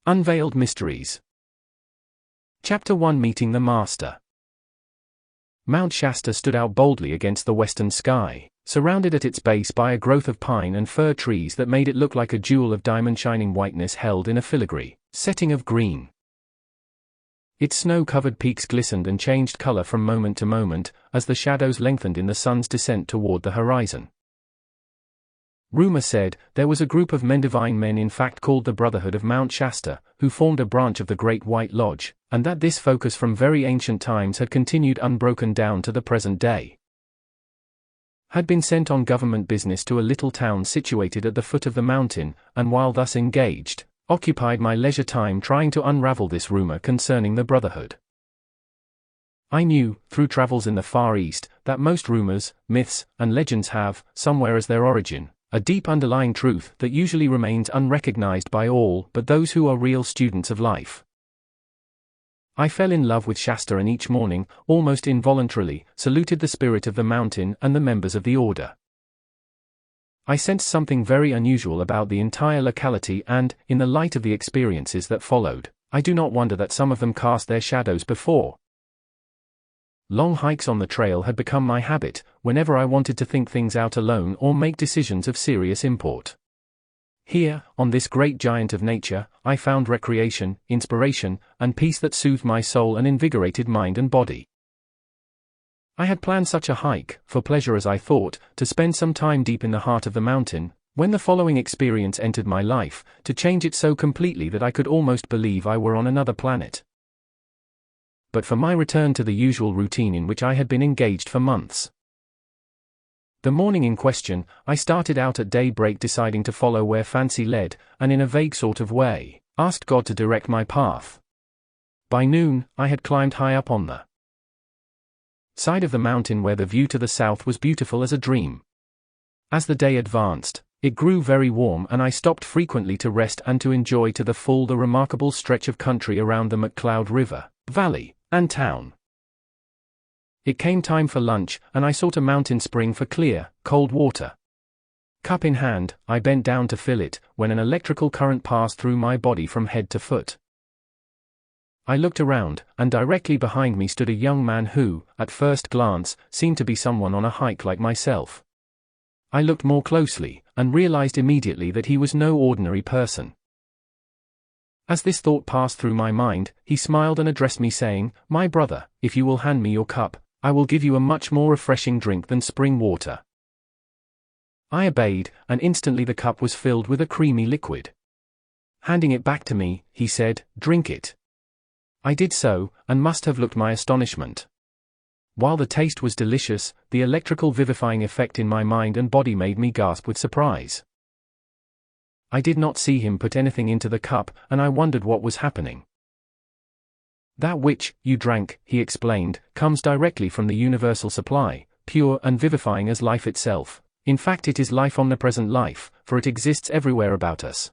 Unveiled Mysteries. Chapter 1: Meeting the Master. Mount Shasta stood out boldly against the western sky, surrounded at its base by a growth of pine and fir trees that made it look like a jewel of diamond-shining whiteness held in a filigree setting of green. Its snow-covered peaks glistened and changed color from moment to moment, as the shadows lengthened in the sun's descent toward the horizon. Rumor said, there was a group of divine men in fact called the Brotherhood of Mount Shasta, who formed a branch of the Great White Lodge, and that this focus from very ancient times had continued unbroken down to the present day. Had been sent on government business to a little town situated at the foot of the mountain, and while thus engaged, occupied my leisure time trying to unravel this rumor concerning the Brotherhood. I knew, through travels in the Far East, that most rumors, myths, and legends have, somewhere as their origin, a deep underlying truth that usually remains unrecognized by all but those who are real students of life. I fell in love with Shasta and each morning, almost involuntarily, saluted the spirit of the mountain and the members of the order. I sensed something very unusual about the entire locality and, in the light of the experiences that followed, I do not wonder that some of them cast their shadows before. Long hikes on the trail had become my habit, whenever I wanted to think things out alone or make decisions of serious import. Here, on this great giant of nature, I found recreation, inspiration, and peace that soothed my soul and invigorated mind and body. I had planned such a hike, for pleasure as I thought, to spend some time deep in the heart of the mountain, when the following experience entered my life, to change it so completely that I could almost believe I were on another planet. But for my return to the usual routine in which I had been engaged for months. The morning in question, I started out at daybreak deciding to follow where fancy led, and in a vague sort of way, asked God to direct my path. By noon, I had climbed high up on the side of the mountain where the view to the south was beautiful as a dream. As the day advanced, it grew very warm and I stopped frequently to rest and to enjoy to the full the remarkable stretch of country around the McCloud River, valley, and town. It came time for lunch, and I sought a mountain spring for clear, cold water. Cup in hand, I bent down to fill it, when an electrical current passed through my body from head to foot. I looked around, and directly behind me stood a young man who, at first glance, seemed to be someone on a hike like myself. I looked more closely, and realized immediately that he was no ordinary person. As this thought passed through my mind, he smiled and addressed me saying, "My brother, if you will hand me your cup, I will give you a much more refreshing drink than spring water." I obeyed, and instantly the cup was filled with a creamy liquid. Handing it back to me, he said, "Drink it." I did so, and must have looked my astonishment. While the taste was delicious, the electrical vivifying effect in my mind and body made me gasp with surprise. I did not see him put anything into the cup, and I wondered what was happening. "That which you drank," he explained, "comes directly from the universal supply, pure and vivifying as life itself. In fact, it is life, omnipresent life, for it exists everywhere about us.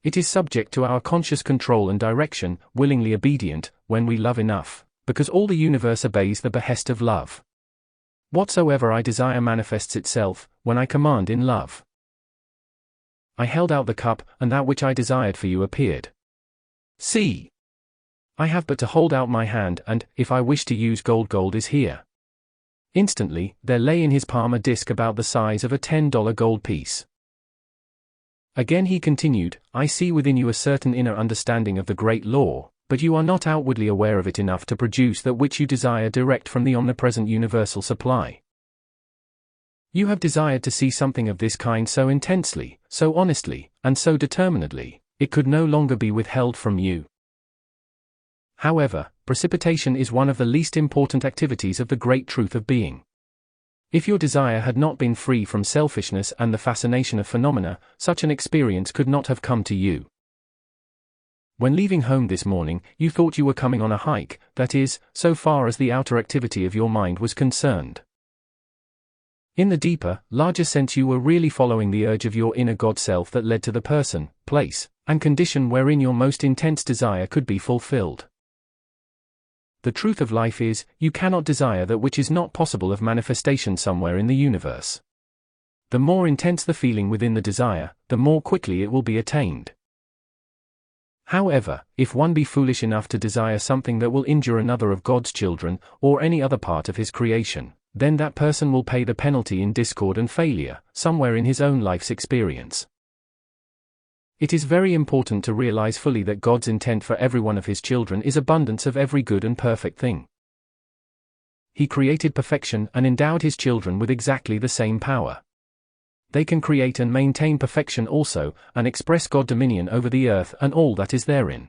It is subject to our conscious control and direction, willingly obedient, when we love enough, because all the universe obeys the behest of love. Whatsoever I desire manifests itself, when I command in love." I held out the cup, and that which I desired for you appeared. See! I have but to hold out my hand, and, if I wish to use gold is here. Instantly, there lay in his palm a disc about the size of a $10 gold piece. Again he continued, "I see within you a certain inner understanding of the great law, but you are not outwardly aware of it enough to produce that which you desire direct from the omnipresent universal supply. You have desired to see something of this kind so intensely, so honestly, and so determinedly, it could no longer be withheld from you. However, precipitation is one of the least important activities of the great truth of being. If your desire had not been free from selfishness and the fascination of phenomena, such an experience could not have come to you. When leaving home this morning, you thought you were coming on a hike, that is, so far as the outer activity of your mind was concerned. In the deeper, larger sense you were really following the urge of your inner God self that led to the person, place, and condition wherein your most intense desire could be fulfilled. The truth of life is, you cannot desire that which is not possible of manifestation somewhere in the universe. The more intense the feeling within the desire, the more quickly it will be attained. However, if one be foolish enough to desire something that will injure another of God's children, or any other part of his creation, then that person will pay the penalty in discord and failure, somewhere in his own life's experience. It is very important to realize fully that God's intent for every one of his children is abundance of every good and perfect thing. He created perfection and endowed his children with exactly the same power. They can create and maintain perfection also, and express God's dominion over the earth and all that is therein.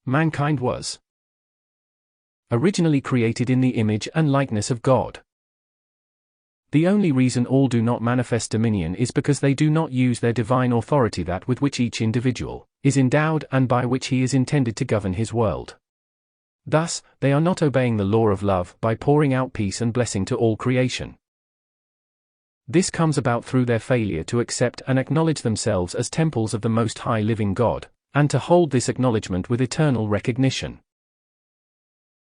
Mankind was originally created in the image and likeness of God. The only reason all do not manifest dominion is because they do not use their divine authority, that with which each individual is endowed and by which he is intended to govern his world. Thus, they are not obeying the law of love by pouring out peace and blessing to all creation. This comes about through their failure to accept and acknowledge themselves as temples of the Most High Living God, and to hold this acknowledgement with eternal recognition.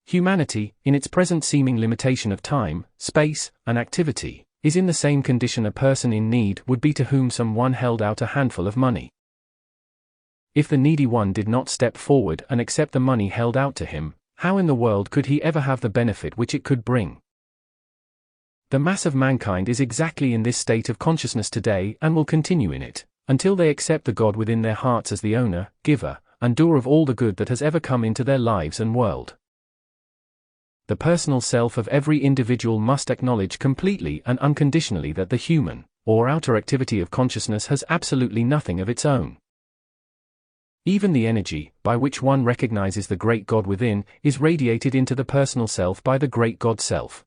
Humanity, in its present seeming limitation of time, space, and activity, is in the same condition a person in need would be to whom someone held out a handful of money. If the needy one did not step forward and accept the money held out to him, how in the world could he ever have the benefit which it could bring? The mass of mankind is exactly in this state of consciousness today and will continue in it, until they accept the God within their hearts as the owner, giver, and doer of all the good that has ever come into their lives and world. The personal self of every individual must acknowledge completely and unconditionally that the human, or outer activity of consciousness has absolutely nothing of its own. Even the energy, by which one recognizes the great God within, is radiated into the personal self by the great God self.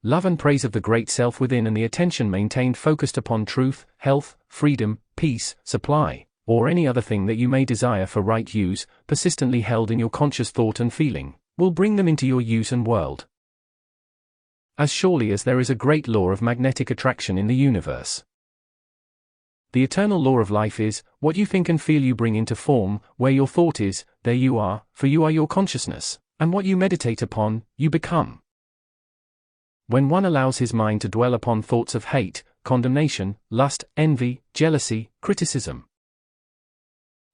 Love and praise of the great self within and the attention maintained focused upon truth, health, freedom, peace, supply, or any other thing that you may desire for right use, persistently held in your conscious thought and feeling, will bring them into your use and world. As surely as there is a great law of magnetic attraction in the universe. The eternal law of life is, what you think and feel you bring into form, where your thought is, there you are, for you are your consciousness, and what you meditate upon, you become. When one allows his mind to dwell upon thoughts of hate, condemnation, lust, envy, jealousy, criticism,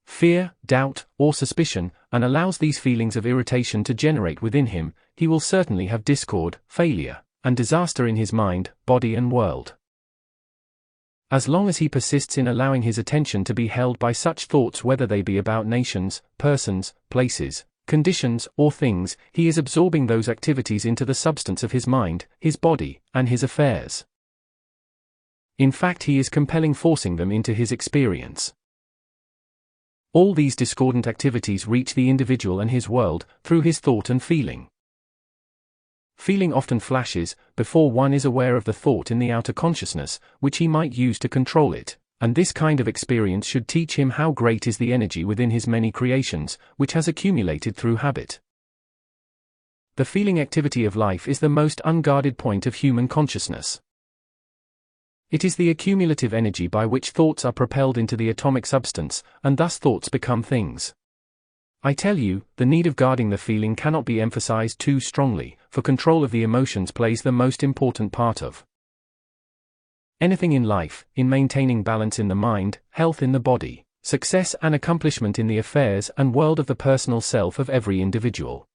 fear, doubt, or suspicion, and allows these feelings of irritation to generate within him, he will certainly have discord, failure, and disaster in his mind, body and world. As long as he persists in allowing his attention to be held by such thoughts, whether they be about nations, persons, places, conditions, or things, he is absorbing those activities into the substance of his mind, his body, and his affairs. In fact, he is forcing them into his experience. All these discordant activities reach the individual and his world, through his thought and feeling. Feeling often flashes, before one is aware of the thought in the outer consciousness, which he might use to control it, and this kind of experience should teach him how great is the energy within his many creations, which has accumulated through habit. The feeling activity of life is the most unguarded point of human consciousness. It is the accumulative energy by which thoughts are propelled into the atomic substance, and thus thoughts become things. I tell you, the need of guarding the feeling cannot be emphasized too strongly, for control of the emotions plays the most important part of anything in life, in maintaining balance in the mind, health in the body, success and accomplishment in the affairs and world of the personal self of every individual.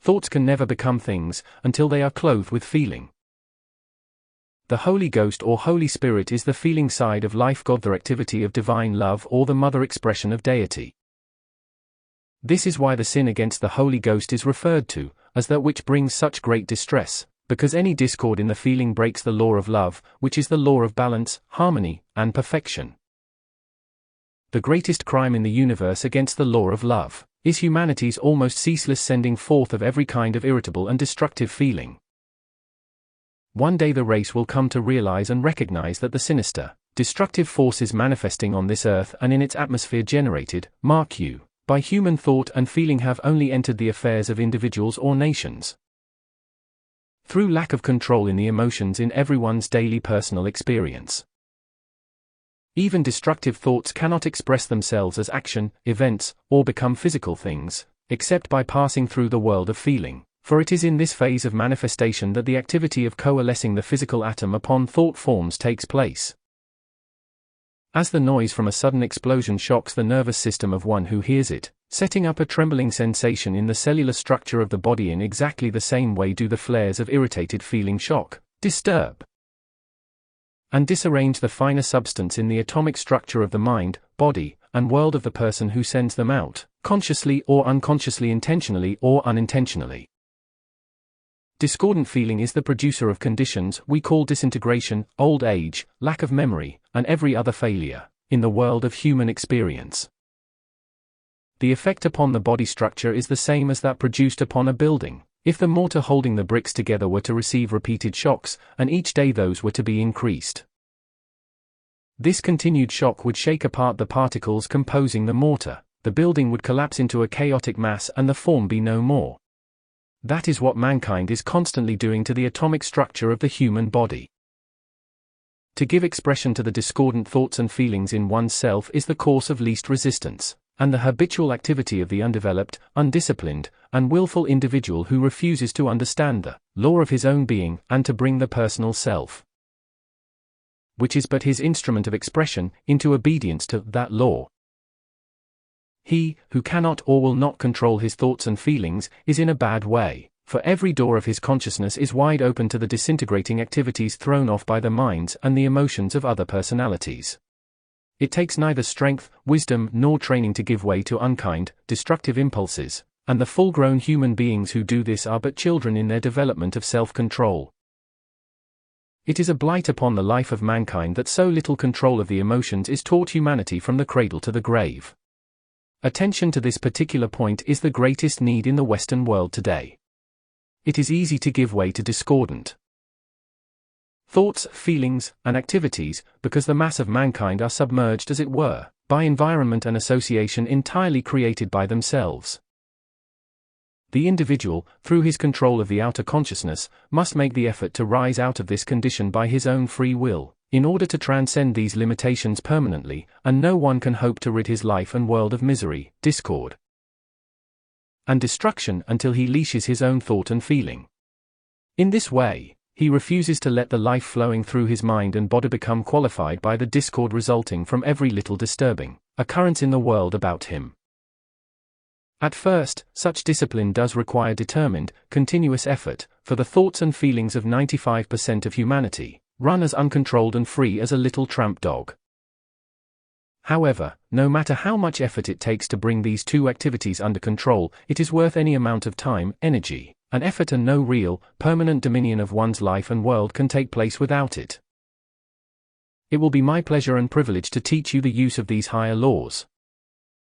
Thoughts can never become things, until they are clothed with feeling. The Holy Ghost or Holy Spirit is the feeling side of life, God the activity of divine love or the mother expression of deity. This is why the sin against the Holy Ghost is referred to as that which brings such great distress, because any discord in the feeling breaks the law of love, which is the law of balance, harmony, and perfection. The greatest crime in the universe against the law of love is humanity's almost ceaseless sending forth of every kind of irritable and destructive feeling. One day the race will come to realize and recognize that the sinister, destructive forces manifesting on this earth and in its atmosphere generated, mark you, by human thought and feeling have only entered the affairs of individuals or nations. Through lack of control in the emotions in everyone's daily personal experience. Even destructive thoughts cannot express themselves as action, events, or become physical things, except by passing through the world of feeling, for it is in this phase of manifestation that the activity of coalescing the physical atom upon thought forms takes place. As the noise from a sudden explosion shocks the nervous system of one who hears it, setting up a trembling sensation in the cellular structure of the body, in exactly the same way do the flares of irritated feeling shock, disturb, and disarrange the finer substance in the atomic structure of the mind, body, and world of the person who sends them out, consciously or unconsciously, intentionally or unintentionally. Discordant feeling is the producer of conditions we call disintegration, old age, lack of memory, and every other failure in the world of human experience. The effect upon the body structure is the same as that produced upon a building, if the mortar holding the bricks together were to receive repeated shocks, and each day those were to be increased. This continued shock would shake apart the particles composing the mortar, the building would collapse into a chaotic mass and the form be no more. That is what mankind is constantly doing to the atomic structure of the human body. To give expression to the discordant thoughts and feelings in one's self is the course of least resistance, and the habitual activity of the undeveloped, undisciplined, and willful individual who refuses to understand the law of his own being and to bring the personal self, which is but his instrument of expression, into obedience to that law. He who cannot or will not control his thoughts and feelings is in a bad way, for every door of his consciousness is wide open to the disintegrating activities thrown off by the minds and the emotions of other personalities. It takes neither strength, wisdom, nor training to give way to unkind, destructive impulses, and the full-grown human beings who do this are but children in their development of self-control. It is a blight upon the life of mankind that so little control of the emotions is taught humanity from the cradle to the grave. Attention to this particular point is the greatest need in the Western world today. It is easy to give way to discordant thoughts, feelings, and activities, because the mass of mankind are submerged, as it were, by environment and association entirely created by themselves. The individual, through his control of the outer consciousness, must make the effort to rise out of this condition by his own free will, in order to transcend these limitations permanently, and no one can hope to rid his life and world of misery, discord, and destruction until he leashes his own thought and feeling. In this way, he refuses to let the life flowing through his mind and body become qualified by the discord resulting from every little disturbing occurrence in the world about him. At first, such discipline does require determined, continuous effort, for the thoughts and feelings of 95% of humanity run as uncontrolled and free as a little tramp dog. However, no matter how much effort it takes to bring these two activities under control, it is worth any amount of time, energy, and effort, and no real, permanent dominion of one's life and world can take place without it. It will be my pleasure and privilege to teach you the use of these higher laws.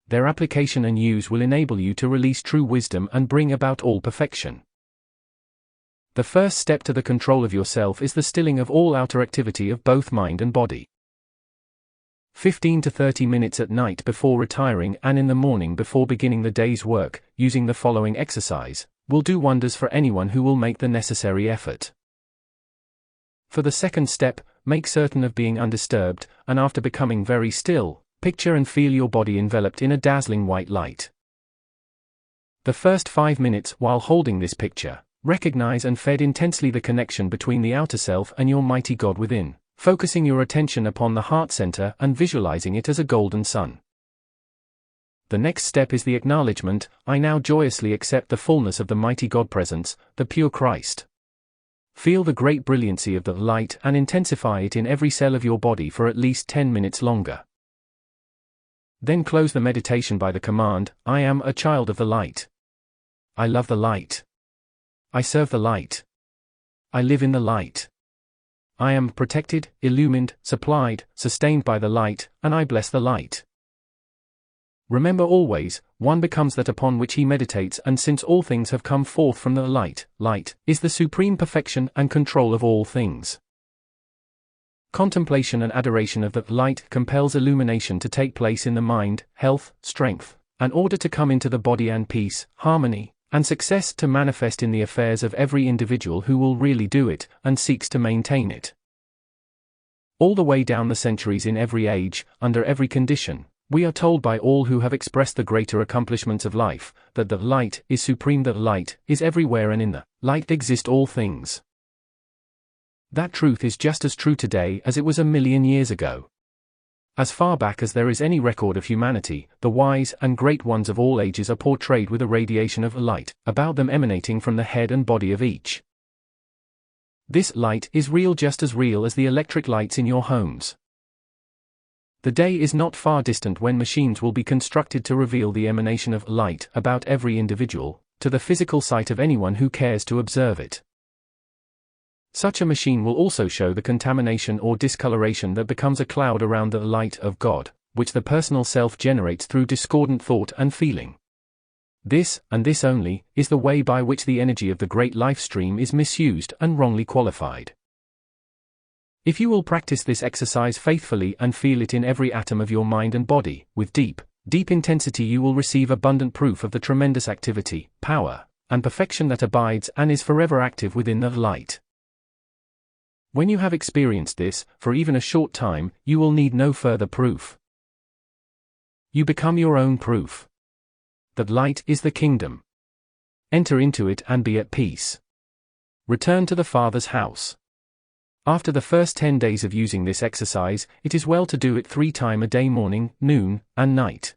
Their application and use will enable you to release true wisdom and bring about all perfection. The first step to the control of yourself is the stilling of all outer activity of both mind and body. 15 to 30 minutes at night before retiring and in the morning before beginning the day's work, using the following exercise, will do wonders for anyone who will make the necessary effort. For the second step, make certain of being undisturbed, and after becoming very still, picture and feel your body enveloped in a dazzling white light. The first 5 minutes, while holding this picture, recognize and fed intensely the connection between the outer self and your mighty God within, focusing your attention upon the heart center and visualizing it as a golden sun. The next step is the acknowledgement, I now joyously accept the fullness of the mighty God presence, the pure Christ. Feel the great brilliancy of the light and intensify it in every cell of your body for at least 10 minutes longer. Then close the meditation by the command, I am a child of the light. I love the light. I serve the light. I live in the light. I am protected, illumined, supplied, sustained by the light, and I bless the light. Remember always, one becomes that upon which he meditates, and since all things have come forth from the light, light is the supreme perfection and control of all things. Contemplation and adoration of the light compels illumination to take place in the mind, health, strength, and order to come into the body, and peace, harmony, and success to manifest in the affairs of every individual who will really do it, and seeks to maintain it. All the way down the centuries, in every age, under every condition, we are told by all who have expressed the greater accomplishments of life, that the light is supreme, that light is everywhere, and in the light exist all things. That truth is just as true today as it was 1,000,000 years ago. As far back as there is any record of humanity, the wise and great ones of all ages are portrayed with a radiation of light about them emanating from the head and body of each. This light is real, just as real as the electric lights in your homes. The day is not far distant when machines will be constructed to reveal the emanation of light about every individual, to the physical sight of anyone who cares to observe it. Such a machine will also show the contamination or discoloration that becomes a cloud around the light of God, which the personal self generates through discordant thought and feeling. This, and this only, is the way by which the energy of the great life stream is misused and wrongly qualified. If you will practice this exercise faithfully and feel it in every atom of your mind and body, with deep intensity, you will receive abundant proof of the tremendous activity, power, and perfection that abides and is forever active within the light. When you have experienced this, for even a short time, you will need no further proof. You become your own proof. That light is the kingdom. Enter into it and be at peace. Return to the Father's house. After the first 10 days of using this exercise, it is well to do it 3 times a day, morning, noon, and night.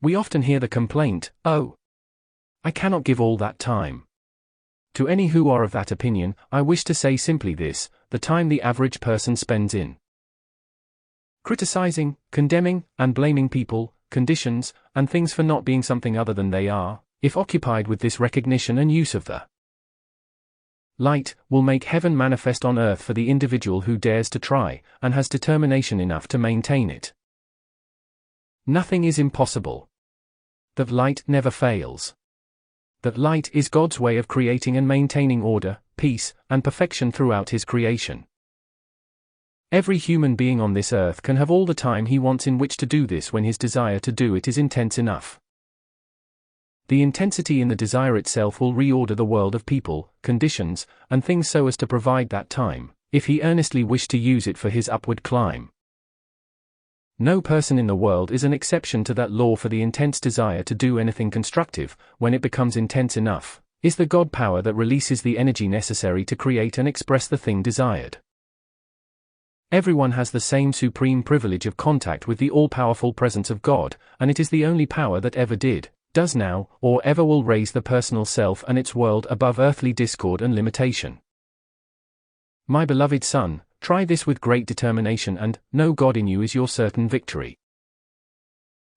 We often hear the complaint, "Oh, I cannot give all that time." To any who are of that opinion, I wish to say simply this: the time the average person spends in criticizing, condemning, and blaming people, conditions, and things for not being something other than they are, if occupied with this recognition and use of the light, will make heaven manifest on earth for the individual who dares to try, and has determination enough to maintain it. Nothing is impossible. That light never fails. That light is God's way of creating and maintaining order, peace, and perfection throughout His creation. Every human being on this earth can have all the time he wants in which to do this when his desire to do it is intense enough. The intensity in the desire itself will reorder the world of people, conditions, and things so as to provide that time, if he earnestly wished to use it for his upward climb. No person in the world is an exception to that law, for the intense desire to do anything constructive, when it becomes intense enough, is the God power that releases the energy necessary to create and express the thing desired. Everyone has the same supreme privilege of contact with the all-powerful presence of God, and it is the only power that ever did, does now, or ever will raise the personal self and its world above earthly discord and limitation. My beloved son, try this with great determination and know God in you is your certain victory.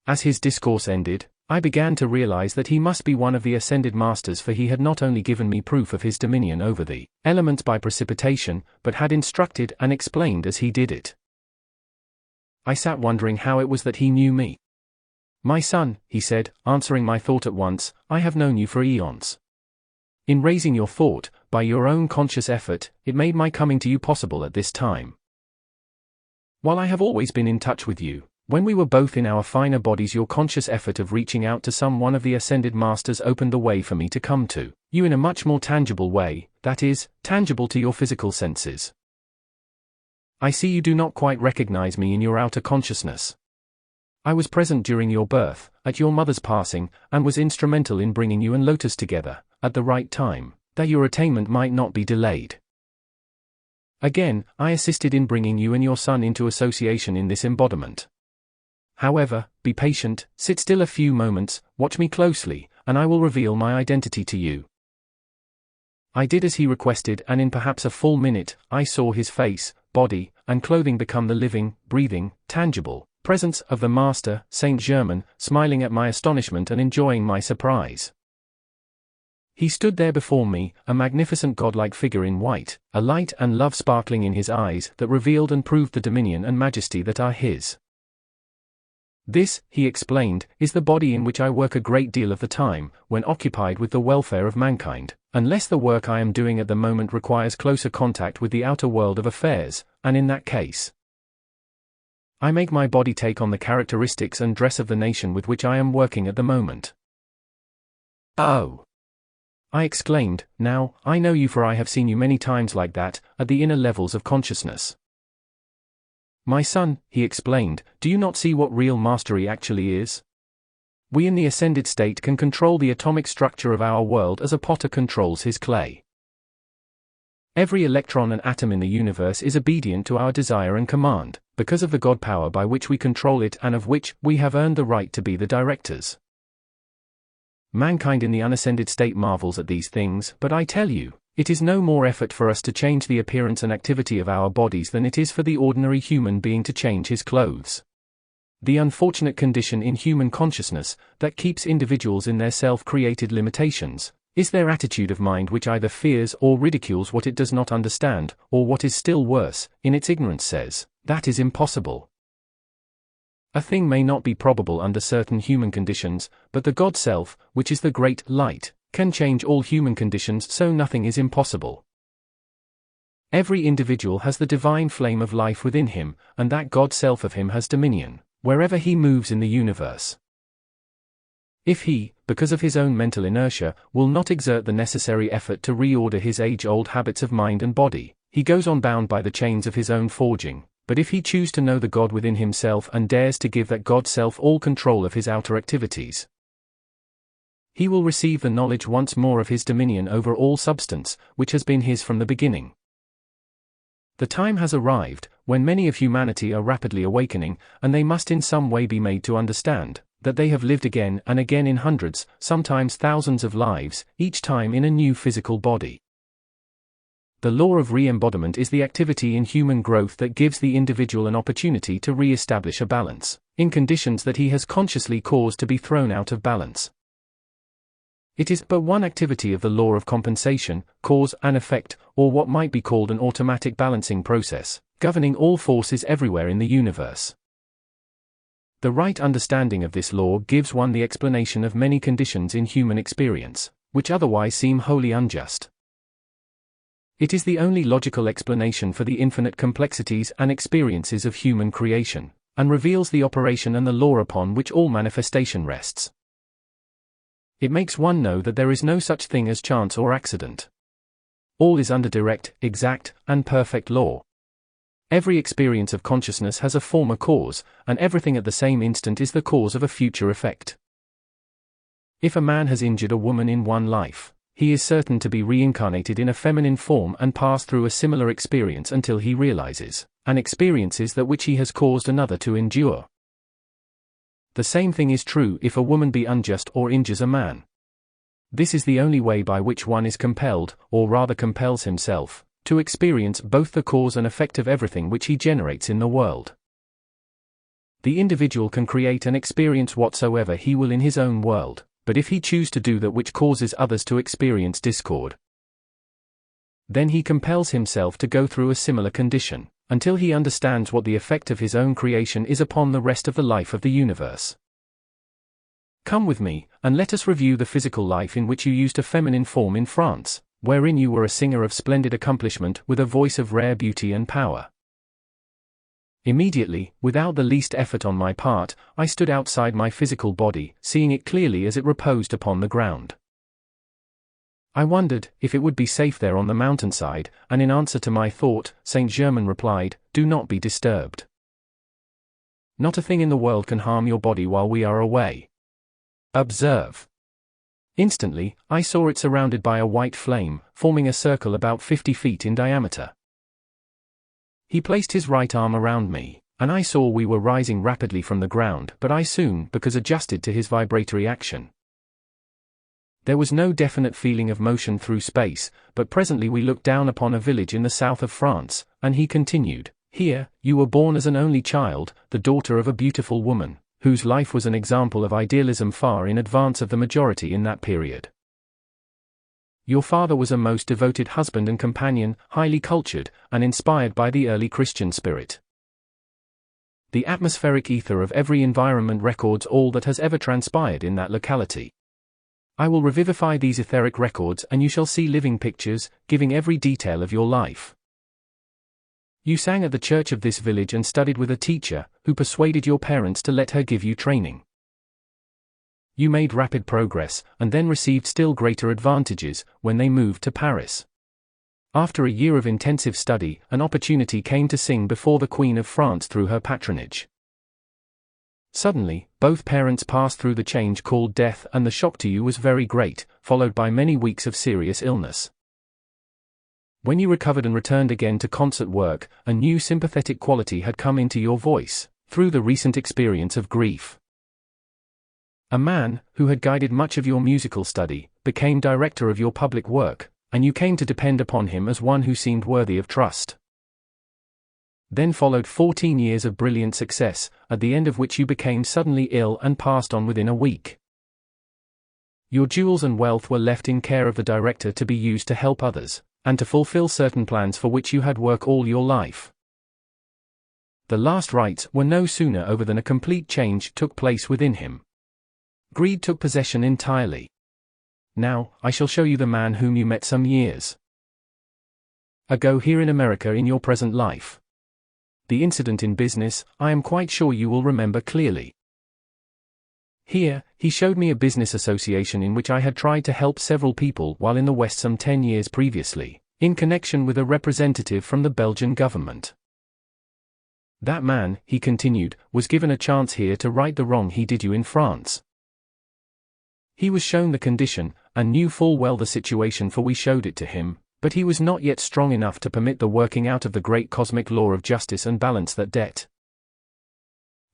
As his discourse ended, I began to realize that he must be one of the ascended masters, for he had not only given me proof of his dominion over the elements by precipitation, but had instructed and explained as he did it. I sat wondering how it was that he knew me. "My son," he said, answering my thought at once, "I have known you for eons. In raising your thought, by your own conscious effort, it made my coming to you possible at this time. While I have always been in touch with you, when we were both in our finer bodies, your conscious effort of reaching out to some one of the ascended masters opened the way for me to come to you in a much more tangible way, that is, tangible to your physical senses. I see you do not quite recognize me in your outer consciousness. I was present during your birth, at your mother's passing, and was instrumental in bringing you and Lotus together, at the right time, that your attainment might not be delayed. Again, I assisted in bringing you and your son into association in this embodiment. However, be patient, sit still a few moments, watch me closely, and I will reveal my identity to you." I did as he requested, and in perhaps a full minute, I saw his face, body, and clothing become the living, breathing, tangible presence of the Master, Saint Germain, smiling at my astonishment and enjoying my surprise. He stood there before me, a magnificent godlike figure in white, a light and love sparkling in his eyes that revealed and proved the dominion and majesty that are his. "This," he explained, "is the body in which I work a great deal of the time, when occupied with the welfare of mankind, unless the work I am doing at the moment requires closer contact with the outer world of affairs, and in that case, I make my body take on the characteristics and dress of the nation with which I am working at the moment." "Oh!" I exclaimed, "now, I know you, for I have seen you many times like that, at the inner levels of consciousness." "My son," he explained, "do you not see what real mastery actually is? We in the ascended state can control the atomic structure of our world as a potter controls his clay. Every electron and atom in the universe is obedient to our desire and command, because of the God power by which we control it and of which we have earned the right to be the directors. Mankind in the unascended state marvels at these things, but I tell you, it is no more effort for us to change the appearance and activity of our bodies than it is for the ordinary human being to change his clothes. The unfortunate condition in human consciousness, that keeps individuals in their self-created limitations, is their attitude of mind which either fears or ridicules what it does not understand, or what is still worse, in its ignorance says, that is impossible. A thing may not be probable under certain human conditions, but the God Self, which is the great light, can change all human conditions, so nothing is impossible. Every individual has the divine flame of life within him, and that God Self of him has dominion, wherever he moves in the universe. If he, because of his own mental inertia, will not exert the necessary effort to reorder his age-old habits of mind and body, he goes on bound by the chains of his own forging. But if he choose to know the God within himself and dares to give that God Self all control of his outer activities, he will receive the knowledge once more of his dominion over all substance, which has been his from the beginning. The time has arrived, when many of humanity are rapidly awakening, and they must in some way be made to understand, that they have lived again and again in hundreds, sometimes thousands of lives, each time in a new physical body. The law of re-embodiment is the activity in human growth that gives the individual an opportunity to re-establish a balance, in conditions that he has consciously caused to be thrown out of balance. It is but one activity of the law of compensation, cause and effect, or what might be called an automatic balancing process, governing all forces everywhere in the universe. The right understanding of this law gives one the explanation of many conditions in human experience, which otherwise seem wholly unjust. It is the only logical explanation for the infinite complexities and experiences of human creation, and reveals the operation and the law upon which all manifestation rests. It makes one know that there is no such thing as chance or accident. All is under direct, exact, and perfect law. Every experience of consciousness has a former cause, and everything at the same instant is the cause of a future effect. If a man has injured a woman in one life, he is certain to be reincarnated in a feminine form and pass through a similar experience until he realizes, and experiences that which he has caused another to endure. The same thing is true if a woman be unjust or injures a man. This is the only way by which one is compelled, or rather compels himself, to experience both the cause and effect of everything which he generates in the world. The individual can create and experience whatsoever he will in his own world, but if he choose to do that which causes others to experience discord, then he compels himself to go through a similar condition, until he understands what the effect of his own creation is upon the rest of the life of the universe. Come with me, and let us review the physical life in which you used a feminine form in France, wherein you were a singer of splendid accomplishment with a voice of rare beauty and power. Immediately, without the least effort on my part, I stood outside my physical body, seeing it clearly as it reposed upon the ground. I wondered if it would be safe there on the mountainside, and in answer to my thought, Saint Germain replied, "Do not be disturbed. Not a thing in the world can harm your body while we are away. Observe." Instantly, I saw it surrounded by a white flame, forming a circle about 50 feet in diameter. He placed his right arm around me, and I saw we were rising rapidly from the ground, but I soon, because adjusted to his vibratory action. There was no definite feeling of motion through space, but presently we looked down upon a village in the south of France, and he continued, "Here, you were born as an only child, the daughter of a beautiful woman, whose life was an example of idealism far in advance of the majority in that period. Your father was a most devoted husband and companion, highly cultured, and inspired by the early Christian spirit. The atmospheric ether of every environment records all that has ever transpired in that locality. I will revivify these etheric records and you shall see living pictures, giving every detail of your life. You sang at the church of this village and studied with a teacher, who persuaded your parents to let her give you training. You made rapid progress, and then received still greater advantages, when they moved to Paris. After a year of intensive study, an opportunity came to sing before the Queen of France through her patronage. Suddenly, both parents passed through the change called death, and the shock to you was very great, followed by many weeks of serious illness. When you recovered and returned again to concert work, a new sympathetic quality had come into your voice, through the recent experience of grief. A man, who had guided much of your musical study, became director of your public work, and you came to depend upon him as one who seemed worthy of trust. Then followed 14 years of brilliant success, at the end of which you became suddenly ill and passed on within a week. Your jewels and wealth were left in care of the director to be used to help others, and to fulfill certain plans for which you had worked all your life. The last rites were no sooner over than a complete change took place within him. Greed took possession entirely. Now, I shall show you the man whom you met some years ago here in America in your present life. The incident in business, I am quite sure you will remember clearly. Here, he showed me a business association in which I had tried to help several people while in the West some 10 years previously, in connection with a representative from the Belgian government. That man, he continued, was given a chance here to right the wrong he did you in France. He was shown the condition, and knew full well the situation, for we showed it to him, but he was not yet strong enough to permit the working out of the great cosmic law of justice and balance that debt.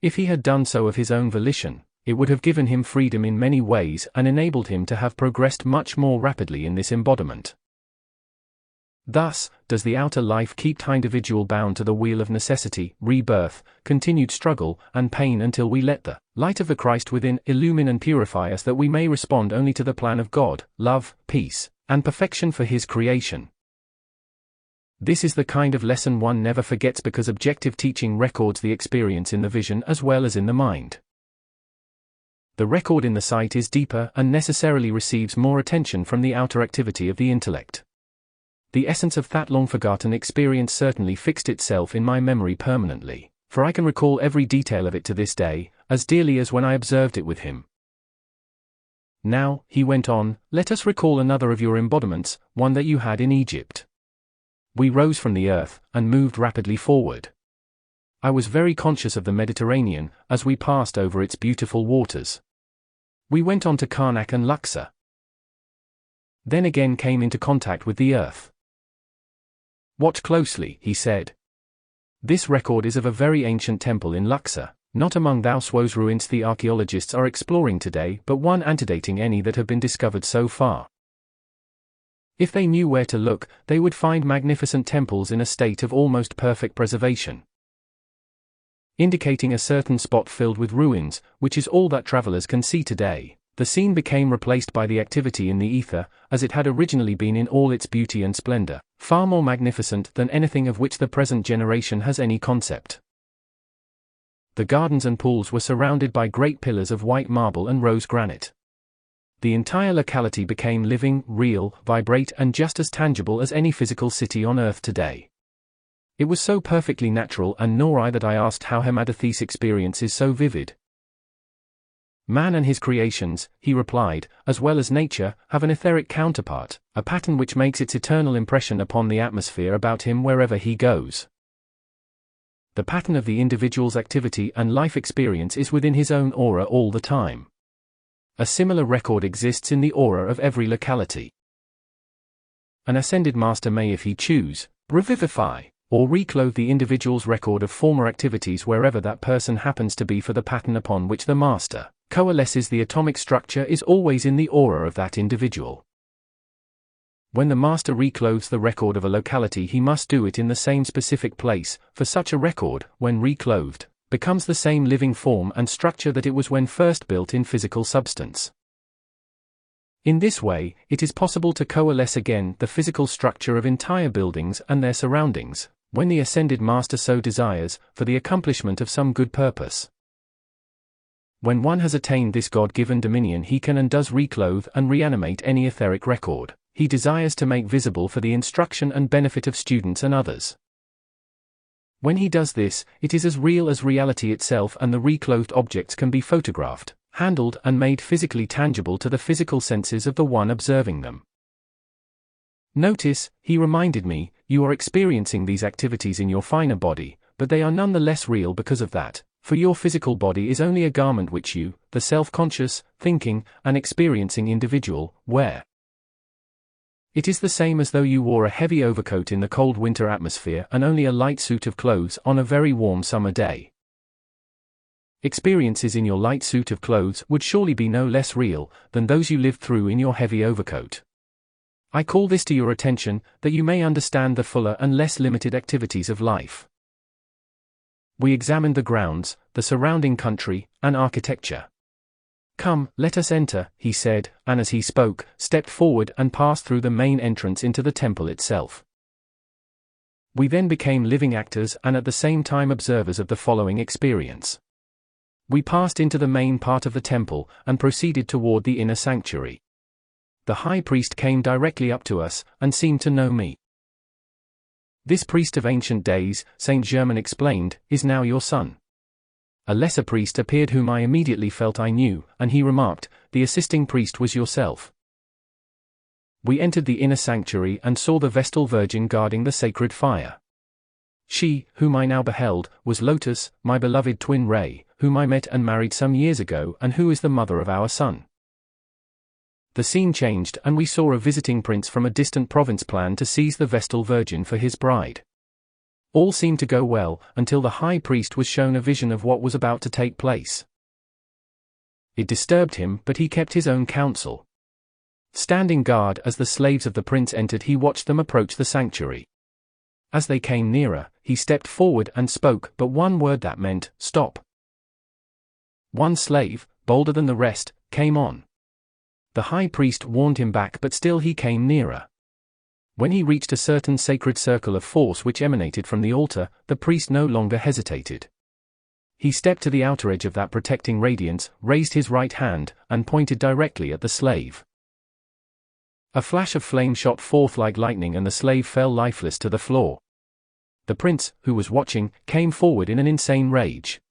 If he had done so of his own volition, it would have given him freedom in many ways and enabled him to have progressed much more rapidly in this embodiment. Thus, does the outer life keep the individual bound to the wheel of necessity, rebirth, continued struggle, and pain until we let the light of the Christ within illumine and purify us, that we may respond only to the plan of God, love, peace, and perfection for His creation. This is the kind of lesson one never forgets, because objective teaching records the experience in the vision as well as in the mind. The record in the sight is deeper and necessarily receives more attention from the outer activity of the intellect. The essence of that long-forgotten experience certainly fixed itself in my memory permanently, for I can recall every detail of it to this day, as dearly as when I observed it with him. Now, he went on, let us recall another of your embodiments, one that you had in Egypt. We rose from the earth, and moved rapidly forward. I was very conscious of the Mediterranean, as we passed over its beautiful waters. We went on to Karnak and Luxor. Then again came into contact with the earth. Watch closely, he said. This record is of a very ancient temple in Luxor, not among those ruins the archaeologists are exploring today, but one antedating any that have been discovered so far. If they knew where to look, they would find magnificent temples in a state of almost perfect preservation, indicating a certain spot filled with ruins, which is all that travelers can see today. The scene became replaced by the activity in the ether, as it had originally been in all its beauty and splendor, far more magnificent than anything of which the present generation has any concept. The gardens and pools were surrounded by great pillars of white marble and rose granite. The entire locality became living, real, vibrate, and just as tangible as any physical city on earth today. It was so perfectly natural and nor I that I asked how Hemadathi's experience is so vivid. Man and his creations, he replied, as well as nature, have an etheric counterpart, a pattern which makes its eternal impression upon the atmosphere about him wherever he goes. The pattern of the individual's activity and life experience is within his own aura all the time. A similar record exists in the aura of every locality. An ascended master may, if he choose, revivify or reclothe the individual's record of former activities wherever that person happens to be, for the pattern upon which the master coalesces the atomic structure is always in the aura of that individual. When the master reclothes the record of a locality, he must do it in the same specific place, for such a record, when reclothed, becomes the same living form and structure that it was when first built in physical substance. In this way, it is possible to coalesce again the physical structure of entire buildings and their surroundings, when the ascended master so desires, for the accomplishment of some good purpose. When one has attained this God-given dominion, he can and does reclothe and reanimate any etheric record he desires to make visible for the instruction and benefit of students and others. When he does this, it is as real as reality itself, and the reclothed objects can be photographed, handled, and made physically tangible to the physical senses of the one observing them. Notice, he reminded me, you are experiencing these activities in your finer body, but they are none the less real because of that. For your physical body is only a garment which you, the self-conscious, thinking, and experiencing individual, wear. It is the same as though you wore a heavy overcoat in the cold winter atmosphere and only a light suit of clothes on a very warm summer day. Experiences in your light suit of clothes would surely be no less real than those you lived through in your heavy overcoat. I call this to your attention, that you may understand the fuller and less limited activities of life. We examined the grounds, the surrounding country, and architecture. "Come, let us enter," he said, and as he spoke, stepped forward and passed through the main entrance into the temple itself. We then became living actors and at the same time observers of the following experience. We passed into the main part of the temple and proceeded toward the inner sanctuary. The high priest came directly up to us and seemed to know me. "This priest of ancient days," Saint Germain explained, "is now your son." A lesser priest appeared whom I immediately felt I knew, and he remarked, "The assisting priest was yourself." We entered the inner sanctuary and saw the Vestal Virgin guarding the sacred fire. She, whom I now beheld, was Lotus, my beloved twin ray, whom I met and married some years ago and who is the mother of our son. The scene changed and we saw a visiting prince from a distant province plan to seize the Vestal Virgin for his bride. All seemed to go well, until the high priest was shown a vision of what was about to take place. It disturbed him, but he kept his own counsel. Standing guard as the slaves of the prince entered, he watched them approach the sanctuary. As they came nearer, he stepped forward and spoke but one word that meant, "Stop." One slave, bolder than the rest, came on. The high priest warned him back, but still he came nearer. When he reached a certain sacred circle of force which emanated from the altar, the priest no longer hesitated. He stepped to the outer edge of that protecting radiance, raised his right hand, and pointed directly at the slave. A flash of flame shot forth like lightning and the slave fell lifeless to the floor. The prince, who was watching, came forward in an insane rage.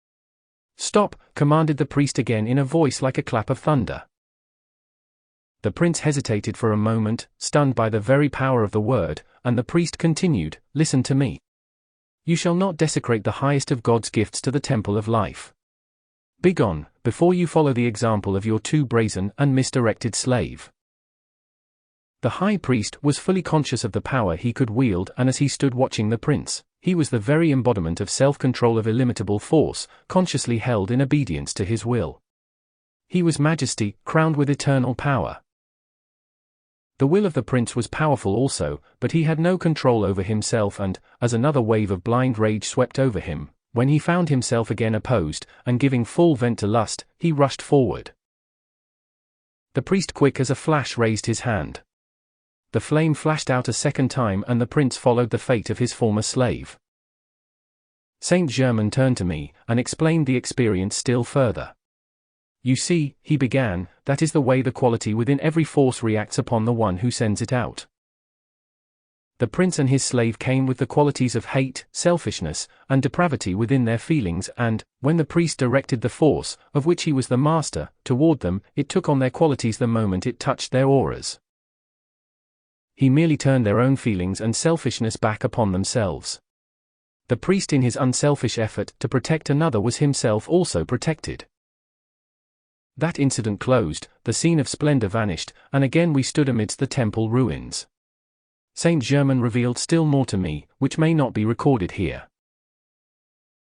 "Stop," commanded the priest again in a voice like a clap of thunder. The prince hesitated for a moment, stunned by the very power of the word, and the priest continued, "Listen to me. You shall not desecrate the highest of God's gifts to the temple of life. Begone, before you follow the example of your too brazen and misdirected slave." The high priest was fully conscious of the power he could wield, and as he stood watching the prince, he was the very embodiment of self-control of illimitable force, consciously held in obedience to his will. He was majesty, crowned with eternal power. The will of the prince was powerful also, but he had no control over himself and, as another wave of blind rage swept over him, when he found himself again opposed, and giving full vent to lust, he rushed forward. The priest quick as a flash raised his hand. The flame flashed out a second time and the prince followed the fate of his former slave. Saint Germain turned to me, and explained the experience still further. "You see," he began, "that is the way the quality within every force reacts upon the one who sends it out. The prince and his slave came with the qualities of hate, selfishness, and depravity within their feelings and, when the priest directed the force, of which he was the master, toward them, it took on their qualities the moment it touched their auras. He merely turned their own feelings and selfishness back upon themselves. The priest in his unselfish effort to protect another was himself also protected. That incident closed, the scene of splendor vanished, and again we stood amidst the temple ruins. Saint Germain revealed still more to me, which may not be recorded here.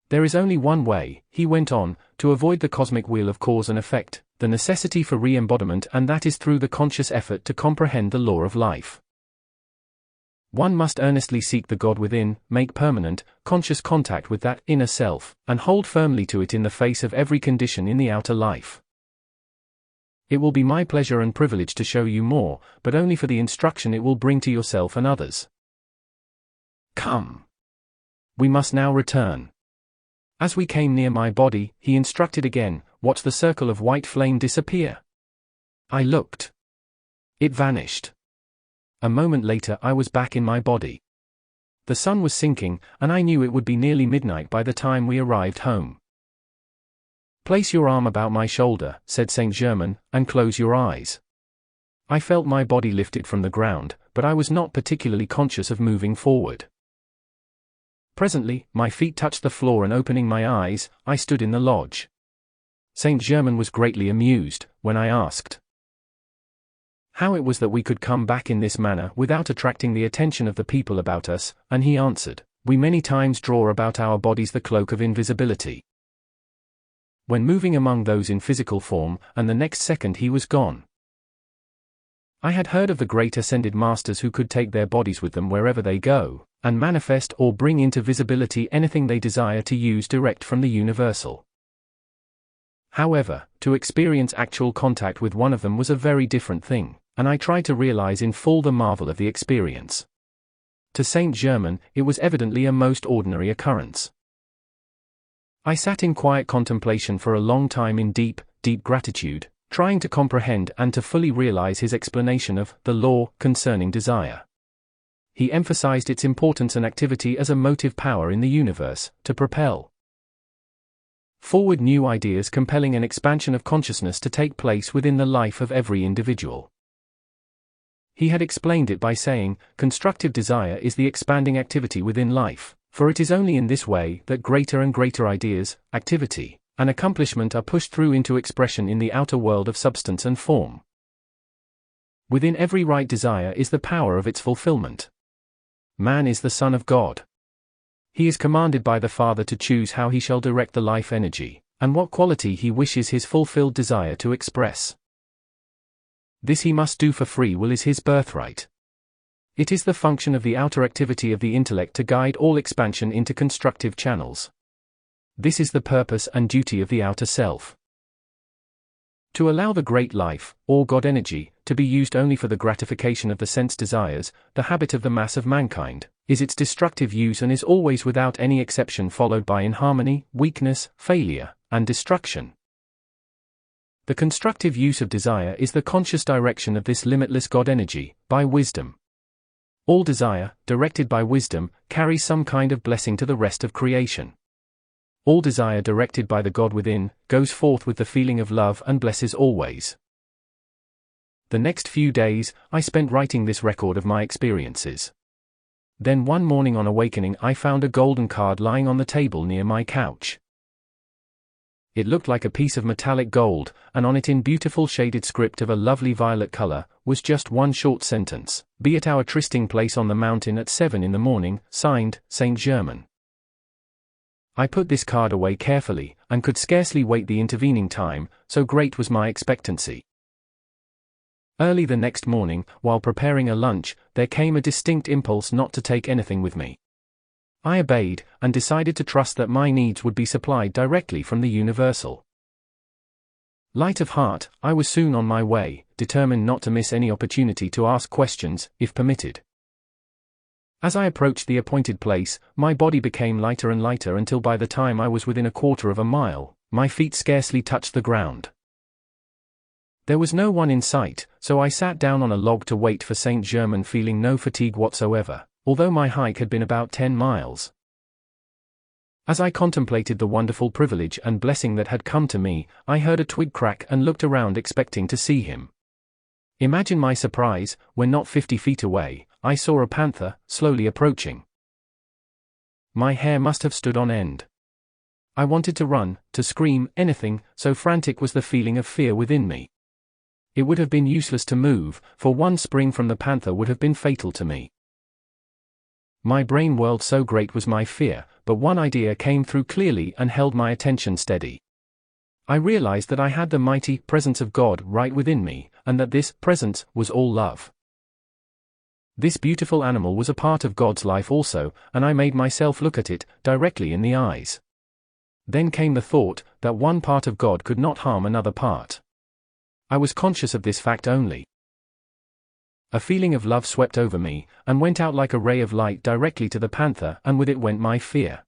There is only one way, he went on, to avoid the cosmic wheel of cause and effect, the necessity for re-embodiment, and that is through the conscious effort to comprehend the law of life. One must earnestly seek the God within, make permanent, conscious contact with that inner self, and hold firmly to it in the face of every condition in the outer life. It will be my pleasure and privilege to show you more, but only for the instruction it will bring to yourself and others. Come. We must now return. As we came near my body, he instructed again, watch the circle of white flame disappear. I looked. It vanished. A moment later I was back in my body. The sun was sinking, and I knew it would be nearly midnight by the time we arrived home. Place your arm about my shoulder, said Saint Germain, and close your eyes. I felt my body lifted from the ground, but I was not particularly conscious of moving forward. Presently, my feet touched the floor and opening my eyes, I stood in the lodge. Saint Germain was greatly amused, when I asked, how it was that we could come back in this manner without attracting the attention of the people about us, and he answered, "We many times draw about our bodies the cloak of invisibility." When moving among those in physical form, and the next second he was gone. I had heard of the great ascended masters who could take their bodies with them wherever they go, and manifest or bring into visibility anything they desire to use direct from the universal. However, to experience actual contact with one of them was a very different thing, and I tried to realize in full the marvel of the experience. To Saint Germain, it was evidently a most ordinary occurrence. I sat in quiet contemplation for a long time in deep, deep gratitude, trying to comprehend and to fully realize his explanation of the law concerning desire. He emphasized its importance and activity as a motive power in the universe, to propel forward new ideas, compelling an expansion of consciousness to take place within the life of every individual. He had explained it by saying, constructive desire is the expanding activity within life, for it is only in this way that greater and greater ideas, activity, and accomplishment are pushed through into expression in the outer world of substance and form. Within every right desire is the power of its fulfillment. Man is the Son of God. He is commanded by the Father to choose how he shall direct the life energy, and what quality he wishes his fulfilled desire to express. This he must do, for free will is his birthright. It is the function of the outer activity of the intellect to guide all expansion into constructive channels. This is the purpose and duty of the outer self. To allow the great life, or God energy, to be used only for the gratification of the sense desires, the habit of the mass of mankind, is its destructive use and is always without any exception followed by inharmony, weakness, failure, and destruction. The constructive use of desire is the conscious direction of this limitless God energy, by wisdom. All desire, directed by wisdom, carries some kind of blessing to the rest of creation. All desire directed by the God within, goes forth with the feeling of love and blesses always. The next few days, I spent writing this record of my experiences. Then one morning on awakening I found a golden card lying on the table near my couch. It looked like a piece of metallic gold, and on it in beautiful shaded script of a lovely violet color, was just one short sentence, "Be at our trysting place on the mountain at 7 in the morning, signed, Saint Germain." I put this card away carefully, and could scarcely wait the intervening time, so great was my expectancy. Early the next morning, while preparing a lunch, there came a distinct impulse not to take anything with me. I obeyed, and decided to trust that my needs would be supplied directly from the universal. Light of heart, I was soon on my way, determined not to miss any opportunity to ask questions, if permitted. As I approached the appointed place, my body became lighter and lighter until by the time I was within a quarter of a mile, my feet scarcely touched the ground. There was no one in sight, so I sat down on a log to wait for Saint Germain, feeling no fatigue whatsoever, although my hike had been about 10 miles. As I contemplated the wonderful privilege and blessing that had come to me, I heard a twig crack and looked around expecting to see him. Imagine my surprise, when not 50 feet away, I saw a panther, slowly approaching. My hair must have stood on end. I wanted to run, to scream, anything, so frantic was the feeling of fear within me. It would have been useless to move, for one spring from the panther would have been fatal to me. My brain whirled, so great was my fear, but one idea came through clearly and held my attention steady. I realized that I had the mighty presence of God right within me, and that this presence was all love. This beautiful animal was a part of God's life also, and I made myself look at it directly in the eyes. Then came the thought that one part of God could not harm another part. I was conscious of this fact only. A feeling of love swept over me, and went out like a ray of light directly to the panther, and with it went my fear.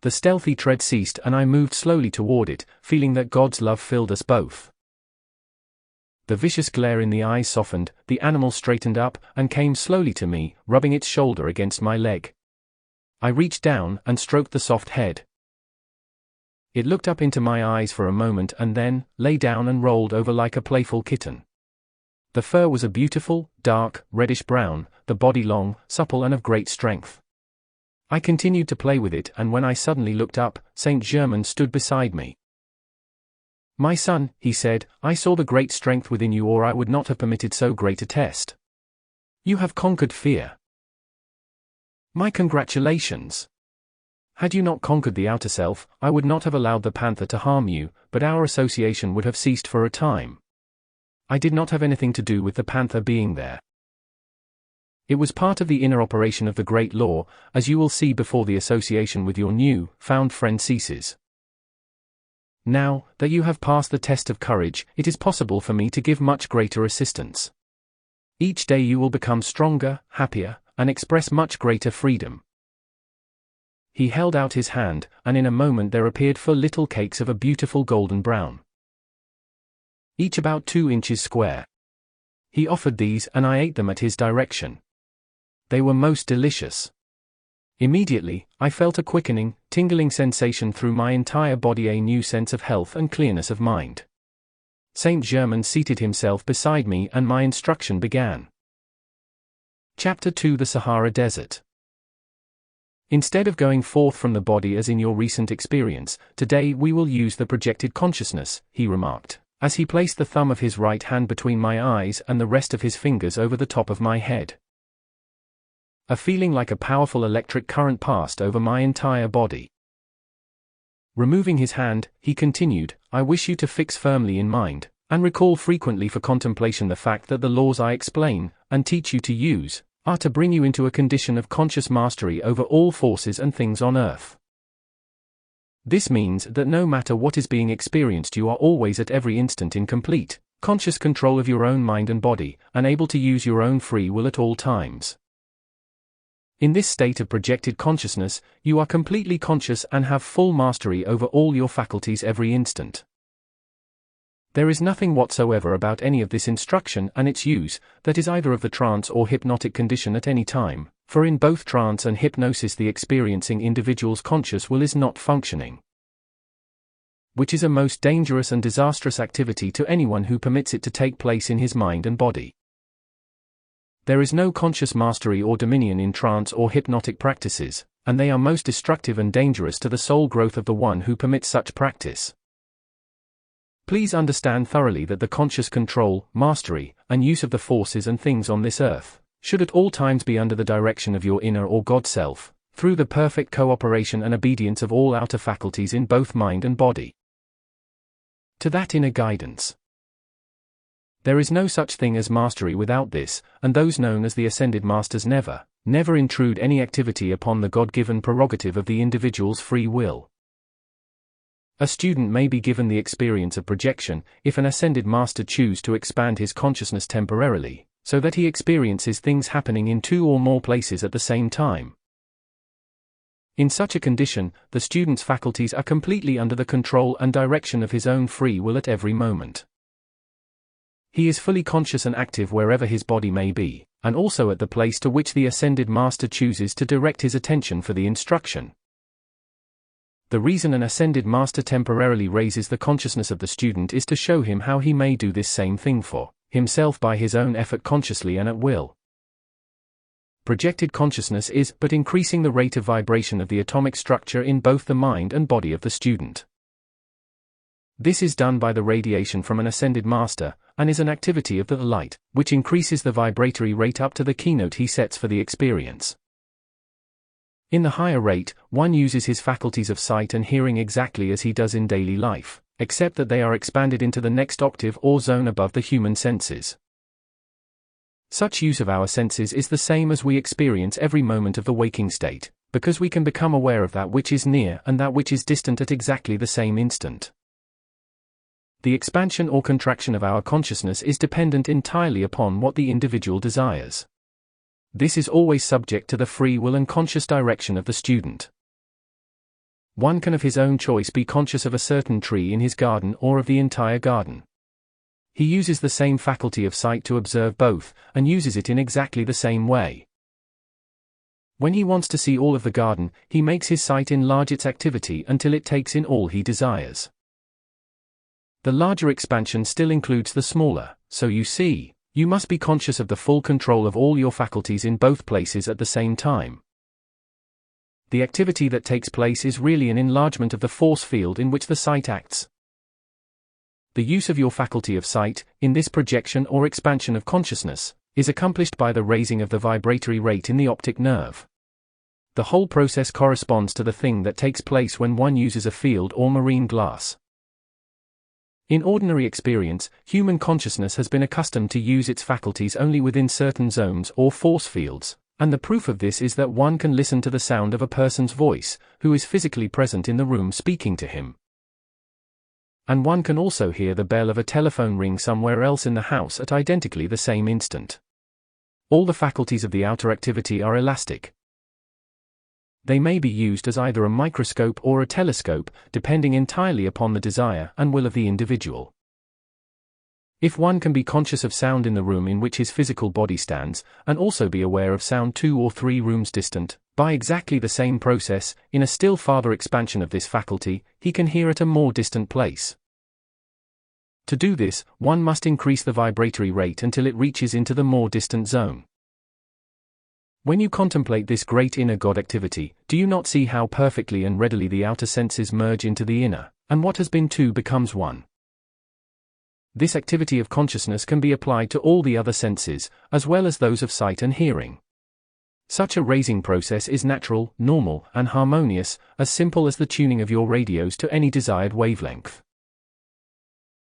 The stealthy tread ceased and I moved slowly toward it, feeling that God's love filled us both. The vicious glare in the eyes softened, the animal straightened up, and came slowly to me, rubbing its shoulder against my leg. I reached down and stroked the soft head. It looked up into my eyes for a moment and then lay down and rolled over like a playful kitten. The fur was a beautiful, dark, reddish-brown, the body long, supple and of great strength. I continued to play with it, and when I suddenly looked up, Saint Germain stood beside me. My son, he said, I saw the great strength within you, or I would not have permitted so great a test. You have conquered fear. My congratulations. Had you not conquered the outer self, I would not have allowed the panther to harm you, but our association would have ceased for a time. I did not have anything to do with the panther being there. It was part of the inner operation of the great law, as you will see before the association with your new, found friend ceases. Now, that you have passed the test of courage, it is possible for me to give much greater assistance. Each day you will become stronger, happier, and express much greater freedom. He held out his hand, and in a moment there appeared 4 little cakes of a beautiful golden brown, each about 2 inches square. He offered these, and I ate them at his direction. They were most delicious. Immediately, I felt a quickening, tingling sensation through my entire body, a new sense of health and clearness of mind. Saint Germain seated himself beside me and my instruction began. Chapter 2: The Sahara Desert. Instead of going forth from the body as in your recent experience, today we will use the projected consciousness, he remarked, as he placed the thumb of his right hand between my eyes and the rest of his fingers over the top of my head. A feeling like a powerful electric current passed over my entire body. Removing his hand, he continued, I wish you to fix firmly in mind, and recall frequently for contemplation the fact that the laws I explain, and teach you to use, are to bring you into a condition of conscious mastery over all forces and things on earth. This means that no matter what is being experienced, you are always at every instant in complete, conscious control of your own mind and body, and able to use your own free will at all times. In this state of projected consciousness, you are completely conscious and have full mastery over all your faculties every instant. There is nothing whatsoever about any of this instruction and its use that is either of the trance or hypnotic condition at any time, for in both trance and hypnosis the experiencing individual's conscious will is not functioning, which is a most dangerous and disastrous activity to anyone who permits it to take place in his mind and body. There is no conscious mastery or dominion in trance or hypnotic practices, and they are most destructive and dangerous to the soul growth of the one who permits such practice. Please understand thoroughly that the conscious control, mastery, and use of the forces and things on this earth should at all times be under the direction of your inner or God self, through the perfect cooperation and obedience of all outer faculties in both mind and body to that inner guidance. There is no such thing as mastery without this, and those known as the Ascended Masters never intrude any activity upon the God-given prerogative of the individual's free will. A student may be given the experience of projection, if an Ascended Master choose to expand his consciousness temporarily, so that he experiences things happening in 2 or more places at the same time. In such a condition, the student's faculties are completely under the control and direction of his own free will at every moment. He is fully conscious and active wherever his body may be, and also at the place to which the Ascended Master chooses to direct his attention for the instruction. The reason an Ascended Master temporarily raises the consciousness of the student is to show him how he may do this same thing for himself by his own effort consciously and at will. Projected consciousness is but increasing the rate of vibration of the atomic structure in both the mind and body of the student. This is done by the radiation from an Ascended Master, and is an activity of the light, which increases the vibratory rate up to the keynote he sets for the experience. In the higher rate, one uses his faculties of sight and hearing exactly as he does in daily life, except that they are expanded into the next octave or zone above the human senses. Such use of our senses is the same as we experience every moment of the waking state, because we can become aware of that which is near and that which is distant at exactly the same instant. The expansion or contraction of our consciousness is dependent entirely upon what the individual desires. This is always subject to the free will and conscious direction of the student. One can of his own choice be conscious of a certain tree in his garden or of the entire garden. He uses the same faculty of sight to observe both, and uses it in exactly the same way. When he wants to see all of the garden, he makes his sight enlarge its activity until it takes in all he desires. The larger expansion still includes the smaller, so you see, you must be conscious of the full control of all your faculties in both places at the same time. The activity that takes place is really an enlargement of the force field in which the sight acts. The use of your faculty of sight, in this projection or expansion of consciousness, is accomplished by the raising of the vibratory rate in the optic nerve. The whole process corresponds to the thing that takes place when one uses a field or marine glass. In ordinary experience, human consciousness has been accustomed to use its faculties only within certain zones or force fields, and the proof of this is that one can listen to the sound of a person's voice, who is physically present in the room speaking to him. And one can also hear the bell of a telephone ring somewhere else in the house at identically the same instant. All the faculties of the outer activity are elastic. They may be used as either a microscope or a telescope, depending entirely upon the desire and will of the individual. If one can be conscious of sound in the room in which his physical body stands, and also be aware of sound 2 or 3 rooms distant, by exactly the same process, in a still farther expansion of this faculty, he can hear at a more distant place. To do this, one must increase the vibratory rate until it reaches into the more distant zone. When you contemplate this great inner God activity, do you not see how perfectly and readily the outer senses merge into the inner, and what has been two becomes one? This activity of consciousness can be applied to all the other senses, as well as those of sight and hearing. Such a raising process is natural, normal, and harmonious, as simple as the tuning of your radios to any desired wavelength.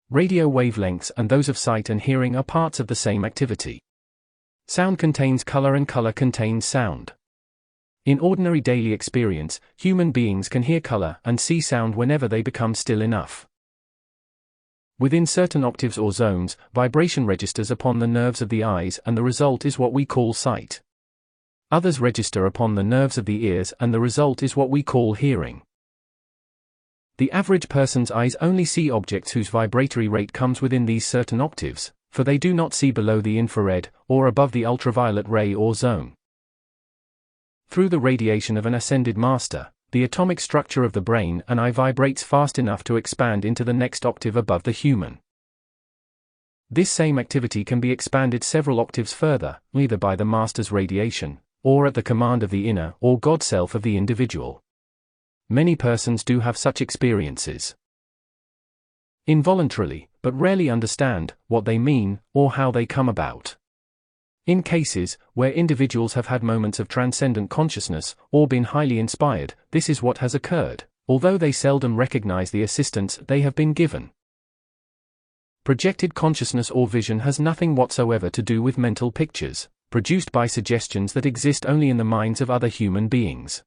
Radio wavelengths and those of sight and hearing are parts of the same activity. Sound contains color and color contains sound. In ordinary daily experience, human beings can hear color and see sound whenever they become still enough. Within certain octaves or zones, vibration registers upon the nerves of the eyes and the result is what we call sight. Others register upon the nerves of the ears and the result is what we call hearing. The average person's eyes only see objects whose vibratory rate comes within these certain octaves, for they do not see below the infrared, or above the ultraviolet ray or zone. Through the radiation of an ascended master, the atomic structure of the brain and eye vibrates fast enough to expand into the next octave above the human. This same activity can be expanded several octaves further, either by the master's radiation, or at the command of the inner or God self of the individual. Many persons do have such experiences involuntarily, but rarely understand what they mean or how they come about. In cases where individuals have had moments of transcendent consciousness or been highly inspired, this is what has occurred, although they seldom recognize the assistance they have been given. Projected consciousness or vision has nothing whatsoever to do with mental pictures, produced by suggestions that exist only in the minds of other human beings.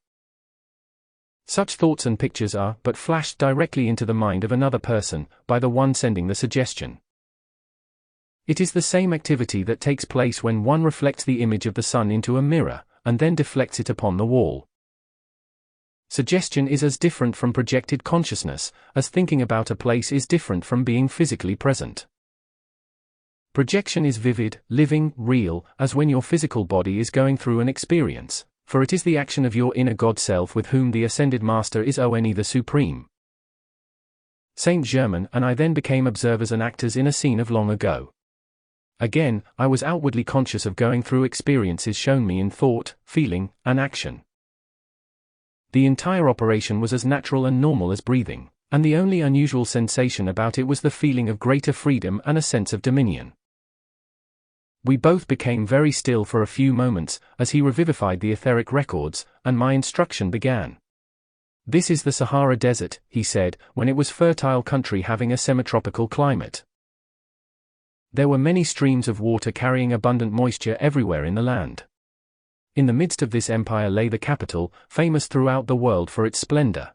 Such thoughts and pictures are but flashed directly into the mind of another person, by the one sending the suggestion. It is the same activity that takes place when one reflects the image of the sun into a mirror, and then deflects it upon the wall. Suggestion is as different from projected consciousness, as thinking about a place is different from being physically present. Projection is vivid, living, real, as when your physical body is going through an experience, for it is the action of your inner God self with whom the ascended master is ONE the Supreme. Saint Germain and I then became observers and actors in a scene of long ago. Again, I was outwardly conscious of going through experiences shown me in thought, feeling, and action. The entire operation was as natural and normal as breathing, and the only unusual sensation about it was the feeling of greater freedom and a sense of dominion. We both became very still for a few moments, as he revivified the etheric records, and my instruction began. This is the Sahara Desert, he said, when it was fertile country having a semi-tropical climate. There were many streams of water carrying abundant moisture everywhere in the land. In the midst of this empire lay the capital, famous throughout the world for its splendor.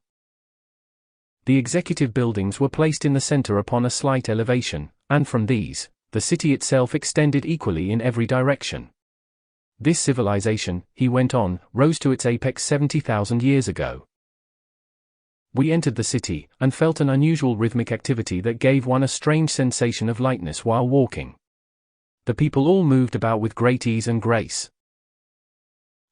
The executive buildings were placed in the center upon a slight elevation, and from these, the city itself extended equally in every direction. This civilization, he went on, rose to its apex 70,000 years ago. We entered the city, and felt an unusual rhythmic activity that gave one a strange sensation of lightness while walking. The people all moved about with great ease and grace.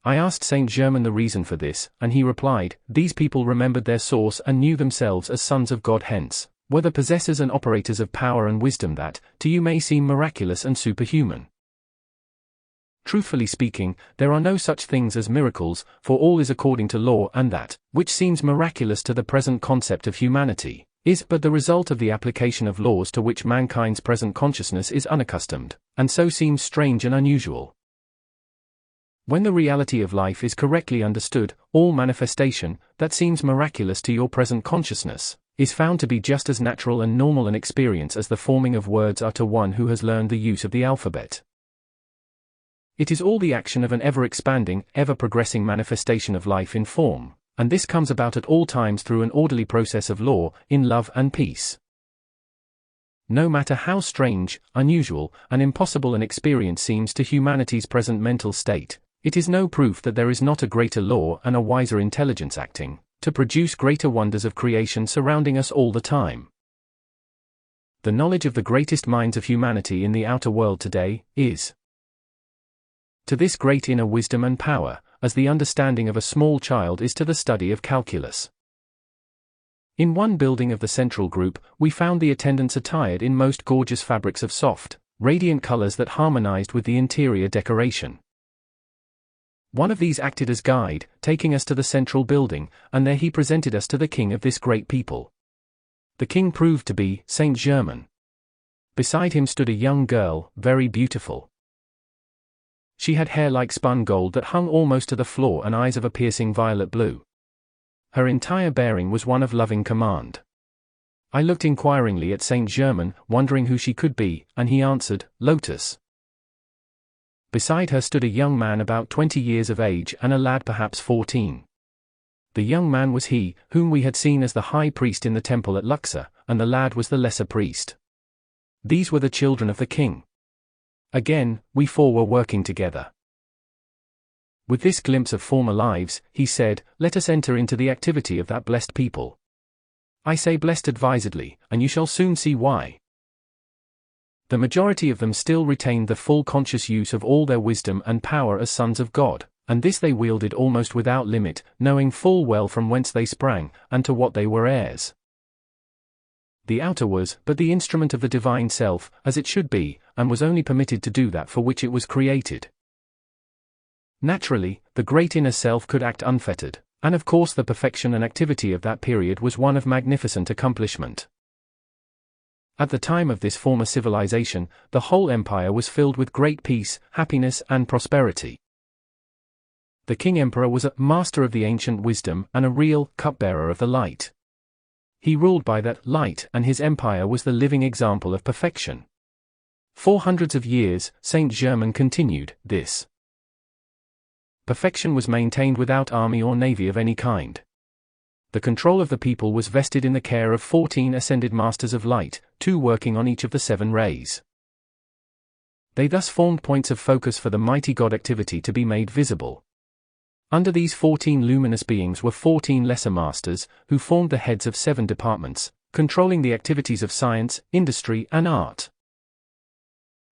I asked Saint Germain the reason for this, and he replied, these people remembered their source and knew themselves as sons of God, hence were the possessors and operators of power and wisdom that, to you may seem miraculous and superhuman. Truthfully speaking, there are no such things as miracles, for all is according to law and that, which seems miraculous to the present concept of humanity, is but the result of the application of laws to which mankind's present consciousness is unaccustomed, and so seems strange and unusual. When the reality of life is correctly understood, all manifestation, that seems miraculous to your present consciousness, is found to be just as natural and normal an experience as the forming of words are to one who has learned the use of the alphabet. It is all the action of an ever-expanding, ever-progressing manifestation of life in form, and this comes about at all times through an orderly process of law, in love and peace. No matter how strange, unusual, and impossible an experience seems to humanity's present mental state, it is no proof that there is not a greater law and a wiser intelligence acting, to produce greater wonders of creation surrounding us all the time. The knowledge of the greatest minds of humanity in the outer world today, is to this great inner wisdom and power, as the understanding of a small child is to the study of calculus. In one building of the central group, we found the attendants attired in most gorgeous fabrics of soft, radiant colors that harmonized with the interior decoration. One of these acted as guide, taking us to the central building, and there he presented us to the king of this great people. The king proved to be Saint Germain. Beside him stood a young girl, very beautiful. She had hair like spun gold that hung almost to the floor and eyes of a piercing violet blue. Her entire bearing was one of loving command. I looked inquiringly at Saint Germain, wondering who she could be, and he answered, Lotus. Beside her stood a young man about 20 years of age and a lad perhaps 14. The young man was he, whom we had seen as the high priest in the temple at Luxor, and the lad was the lesser priest. These were the children of the king. Again, we four were working together. With this glimpse of former lives, he said, let us enter into the activity of that blessed people. I say blessed advisedly, and you shall soon see why. The majority of them still retained the full conscious use of all their wisdom and power as sons of God, and this they wielded almost without limit, knowing full well from whence they sprang, and to what they were heirs. The outer was but the instrument of the divine self, as it should be, and was only permitted to do that for which it was created. Naturally, the great inner self could act unfettered, and of course the perfection and activity of that period was one of magnificent accomplishment. At the time of this former civilization, the whole empire was filled with great peace, happiness, and prosperity. The king-emperor was a master of the ancient wisdom and a real cupbearer of the light. He ruled by that light, and his empire was the living example of perfection. For hundreds of years, Saint Germain continued this. Perfection was maintained without army or navy of any kind. The control of the people was vested in the care of 14 ascended masters of light, 2 working on each of the 7 rays. They thus formed points of focus for the mighty God activity to be made visible. Under these 14 luminous beings were 14 lesser masters, who formed the heads of 7 departments, controlling the activities of science, industry, and art.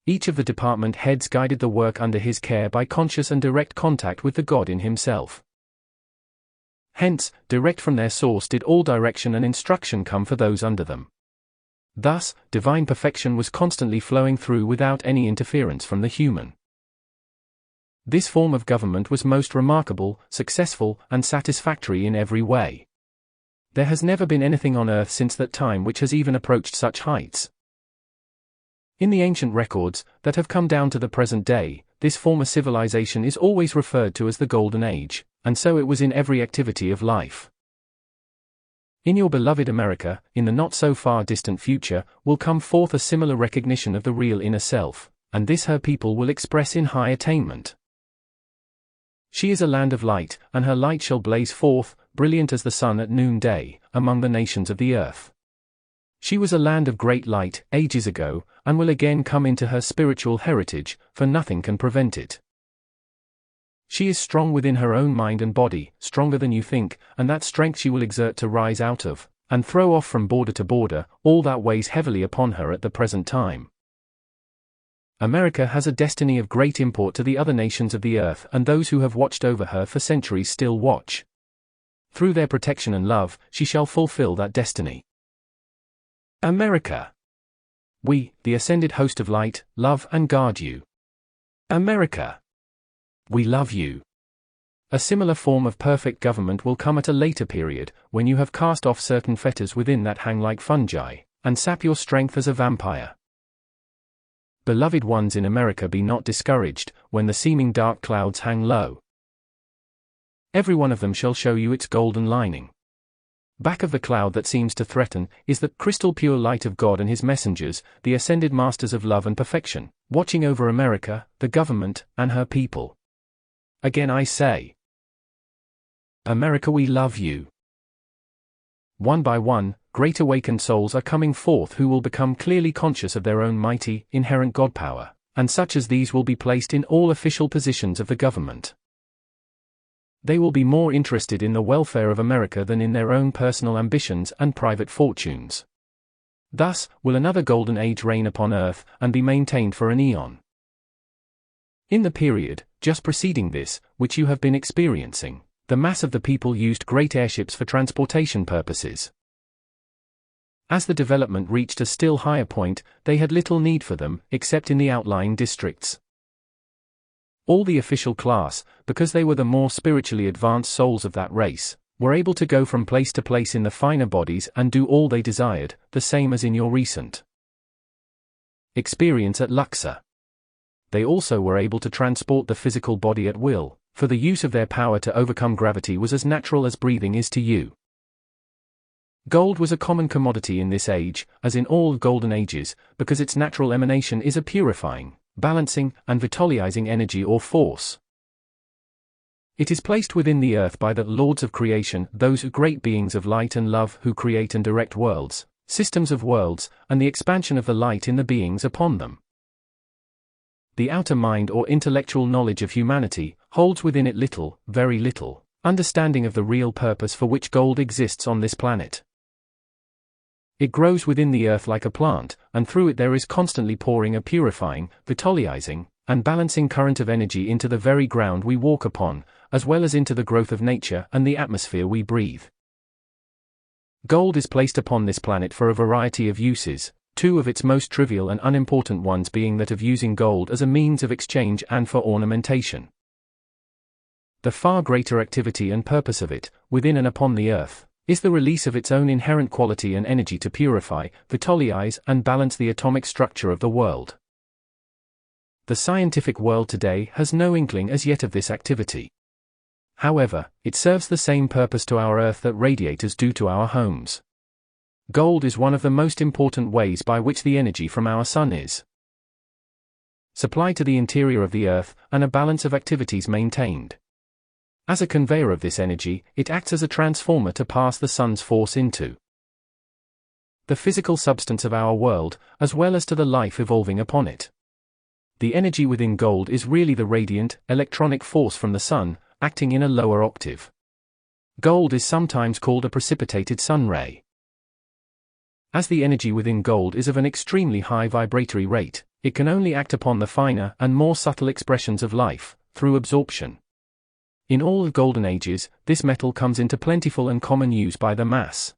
Each of the department heads guided the work under his care by conscious and direct contact with the God in himself. Hence, direct from their source did all direction and instruction come for those under them. Thus, divine perfection was constantly flowing through without any interference from the human. This form of government was most remarkable, successful, and satisfactory in every way. There has never been anything on earth since that time which has even approached such heights. In the ancient records, that have come down to the present day, this former civilization is always referred to as the Golden Age, and so it was in every activity of life. In your beloved America, in the not-so-far distant future, will come forth a similar recognition of the real inner self, and this her people will express in high attainment. She is a land of light, and her light shall blaze forth, brilliant as the sun at noonday, among the nations of the earth. She was a land of great light, ages ago, and will again come into her spiritual heritage, for nothing can prevent it. She is strong within her own mind and body, stronger than you think, and that strength she will exert to rise out of, and throw off from border to border, all that weighs heavily upon her at the present time. America has a destiny of great import to the other nations of the earth, and those who have watched over her for centuries still watch. Through their protection and love, she shall fulfill that destiny. America. We, the ascended host of light, love and guard you. America. We love you. A similar form of perfect government will come at a later period, when you have cast off certain fetters within that hang like fungi, and sap your strength as a vampire. Beloved ones in America, be not discouraged, when the seeming dark clouds hang low. Every one of them shall show you its golden lining. Back of the cloud that seems to threaten, is the crystal pure light of God and His messengers, the ascended masters of love and perfection, watching over America, the government, and her people. Again I say, America, we love you. One by one, great awakened souls are coming forth who will become clearly conscious of their own mighty, inherent God power, and such as these will be placed in all official positions of the government. They will be more interested in the welfare of America than in their own personal ambitions and private fortunes. Thus, will another golden age reign upon earth, and be maintained for an eon. In the period, just preceding this, which you have been experiencing, the mass of the people used great airships for transportation purposes. As the development reached a still higher point, they had little need for them, except in the outlying districts. All the official class, because they were the more spiritually advanced souls of that race, were able to go from place to place in the finer bodies and do all they desired, the same as in your recent experience at Luxor. They also were able to transport the physical body at will, for the use of their power to overcome gravity was as natural as breathing is to you. Gold was a common commodity in this age, as in all golden ages, because its natural emanation is a purifying, balancing, and vitalizing energy or force. It is placed within the earth by the lords of creation, those great beings of light and love who create and direct worlds, systems of worlds, and the expansion of the light in the beings upon them. The outer mind or intellectual knowledge of humanity holds within it little, very little, understanding of the real purpose for which gold exists on this planet. It grows within the earth like a plant, and through it there is constantly pouring a purifying, vitalizing, and balancing current of energy into the very ground we walk upon, as well as into the growth of nature and the atmosphere we breathe. Gold is placed upon this planet for a variety of uses, two of its most trivial and unimportant ones being that of using gold as a means of exchange and for ornamentation. The far greater activity and purpose of it, within and upon the earth, is the release of its own inherent quality and energy to purify, vitalize, and balance the atomic structure of the world. The scientific world today has no inkling as yet of this activity. However, it serves the same purpose to our earth that radiators do to our homes. Gold is one of the most important ways by which the energy from our sun is supplied to the interior of the earth, and a balance of activities maintained. As a conveyor of this energy, it acts as a transformer to pass the sun's force into the physical substance of our world, as well as to the life evolving upon it. The energy within gold is really the radiant, electronic force from the sun, acting in a lower octave. Gold is sometimes called a precipitated sun ray. As the energy within gold is of an extremely high vibratory rate, it can only act upon the finer and more subtle expressions of life, through absorption. In all the golden ages, this metal comes into plentiful and common use by the mass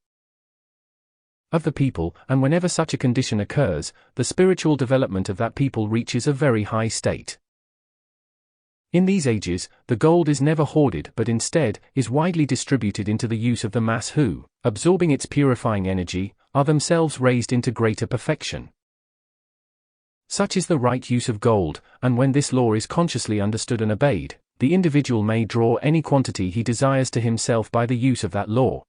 of the people, and whenever such a condition occurs, the spiritual development of that people reaches a very high state. In these ages, the gold is never hoarded but instead, is widely distributed into the use of the mass who, absorbing its purifying energy, are themselves raised into greater perfection. Such is the right use of gold, and when this law is consciously understood and obeyed, the individual may draw any quantity he desires to himself by the use of that law.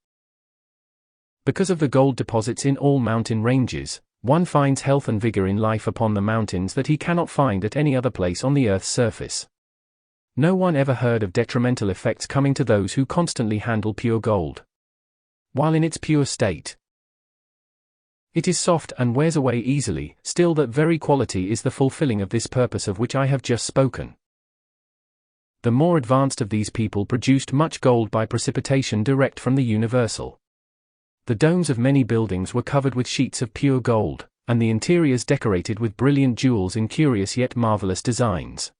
Because of the gold deposits in all mountain ranges, one finds health and vigor in life upon the mountains that he cannot find at any other place on the earth's surface. No one ever heard of detrimental effects coming to those who constantly handle pure gold. While in its pure state, it is soft and wears away easily, still that very quality is the fulfilling of this purpose of which I have just spoken. The more advanced of these people produced much gold by precipitation direct from the universal. The domes of many buildings were covered with sheets of pure gold, and the interiors decorated with brilliant jewels in curious yet marvelous designs.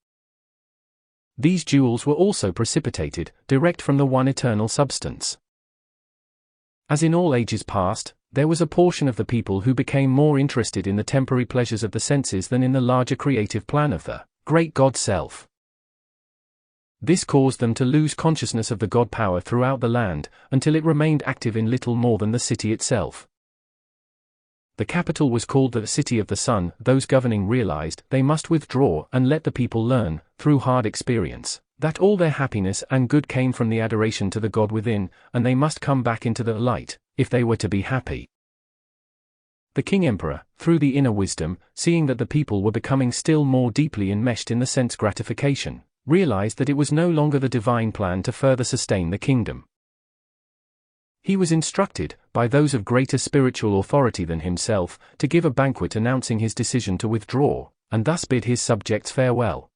These jewels were also precipitated, direct from the one eternal substance. As in all ages past, there was a portion of the people who became more interested in the temporary pleasures of the senses than in the larger creative plan of the great God Self. This caused them to lose consciousness of the god power throughout the land, until it remained active in little more than the city itself. The capital was called the City of the Sun. Those governing realized they must withdraw and let the people learn, through hard experience, that all their happiness and good came from the adoration to the God within, and they must come back into the light, if they were to be happy. The king-emperor, through the inner wisdom, seeing that the people were becoming still more deeply enmeshed in the sense gratification, realized that it was no longer the divine plan to further sustain the kingdom. He was instructed, by those of greater spiritual authority than himself, to give a banquet announcing his decision to withdraw, and thus bid his subjects farewell.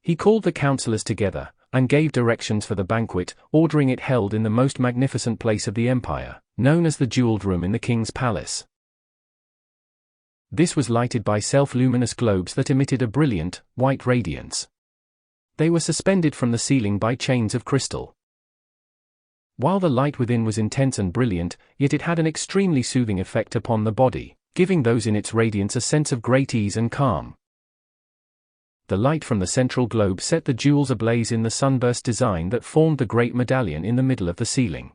He called the councillors together, and gave directions for the banquet, ordering it held in the most magnificent place of the empire, known as the Jeweled Room in the king's palace. This was lighted by self-luminous globes that emitted a brilliant, white radiance. They were suspended from the ceiling by chains of crystal. While the light within was intense and brilliant, yet it had an extremely soothing effect upon the body, giving those in its radiance a sense of great ease and calm. The light from the central globe set the jewels ablaze in the sunburst design that formed the great medallion in the middle of the ceiling.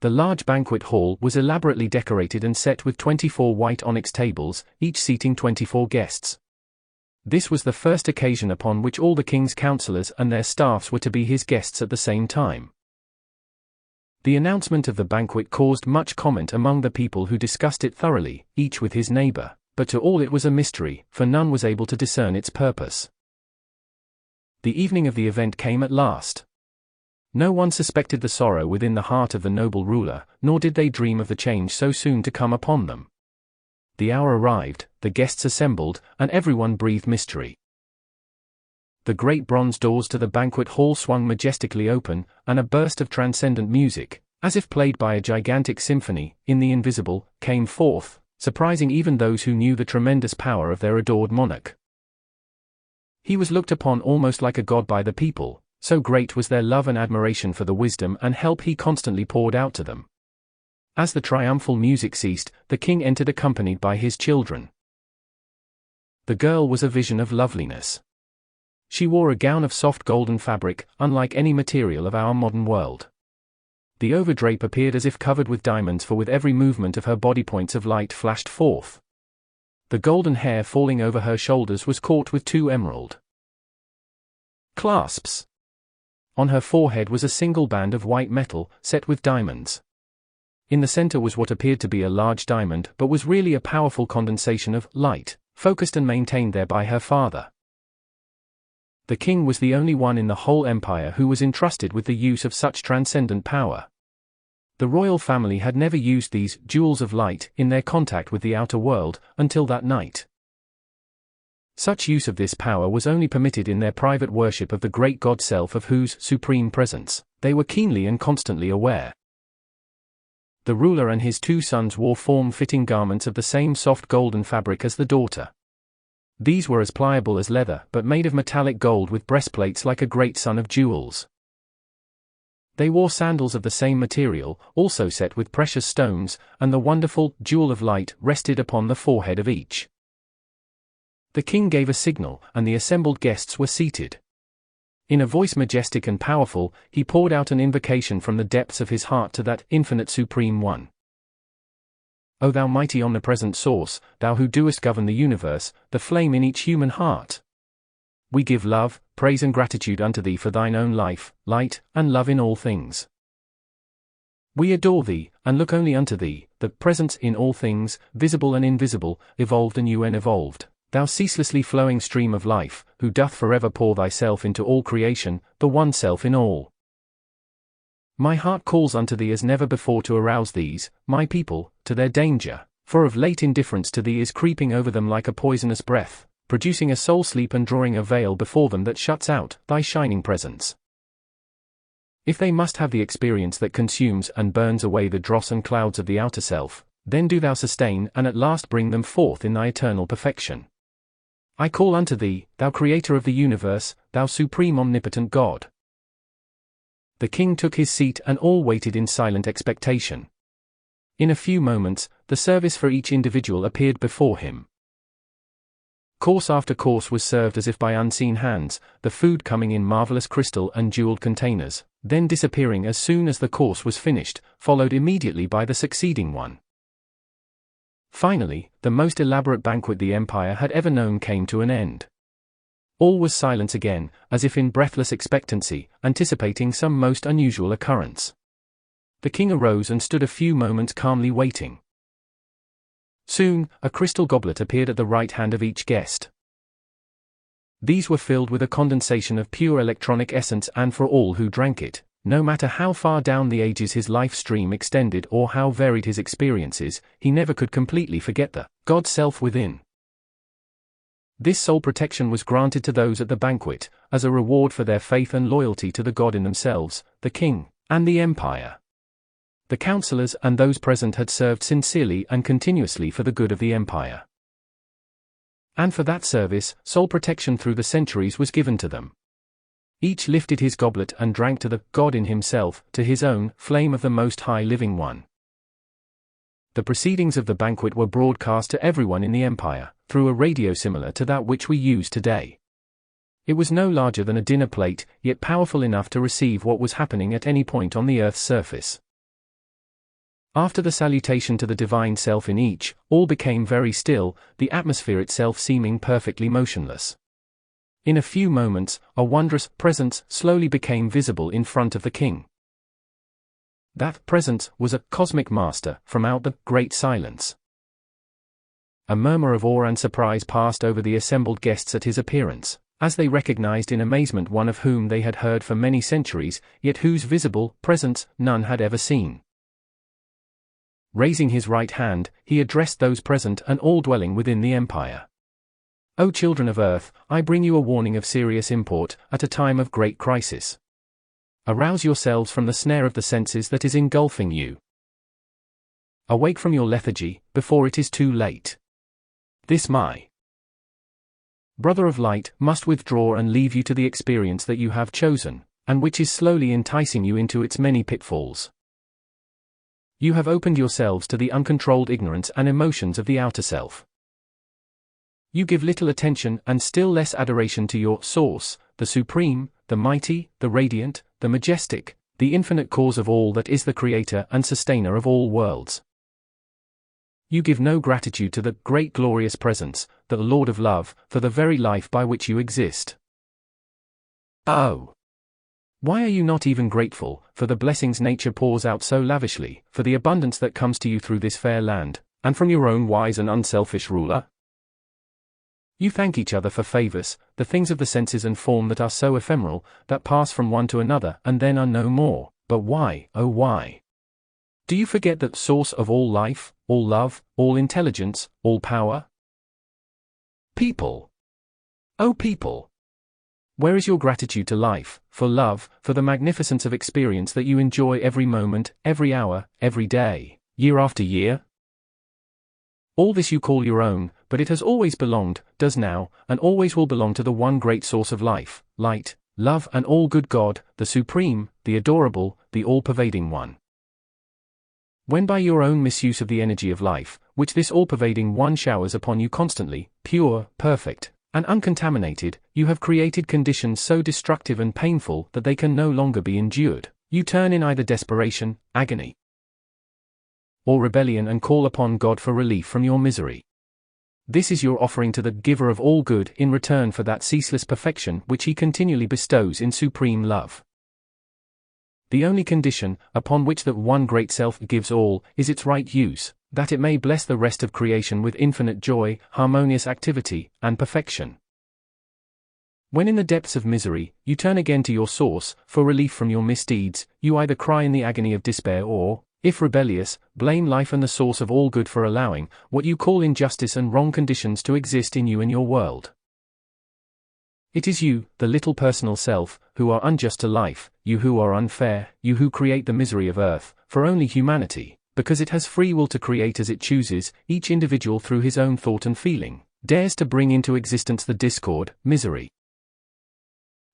The large banquet hall was elaborately decorated and set with 24 white onyx tables, each seating 24 guests. This was the first occasion upon which all the king's councillors and their staffs were to be his guests at the same time. The announcement of the banquet caused much comment among the people, who discussed it thoroughly, each with his neighbor, but to all it was a mystery, for none was able to discern its purpose. The evening of the event came at last. No one suspected the sorrow within the heart of the noble ruler, nor did they dream of the change so soon to come upon them. The hour arrived, the guests assembled, and everyone breathed mystery. The great bronze doors to the banquet hall swung majestically open, and a burst of transcendent music, as if played by a gigantic symphony, in the invisible, came forth, surprising even those who knew the tremendous power of their adored monarch. He was looked upon almost like a god by the people, so great was their love and admiration for the wisdom and help he constantly poured out to them. As the triumphal music ceased, the king entered accompanied by his children. The girl was a vision of loveliness. She wore a gown of soft golden fabric, unlike any material of our modern world. The overdrape appeared as if covered with diamonds, for with every movement of her body points of light flashed forth. The golden hair falling over her shoulders was caught with 2 emerald clasps. On her forehead was a single band of white metal, set with diamonds. In the center was what appeared to be a large diamond, but was really a powerful condensation of light, focused and maintained there by her father. The king was the only one in the whole empire who was entrusted with the use of such transcendent power. The royal family had never used these jewels of light in their contact with the outer world, until that night. Such use of this power was only permitted in their private worship of the great God Self, of whose supreme presence they were keenly and constantly aware. The ruler and his 2 sons wore form-fitting garments of the same soft golden fabric as the daughter. These were as pliable as leather, but made of metallic gold with breastplates like a great sun of jewels. They wore sandals of the same material, also set with precious stones, and the wonderful jewel of light rested upon the forehead of each. The king gave a signal, and the assembled guests were seated. In a voice majestic and powerful, he poured out an invocation from the depths of his heart to that infinite supreme one. O thou mighty omnipresent source, thou who doest govern the universe, the flame in each human heart. We give love, praise and gratitude unto thee for thine own life, light, and love in all things. We adore thee, and look only unto thee, the presence in all things, visible and invisible, evolved and unevolved, thou ceaselessly flowing stream of life, who doth forever pour thyself into all creation, the one self in all. My heart calls unto thee as never before to arouse these, my people, to their danger, for of late indifference to thee is creeping over them like a poisonous breath, producing a soul sleep and drawing a veil before them that shuts out thy shining presence. If they must have the experience that consumes and burns away the dross and clouds of the outer self, then do thou sustain and at last bring them forth in thy eternal perfection. I call unto thee, thou creator of the universe, thou supreme omnipotent God. The king took his seat and all waited in silent expectation. In a few moments, the service for each individual appeared before him. Course after course was served as if by unseen hands, the food coming in marvelous crystal and jeweled containers, then disappearing as soon as the course was finished, followed immediately by the succeeding one. Finally, the most elaborate banquet the empire had ever known came to an end. All was silence again, as if in breathless expectancy, anticipating some most unusual occurrence. The king arose and stood a few moments calmly waiting. Soon, a crystal goblet appeared at the right hand of each guest. These were filled with a condensation of pure electronic essence, and for all who drank it, no matter how far down the ages his life stream extended or how varied his experiences, he never could completely forget the God self within. This soul protection was granted to those at the banquet, as a reward for their faith and loyalty to the God in themselves, the king, and the empire. The counselors and those present had served sincerely and continuously for the good of the empire. And for that service, soul protection through the centuries was given to them. Each lifted his goblet and drank to the God in himself, to his own flame of the Most High Living One. The proceedings of the banquet were broadcast to everyone in the empire, through a radio similar to that which we use today. It was no larger than a dinner plate, yet powerful enough to receive what was happening at any point on the earth's surface. After the salutation to the divine self in each, all became very still, the atmosphere itself seeming perfectly motionless. In a few moments, a wondrous presence slowly became visible in front of the king. That presence was a cosmic master from out the great silence. A murmur of awe and surprise passed over the assembled guests at his appearance, as they recognized in amazement one of whom they had heard for many centuries, yet whose visible presence none had ever seen. Raising his right hand, he addressed those present and all dwelling within the empire. O children of earth, I bring you a warning of serious import, at a time of great crisis. Arouse yourselves from the snare of the senses that is engulfing you. Awake from your lethargy, before it is too late. This my brother of light must withdraw and leave you to the experience that you have chosen, and which is slowly enticing you into its many pitfalls. You have opened yourselves to the uncontrolled ignorance and emotions of the outer self. You give little attention and still less adoration to your source, the supreme, the mighty, the radiant, the majestic, the infinite cause of all that is the creator and sustainer of all worlds. You give no gratitude to the great glorious presence, the Lord of love, for the very life by which you exist. Oh! Why are you not even grateful, for the blessings nature pours out so lavishly, for the abundance that comes to you through this fair land, and from your own wise and unselfish ruler? You thank each other for favors, the things of the senses and form that are so ephemeral, that pass from one to another and then are no more, but why, oh why? Do you forget that source of all life, all love, all intelligence, all power? People! Oh people! Where is your gratitude to life, for love, for the magnificence of experience that you enjoy every moment, every hour, every day, year after year? All this you call your own, but it has always belonged, does now, and always will belong to the one great source of life, light, love and all good God, the supreme, the adorable, the all-pervading one. When by your own misuse of the energy of life, which this all-pervading one showers upon you constantly, pure, perfect, and uncontaminated, you have created conditions so destructive and painful that they can no longer be endured, you turn in either desperation, agony, or rebellion and call upon God for relief from your misery. This is your offering to the giver of all good in return for that ceaseless perfection which he continually bestows in supreme love. The only condition, upon which that one great self gives all, is its right use, that it may bless the rest of creation with infinite joy, harmonious activity, and perfection. When in the depths of misery, you turn again to your source, for relief from your misdeeds, you either cry in the agony of despair or, if rebellious, blame life and the source of all good for allowing what you call injustice and wrong conditions to exist in you and your world. It is you, the little personal self, who are unjust to life, you who are unfair, you who create the misery of earth, for only humanity, because it has free will to create as it chooses, each individual through his own thought and feeling, dares to bring into existence the discord, misery,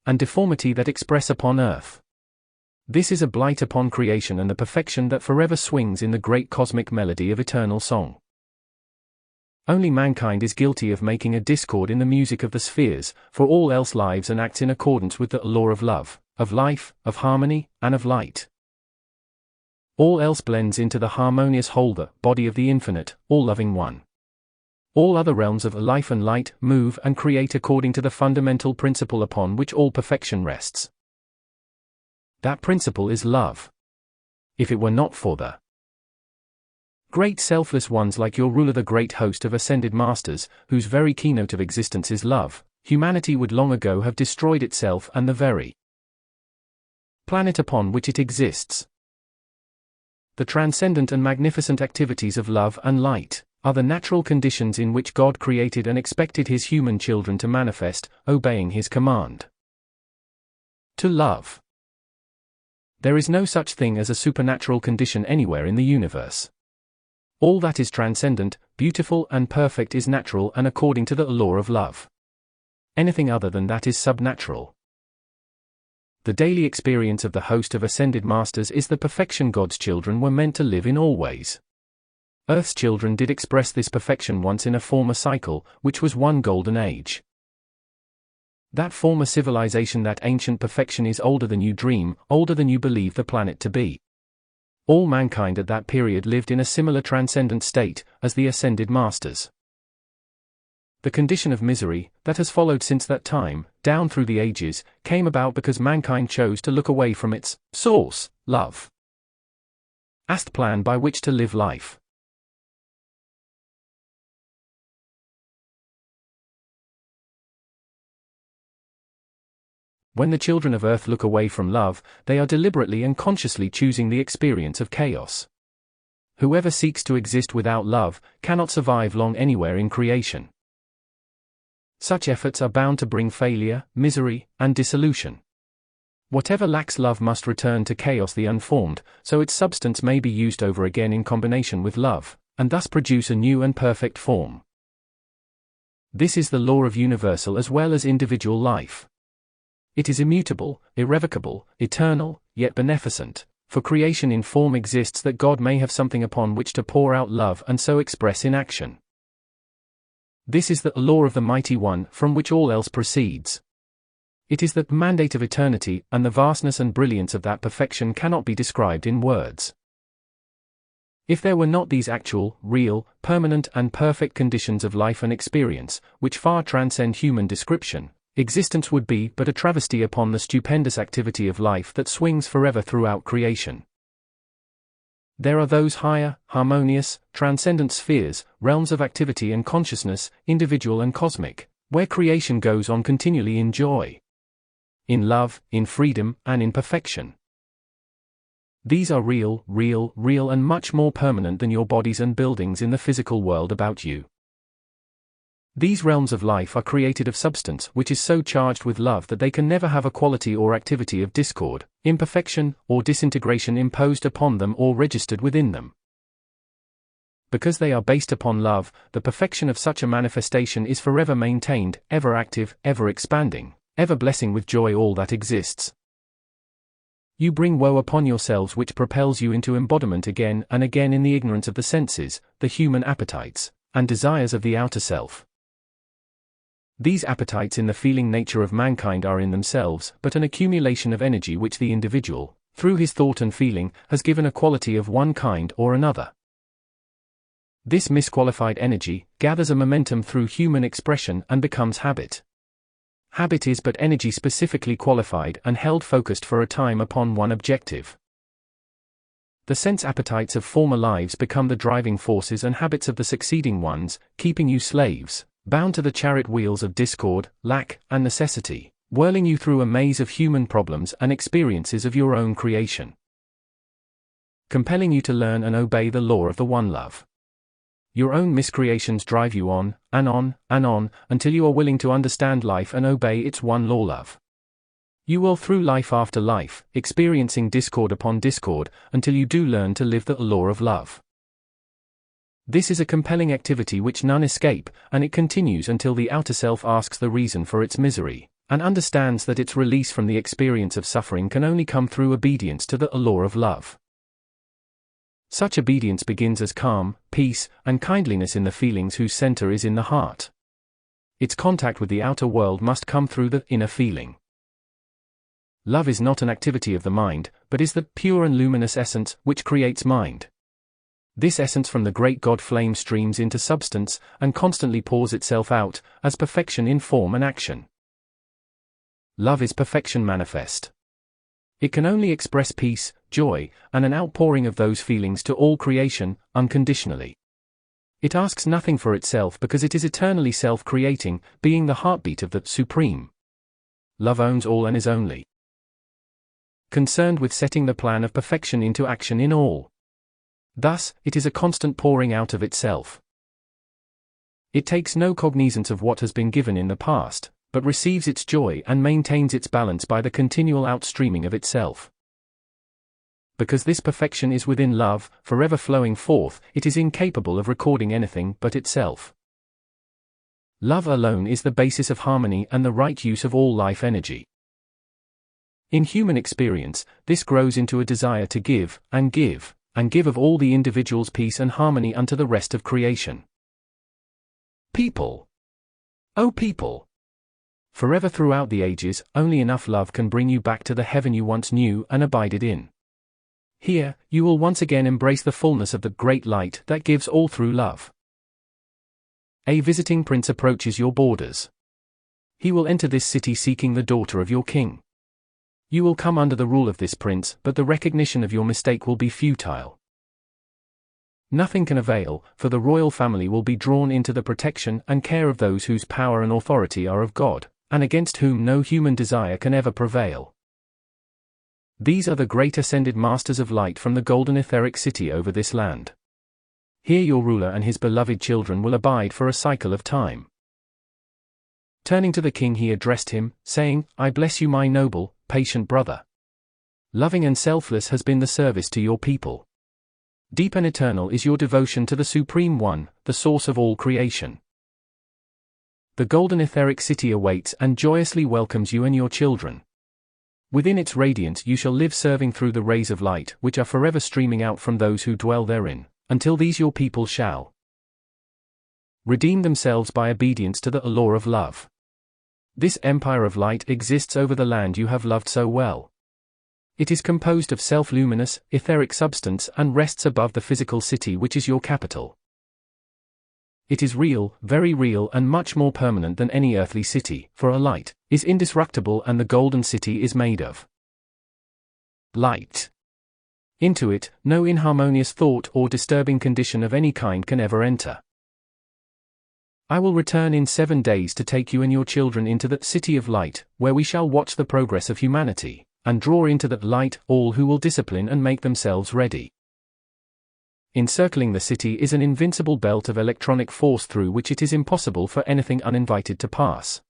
and deformity that express upon earth. This is a blight upon creation and the perfection that forever swings in the great cosmic melody of eternal song. Only mankind is guilty of making a discord in the music of the spheres, for all else lives and acts in accordance with the law of love, of life, of harmony, and of light. All else blends into the harmonious whole, the body of the infinite, all-loving one. All other realms of life and light move and create according to the fundamental principle upon which all perfection rests. That principle is love. If it were not for the great selfless ones like your ruler, the great host of ascended masters, whose very keynote of existence is love, humanity would long ago have destroyed itself and the very planet upon which it exists. The transcendent and magnificent activities of love and light are the natural conditions in which God created and expected his human children to manifest, obeying his command to love. There is no such thing as a supernatural condition anywhere in the universe. All that is transcendent, beautiful and perfect is natural and according to the law of love. Anything other than that is subnatural. The daily experience of the host of ascended masters is the perfection God's children were meant to live in always. Earth's children did express this perfection once in a former cycle, which was one golden age. That former civilization, that ancient perfection is older than you dream, older than you believe the planet to be. All mankind at that period lived in a similar transcendent state as the ascended masters. The condition of misery that has followed since that time, down through the ages, came about because mankind chose to look away from its source, love, as the plan by which to live life. When the children of Earth look away from love, they are deliberately and consciously choosing the experience of chaos. Whoever seeks to exist without love cannot survive long anywhere in creation. Such efforts are bound to bring failure, misery, and dissolution. Whatever lacks love must return to chaos the unformed, so its substance may be used over again in combination with love, and thus produce a new and perfect form. This is the law of universal as well as individual life. It is immutable, irrevocable, eternal, yet beneficent, for creation in form exists that God may have something upon which to pour out love and so express in action. This is the law of the Mighty One from which all else proceeds. It is the mandate of eternity, and the vastness and brilliance of that perfection cannot be described in words. If there were not these actual, real, permanent and perfect conditions of life and experience, which far transcend human description, existence would be but a travesty upon the stupendous activity of life that swings forever throughout creation. There are those higher, harmonious, transcendent spheres, realms of activity and consciousness, individual and cosmic, where creation goes on continually in joy, in love, in freedom, and in perfection. These are real and much more permanent than your bodies and buildings in the physical world about you. These realms of life are created of substance which is so charged with love that they can never have a quality or activity of discord, imperfection, or disintegration imposed upon them or registered within them. Because they are based upon love, the perfection of such a manifestation is forever maintained, ever active, ever expanding, ever blessing with joy all that exists. You bring woe upon yourselves which propels you into embodiment again and again in the ignorance of the senses, the human appetites, and desires of the outer self. These appetites in the feeling nature of mankind are in themselves but an accumulation of energy which the individual, through his thought and feeling, has given a quality of one kind or another. This misqualified energy gathers a momentum through human expression and becomes habit. Habit is but energy specifically qualified and held focused for a time upon one objective. The sense appetites of former lives become the driving forces and habits of the succeeding ones, keeping you slaves, bound to the chariot wheels of discord, lack, and necessity, whirling you through a maze of human problems and experiences of your own creation, compelling you to learn and obey the law of the One Love. Your own miscreations drive you on, and on, and on, until you are willing to understand life and obey its one law, love. You will through life after life, experiencing discord upon discord, until you do learn to live the law of love. This is a compelling activity which none escape, and it continues until the outer self asks the reason for its misery, and understands that its release from the experience of suffering can only come through obedience to the law of love. Such obedience begins as calm, peace, and kindliness in the feelings whose center is in the heart. Its contact with the outer world must come through the inner feeling. Love is not an activity of the mind, but is the pure and luminous essence which creates mind. This essence from the great God flame streams into substance and constantly pours itself out as perfection in form and action. Love is perfection manifest. It can only express peace, joy, and an outpouring of those feelings to all creation, unconditionally. It asks nothing for itself because it is eternally self-creating, being the heartbeat of the Supreme. Love owns all and is only concerned with setting the plan of perfection into action in all. Thus, it is a constant pouring out of itself. It takes no cognizance of what has been given in the past, but receives its joy and maintains its balance by the continual outstreaming of itself. Because this perfection is within love, forever flowing forth, it is incapable of recording anything but itself. Love alone is the basis of harmony and the right use of all life energy. In human experience, this grows into a desire to give, and give of all the individual's peace and harmony unto the rest of creation. People. O people! Forever throughout the ages, only enough love can bring you back to the heaven you once knew and abided in. Here, you will once again embrace the fullness of the great light that gives all through love. A visiting prince approaches your borders. He will enter this city seeking the daughter of your king. You will come under the rule of this prince, but the recognition of your mistake will be futile. Nothing can avail, for the royal family will be drawn into the protection and care of those whose power and authority are of God, and against whom no human desire can ever prevail. These are the great ascended masters of light from the golden etheric city over this land. Here your ruler and his beloved children will abide for a cycle of time. Turning to the king, he addressed him, saying, I bless you, my noble, patient brother. Loving and selfless has been the service to your people. Deep and eternal is your devotion to the Supreme One, the source of all creation. The golden etheric city awaits and joyously welcomes you and your children. Within its radiance you shall live, serving through the rays of light which are forever streaming out from those who dwell therein, until these your people shall redeem themselves by obedience to the law of love. This empire of light exists over the land you have loved so well. It is composed of self-luminous, etheric substance and rests above the physical city which is your capital. It is real, very real, and much more permanent than any earthly city, for a light is indestructible and the golden city is made of light. Into it, no inharmonious thought or disturbing condition of any kind can ever enter. I will return in 7 days to take you and your children into the city of light, where we shall watch the progress of humanity, and draw into that light all who will discipline and make themselves ready. Encircling the city is an invincible belt of electronic force through which it is impossible for anything uninvited to pass.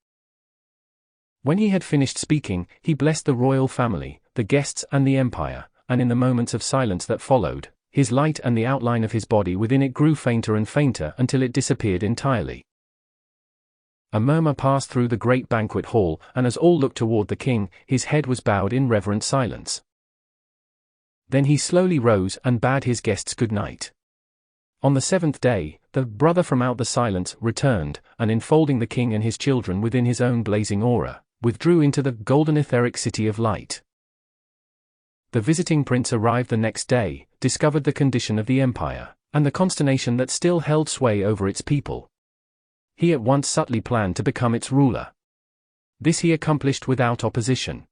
When he had finished speaking, he blessed the royal family, the guests and the empire, and in the moments of silence that followed, his light and the outline of his body within it grew fainter and fainter until it disappeared entirely. A murmur passed through the great banquet hall, and as all looked toward the king, his head was bowed in reverent silence. Then he slowly rose and bade his guests good night. On the 7th day, the brother from out the silence returned, and enfolding the king and his children within his own blazing aura, withdrew into the golden etheric city of light. The visiting prince arrived the next day, discovered the condition of the empire, and the consternation that still held sway over its people. He at once subtly planned to become its ruler. This he accomplished without opposition.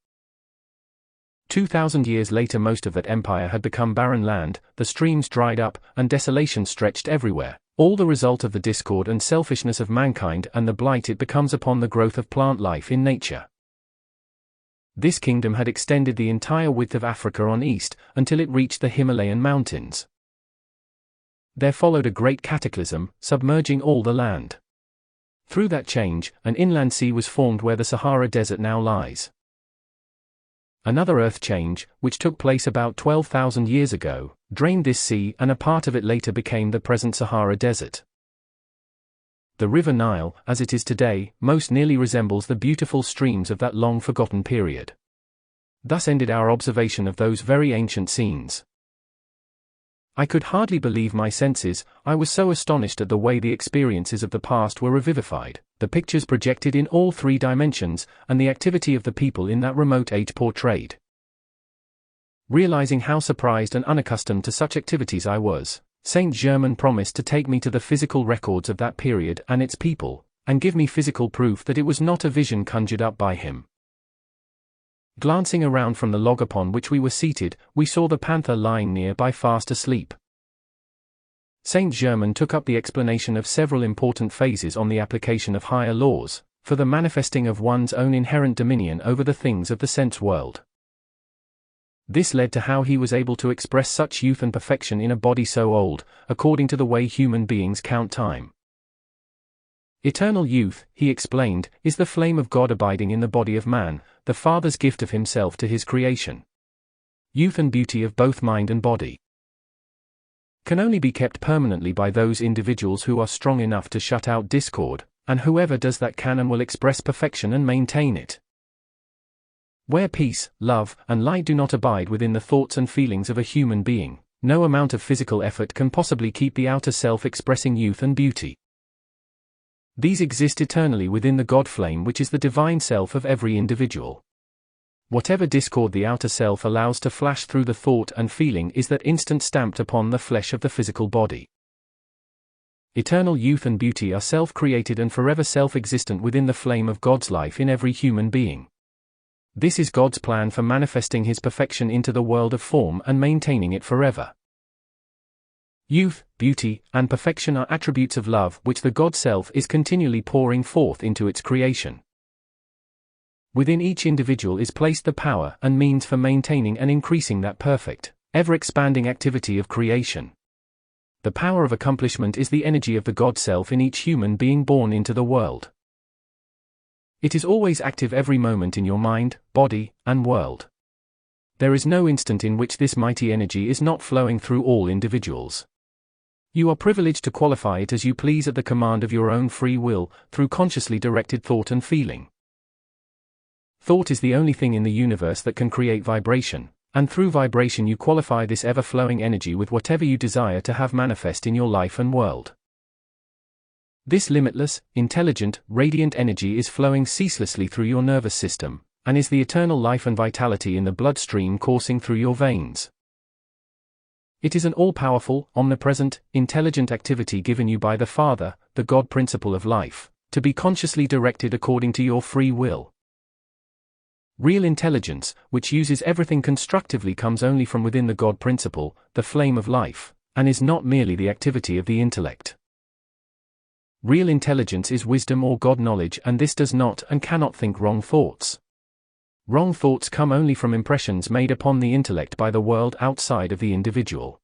2,000 years later, most of that empire had become barren land, the streams dried up, and desolation stretched everywhere, all the result of the discord and selfishness of mankind and the blight it becomes upon the growth of plant life in nature. This kingdom had extended the entire width of Africa on east, until it reached the Himalayan mountains. There followed a great cataclysm, submerging all the land. Through that change, an inland sea was formed where the Sahara Desert now lies. Another earth change, which took place about 12,000 years ago, drained this sea, and a part of it later became the present Sahara Desert. The river Nile, as it is today, most nearly resembles the beautiful streams of that long-forgotten period. Thus ended our observation of those very ancient scenes. I could hardly believe my senses. I was so astonished at the way the experiences of the past were revivified, the pictures projected in all 3 dimensions, and the activity of the people in that remote age portrayed. Realizing how surprised and unaccustomed to such activities I was, Saint Germain promised to take me to the physical records of that period and its people, and give me physical proof that it was not a vision conjured up by him. Glancing around from the log upon which we were seated, we saw the panther lying nearby fast asleep. Saint Germain took up the explanation of several important phases on the application of higher laws, for the manifesting of one's own inherent dominion over the things of the sense world. This led to how he was able to express such youth and perfection in a body so old, according to the way human beings count time. Eternal youth, he explained, is the flame of God abiding in the body of man, the Father's gift of himself to his creation. Youth and beauty of both mind and body can only be kept permanently by those individuals who are strong enough to shut out discord, and whoever does that can and will express perfection and maintain it. Where peace, love, and light do not abide within the thoughts and feelings of a human being, no amount of physical effort can possibly keep the outer self expressing youth and beauty. These exist eternally within the God flame, which is the divine self of every individual. Whatever discord the outer self allows to flash through the thought and feeling is that instant stamped upon the flesh of the physical body. Eternal youth and beauty are self-created and forever self-existent within the flame of God's life in every human being. This is God's plan for manifesting his perfection into the world of form and maintaining it forever. Youth, beauty, and perfection are attributes of love which the God Self is continually pouring forth into its creation. Within each individual is placed the power and means for maintaining and increasing that perfect, ever-expanding activity of creation. The power of accomplishment is the energy of the God Self in each human being born into the world. It is always active every moment in your mind, body, and world. There is no instant in which this mighty energy is not flowing through all individuals. You are privileged to qualify it as you please at the command of your own free will, through consciously directed thought and feeling. Thought is the only thing in the universe that can create vibration, and through vibration you qualify this ever-flowing energy with whatever you desire to have manifest in your life and world. This limitless, intelligent, radiant energy is flowing ceaselessly through your nervous system, and is the eternal life and vitality in the bloodstream coursing through your veins. It is an all-powerful, omnipresent, intelligent activity given you by the Father, the God principle of life, to be consciously directed according to your free will. Real intelligence, which uses everything constructively, comes only from within the God principle, the flame of life, and is not merely the activity of the intellect. Real intelligence is wisdom or God knowledge, and this does not and cannot think wrong thoughts. Wrong thoughts come only from impressions made upon the intellect by the world outside of the individual.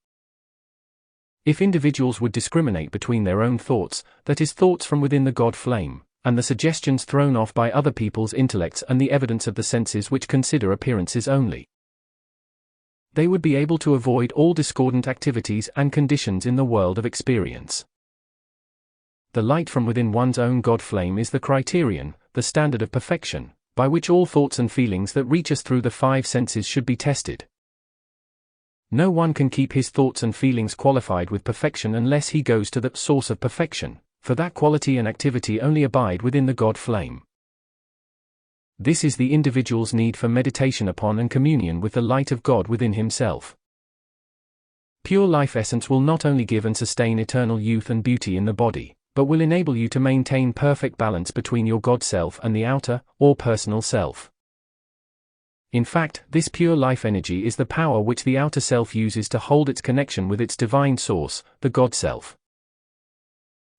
If individuals would discriminate between their own thoughts, that is, thoughts from within the God flame, and the suggestions thrown off by other people's intellects and the evidence of the senses which consider appearances only, they would be able to avoid all discordant activities and conditions in the world of experience. The light from within one's own God flame is the criterion, the standard of perfection, by which all thoughts and feelings that reach us through the 5 senses should be tested. No one can keep his thoughts and feelings qualified with perfection unless he goes to the source of perfection, for that quality and activity only abide within the God flame. This is the individual's need for meditation upon and communion with the light of God within himself. Pure life essence will not only give and sustain eternal youth and beauty in the body, but will enable you to maintain perfect balance between your God self and the outer, or personal self. In fact, this pure life energy is the power which the outer self uses to hold its connection with its divine source, the God self.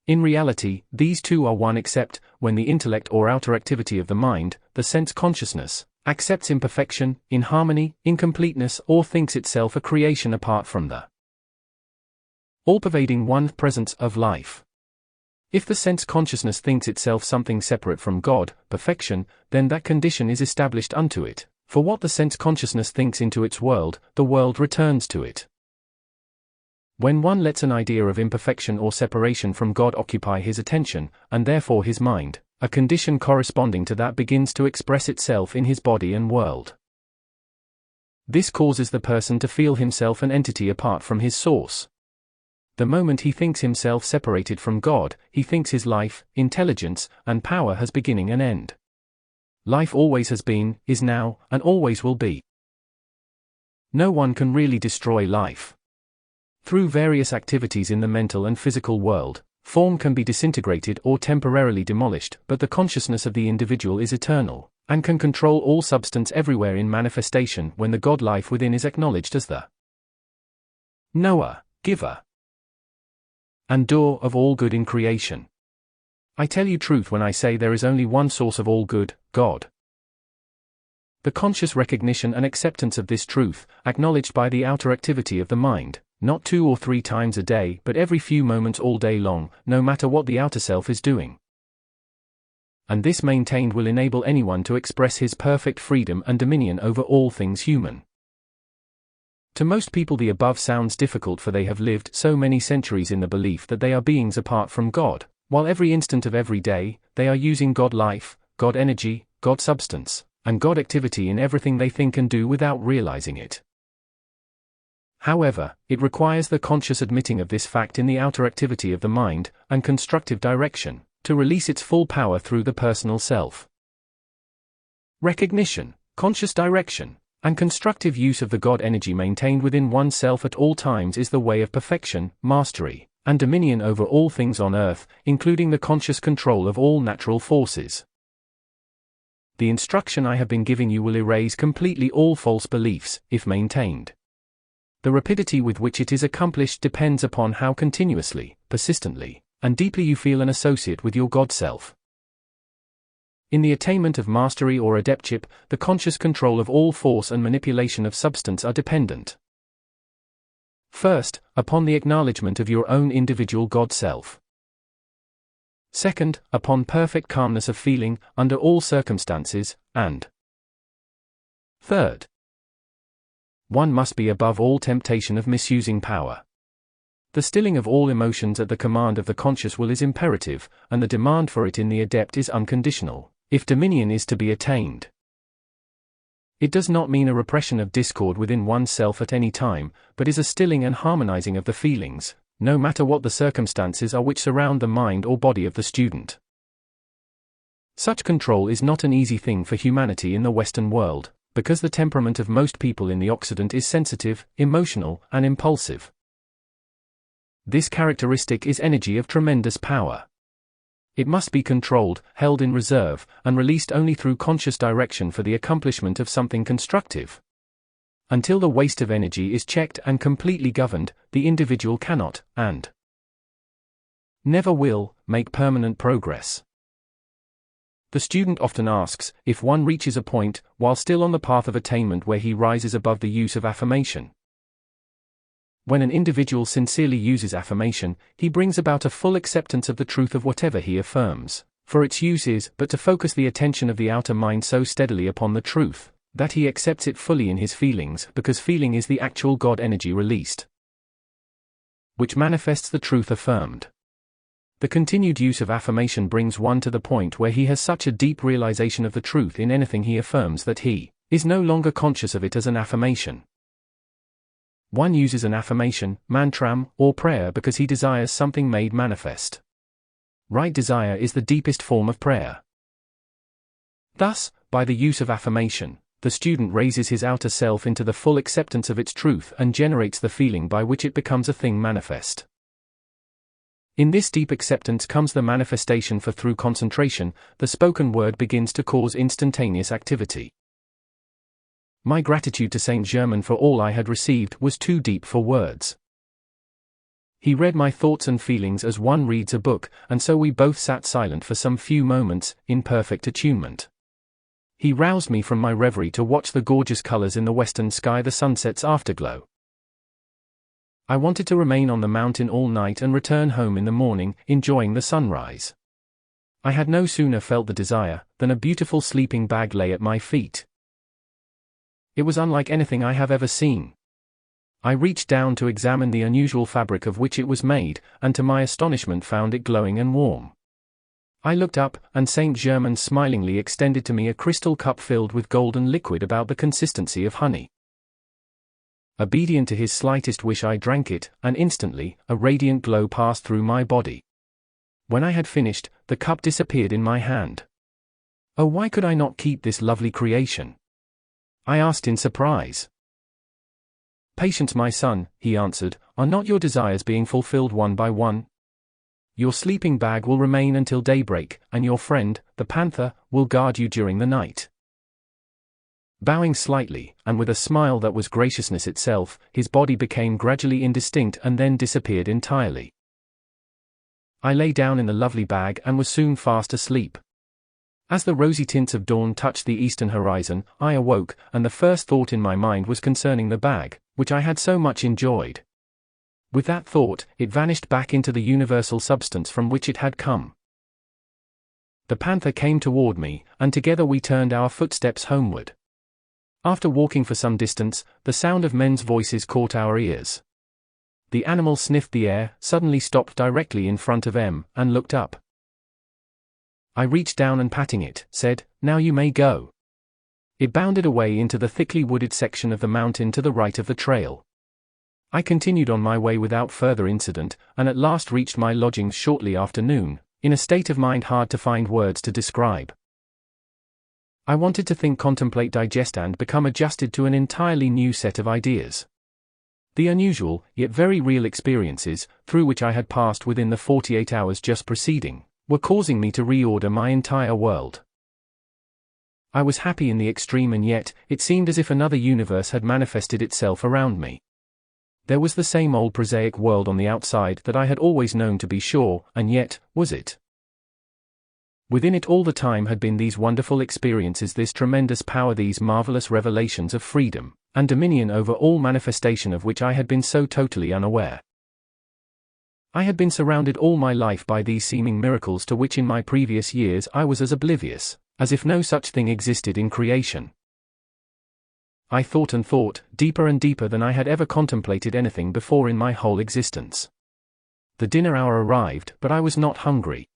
In reality, these two are one, except when the intellect or outer activity of the mind, the sense consciousness, accepts imperfection, inharmony, incompleteness, or thinks itself a creation apart from the all-pervading one presence of life. If the sense consciousness thinks itself something separate from God, perfection, then that condition is established unto it, for what the sense consciousness thinks into its world, the world returns to it. When one lets an idea of imperfection or separation from God occupy his attention, and therefore his mind, a condition corresponding to that begins to express itself in his body and world. This causes the person to feel himself an entity apart from his source. The moment he thinks himself separated from God, he thinks his life, intelligence, and power has beginning and end. Life always has been, is now, and always will be. No one can really destroy life. Through various activities in the mental and physical world, form can be disintegrated or temporarily demolished, but the consciousness of the individual is eternal, and can control all substance everywhere in manifestation when the God life within is acknowledged as the knower, giver, and doer of all good in creation. I tell you truth when I say there is only one source of all good, God. The conscious recognition and acceptance of this truth, acknowledged by the outer activity of the mind, not 2 or 3 times a day but every few moments all day long, no matter what the outer self is doing. And this maintained will enable anyone to express his perfect freedom and dominion over all things human. To most people the above sounds difficult, for they have lived so many centuries in the belief that they are beings apart from God, while every instant of every day, they are using God life, God energy, God substance, and God activity in everything they think and do without realizing it. However, it requires the conscious admitting of this fact in the outer activity of the mind, and constructive direction, to release its full power through the personal self. Recognition, conscious direction, and constructive use of the God energy maintained within oneself at all times is the way of perfection, mastery, and dominion over all things on earth, including the conscious control of all natural forces. The instruction I have been giving you will erase completely all false beliefs, if maintained. The rapidity with which it is accomplished depends upon how continuously, persistently, and deeply you feel an associate with your God self. In the attainment of mastery or adeptship, the conscious control of all force and manipulation of substance are dependent. First, upon the acknowledgement of your own individual God self. Second, upon perfect calmness of feeling, under all circumstances, and third, one must be above all temptation of misusing power. The stilling of all emotions at the command of the conscious will is imperative, and the demand for it in the adept is unconditional, if dominion is to be attained. It does not mean a repression of discord within oneself at any time, but is a stilling and harmonizing of the feelings, no matter what the circumstances are which surround the mind or body of the student. Such control is not an easy thing for humanity in the Western world, because the temperament of most people in the Occident is sensitive, emotional, and impulsive. This characteristic is energy of tremendous power. It must be controlled, held in reserve, and released only through conscious direction for the accomplishment of something constructive. Until the waste of energy is checked and completely governed, the individual cannot, and never will, make permanent progress. The student often asks if one reaches a point, while still on the path of attainment, where he rises above the use of affirmation. When an individual sincerely uses affirmation, he brings about a full acceptance of the truth of whatever he affirms, for its use is but to focus the attention of the outer mind so steadily upon the truth, that he accepts it fully in his feelings, because feeling is the actual God energy released, which manifests the truth affirmed. The continued use of affirmation brings one to the point where he has such a deep realization of the truth in anything he affirms that he is no longer conscious of it as an affirmation. One uses an affirmation, mantram, or prayer because he desires something made manifest. Right desire is the deepest form of prayer. Thus, by the use of affirmation, the student raises his outer self into the full acceptance of its truth and generates the feeling by which it becomes a thing manifest. In this deep acceptance comes the manifestation, for through concentration, the spoken word begins to cause instantaneous activity. My gratitude to Saint Germain for all I had received was too deep for words. He read my thoughts and feelings as one reads a book, and so we both sat silent for some few moments, in perfect attunement. He roused me from my reverie to watch the gorgeous colors in the western sky, the sunset's afterglow. I wanted to remain on the mountain all night and return home in the morning, enjoying the sunrise. I had no sooner felt the desire, than a beautiful sleeping bag lay at my feet. It was unlike anything I have ever seen. I reached down to examine the unusual fabric of which it was made, and to my astonishment found it glowing and warm. I looked up, and Saint Germain smilingly extended to me a crystal cup filled with golden liquid about the consistency of honey. Obedient to his slightest wish, I drank it, and instantly, a radiant glow passed through my body. When I had finished, the cup disappeared in my hand. Oh, why could I not keep this lovely creation? I asked in surprise. Patience, my son, he answered, are not your desires being fulfilled one by one? Your sleeping bag will remain until daybreak, and your friend, the panther, will guard you during the night. Bowing slightly, and with a smile that was graciousness itself, his body became gradually indistinct and then disappeared entirely. I lay down in the lovely bag and was soon fast asleep. As the rosy tints of dawn touched the eastern horizon, I awoke, and the first thought in my mind was concerning the bag, which I had so much enjoyed. With that thought, it vanished back into the universal substance from which it had come. The panther came toward me, and together we turned our footsteps homeward. After walking for some distance, the sound of men's voices caught our ears. The animal sniffed the air, suddenly stopped directly in front of M, and looked up. I reached down and patting it, said, "Now you may go." It bounded away into the thickly wooded section of the mountain to the right of the trail. I continued on my way without further incident, and at last reached my lodgings shortly after noon, in a state of mind hard to find words to describe. I wanted to think, contemplate, digest, and become adjusted to an entirely new set of ideas. The unusual, yet very real experiences, through which I had passed within the 48 hours just preceding, were causing me to reorder my entire world. I was happy in the extreme, and yet, it seemed as if another universe had manifested itself around me. There was the same old prosaic world on the outside that I had always known, to be sure, and yet, was it? Within it all the time had been these wonderful experiences, this tremendous power, these marvelous revelations of freedom and dominion over all manifestation of which I had been so totally unaware. I had been surrounded all my life by these seeming miracles to which in my previous years I was as oblivious, as if no such thing existed in creation. I thought and thought, deeper and deeper than I had ever contemplated anything before in my whole existence. The dinner hour arrived, but I was not hungry.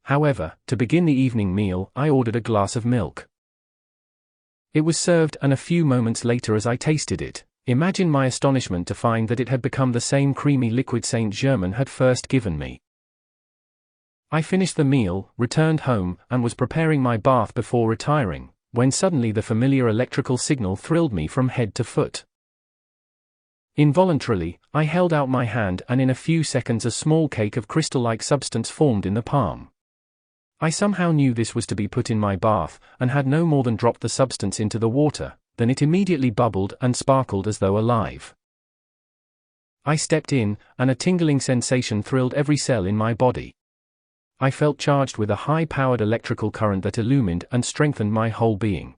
However, to begin the evening meal, I ordered a glass of milk. It was served, and a few moments later, as I tasted it, imagine my astonishment to find that it had become the same creamy liquid Saint Germain had first given me. I finished the meal, returned home, and was preparing my bath before retiring, when suddenly the familiar electrical signal thrilled me from head to foot. Involuntarily, I held out my hand, and in a few seconds a small cake of crystal-like substance formed in the palm. I somehow knew this was to be put in my bath, and had no more than dropped the substance into the water, than it immediately bubbled and sparkled as though alive. I stepped in, and a tingling sensation thrilled every cell in my body. I felt charged with a high-powered electrical current that illumined and strengthened my whole being.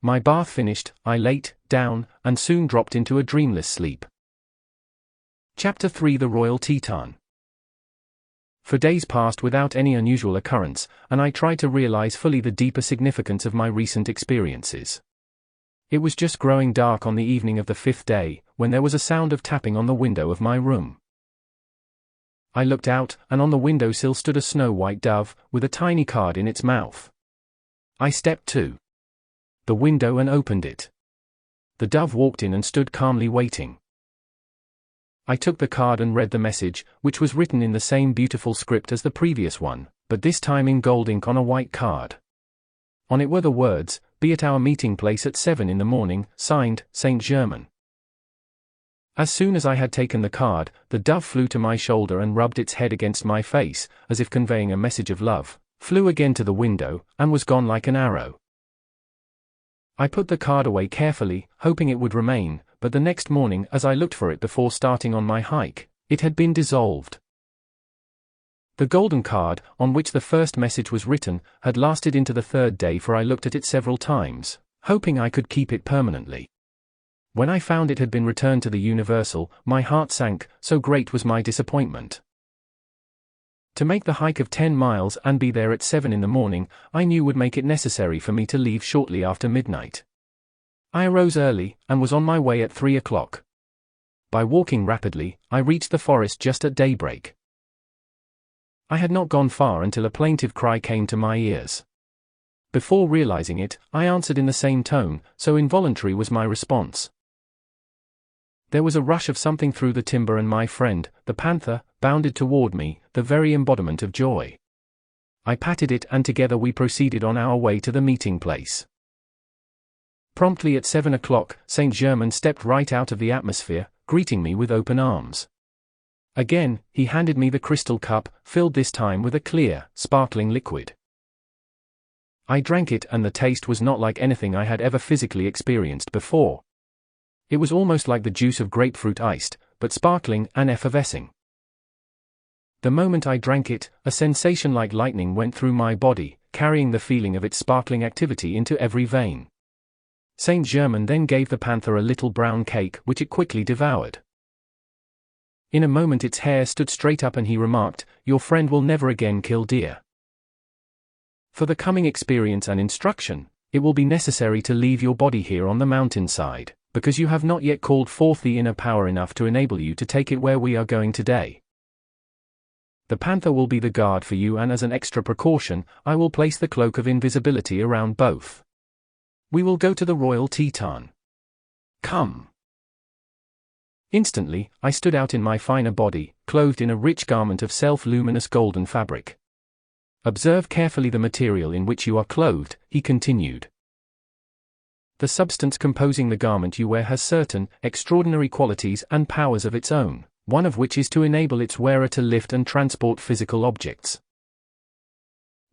My bath finished, I laid down, and soon dropped into a dreamless sleep. Chapter 3: The Royal Teton. For days passed without any unusual occurrence, and I tried to realize fully the deeper significance of my recent experiences. It was just growing dark on the evening of the 5th day, when there was a sound of tapping on the window of my room. I looked out, and on the window-sill stood a snow-white dove, with a tiny card in its mouth. I stepped to the window and opened it. The dove walked in and stood calmly waiting. I took the card and read the message, which was written in the same beautiful script as the previous one, but this time in gold ink on a white card. On it were the words, "Be at our meeting place at 7 in the morning, signed, Saint Germain." As soon as I had taken the card, the dove flew to my shoulder and rubbed its head against my face, as if conveying a message of love, flew again to the window, and was gone like an arrow. I put the card away carefully, hoping it would remain, but the next morning, as I looked for it before starting on my hike, it had been dissolved. The golden card, on which the first message was written, had lasted into the 3rd day, for I looked at it several times, hoping I could keep it permanently. When I found it had been returned to the Universal, my heart sank, so great was my disappointment. To make the hike of 10 miles and be there at 7 in the morning, I knew would make it necessary for me to leave shortly after midnight. I arose early, and was on my way at 3 o'clock. By walking rapidly, I reached the forest just at daybreak. I had not gone far until a plaintive cry came to my ears. Before realizing it, I answered in the same tone, so involuntary was my response. There was a rush of something through the timber and my friend, the panther, bounded toward me, the very embodiment of joy. I patted it and together we proceeded on our way to the meeting place. Promptly at 7 o'clock, Saint Germain stepped right out of the atmosphere, greeting me with open arms. Again, he handed me the crystal cup, filled this time with a clear, sparkling liquid. I drank it and the taste was not like anything I had ever physically experienced before. It was almost like the juice of grapefruit iced, but sparkling and effervescing. The moment I drank it, a sensation like lightning went through my body, carrying the feeling of its sparkling activity into every vein. Saint Germain then gave the panther a little brown cake which it quickly devoured. In a moment its hair stood straight up and he remarked, "Your friend will never again kill deer. For the coming experience and instruction, it will be necessary to leave your body here on the mountainside, because you have not yet called forth the inner power enough to enable you to take it where we are going today. The panther will be the guard for you and as an extra precaution, I will place the cloak of invisibility around both. We will go to the royal Teton. Come." Instantly, I stood out in my finer body, clothed in a rich garment of self-luminous golden fabric. "Observe carefully the material in which you are clothed," he continued. "The substance composing the garment you wear has certain, extraordinary qualities and powers of its own, one of which is to enable its wearer to lift and transport physical objects.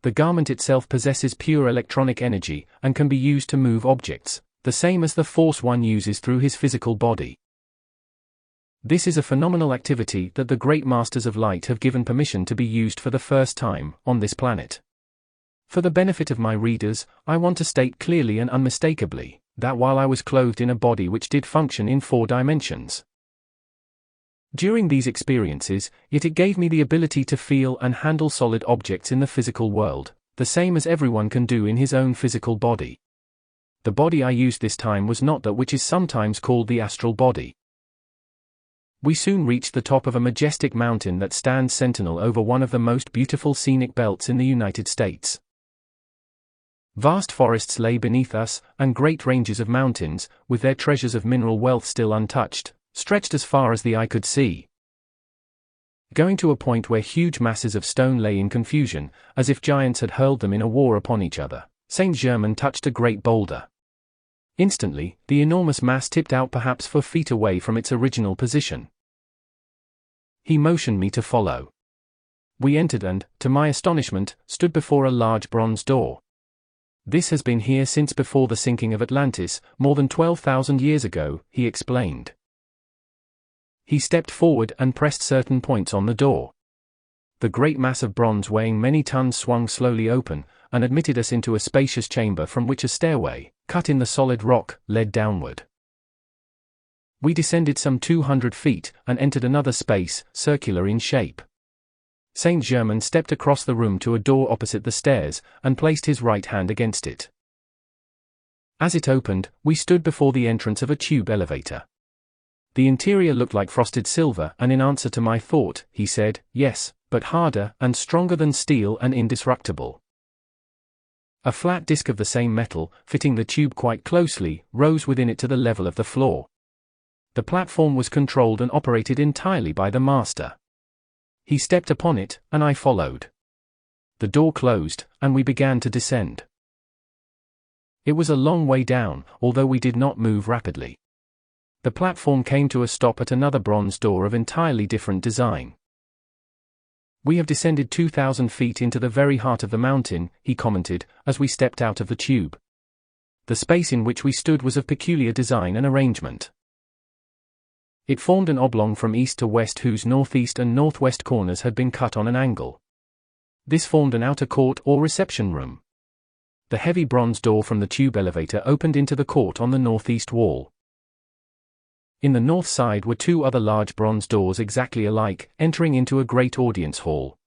The garment itself possesses pure electronic energy, and can be used to move objects, the same as the force one uses through his physical body. This is a phenomenal activity that the great masters of light have given permission to be used for the first time, on this planet. For the benefit of my readers, I want to state clearly and unmistakably, that while I was clothed in a body which did function in 4 dimensions. During these experiences, it gave me the ability to feel and handle solid objects in the physical world, the same as everyone can do in his own physical body. The body I used this time was not that which is sometimes called the astral body. We soon reached the top of a majestic mountain that stands sentinel over one of the most beautiful scenic belts in the United States. Vast forests lay beneath us, and great ranges of mountains, with their treasures of mineral wealth still untouched, stretched as far as the eye could see. Going to a point where huge masses of stone lay in confusion, as if giants had hurled them in a war upon each other, Saint Germain touched a great boulder. Instantly, the enormous mass tipped out perhaps 4 feet away from its original position. He motioned me to follow. We entered and, to my astonishment, stood before a large bronze door. "This has been here since before the sinking of Atlantis, more than 12,000 years ago," he explained. He stepped forward and pressed certain points on the door. The great mass of bronze weighing many tons swung slowly open, and admitted us into a spacious chamber from which a stairway, cut in the solid rock, led downward. We descended some 200 feet, and entered another space, circular in shape. Saint Germain stepped across the room to a door opposite the stairs, and placed his right hand against it. As it opened, we stood before the entrance of a tube elevator. The interior looked like frosted silver, and in answer to my thought, he said, "Yes, but harder and stronger than steel and indestructible." A flat disc of the same metal, fitting the tube quite closely, rose within it to the level of the floor. The platform was controlled and operated entirely by the master. He stepped upon it, and I followed. The door closed, and we began to descend. It was a long way down, although we did not move rapidly. The platform came to a stop at another bronze door of entirely different design. "We have descended 2,000 feet into the very heart of the mountain," he commented, as we stepped out of the tube. The space in which we stood was of peculiar design and arrangement. It formed an oblong from east to west whose northeast and northwest corners had been cut on an angle. This formed an outer court or reception room. The heavy bronze door from the tube elevator opened into the court on the northeast wall. In the north side were 2 other large bronze doors exactly alike, entering into a great audience hall.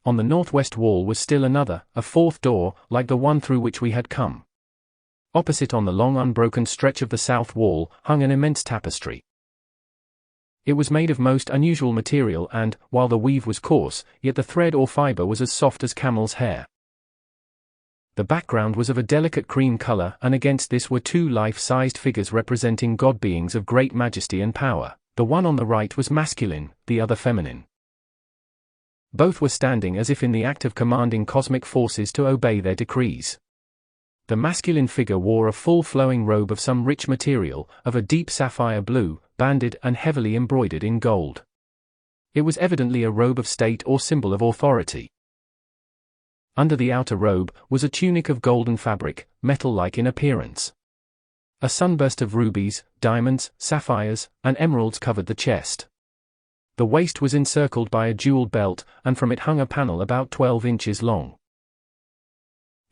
On the northwest wall was still another, a 4th door, like the one through which we had come. Opposite on the long unbroken stretch of the south wall, hung an immense tapestry. It was made of most unusual material and, while the weave was coarse, yet the thread or fiber was as soft as camel's hair. The background was of a delicate cream color, and against this were two life-sized figures representing god beings of great majesty and power. The one on the right was masculine, the other feminine. Both were standing as if in the act of commanding cosmic forces to obey their decrees. The masculine figure wore a full flowing robe of some rich material, of a deep sapphire blue, banded and heavily embroidered in gold. It was evidently a robe of state or symbol of authority. Under the outer robe was a tunic of golden fabric, metal-like in appearance. A sunburst of rubies, diamonds, sapphires, and emeralds covered the chest. The waist was encircled by a jeweled belt, and from it hung a panel about 12 inches long.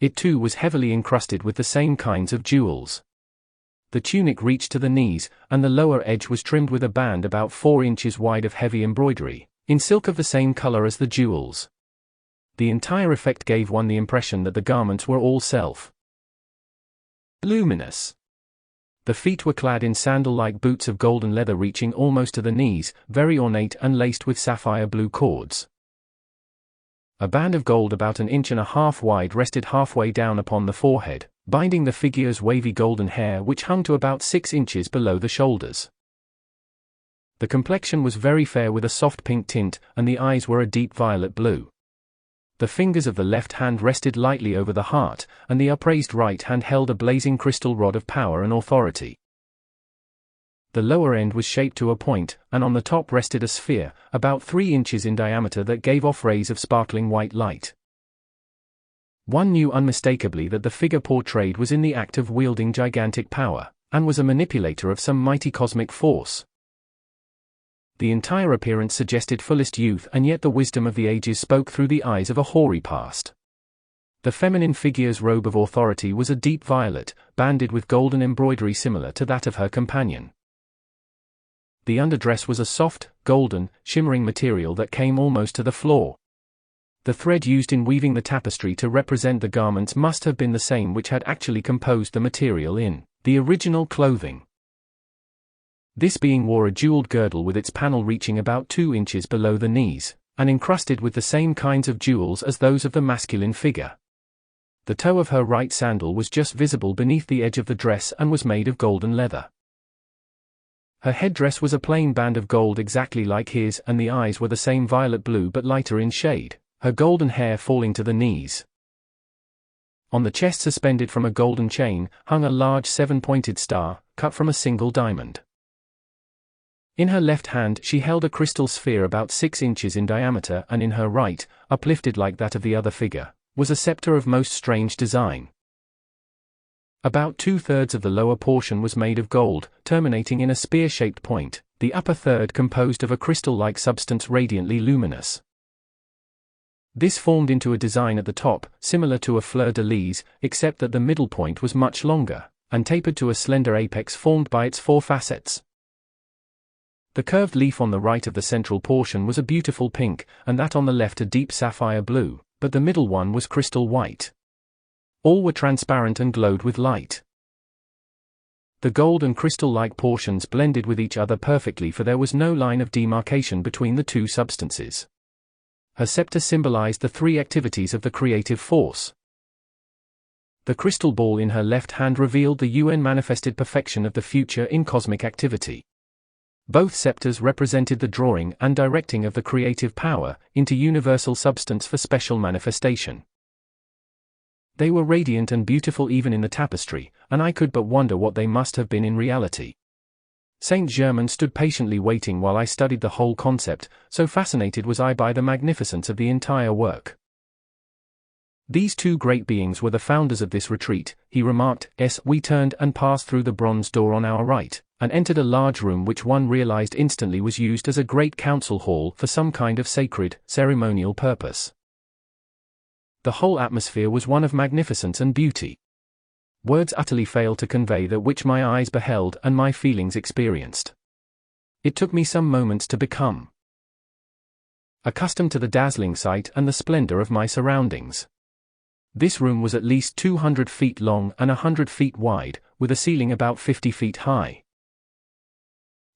It too was heavily encrusted with the same kinds of jewels. The tunic reached to the knees, and the lower edge was trimmed with a band about 4 inches wide of heavy embroidery, in silk of the same color as the jewels. The entire effect gave one the impression that the garments were all luminous. The feet were clad in sandal-like boots of golden leather reaching almost to the knees, very ornate and laced with sapphire blue cords. A band of gold about 1.5 inches wide rested halfway down upon the forehead, binding the figure's wavy golden hair which hung to about 6 inches below the shoulders. The complexion was very fair with a soft pink tint, and the eyes were a deep violet blue. The fingers of the left hand rested lightly over the heart, and the upraised right hand held a blazing crystal rod of power and authority. The lower end was shaped to a point, and on the top rested a sphere, about 3 inches in diameter that gave off rays of sparkling white light. One knew unmistakably that the figure portrayed was in the act of wielding gigantic power, and was a manipulator of some mighty cosmic force. The entire appearance suggested fullest youth, and yet the wisdom of the ages spoke through the eyes of a hoary past. The feminine figure's robe of authority was a deep violet, banded with golden embroidery similar to that of her companion. The underdress was a soft, golden, shimmering material that came almost to the floor. The thread used in weaving the tapestry to represent the garments must have been the same which had actually composed the material in the original clothing. This being wore a jeweled girdle with its panel reaching about 2 inches below the knees, and encrusted with the same kinds of jewels as those of the masculine figure. The toe of her right sandal was just visible beneath the edge of the dress and was made of golden leather. Her headdress was a plain band of gold exactly like his, and the eyes were the same violet blue but lighter in shade, her golden hair falling to the knees. On the chest, suspended from a golden chain, hung a large 7-pointed star, cut from a single diamond. In her left hand she held a crystal sphere about 6 inches in diameter, and in her right, uplifted like that of the other figure, was a scepter of most strange design. About 2/3 of the lower portion was made of gold, terminating in a spear-shaped point, the upper third composed of a crystal-like substance radiantly luminous. This formed into a design at the top, similar to a fleur-de-lis, except that the middle point was much longer, and tapered to a slender apex formed by its 4 facets. The curved leaf on the right of the central portion was a beautiful pink, and that on the left a deep sapphire blue, but the middle one was crystal white. All were transparent and glowed with light. The gold and crystal-like portions blended with each other perfectly, for there was no line of demarcation between the two substances. Her scepter symbolized the 3 activities of the creative force. The crystal ball in her left hand revealed the UN-manifested perfection of the future in cosmic activity. Both scepters represented the drawing and directing of the creative power into universal substance for special manifestation. They were radiant and beautiful even in the tapestry, and I could but wonder what they must have been in reality. Saint Germain stood patiently waiting while I studied the whole concept, so fascinated was I by the magnificence of the entire work. These 2 great beings were the founders of this retreat, he remarked, as we turned and passed through the bronze door on our right, and entered a large room which one realized instantly was used as a great council hall for some kind of sacred, ceremonial purpose. The whole atmosphere was one of magnificence and beauty. Words utterly fail to convey that which my eyes beheld and my feelings experienced. It took me some moments to become accustomed to the dazzling sight and the splendor of my surroundings. This room was at least 200 feet long and 100 feet wide, with a ceiling about 50 feet high.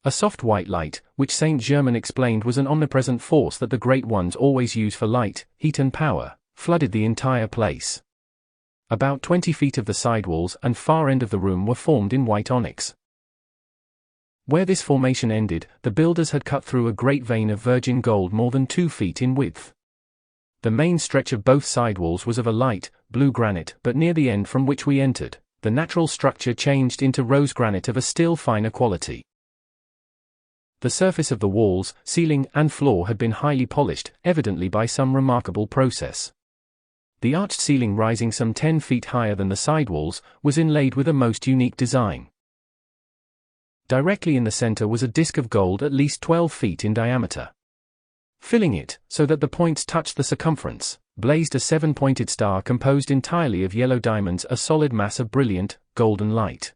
A soft white light, which Saint Germain explained was an omnipresent force that the Great Ones always use for light, heat and power, flooded the entire place. About 20 feet of the sidewalls and far end of the room were formed in white onyx. Where this formation ended, the builders had cut through a great vein of virgin gold more than 2 feet in width. The main stretch of both sidewalls was of a light, blue granite, but near the end from which we entered, the natural structure changed into rose granite of a still finer quality. The surface of the walls, ceiling, and floor had been highly polished, evidently by some remarkable process. The arched ceiling, rising some 10 feet higher than the sidewalls, was inlaid with a most unique design. Directly in the center was a disc of gold at least 12 feet in diameter. Filling it, so that the points touched the circumference, blazed a 7-pointed star composed entirely of yellow diamonds, a solid mass of brilliant, golden light.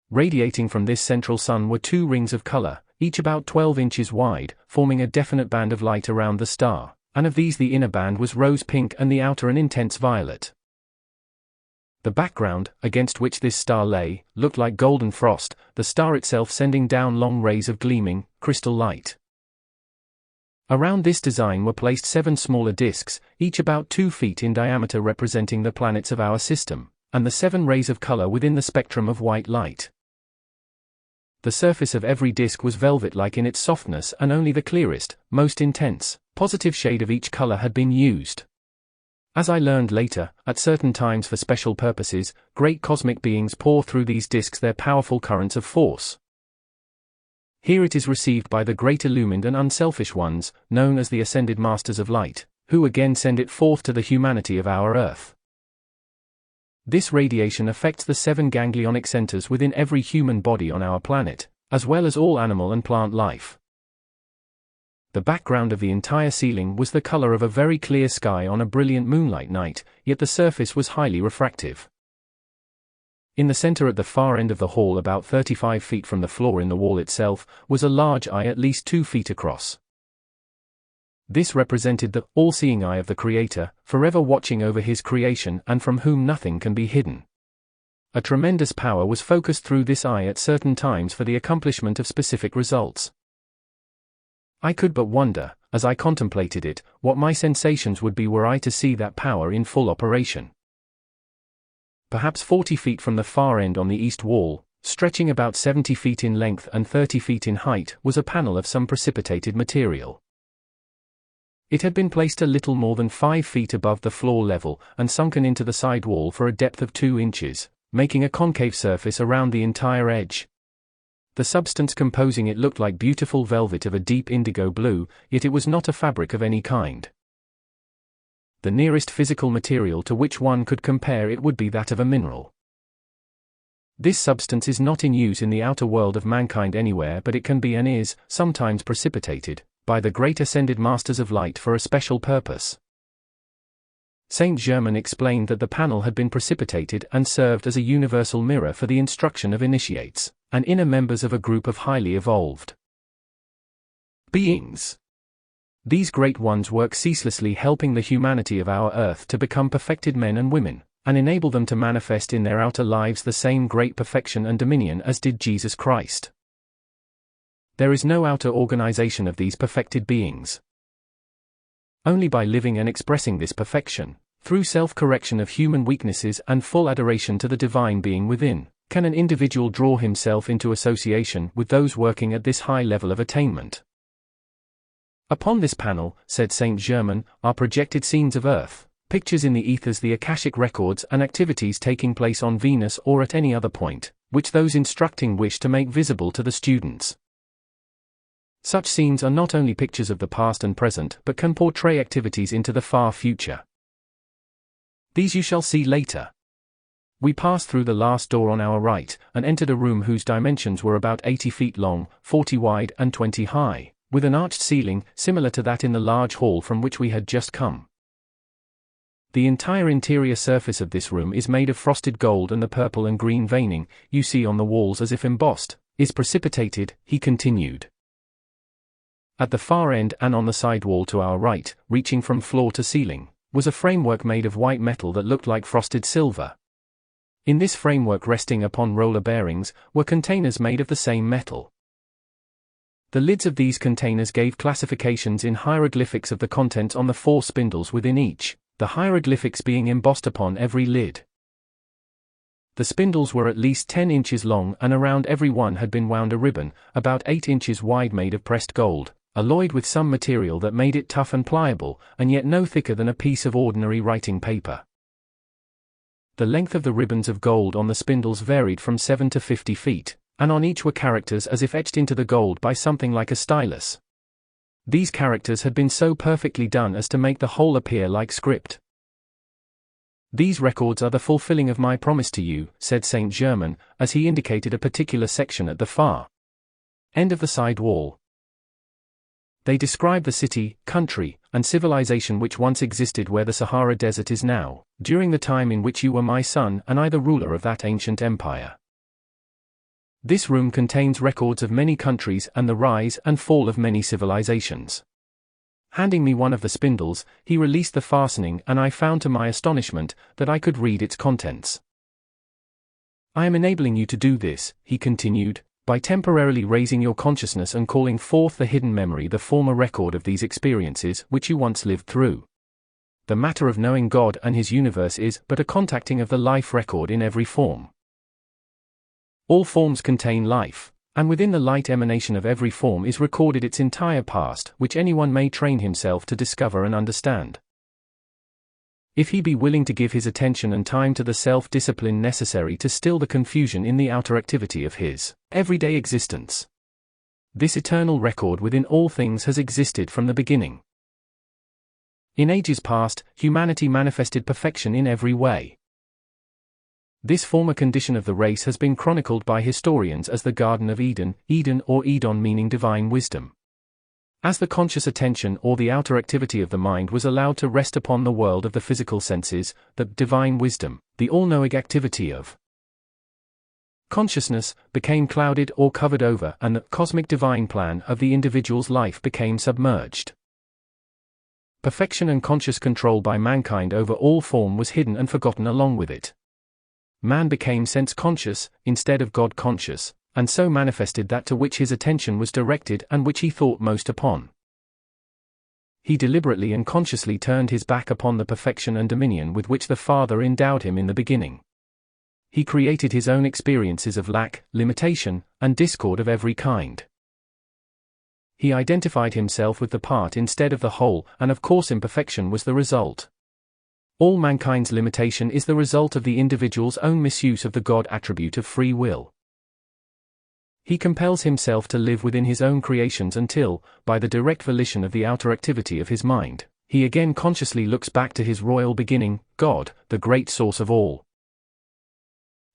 Radiating from this central sun were 2 rings of color, each about 12 inches wide, forming a definite band of light around the star, and of these the inner band was rose pink and the outer an intense violet. The background, against which this star lay, looked like golden frost, the star itself sending down long rays of gleaming, crystal light. Around this design were placed 7 smaller discs, each about 2 feet in diameter, representing the planets of our system, and the 7 rays of color within the spectrum of white light. The surface of every disc was velvet-like in its softness, and only the clearest, most intense, positive shade of each color had been used. As I learned later, at certain times for special purposes, great cosmic beings pour through these discs their powerful currents of force. Here it is received by the great illumined and unselfish ones, known as the Ascended Masters of Light, who again send it forth to the humanity of our Earth. This radiation affects the 7 ganglionic centers within every human body on our planet, as well as all animal and plant life. The background of the entire ceiling was the color of a very clear sky on a brilliant moonlight night, yet the surface was highly refractive. In the center at the far end of the hall, about 35 feet from the floor in the wall itself, was a large eye at least 2 feet across. This represented the all-seeing eye of the Creator, forever watching over His creation and from whom nothing can be hidden. A tremendous power was focused through this eye at certain times for the accomplishment of specific results. I could but wonder, as I contemplated it, what my sensations would be were I to see that power in full operation. Perhaps 40 feet from the far end on the east wall, stretching about 70 feet in length and 30 feet in height, was a panel of some precipitated material. It had been placed a little more than 5 feet above the floor level, and sunken into the side wall for a depth of 2 inches, making a concave surface around the entire edge. The substance composing it looked like beautiful velvet of a deep indigo blue, yet it was not a fabric of any kind. The nearest physical material to which one could compare it would be that of a mineral. This substance is not in use in the outer world of mankind anywhere, but it can be and is, sometimes precipitated, by the great Ascended Masters of Light for a special purpose. Saint Germain explained that the panel had been precipitated and served as a universal mirror for the instruction of initiates, and inner members of a group of highly evolved beings. These great ones work ceaselessly, helping the humanity of our Earth to become perfected men and women, and enable them to manifest in their outer lives the same great perfection and dominion as did Jesus Christ. There is no outer organization of these perfected beings. Only by living and expressing this perfection, through self-correction of human weaknesses and full adoration to the divine being within, can an individual draw himself into association with those working at this high level of attainment. Upon this panel, said Saint Germain, are projected scenes of Earth, pictures in the ethers, the Akashic records and activities taking place on Venus or at any other point, which those instructing wish to make visible to the students. Such scenes are not only pictures of the past and present, but can portray activities into the far future. These you shall see later. We passed through the last door on our right, and entered a room whose dimensions were about 80 feet long, 40 wide and 20 high, with an arched ceiling, similar to that in the large hall from which we had just come. The entire interior surface of this room is made of frosted gold, and the purple and green veining, you see on the walls as if embossed, is precipitated, he continued. At the far end and on the side wall to our right, reaching from floor to ceiling, was a framework made of white metal that looked like frosted silver. In this framework, resting upon roller bearings, were containers made of the same metal. The lids of these containers gave classifications in hieroglyphics of the contents on the 4 spindles within each, the hieroglyphics being embossed upon every lid. The spindles were at least 10 inches long, and around every one had been wound a ribbon, about 8 inches wide, made of pressed gold, alloyed with some material that made it tough and pliable, and yet no thicker than a piece of ordinary writing paper. The length of the ribbons of gold on the spindles varied from 7 to 50 feet, and on each were characters as if etched into the gold by something like a stylus. These characters had been so perfectly done as to make the whole appear like script. "These records are the fulfilling of my promise to you," said Saint Germain, as he indicated a particular section at the far end of the side wall. "They describe the city, country, and civilization which once existed where the Sahara Desert is now, during the time in which you were my son and I the ruler of that ancient empire. This room contains records of many countries and the rise and fall of many civilizations." Handing me one of the spindles, he released the fastening, and I found to my astonishment that I could read its contents. "I am enabling you to do this," he continued, "by temporarily raising your consciousness and calling forth the hidden memory, the former record of these experiences which you once lived through. The matter of knowing God and His universe is but a contacting of the life record in every form. All forms contain life, and within the light emanation of every form is recorded its entire past, which anyone may train himself to discover and understand, if he be willing to give his attention and time to the self-discipline necessary to still the confusion in the outer activity of his everyday existence. This eternal record within all things has existed from the beginning. In ages past, humanity manifested perfection in every way. This former condition of the race has been chronicled by historians as the Garden of Eden, Eden or Edon meaning divine wisdom. As the conscious attention or the outer activity of the mind was allowed to rest upon the world of the physical senses, the divine wisdom, the all-knowing activity of consciousness, became clouded or covered over, and the cosmic divine plan of the individual's life became submerged. Perfection and conscious control by mankind over all form was hidden and forgotten along with it. Man became sense-conscious, instead of God-conscious, and so manifested that to which his attention was directed and which he thought most upon. He deliberately and consciously turned his back upon the perfection and dominion with which the Father endowed him in the beginning. He created his own experiences of lack, limitation, and discord of every kind. He identified himself with the part instead of the whole, and of course imperfection was the result. All mankind's limitation is the result of the individual's own misuse of the God attribute of free will. He compels himself to live within his own creations until, by the direct volition of the outer activity of his mind, he again consciously looks back to his royal beginning, God, the great source of all.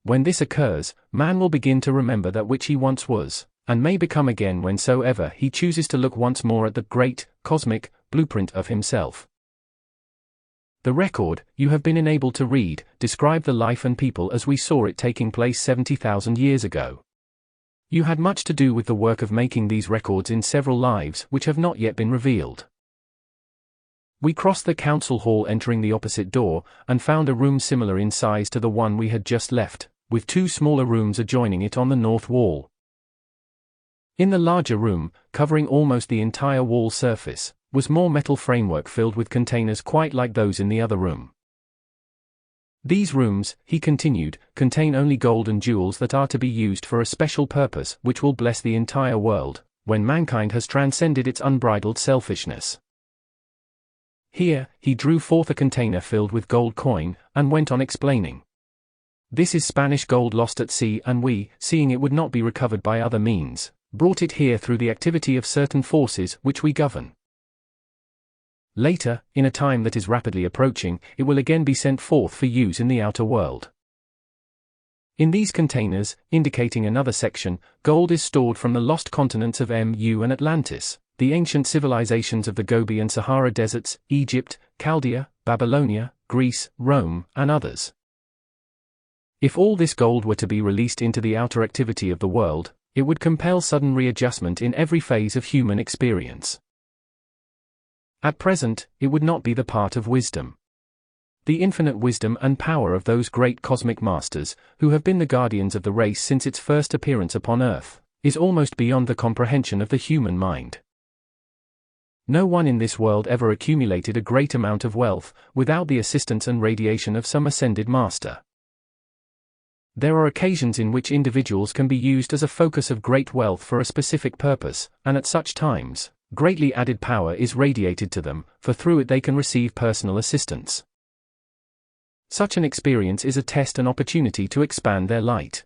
When this occurs, man will begin to remember that which he once was, and may become again whensoever he chooses to look once more at the great, cosmic, blueprint of himself. The record, you have been enabled to read, described the life and people as we saw it taking place 70,000 years ago. You had much to do with the work of making these records in several lives which have not yet been revealed. We crossed the council hall entering the opposite door, and found a room similar in size to the one we had just left, with two smaller rooms adjoining it on the north wall. In the larger room, covering almost the entire wall surface, was more metal framework filled with containers quite like those in the other room. These rooms, he continued, contain only gold and jewels that are to be used for a special purpose which will bless the entire world, when mankind has transcended its unbridled selfishness. Here, he drew forth a container filled with gold coin, and went on explaining. This is Spanish gold lost at sea, and we, seeing it would not be recovered by other means, brought it here through the activity of certain forces which we govern. Later, in a time that is rapidly approaching, it will again be sent forth for use in the outer world. In these containers, indicating another section, gold is stored from the lost continents of Mu and Atlantis, the ancient civilizations of the Gobi and Sahara deserts, Egypt, Chaldea, Babylonia, Greece, Rome, and others. If all this gold were to be released into the outer activity of the world, it would compel sudden readjustment in every phase of human experience. At present, it would not be the part of wisdom. The infinite wisdom and power of those great cosmic masters, who have been the guardians of the race since its first appearance upon Earth, is almost beyond the comprehension of the human mind. No one in this world ever accumulated a great amount of wealth, without the assistance and radiation of some ascended master. There are occasions in which individuals can be used as a focus of great wealth for a specific purpose, and at such times, greatly added power is radiated to them, for through it they can receive personal assistance. Such an experience is a test and opportunity to expand their light.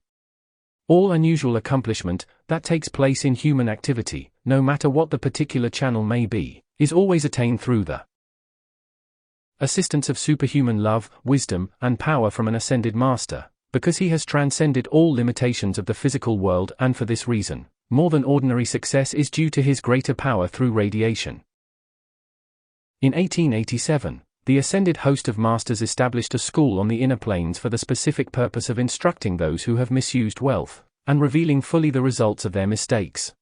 All unusual accomplishment that takes place in human activity, no matter what the particular channel may be, is always attained through the assistance of superhuman love, wisdom, and power from an ascended master, because he has transcended all limitations of the physical world, and for this reason, more than ordinary success is due to his greater power through radiation. In 1887, the ascended host of masters established a school on the inner planes for the specific purpose of instructing those who have misused wealth, and revealing fully the results of their mistakes.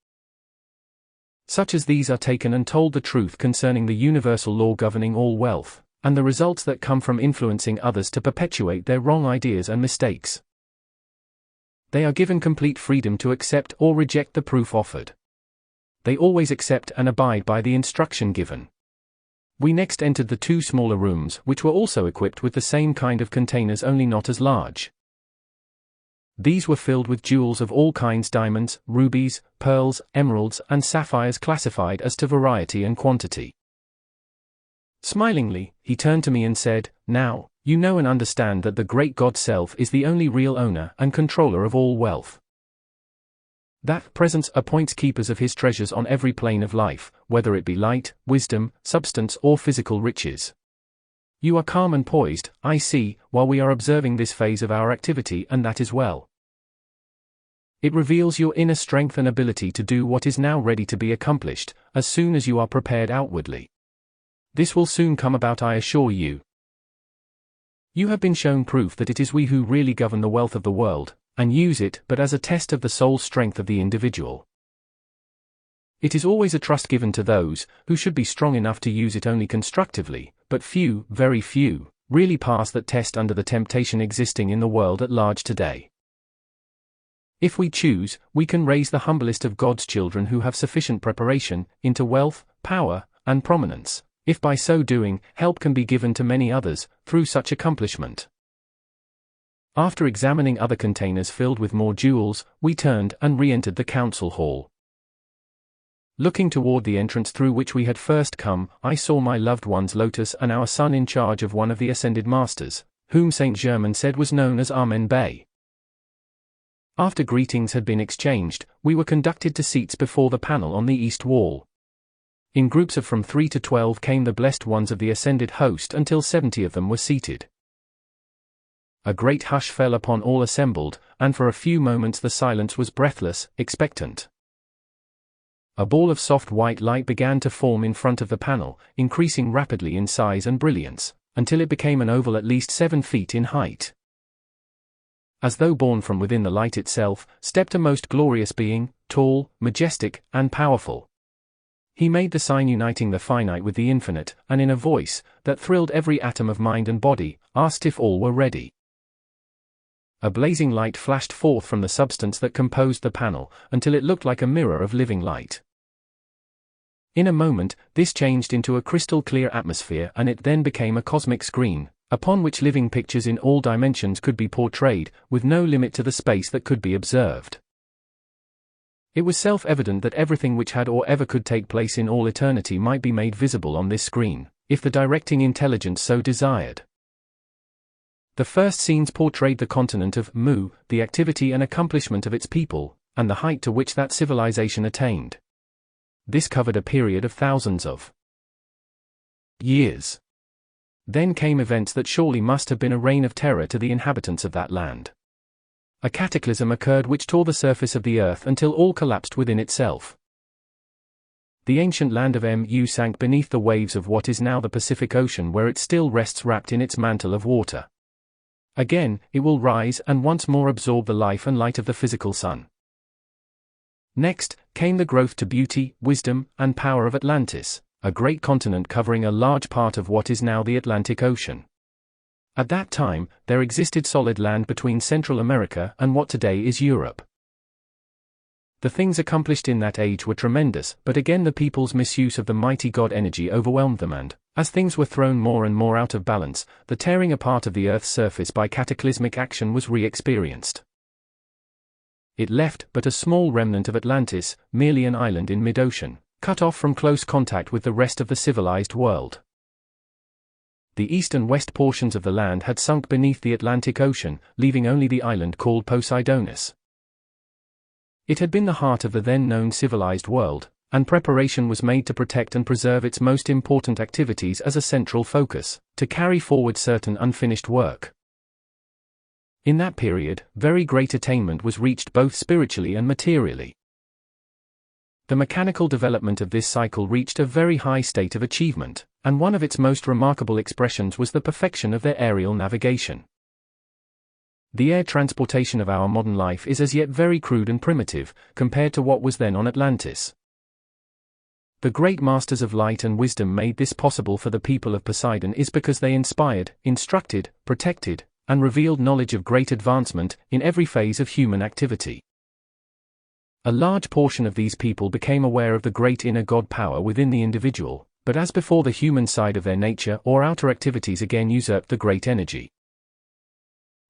Such as these are taken and told the truth concerning the universal law governing all wealth, and the results that come from influencing others to perpetuate their wrong ideas and mistakes. They are given complete freedom to accept or reject the proof offered. They always accept and abide by the instruction given. We next entered the two smaller rooms, which were also equipped with the same kind of containers, only not as large. These were filled with jewels of all kinds: diamonds, rubies, pearls, emeralds, and sapphires, classified as to variety and quantity. Smilingly, he turned to me and said, "Now, you know and understand that the great God Self is the only real owner and controller of all wealth. That presence appoints keepers of his treasures on every plane of life, whether it be light, wisdom, substance, or physical riches. You are calm and poised, I see, while we are observing this phase of our activity, and that is well. It reveals your inner strength and ability to do what is now ready to be accomplished, as soon as you are prepared outwardly. This will soon come about, I assure you. You have been shown proof that it is we who really govern the wealth of the world, and use it but as a test of the soul strength of the individual. It is always a trust given to those who should be strong enough to use it only constructively, but few, very few, really pass that test under the temptation existing in the world at large today. If we choose, we can raise the humblest of God's children who have sufficient preparation, into wealth, power, and prominence. If by so doing, help can be given to many others, through such accomplishment. After examining other containers filled with more jewels, we turned and re-entered the council hall. Looking toward the entrance through which we had first come, I saw my loved ones Lotus and our son in charge of one of the ascended masters, whom Saint Germain said was known as Amen Bey. After greetings had been exchanged, we were conducted to seats before the panel on the east wall. In groups of from 3 to 12 came the blessed ones of the ascended host until 70 of them were seated. A great hush fell upon all assembled, and for a few moments the silence was breathless, expectant. A ball of soft white light began to form in front of the panel, increasing rapidly in size and brilliance, until it became an oval at least 7 feet in height. As though born from within the light itself, stepped a most glorious being, tall, majestic, and powerful. He made the sign uniting the finite with the infinite, and in a voice that thrilled every atom of mind and body, asked if all were ready. A blazing light flashed forth from the substance that composed the panel, until it looked like a mirror of living light. In a moment, this changed into a crystal-clear atmosphere, and it then became a cosmic screen, upon which living pictures in all dimensions could be portrayed, with no limit to the space that could be observed. It was self-evident that everything which had or ever could take place in all eternity might be made visible on this screen, if the directing intelligence so desired. The first scenes portrayed the continent of Mu, the activity and accomplishment of its people, and the height to which that civilization attained. This covered a period of thousands of years. Then came events that surely must have been a reign of terror to the inhabitants of that land. A cataclysm occurred which tore the surface of the earth until all collapsed within itself. The ancient land of Mu sank beneath the waves of what is now the Pacific Ocean, where it still rests wrapped in its mantle of water. Again, it will rise and once more absorb the life and light of the physical sun. Next, came the growth to beauty, wisdom, and power of Atlantis, a great continent covering a large part of what is now the Atlantic Ocean. At that time, there existed solid land between Central America and what today is Europe. The things accomplished in that age were tremendous, but again the people's misuse of the mighty God energy overwhelmed them and, as things were thrown more and more out of balance, the tearing apart of the Earth's surface by cataclysmic action was re-experienced. It left but a small remnant of Atlantis, merely an island in mid-ocean, cut off from close contact with the rest of the civilized world. The east and west portions of the land had sunk beneath the Atlantic Ocean, leaving only the island called Poseidonis. It had been the heart of the then-known civilized world, and preparation was made to protect and preserve its most important activities as a central focus, to carry forward certain unfinished work. In that period, very great attainment was reached both spiritually and materially. The mechanical development of this cycle reached a very high state of achievement, and one of its most remarkable expressions was the perfection of their aerial navigation. The air transportation of our modern life is as yet very crude and primitive, compared to what was then on Atlantis. The great masters of light and wisdom made this possible for the people of Poseidon is because they inspired, instructed, protected, and revealed knowledge of great advancement in every phase of human activity. A large portion of these people became aware of the great inner God power within the individual, but as before the human side of their nature or outer activities again usurped the great energy.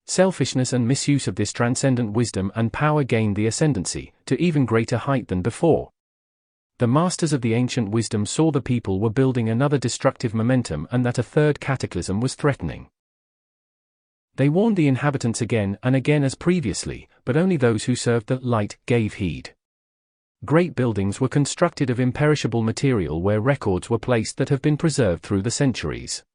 Selfishness and misuse of this transcendent wisdom and power gained the ascendancy, to even greater height than before. The masters of the ancient wisdom saw the people were building another destructive momentum and that a third cataclysm was threatening. They warned the inhabitants again and again as previously, but only those who served the light gave heed. Great buildings were constructed of imperishable material where records were placed that have been preserved through the centuries.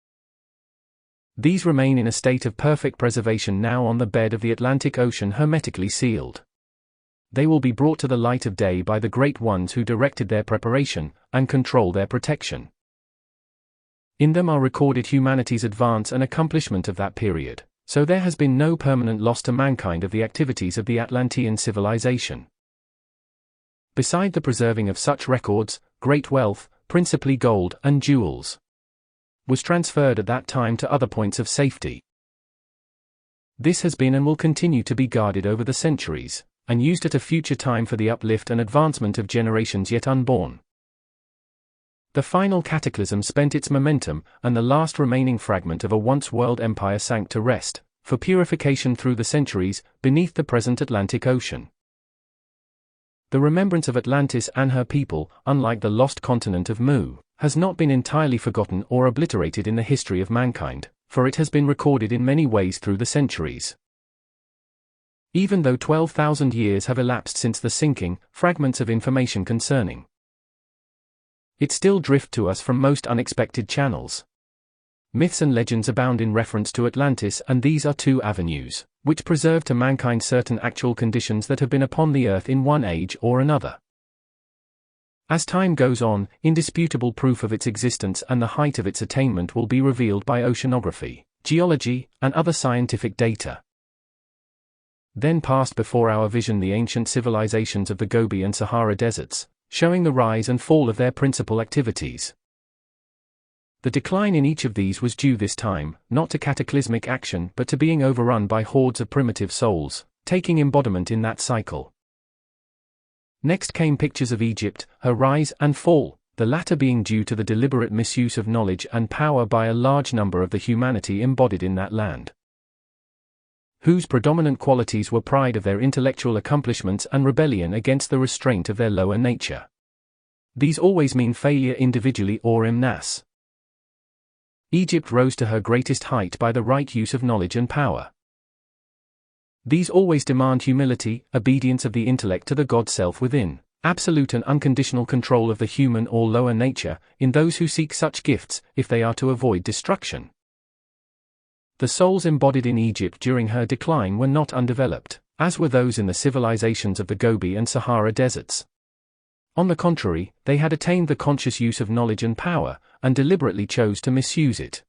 These remain in a state of perfect preservation now on the bed of the Atlantic Ocean, hermetically sealed. They will be brought to the light of day by the great ones who directed their preparation, and control their protection. In them are recorded humanity's advance and accomplishment of that period, so there has been no permanent loss to mankind of the activities of the Atlantean civilization. Beside the preserving of such records, great wealth, principally gold and jewels, was transferred at that time to other points of safety. This has been and will continue to be guarded over the centuries, and used at a future time for the uplift and advancement of generations yet unborn. The final cataclysm spent its momentum, and the last remaining fragment of a once world empire sank to rest, for purification through the centuries, beneath the present Atlantic Ocean. The remembrance of Atlantis and her people, unlike the lost continent of Mu, has not been entirely forgotten or obliterated in the history of mankind, for it has been recorded in many ways through the centuries. Even though 12,000 years have elapsed since the sinking, fragments of information concerning it still drift to us from most unexpected channels. Myths and legends abound in reference to Atlantis, and these are two avenues which preserve to mankind certain actual conditions that have been upon the earth in one age or another. As time goes on, indisputable proof of its existence and the height of its attainment will be revealed by oceanography, geology, and other scientific data. Then passed before our vision the ancient civilizations of the Gobi and Sahara deserts, showing the rise and fall of their principal activities. The decline in each of these was due this time, not to cataclysmic action but to being overrun by hordes of primitive souls, taking embodiment in that cycle. Next came pictures of Egypt, her rise and fall, the latter being due to the deliberate misuse of knowledge and power by a large number of the humanity embodied in that land, whose predominant qualities were pride of their intellectual accomplishments and rebellion against the restraint of their lower nature. These always mean failure individually or en masse. Egypt rose to her greatest height by the right use of knowledge and power. These always demand humility, obedience of the intellect to the God self within, absolute and unconditional control of the human or lower nature, in those who seek such gifts, if they are to avoid destruction. The souls embodied in Egypt during her decline were not undeveloped, as were those in the civilizations of the Gobi and Sahara deserts. On the contrary, they had attained the conscious use of knowledge and power, and deliberately chose to misuse it.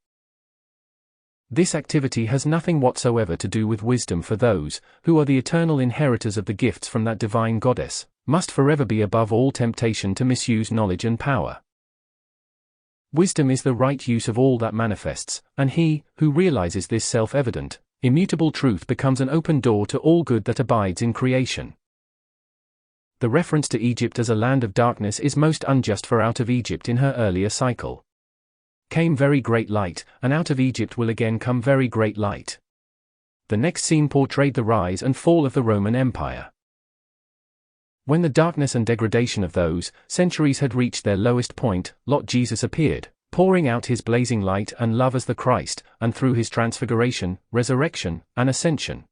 This activity has nothing whatsoever to do with wisdom, for those, who are the eternal inheritors of the gifts from that divine goddess, must forever be above all temptation to misuse knowledge and power. Wisdom is the right use of all that manifests, and he, who realizes this self-evident, immutable truth becomes an open door to all good that abides in creation. The reference to Egypt as a land of darkness is most unjust, for out of Egypt in her earlier cycle came very great light, and out of Egypt will again come very great light. The next scene portrayed the rise and fall of the Roman Empire. When the darkness and degradation of those centuries had reached their lowest point, Lord Jesus appeared, pouring out his blazing light and love as the Christ, and through his transfiguration, resurrection, and ascension,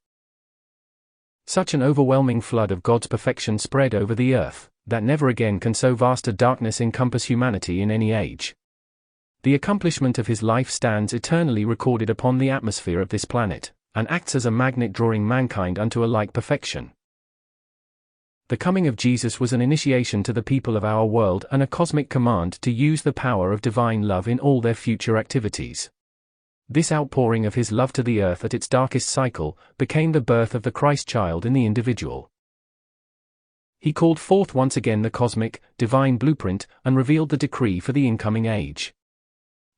such an overwhelming flood of God's perfection spread over the earth, that never again can so vast a darkness encompass humanity in any age. The accomplishment of his life stands eternally recorded upon the atmosphere of this planet, and acts as a magnet drawing mankind unto a like perfection. The coming of Jesus was an initiation to the people of our world and a cosmic command to use the power of divine love in all their future activities. This outpouring of his love to the earth at its darkest cycle became the birth of the Christ child in the individual. He called forth once again the cosmic, divine blueprint and revealed the decree for the incoming age.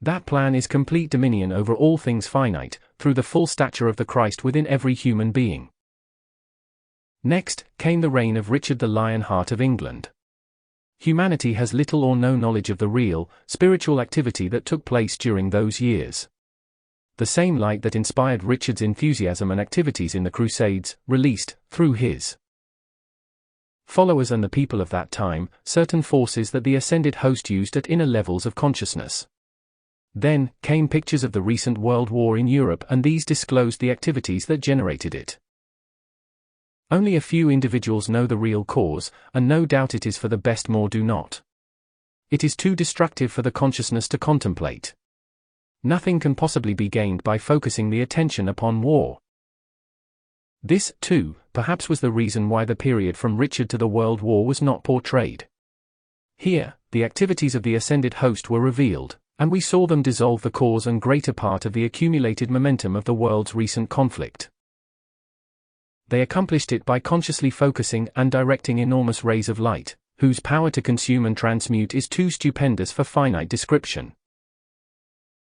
That plan is complete dominion over all things finite, through the full stature of the Christ within every human being. Next came the reign of Richard the Lionheart of England. Humanity has little or no knowledge of the real, spiritual activity that took place during those years. The same light that inspired Richard's enthusiasm and activities in the Crusades, released, through his followers and the people of that time, certain forces that the ascended host used at inner levels of consciousness. Then came pictures of the recent World War in Europe, and these disclosed the activities that generated it. Only a few individuals know the real cause, and no doubt it is for the best, more do not. It is too destructive for the consciousness to contemplate. Nothing can possibly be gained by focusing the attention upon war. This, too, perhaps was the reason why the period from Richard to the World War was not portrayed. Here, the activities of the ascended host were revealed, and we saw them dissolve the cause and greater part of the accumulated momentum of the world's recent conflict. They accomplished it by consciously focusing and directing enormous rays of light, whose power to consume and transmute is too stupendous for finite description.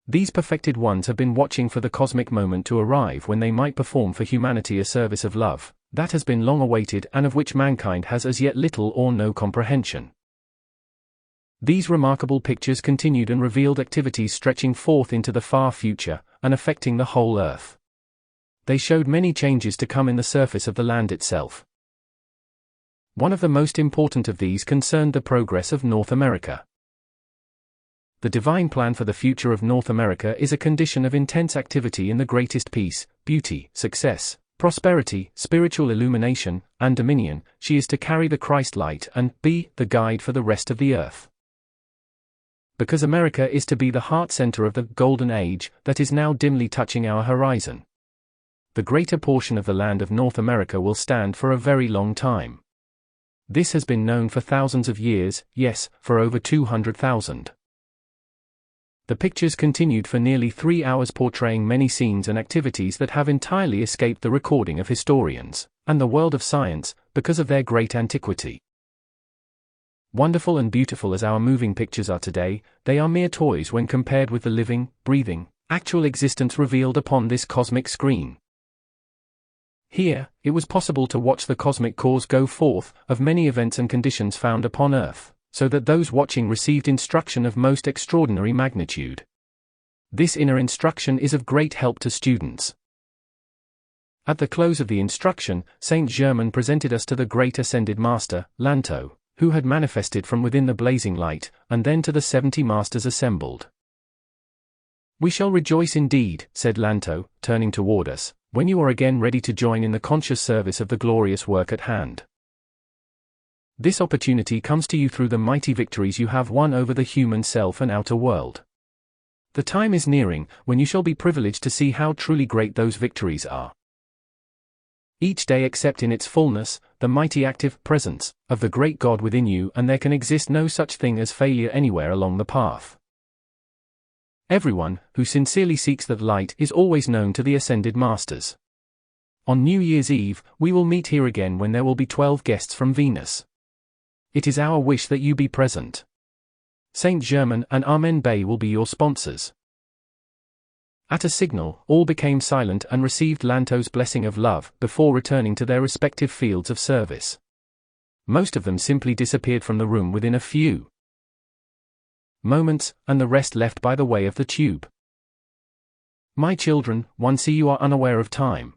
These perfected ones have been watching for the cosmic moment to arrive when they might perform for humanity a service of love, that has been long awaited and of which mankind has as yet little or no comprehension. These remarkable pictures continued and revealed activities stretching forth into the far future, and affecting the whole earth. They showed many changes to come in the surface of the land itself. One of the most important of these concerned the progress of North America. The divine plan for the future of North America is a condition of intense activity in the greatest peace, beauty, success, prosperity, spiritual illumination, and dominion. She is to carry the Christ light and be the guide for the rest of the earth. Because America is to be the heart center of the golden age that is now dimly touching our horizon. The greater portion of the land of North America will stand for a very long time. This has been known for thousands of years, yes, for over 200,000. The pictures continued for nearly 3 hours, portraying many scenes and activities that have entirely escaped the recording of historians and the world of science because of their great antiquity. Wonderful and beautiful as our moving pictures are today, they are mere toys when compared with the living, breathing, actual existence revealed upon this cosmic screen. Here, it was possible to watch the cosmic cause go forth of many events and conditions found upon Earth, so that those watching received instruction of most extraordinary magnitude. This inner instruction is of great help to students. At the close of the instruction, Saint Germain presented us to the great ascended master, Lanto, who had manifested from within the blazing light, and then to the 70 masters assembled. "We shall rejoice indeed," said Lanto, turning toward us, "when you are again ready to join in the conscious service of the glorious work at hand. This opportunity comes to you through the mighty victories you have won over the human self and outer world. The time is nearing when you shall be privileged to see how truly great those victories are. Each day accept in its fullness the mighty active presence of the great God within you, and there can exist no such thing as failure anywhere along the path. Everyone who sincerely seeks that light is always known to the ascended masters. On New Year's Eve, we will meet here again when there will be 12 guests from Venus. It is our wish that you be present. Saint Germain and Amen Bey will be your sponsors." At a signal, all became silent and received Lanto's blessing of love before returning to their respective fields of service. most of them simply disappeared from the room within a few moments, and the rest left by the way of the tube. My children, one see you are unaware of time.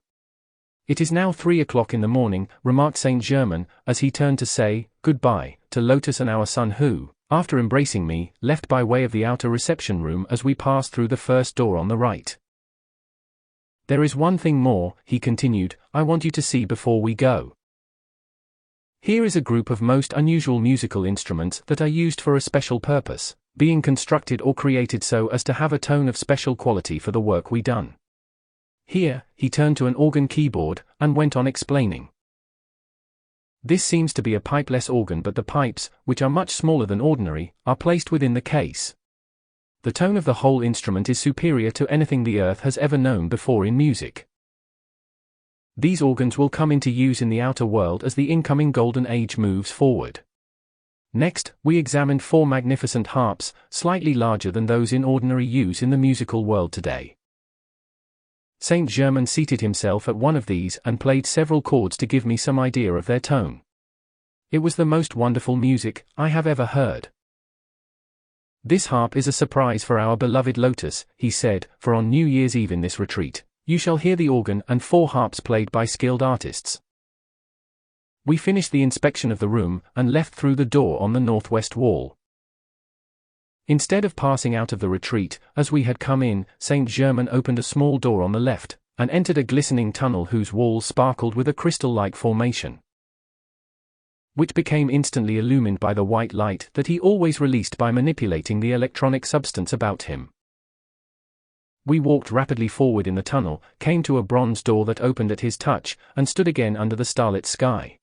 It is now 3 o'clock in the morning, remarked Saint Germain, as he turned to say goodbye to Lotus and our son who, after embracing me, left by way of the outer reception room as we passed through the first door on the right. There is one thing more, he continued, I want you to see before we go. Here is a group of most unusual musical instruments that are used for a special purpose, being constructed or created so as to have a tone of special quality for the work we done. Here, he turned to an organ keyboard, and went on explaining. This seems to be a pipeless organ, but the pipes, which are much smaller than ordinary, are placed within the case. The tone of the whole instrument is superior to anything the earth has ever known before in music. These organs will come into use in the outer world as the incoming golden age moves forward. Next, we examined 4 magnificent harps, slightly larger than those in ordinary use in the musical world today. Saint Germain seated himself at one of these and played several chords to give me some idea of their tone. It was the most wonderful music I have ever heard. This harp is a surprise for our beloved Lotus, he said, for on New Year's Eve in this retreat, you shall hear the organ and 4 harps played by skilled artists. We finished the inspection of the room, and left through the door on the northwest wall. Instead of passing out of the retreat, as we had come in, Saint Germain opened a small door on the left, and entered a glistening tunnel whose walls sparkled with a crystal-like formation, which became instantly illumined by the white light that he always released by manipulating the electronic substance about him. We walked rapidly forward in the tunnel, came to a bronze door that opened at his touch, and stood again under the starlit sky.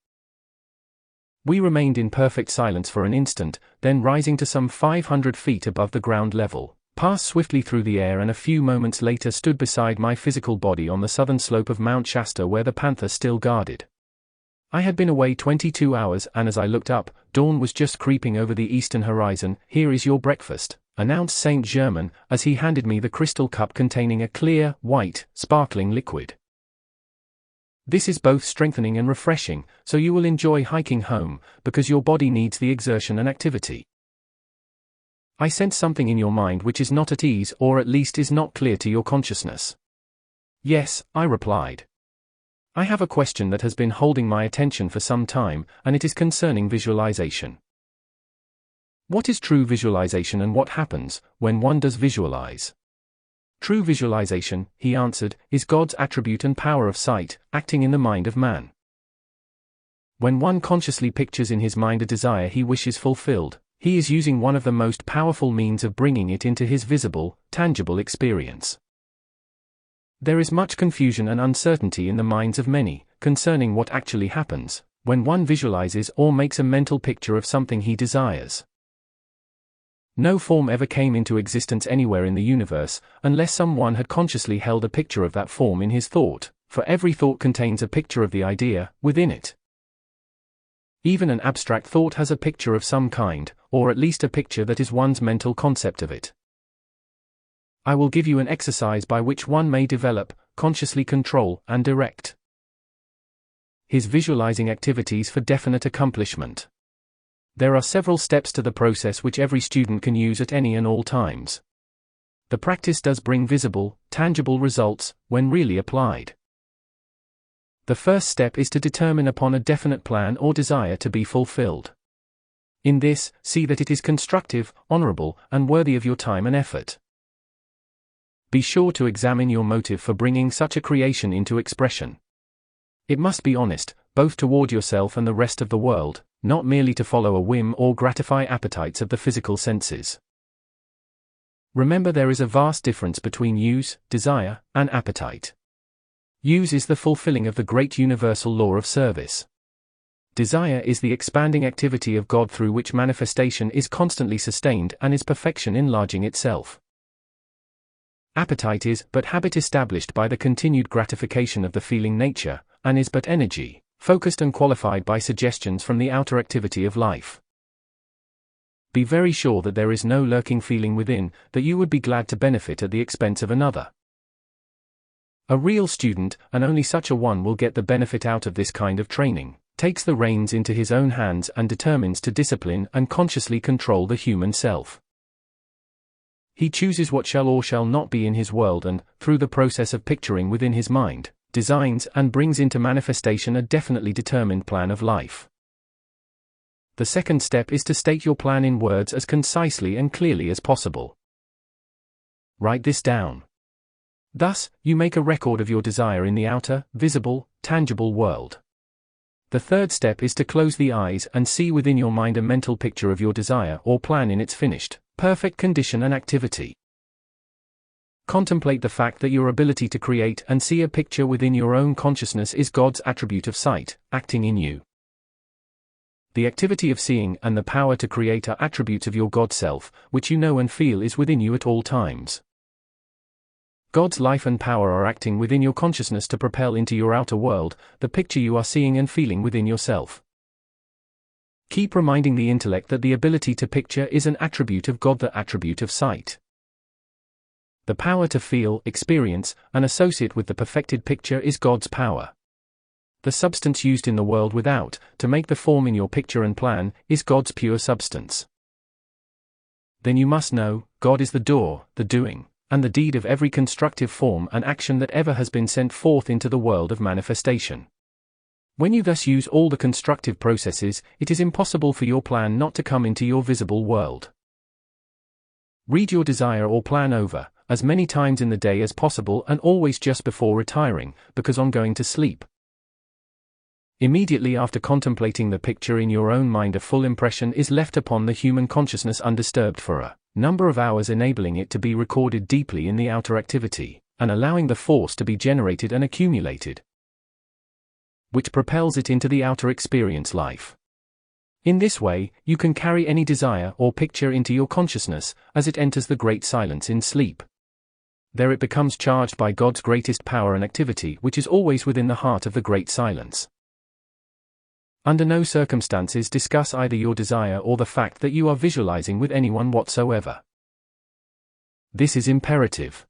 We remained in perfect silence for an instant, then rising to some 500 feet above the ground level, passed swiftly through the air and a few moments later stood beside my physical body on the southern slope of Mount Shasta where the panther still guarded. I had been away 22 hours and as I looked up, dawn was just creeping over the eastern horizon. Here is your breakfast, announced Saint Germain, as he handed me the crystal cup containing a clear, white, sparkling liquid. This is both strengthening and refreshing, so you will enjoy hiking home, because your body needs the exertion and activity. I sense something in your mind which is not at ease, or at least is not clear to your consciousness. Yes, I replied. I have a question that has been holding my attention for some time, and it is concerning visualization. What is true visualization and what happens when one does visualize? True visualization, he answered, is God's attribute and power of sight, acting in the mind of man. When one consciously pictures in his mind a desire he wishes fulfilled, he is using one of the most powerful means of bringing it into his visible, tangible experience. There is much confusion and uncertainty in the minds of many, concerning what actually happens when one visualizes or makes a mental picture of something he desires. No form ever came into existence anywhere in the universe, unless someone had consciously held a picture of that form in his thought, for every thought contains a picture of the idea within it. Even an abstract thought has a picture of some kind, or at least a picture that is one's mental concept of it. I will give you an exercise by which one may develop, consciously control, and direct his visualizing activities for definite accomplishment. There are several steps to the process which every student can use at any and all times. The practice does bring visible, tangible results, when really applied. The first step is to determine upon a definite plan or desire to be fulfilled. In this, see that it is constructive, honorable, and worthy of your time and effort. Be sure to examine your motive for bringing such a creation into expression. It must be honest, both toward yourself and the rest of the world, not merely to follow a whim or gratify appetites of the physical senses. Remember, there is a vast difference between use, desire, and appetite. Use is the fulfilling of the great universal law of service. Desire is the expanding activity of God through which manifestation is constantly sustained and is perfection enlarging itself. Appetite is but habit established by the continued gratification of the feeling nature, and is but energy, focused and qualified by suggestions from the outer activity of life. Be very sure that there is no lurking feeling within, that you would be glad to benefit at the expense of another. A real student, and only such a one, will get the benefit out of this kind of training, takes the reins into his own hands and determines to discipline and consciously control the human self. He chooses what shall or shall not be in his world and, through the process of picturing within his mind, designs and brings into manifestation a definitely determined plan of life. The second step is to state your plan in words as concisely and clearly as possible. Write this down. Thus, you make a record of your desire in the outer, visible, tangible world. The third step is to close the eyes and see within your mind a mental picture of your desire or plan in its finished, perfect condition and activity. Contemplate the fact that your ability to create and see a picture within your own consciousness is God's attribute of sight, acting in you. The activity of seeing and the power to create are attributes of your God self, which you know and feel is within you at all times. God's life and power are acting within your consciousness to propel into your outer world the picture you are seeing and feeling within yourself. Keep reminding the intellect that the ability to picture is an attribute of God, the attribute of sight. The power to feel, experience, and associate with the perfected picture is God's power. The substance used in the world without, to make the form in your picture and plan, is God's pure substance. Then you must know, God is the door, the doing, and the deed of every constructive form and action that ever has been sent forth into the world of manifestation. When you thus use all the constructive processes, it is impossible for your plan not to come into your visible world. Read your desire or plan over, as many times in the day as possible and always just before retiring, because on going to sleep. Immediately after contemplating the picture in your own mind, a full impression is left upon the human consciousness undisturbed for a number of hours, enabling it to be recorded deeply in the outer activity, and allowing the force to be generated and accumulated, which propels it into the outer experience life. In this way, you can carry any desire or picture into your consciousness, as it enters the great silence in sleep. There it becomes charged by God's greatest power and activity, which is always within the heart of the great silence. Under no circumstances discuss either your desire or the fact that you are visualizing with anyone whatsoever. This is imperative.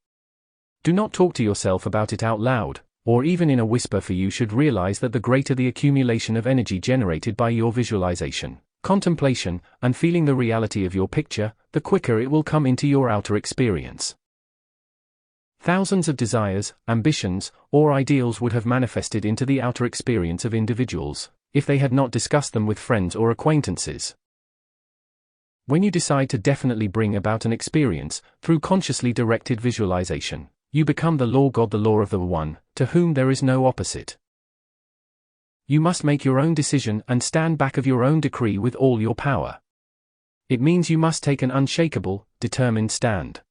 Do not talk to yourself about it out loud, or even in a whisper, for you should realize that the greater the accumulation of energy generated by your visualization, contemplation, and feeling the reality of your picture, the quicker it will come into your outer experience. Thousands of desires, ambitions, or ideals would have manifested into the outer experience of individuals, if they had not discussed them with friends or acquaintances. When you decide to definitely bring about an experience, through consciously directed visualization, you become the law God, the law of the One, to whom there is no opposite. You must make your own decision and stand back of your own decree with all your power. It means you must take an unshakable, determined stand.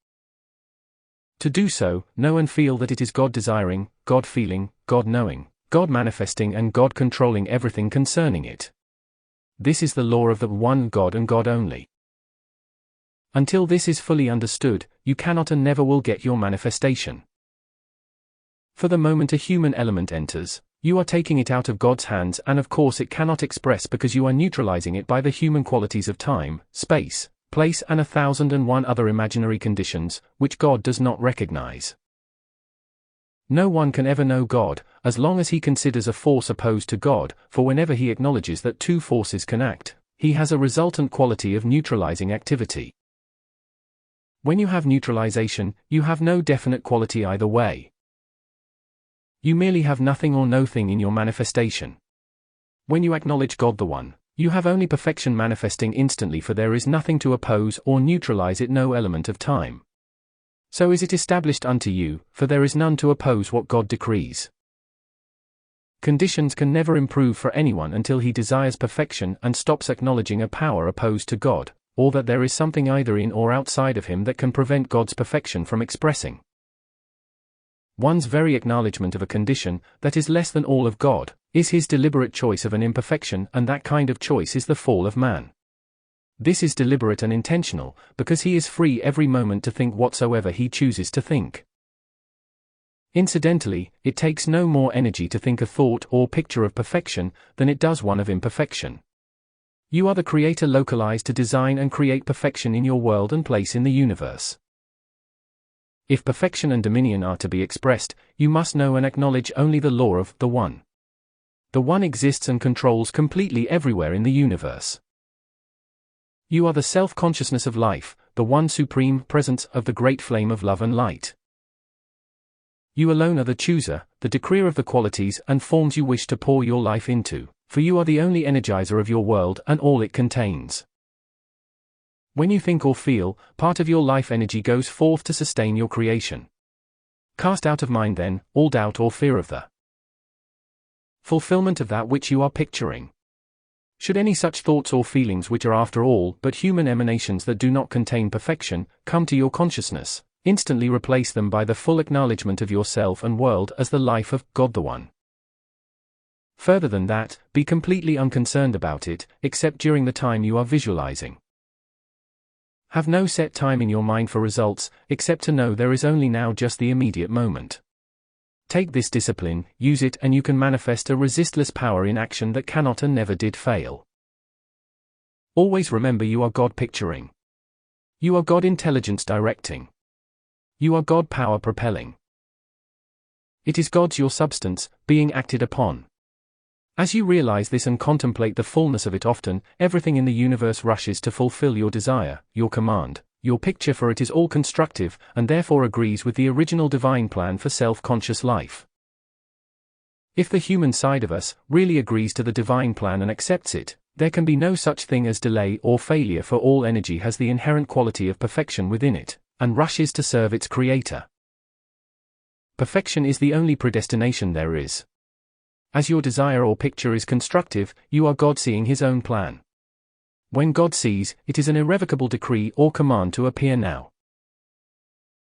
To do so, know and feel that it is God desiring, God feeling, God knowing, God manifesting and God controlling everything concerning it. This is the law of the one God and God only. Until this is fully understood, you cannot and never will get your manifestation. For the moment a human element enters, you are taking it out of God's hands, and of course it cannot express because you are neutralizing it by the human qualities of time, space, place and 1,001 other imaginary conditions, which God does not recognize. No one can ever know God, as long as he considers a force opposed to God, for whenever he acknowledges that two forces can act, he has a resultant quality of neutralizing activity. When you have neutralization, you have no definite quality either way. You merely have nothing or no thing in your manifestation. When you acknowledge God the One, you have only perfection manifesting instantly, for there is nothing to oppose or neutralize it, no element of time. So is it established unto you, for there is none to oppose what God decrees. Conditions can never improve for anyone until he desires perfection and stops acknowledging a power opposed to God, or that there is something either in or outside of him that can prevent God's perfection from expressing. One's very acknowledgement of a condition that is less than all of God is his deliberate choice of an imperfection, and that kind of choice is the fall of man. This is deliberate and intentional, because he is free every moment to think whatsoever he chooses to think. Incidentally, it takes no more energy to think a thought or picture of perfection than it does one of imperfection. You are the creator localized to design and create perfection in your world and place in the universe. If perfection and dominion are to be expressed, you must know and acknowledge only the law of the One. The One exists and controls completely everywhere in the universe. You are the self-consciousness of life, the one supreme presence of the great flame of love and light. You alone are the chooser, the decreer of the qualities and forms you wish to pour your life into, for you are the only energizer of your world and all it contains. When you think or feel, part of your life energy goes forth to sustain your creation. Cast out of mind then, all doubt or fear of the fulfillment of that which you are picturing. Should any such thoughts or feelings, which are after all but human emanations that do not contain perfection, come to your consciousness, instantly replace them by the full acknowledgement of yourself and world as the life of God the One. Further than that, be completely unconcerned about it, except during the time you are visualizing. Have no set time in your mind for results, except to know there is only now just the immediate moment. Take this discipline, use it, and you can manifest a resistless power in action that cannot and never did fail. Always remember you are God picturing. You are God intelligence directing. You are God power propelling. It is God's your substance, being acted upon. As you realize this and contemplate the fullness of it often, everything in the universe rushes to fulfill your desire, your command, your picture, for it is all constructive, and therefore agrees with the original divine plan for self-conscious life. If the human side of us really agrees to the divine plan and accepts it, there can be no such thing as delay or failure, for all energy has the inherent quality of perfection within it, and rushes to serve its creator. Perfection is the only predestination there is. As your desire or picture is constructive, you are God seeing His own plan. When God sees, it is an irrevocable decree or command to appear now.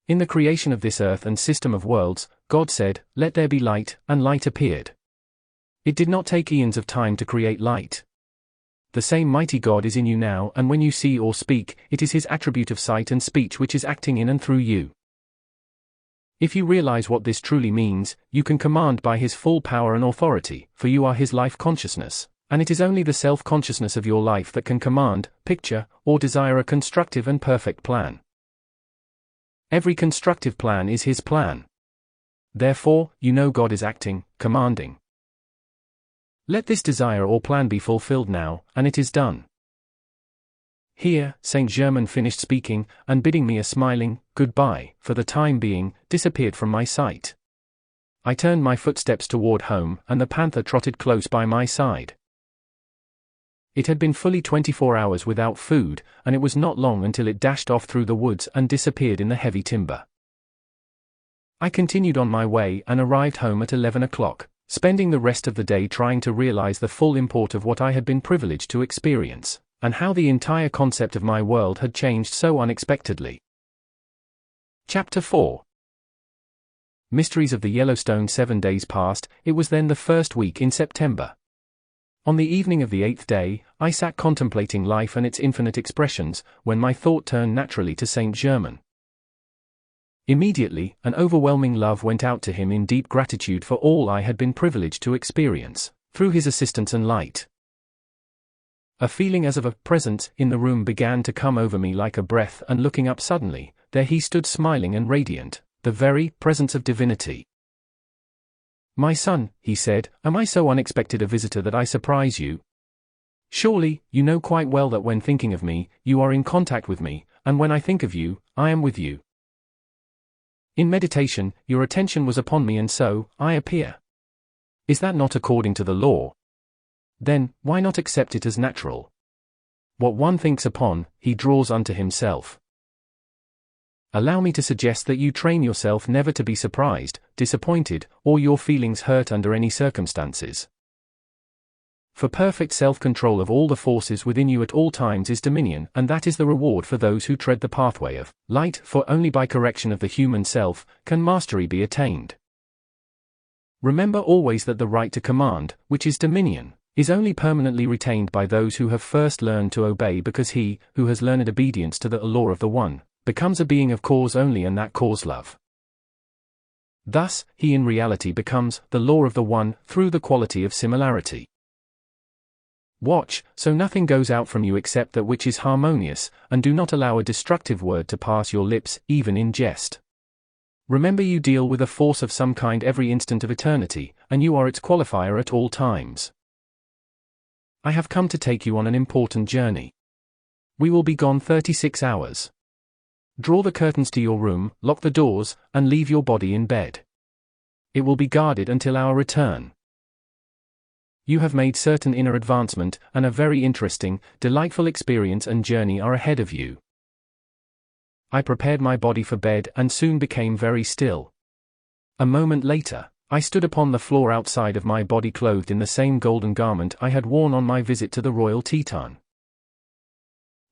In the creation of this earth and system of worlds, God said, "Let there be light," and light appeared. It did not take eons of time to create light. The same mighty God is in you now, and when you see or speak, it is His attribute of sight and speech which is acting in and through you. If you realize what this truly means, you can command by His full power and authority, for you are His life consciousness, and it is only the self-consciousness of your life that can command, picture, or desire a constructive and perfect plan. Every constructive plan is His plan. Therefore, you know God is acting, commanding. Let this desire or plan be fulfilled now, and it is done. Here, Saint Germain finished speaking, and bidding me a smiling goodbye, for the time being, disappeared from my sight. I turned my footsteps toward home, and the panther trotted close by my side. It had been fully 24 hours without food, and it was not long until it dashed off through the woods and disappeared in the heavy timber. I continued on my way and arrived home at 11 o'clock, spending the rest of the day trying to realize the full import of what I had been privileged to experience, and how the entire concept of my world had changed so unexpectedly. Chapter 4. Mysteries of the Yellowstone. 7 days passed. It was then the first week in September. On the evening of the 8th day, I sat contemplating life and its infinite expressions, when my thought turned naturally to Saint Germain. Immediately, an overwhelming love went out to him in deep gratitude for all I had been privileged to experience, through his assistance and light. A feeling as of a presence in the room began to come over me like a breath, and looking up suddenly, there he stood smiling and radiant, the very presence of divinity. "My son," he said, "am I so unexpected a visitor that I surprise you? Surely, you know quite well that when thinking of me, you are in contact with me, and when I think of you, I am with you. In meditation, your attention was upon me, and so, I appear. Is that not according to the law? Then, why not accept it as natural? What one thinks upon, he draws unto himself. Allow me to suggest that you train yourself never to be surprised, disappointed, or your feelings hurt under any circumstances. For perfect self-control of all the forces within you at all times is dominion, and that is the reward for those who tread the pathway of light, for only by correction of the human self can mastery be attained. Remember always that the right to command, which is dominion, is only permanently retained by those who have first learned to obey, because he, who has learned obedience to the law of the One, becomes a being of cause only, and that cause love. Thus, he in reality becomes the law of the One through the quality of similarity. Watch, so nothing goes out from you except that which is harmonious, and do not allow a destructive word to pass your lips, even in jest. Remember you deal with a force of some kind every instant of eternity, and you are its qualifier at all times. I have come to take you on an important journey. We will be gone 36 hours. Draw the curtains to your room, lock the doors, and leave your body in bed. It will be guarded until our return. You have made certain inner advancement, and a very interesting, delightful experience and journey are ahead of you. I prepared my body for bed and soon became very still. A moment later, I stood upon the floor outside of my body clothed in the same golden garment I had worn on my visit to the royal Teton.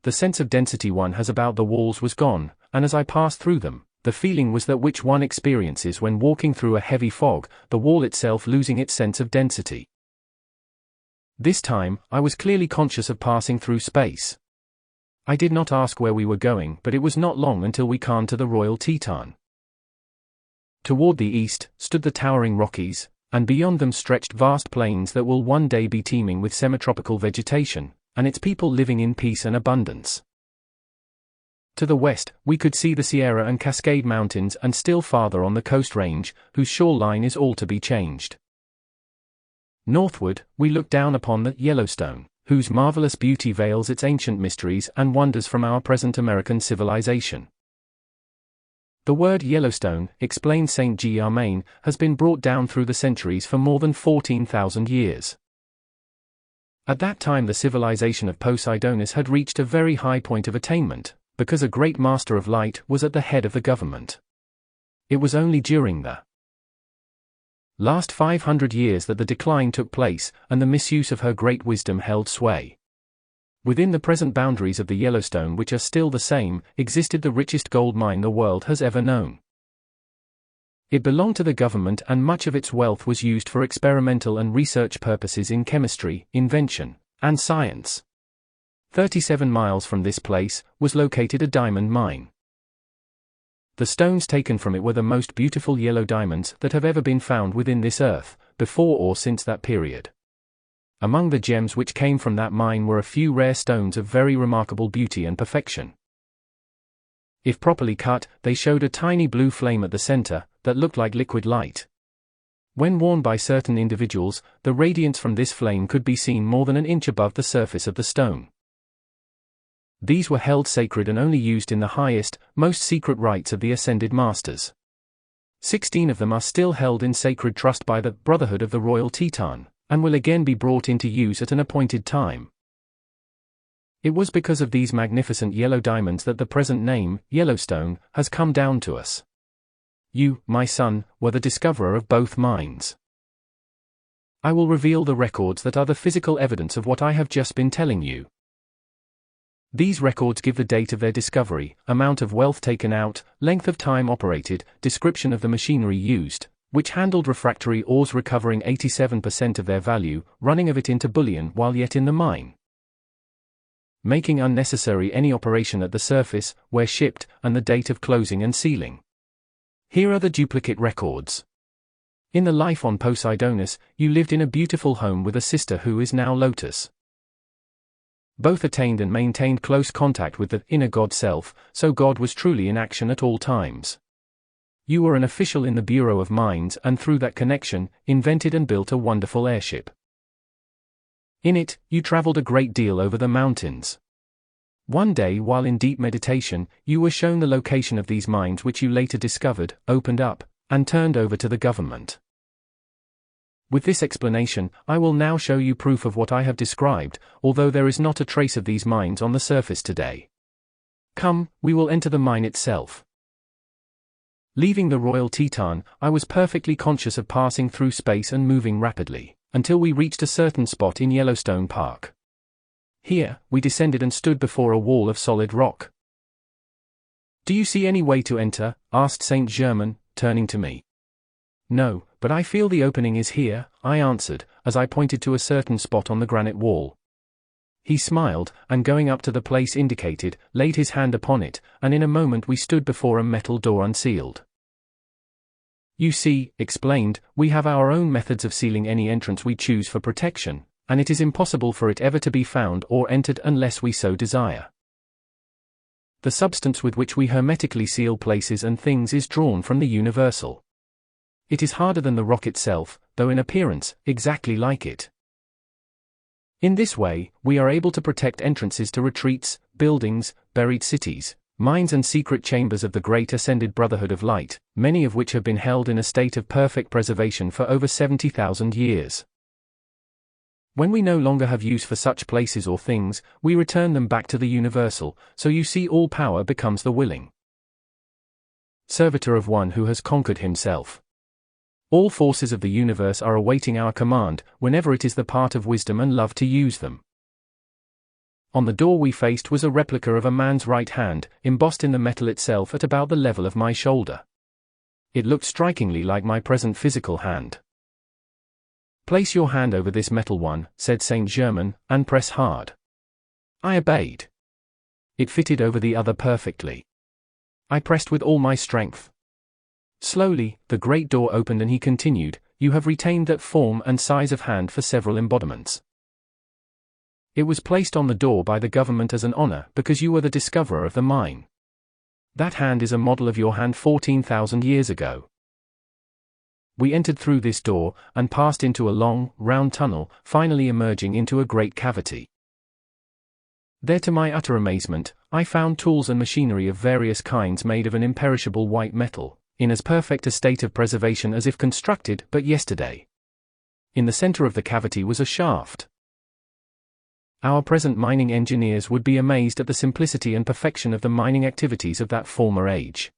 The sense of density one has about the walls was gone, and as I passed through them, the feeling was that which one experiences when walking through a heavy fog, the wall itself losing its sense of density. This time, I was clearly conscious of passing through space. I did not ask where we were going, but it was not long until we came to the royal Teton. Toward the east, stood the towering Rockies, and beyond them stretched vast plains that will one day be teeming with semi-tropical vegetation, and its people living in peace and abundance. To the west, we could see the Sierra and Cascade Mountains and still farther on the Coast Range, whose shoreline is all to be changed. Northward, we look down upon the Yellowstone, whose marvelous beauty veils its ancient mysteries and wonders from our present American civilization. The word Yellowstone, explained St. Germain, has been brought down through the centuries for more than 14,000 years. At that time the civilization of Poseidonis had reached a very high point of attainment, because a great master of light was at the head of the government. It was only during the last 500 years that the decline took place, and the misuse of her great wisdom held sway. Within the present boundaries of the Yellowstone, which are still the same, existed the richest gold mine the world has ever known. It belonged to the government, and much of its wealth was used for experimental and research purposes in chemistry, invention, and science. 37 miles from this place was located a diamond mine. The stones taken from it were the most beautiful yellow diamonds that have ever been found within this earth, before or since that period. Among the gems which came from that mine were a few rare stones of very remarkable beauty and perfection. If properly cut, they showed a tiny blue flame at the center, that looked like liquid light. When worn by certain individuals, the radiance from this flame could be seen more than an inch above the surface of the stone. These were held sacred and only used in the highest, most secret rites of the ascended masters. 16 of them are still held in sacred trust by the Brotherhood of the Royal Teton, and will again be brought into use at an appointed time. It was because of these magnificent yellow diamonds that the present name, Yellowstone, has come down to us. You, my son, were the discoverer of both mines. I will reveal the records that are the physical evidence of what I have just been telling you. These records give the date of their discovery, amount of wealth taken out, length of time operated, description of the machinery used, which handled refractory ores recovering 87% of their value, running of it into bullion while yet in the mine, making unnecessary any operation at the surface, where shipped, and the date of closing and sealing. Here are the duplicate records. In the life on Poseidonis, you lived in a beautiful home with a sister who is now Lotus. Both attained and maintained close contact with the inner God self, so God was truly in action at all times. You were an official in the Bureau of Mines, and through that connection, invented and built a wonderful airship. In it, you traveled a great deal over the mountains. One day, while in deep meditation, you were shown the location of these mines, which you later discovered, opened up, and turned over to the government. With this explanation, I will now show you proof of what I have described, although there is not a trace of these mines on the surface today. Come, we will enter the mine itself. Leaving the Royal Teton, I was perfectly conscious of passing through space and moving rapidly, until we reached a certain spot in Yellowstone Park. Here, we descended and stood before a wall of solid rock. "Do you see any way to enter?" asked Saint Germain, turning to me. "No, but I feel the opening is here," I answered, as I pointed to a certain spot on the granite wall. He smiled, and going up to the place indicated, laid his hand upon it, and in a moment we stood before a metal door unsealed. "You see," explained, "we have our own methods of sealing any entrance we choose for protection, and it is impossible for it ever to be found or entered unless we so desire. The substance with which we hermetically seal places and things is drawn from the universal. It is harder than the rock itself, though in appearance, exactly like it. In this way, we are able to protect entrances to retreats, buildings, buried cities, mines and secret chambers of the great ascended Brotherhood of Light, many of which have been held in a state of perfect preservation for over 70,000 years. When we no longer have use for such places or things, we return them back to the universal, so you see all power becomes the willing servitor of one who has conquered himself. All forces of the universe are awaiting our command, whenever it is the part of wisdom and love to use them. On the door we faced was a replica of a man's right hand, embossed in the metal itself at about the level of my shoulder. It looked strikingly like my present physical hand. "Place your hand over this metal one," said Saint Germain, "and press hard." I obeyed. It fitted over the other perfectly. I pressed with all my strength. Slowly, the great door opened and he continued, "You have retained that form and size of hand for several embodiments. It was placed on the door by the government as an honor because you were the discoverer of the mine. That hand is a model of your hand 14,000 years ago." We entered through this door, and passed into a long, round tunnel, finally emerging into a great cavity. There, to my utter amazement, I found tools and machinery of various kinds made of an imperishable white metal, in as perfect a state of preservation as if constructed but yesterday. In the center of the cavity was a shaft. Our present mining engineers would be amazed at the simplicity and perfection of the mining activities of that former age.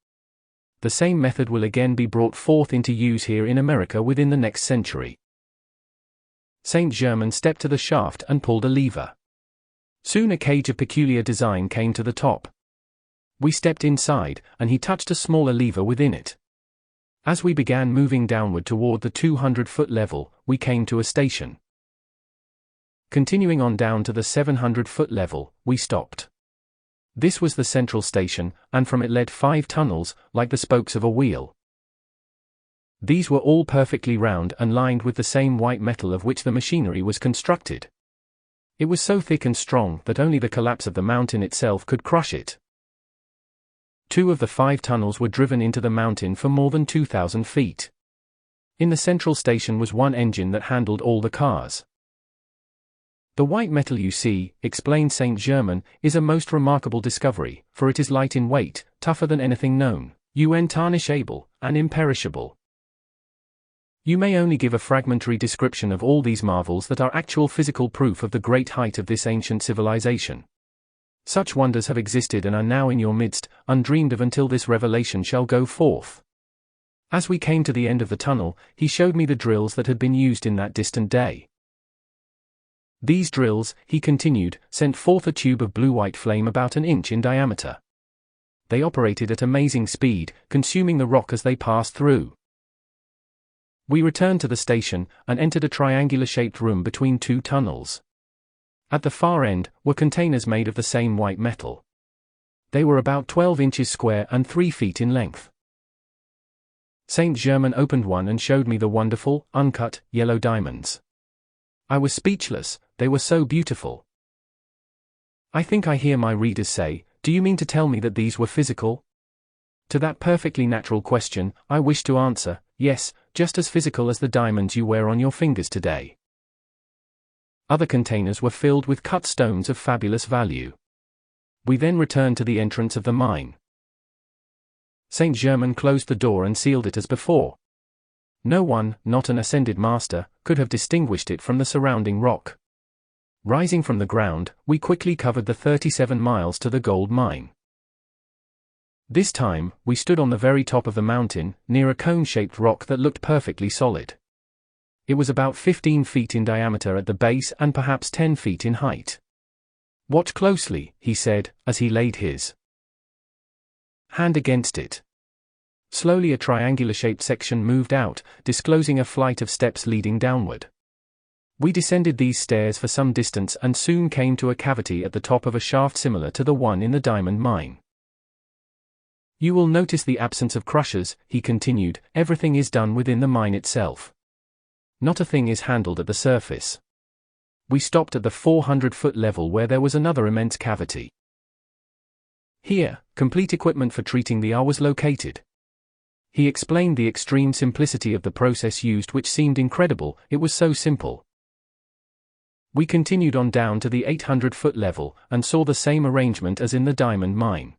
The same method will again be brought forth into use here in America within the next century. Saint Germain stepped to the shaft and pulled a lever. Soon a cage of peculiar design came to the top. We stepped inside, and he touched a smaller lever within it. As we began moving downward toward the 200-foot level, we came to a station. Continuing on down to the 700-foot level, we stopped. This was the central station, and from it led 5 tunnels, like the spokes of a wheel. These were all perfectly round and lined with the same white metal of which the machinery was constructed. It was so thick and strong that only the collapse of the mountain itself could crush it. 2 of the 5 tunnels were driven into the mountain for more than 2,000 feet. In the central station was one engine that handled all the cars. "The white metal you see," explained Saint Germain, "is a most remarkable discovery, for it is light in weight, tougher than anything known, untarnishable, and imperishable. You may only give a fragmentary description of all these marvels that are actual physical proof of the great height of this ancient civilization. Such wonders have existed and are now in your midst, undreamed of until this revelation shall go forth." As we came to the end of the tunnel, he showed me the drills that had been used in that distant day. These drills, he continued, sent forth a tube of blue-white flame about an inch in diameter. They operated at amazing speed, consuming the rock as they passed through. We returned to the station, and entered a triangular-shaped room between 2 tunnels. At the far end, were containers made of the same white metal. They were about 12 inches square and 3 feet in length. Saint Germain opened one and showed me the wonderful, uncut, yellow diamonds. I was speechless, they were so beautiful. I think I hear my readers say, "Do you mean to tell me that these were physical?" To that perfectly natural question, I wish to answer, yes, just as physical as the diamonds you wear on your fingers today. Other containers were filled with cut stones of fabulous value. We then returned to the entrance of the mine. Saint Germain closed the door and sealed it as before. No one, not an ascended master, could have distinguished it from the surrounding rock. Rising from the ground, we quickly covered the 37 miles to the gold mine. This time, we stood on the very top of the mountain, near a cone-shaped rock that looked perfectly solid. It was about 15 feet in diameter at the base and perhaps 10 feet in height. "Watch closely," he said, as he laid his hand against it. Slowly a triangular-shaped section moved out, disclosing a flight of steps leading downward. We descended these stairs for some distance and soon came to a cavity at the top of a shaft similar to the one in the diamond mine. "You will notice the absence of crushers," he continued. "Everything is done within the mine itself. Not a thing is handled at the surface." We stopped at the 400-foot level where there was another immense cavity. Here, complete equipment for treating the ore was located. He explained the extreme simplicity of the process used, which seemed incredible. It was so simple. We continued on down to the 800-foot level, and saw the same arrangement as in the diamond mine.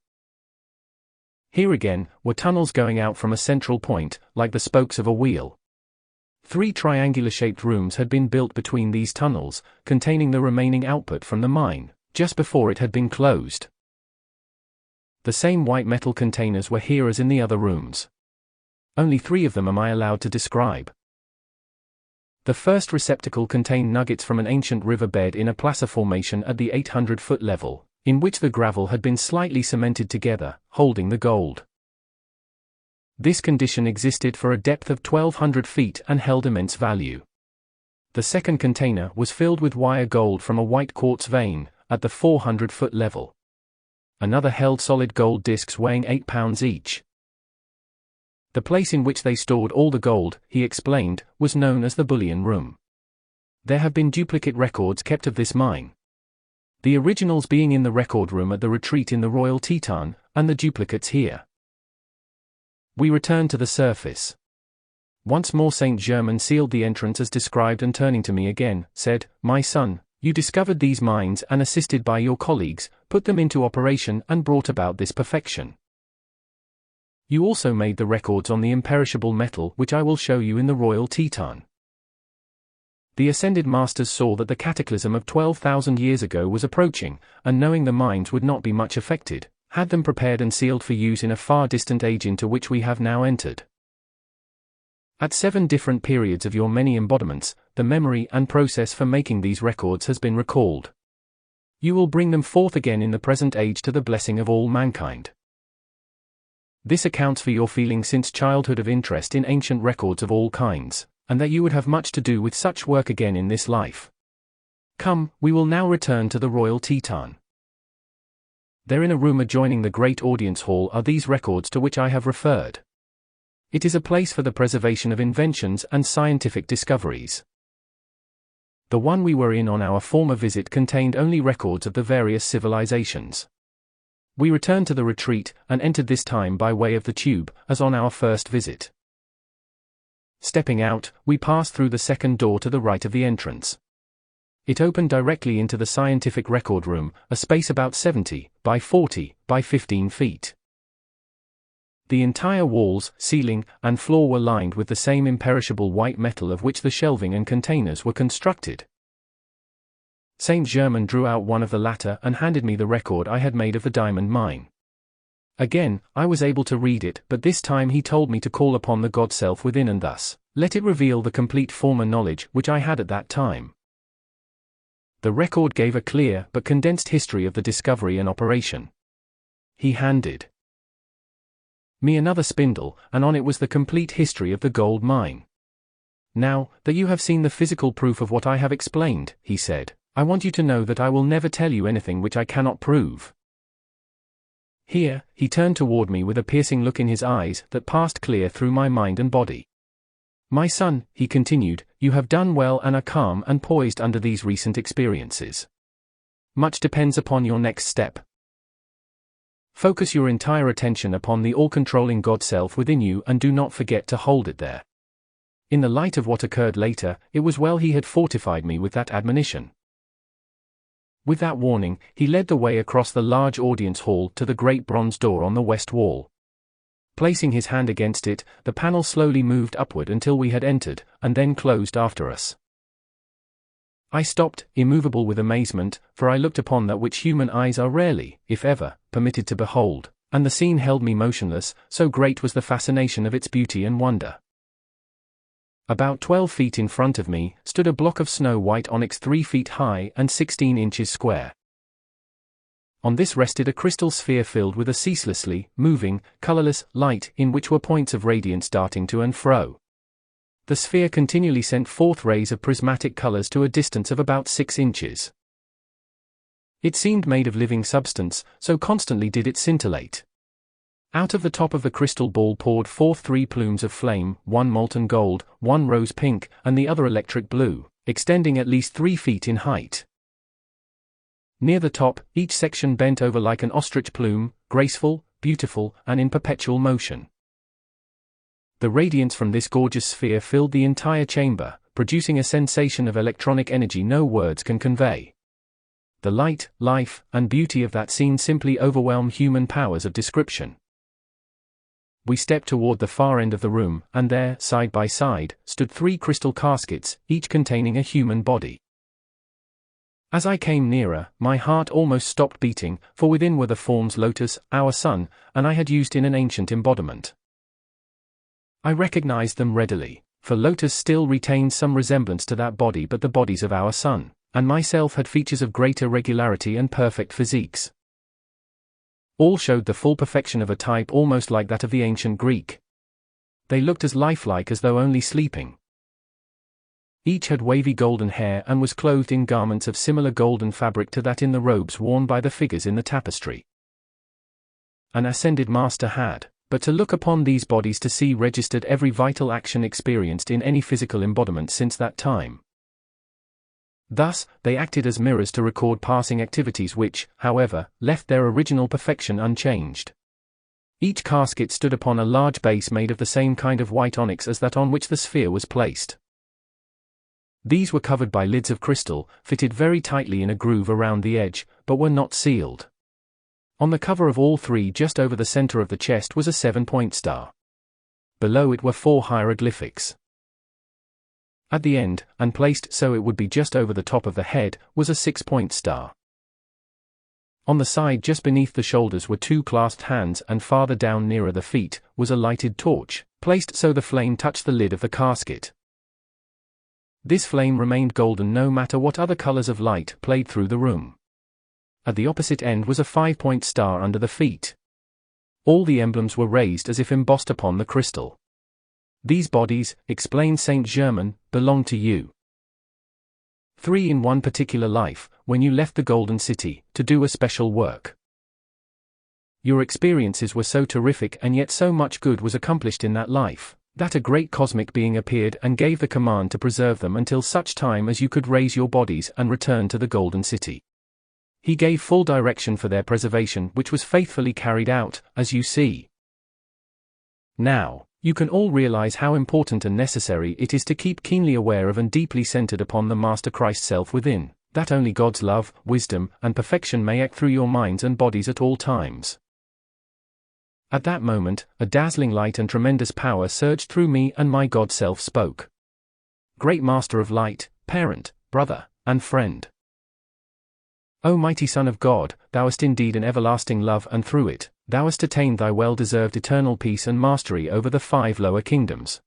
Here again, were tunnels going out from a central point, like the spokes of a wheel. 3 triangular-shaped rooms had been built between these tunnels, containing the remaining output from the mine, just before it had been closed. The same white metal containers were here as in the other rooms. Only 3 of them am I allowed to describe. The first receptacle contained nuggets from an ancient river bed in a placer formation at the 800-foot level, in which the gravel had been slightly cemented together, holding the gold. This condition existed for a depth of 1,200 feet and held immense value. The second container was filled with wire gold from a white quartz vein, at the 400-foot level. Another held solid gold discs weighing 8 pounds each. The place in which they stored all the gold, he explained, was known as the bullion room. There have been duplicate records kept of this mine. The originals being in the record room at the retreat in the Royal Teton, and the duplicates here. We returned to the surface. Once more Saint Germain sealed the entrance as described and turning to me again, said, "My son, you discovered these mines and assisted by your colleagues, put them into operation and brought about this perfection. You also made the records on the imperishable metal which I will show you in the Royal Teton." The ascended masters saw that the cataclysm of 12,000 years ago was approaching, and knowing the mines would not be much affected, had them prepared and sealed for use in a far distant age into which we have now entered. At 7 different periods of your many embodiments, the memory and process for making these records has been recalled. You will bring them forth again in the present age to the blessing of all mankind. This accounts for your feeling since childhood of interest in ancient records of all kinds, and that you would have much to do with such work again in this life. Come, we will now return to the Royal Teton. There in a room adjoining the great audience hall are these records to which I have referred. It is a place for the preservation of inventions and scientific discoveries. The one we were in on our former visit contained only records of the various civilizations. We returned to the retreat, and entered this time by way of the tube, as on our first visit. Stepping out, we passed through the second door to the right of the entrance. It opened directly into the scientific record room, a space about 70 by 40 by 15 feet. The entire walls, ceiling, and floor were lined with the same imperishable white metal of which the shelving and containers were constructed. Saint Germain drew out one of the latter and handed me the record I had made of the diamond mine. Again, I was able to read it, but this time he told me to call upon the God Self within and thus let it reveal the complete former knowledge which I had at that time. The record gave a clear but condensed history of the discovery and operation. He handed me another spindle, and on it was the complete history of the gold mine. "Now, that you have seen the physical proof of what I have explained," he said, "I want you to know that I will never tell you anything which I cannot prove." Here, he turned toward me with a piercing look in his eyes that passed clear through my mind and body. "My son," he continued, "you have done well and are calm and poised under these recent experiences. Much depends upon your next step. Focus your entire attention upon the all-controlling God Self within you and do not forget to hold it there." In the light of what occurred later, it was well he had fortified me with that admonition. With that warning, he led the way across the large audience hall to the great bronze door on the west wall. Placing his hand against it, the panel slowly moved upward until we had entered, and then closed after us. I stopped, immovable with amazement, for I looked upon that which human eyes are rarely, if ever, permitted to behold, and the scene held me motionless, so great was the fascination of its beauty and wonder. About 12 feet in front of me, stood a block of snow-white onyx 3 feet high and 16 inches square. On this rested a crystal sphere filled with a ceaselessly moving, colorless light in which were points of radiance darting to and fro. The sphere continually sent forth rays of prismatic colors to a distance of about 6 inches. It seemed made of living substance, so constantly did it scintillate. Out of the top of the crystal ball poured forth 3 plumes of flame, one molten gold, one rose pink, and the other electric blue, extending at least 3 feet in height. Near the top, each section bent over like an ostrich plume, graceful, beautiful, and in perpetual motion. The radiance from this gorgeous sphere filled the entire chamber, producing a sensation of electronic energy no words can convey. The light, life, and beauty of that scene simply overwhelm human powers of description. We stepped toward the far end of the room, and there, side by side, stood 3 crystal caskets, each containing a human body. As I came nearer, my heart almost stopped beating, for within were the forms Lotus, our son, and I had used in an ancient embodiment. I recognized them readily, for Lotus still retained some resemblance to that body, but the bodies of our son and myself had features of greater regularity and perfect physiques. All showed the full perfection of a type almost like that of the ancient Greek. They looked as lifelike as though only sleeping. Each had wavy golden hair and was clothed in garments of similar golden fabric to that in the robes worn by the figures in the tapestry. An ascended master had, but to look upon these bodies to see registered every vital action experienced in any physical embodiment since that time. Thus, they acted as mirrors to record passing activities which, however, left their original perfection unchanged. Each casket stood upon a large base made of the same kind of white onyx as that on which the sphere was placed. These were covered by lids of crystal, fitted very tightly in a groove around the edge, but were not sealed. On the cover of all 3 just over the center of the chest was a 7-point star. Below it were 4 hieroglyphics. At the end, and placed so it would be just over the top of the head, was a 6-point star. On the side just beneath the shoulders were 2 clasped hands, and farther down nearer the feet was a lighted torch, placed so the flame touched the lid of the casket. This flame remained golden no matter what other colors of light played through the room. At the opposite end was a 5-point star under the feet. All the emblems were raised as if embossed upon the crystal. These bodies, explained Saint Germain, belong to you. 3 in one particular life, when you left the Golden City, to do a special work. Your experiences were so terrific and yet so much good was accomplished in that life, that a great cosmic being appeared and gave the command to preserve them until such time as you could raise your bodies and return to the Golden City. He gave full direction for their preservation, which was faithfully carried out, as you see. Now, you can all realize how important and necessary it is to keep keenly aware of and deeply centered upon the Master Christ self within, that only God's love, wisdom, and perfection may act through your minds and bodies at all times. At that moment, a dazzling light and tremendous power surged through me, and my God self spoke. Great Master of Light, parent, brother, and friend. O mighty Son of God, thou hast indeed an everlasting love, and through it, thou hast attained thy well-deserved eternal peace and mastery over the 5 lower kingdoms.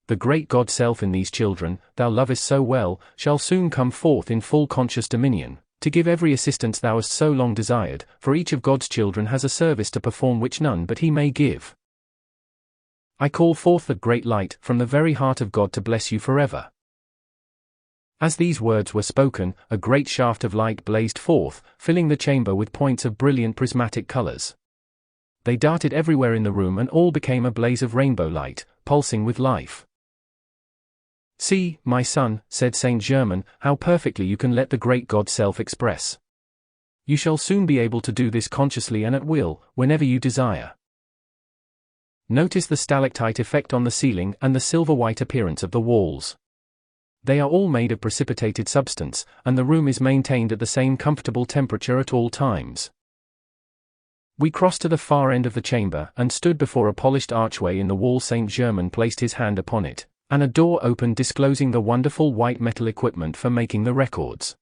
The great God self in these children, thou lovest so well, shall soon come forth in full conscious dominion, to give every assistance thou hast so long desired, for each of God's children has a service to perform which none but he may give. I call forth the great light from the very heart of God to bless you forever. As these words were spoken, a great shaft of light blazed forth, filling the chamber with points of brilliant prismatic colors. They darted everywhere in the room and all became a blaze of rainbow light, pulsing with life. See, my son, said Saint Germain, how perfectly you can let the great God self express. You shall soon be able to do this consciously and at will, whenever you desire. Notice the stalactite effect on the ceiling and the silver-white appearance of the walls. They are all made of precipitated substance, and the room is maintained at the same comfortable temperature at all times. We crossed to the far end of the chamber and stood before a polished archway in the wall. Saint Germain placed his hand upon it, and a door opened disclosing the wonderful white metal equipment for making the records.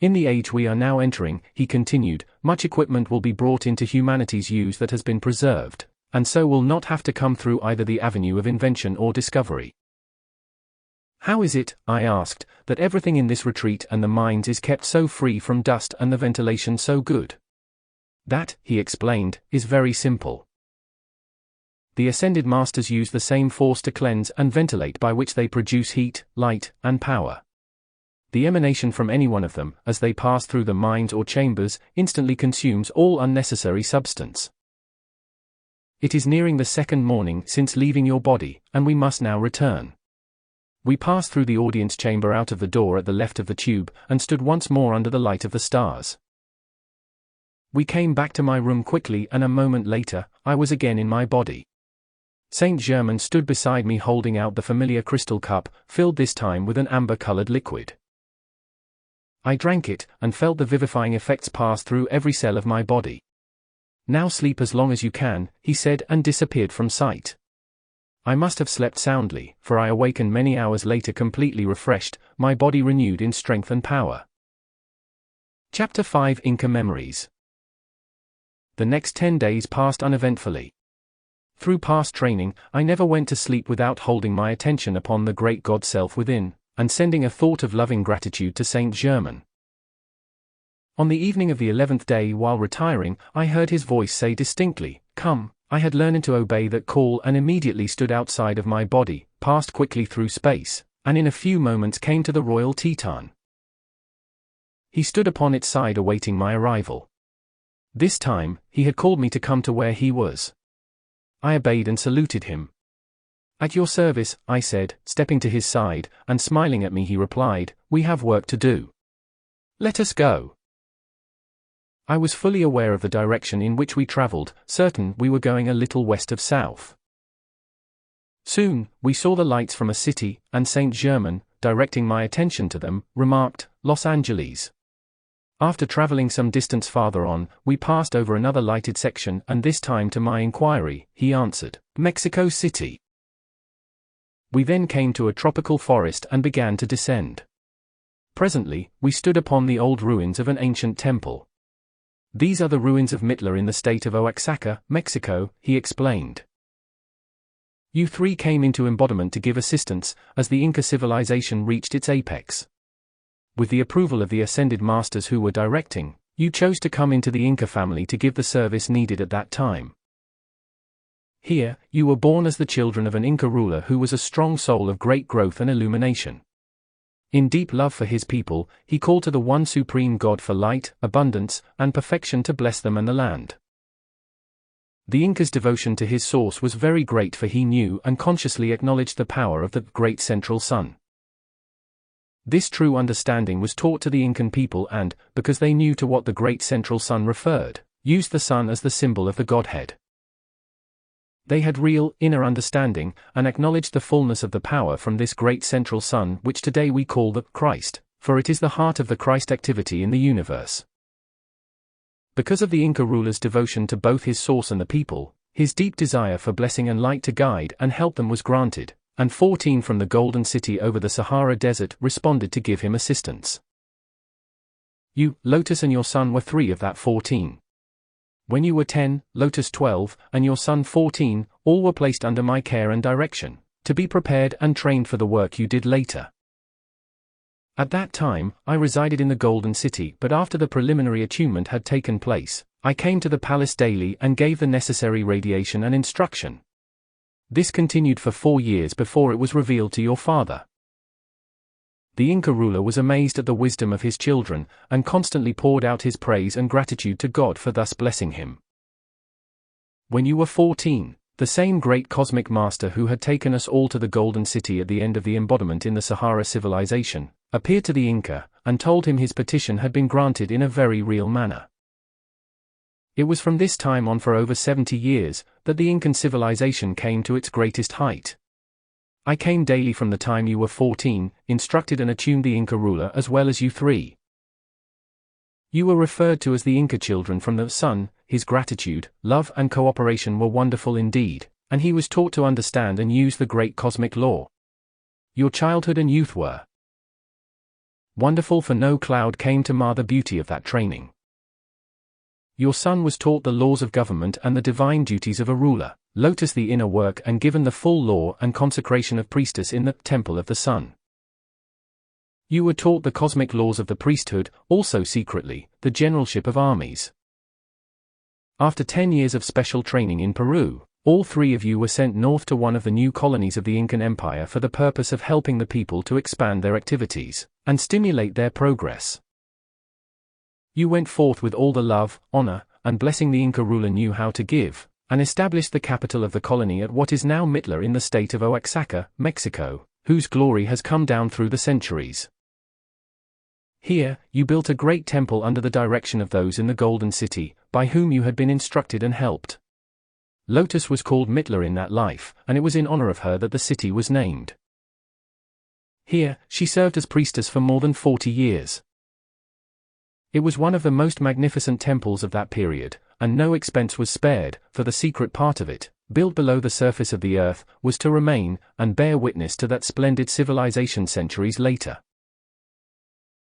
In the age we are now entering, he continued, much equipment will be brought into humanity's use that has been preserved, and so will not have to come through either the avenue of invention or discovery. How is it, I asked, that everything in this retreat and the mines is kept so free from dust and the ventilation so good? That, he explained, is very simple. The ascended masters use the same force to cleanse and ventilate by which they produce heat, light, and power. The emanation from any one of them, as they pass through the mines or chambers, instantly consumes all unnecessary substance. It is nearing the 2nd morning since leaving your body, and we must now return. We passed through the audience chamber out of the door at the left of the tube, and stood once more under the light of the stars. We came back to my room quickly, and a moment later, I was again in my body. Saint Germain stood beside me holding out the familiar crystal cup, filled this time with an amber-colored liquid. I drank it, and felt the vivifying effects pass through every cell of my body. "Now sleep as long as you can," he said, and disappeared from sight. I must have slept soundly, for I awakened many hours later completely refreshed, my body renewed in strength and power. Chapter 5 Inca Memories. The next 10 days passed uneventfully. Through past training, I never went to sleep without holding my attention upon the great God Self within, and sending a thought of loving gratitude to Saint Germain. On the evening of the 11th day while retiring, I heard his voice say distinctly, "Come." I had learned to obey that call and immediately stood outside of my body, passed quickly through space, and in a few moments came to the royal Teton. He stood upon its side awaiting my arrival. This time, he had called me to come to where he was. I obeyed and saluted him. "At your service," I said, stepping to his side, and smiling at me he replied, "We have work to do. Let us go." I was fully aware of the direction in which we traveled, certain we were going a little west of south. Soon, we saw the lights from a city, and Saint Germain, directing my attention to them, remarked, "Los Angeles." After traveling some distance farther on, we passed over another lighted section, and this time to my inquiry, he answered, "Mexico City." We then came to a tropical forest and began to descend. Presently, we stood upon the old ruins of an ancient temple. "These are the ruins of Mitla in the state of Oaxaca, Mexico," he explained. You three came into embodiment to give assistance, as the Inca civilization reached its apex. With the approval of the ascended masters who were directing, you chose to come into the Inca family to give the service needed at that time. Here, you were born as the children of an Inca ruler who was a strong soul of great growth and illumination. In deep love for his people, he called to the one supreme God for light, abundance, and perfection to bless them and the land. The Inca's devotion to his source was very great, for he knew and consciously acknowledged the power of the great central sun. This true understanding was taught to the Incan people and, because they knew to what the great central sun referred, used the sun as the symbol of the Godhead. They had real, inner understanding, and acknowledged the fullness of the power from this great central sun, which today we call the Christ, for it is the heart of the Christ activity in the universe. Because of the Inca ruler's devotion to both his source and the people, his deep desire for blessing and light to guide and help them was granted, and 14 from the Golden City over the Shara Desert responded to give him assistance. You, Lotus, and your son were 3 of that 14. When you were 10, Lotus 12, and your son 14, all were placed under my care and direction, to be prepared and trained for the work you did later. At that time, I resided in the Golden City, but after the preliminary attunement had taken place, I came to the palace daily and gave the necessary radiation and instruction. This continued for 4 years before it was revealed to your father. The Inca ruler was amazed at the wisdom of his children, and constantly poured out his praise and gratitude to God for thus blessing him. When you were 14, the same great cosmic master who had taken us all to the Golden City at the end of the embodiment in the Sahara civilization, appeared to the Inca, and told him his petition had been granted in a very real manner. It was from this time on for over 70 years, that the Incan civilization came to its greatest height. I came daily from the time you were 14, instructed and attuned the Inca ruler as well as you 3. You were referred to as the Inca children from the sun. His gratitude, love and cooperation were wonderful indeed, and he was taught to understand and use the great cosmic law. Your childhood and youth were wonderful, for no cloud came to mar the beauty of that training. Your son was taught the laws of government and the divine duties of a ruler, Lotus the inner work, and given the full law and consecration of priestess in the temple of the sun. You were taught the cosmic laws of the priesthood, also secretly, the generalship of armies. After 10 years of special training in Peru, all 3 of you were sent north to one of the new colonies of the Incan Empire for the purpose of helping the people to expand their activities and stimulate their progress. You went forth with all the love, honor, and blessing the Inca ruler knew how to give, and established the capital of the colony at what is now Mitla in the state of Oaxaca, Mexico, whose glory has come down through the centuries. Here, you built a great temple under the direction of those in the Golden City, by whom you had been instructed and helped. Lotus was called Mitla in that life, and it was in honor of her that the city was named. Here, she served as priestess for more than 40 years. It was one of the most magnificent temples of that period, and no expense was spared, for the secret part of it, built below the surface of the earth, was to remain and bear witness to that splendid civilization centuries later.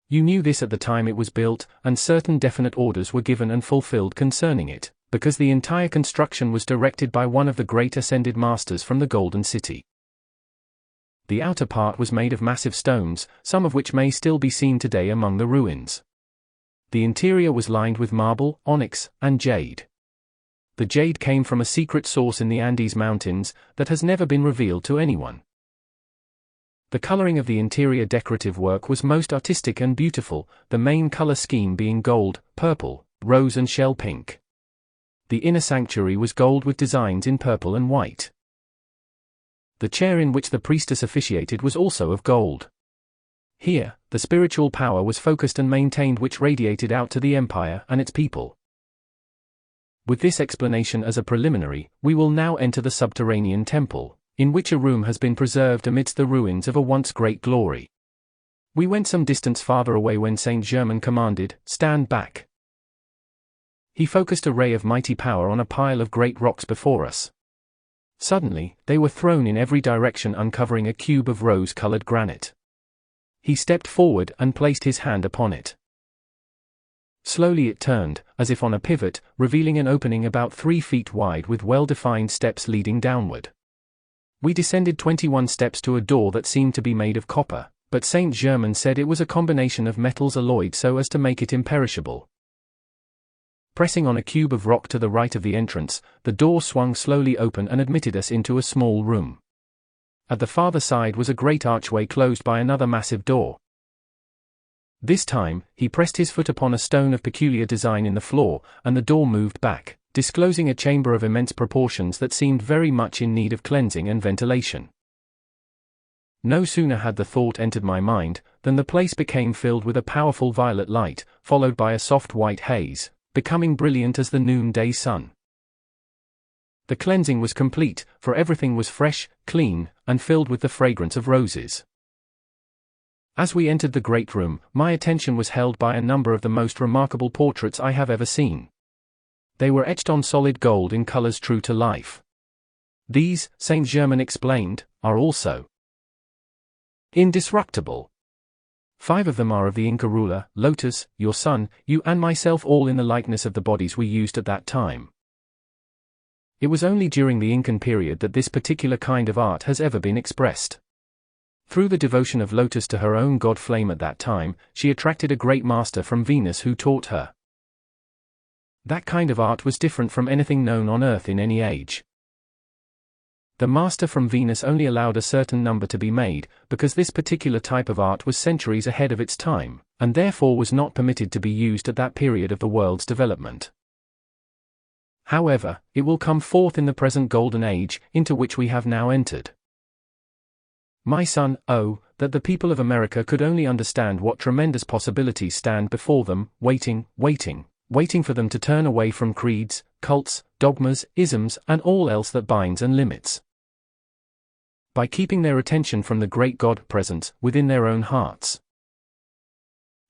You knew this at the time it was built, and certain definite orders were given and fulfilled concerning it, because the entire construction was directed by one of the great ascended masters from the Golden City. The outer part was made of massive stones, some of which may still be seen today among the ruins. The interior was lined with marble, onyx, and jade. The jade came from a secret source in the Andes Mountains that has never been revealed to anyone. The coloring of the interior decorative work was most artistic and beautiful, the main color scheme being gold, purple, rose and shell pink. The inner sanctuary was gold with designs in purple and white. The chair in which the priestess officiated was also of gold. Here, the spiritual power was focused and maintained which radiated out to the empire and its people. With this explanation as a preliminary, we will now enter the subterranean temple, in which a room has been preserved amidst the ruins of a once great glory. We went some distance farther away when Saint Germain commanded, "Stand back." He focused a ray of mighty power on a pile of great rocks before us. Suddenly, they were thrown in every direction, uncovering a cube of rose-colored granite. He stepped forward and placed his hand upon it. Slowly it turned, as if on a pivot, revealing an opening about 3 feet wide with well-defined steps leading downward. We descended 21 steps to a door that seemed to be made of copper, but Saint Germain said it was a combination of metals alloyed so as to make it imperishable. Pressing on a cube of rock to the right of the entrance, the door swung slowly open and admitted us into a small room. At the farther side was a great archway closed by another massive door. This time, he pressed his foot upon a stone of peculiar design in the floor, and the door moved back, disclosing a chamber of immense proportions that seemed very much in need of cleansing and ventilation. No sooner had the thought entered my mind, than the place became filled with a powerful violet light, followed by a soft white haze, becoming brilliant as the noonday sun. The cleansing was complete, for everything was fresh, clean, and filled with the fragrance of roses. As we entered the great room, my attention was held by a number of the most remarkable portraits I have ever seen. They were etched on solid gold in colors true to life. These, Saint Germain explained, are also indestructible. 5 of them are of the Inca ruler, Lotus, your son, you and myself, all in the likeness of the bodies we used at that time. It was only during the Incan period that this particular kind of art has ever been expressed. Through the devotion of Lotus to her own god flame at that time, she attracted a great master from Venus who taught her. That kind of art was different from anything known on Earth in any age. The master from Venus only allowed a certain number to be made, because this particular type of art was centuries ahead of its time, and therefore was not permitted to be used at that period of the world's development. However, it will come forth in the present golden age, into which we have now entered. My son, oh, that the people of America could only understand what tremendous possibilities stand before them, waiting for them to turn away from creeds, cults, dogmas, isms, and all else that binds and limits. By keeping their attention from the great God presence within their own hearts.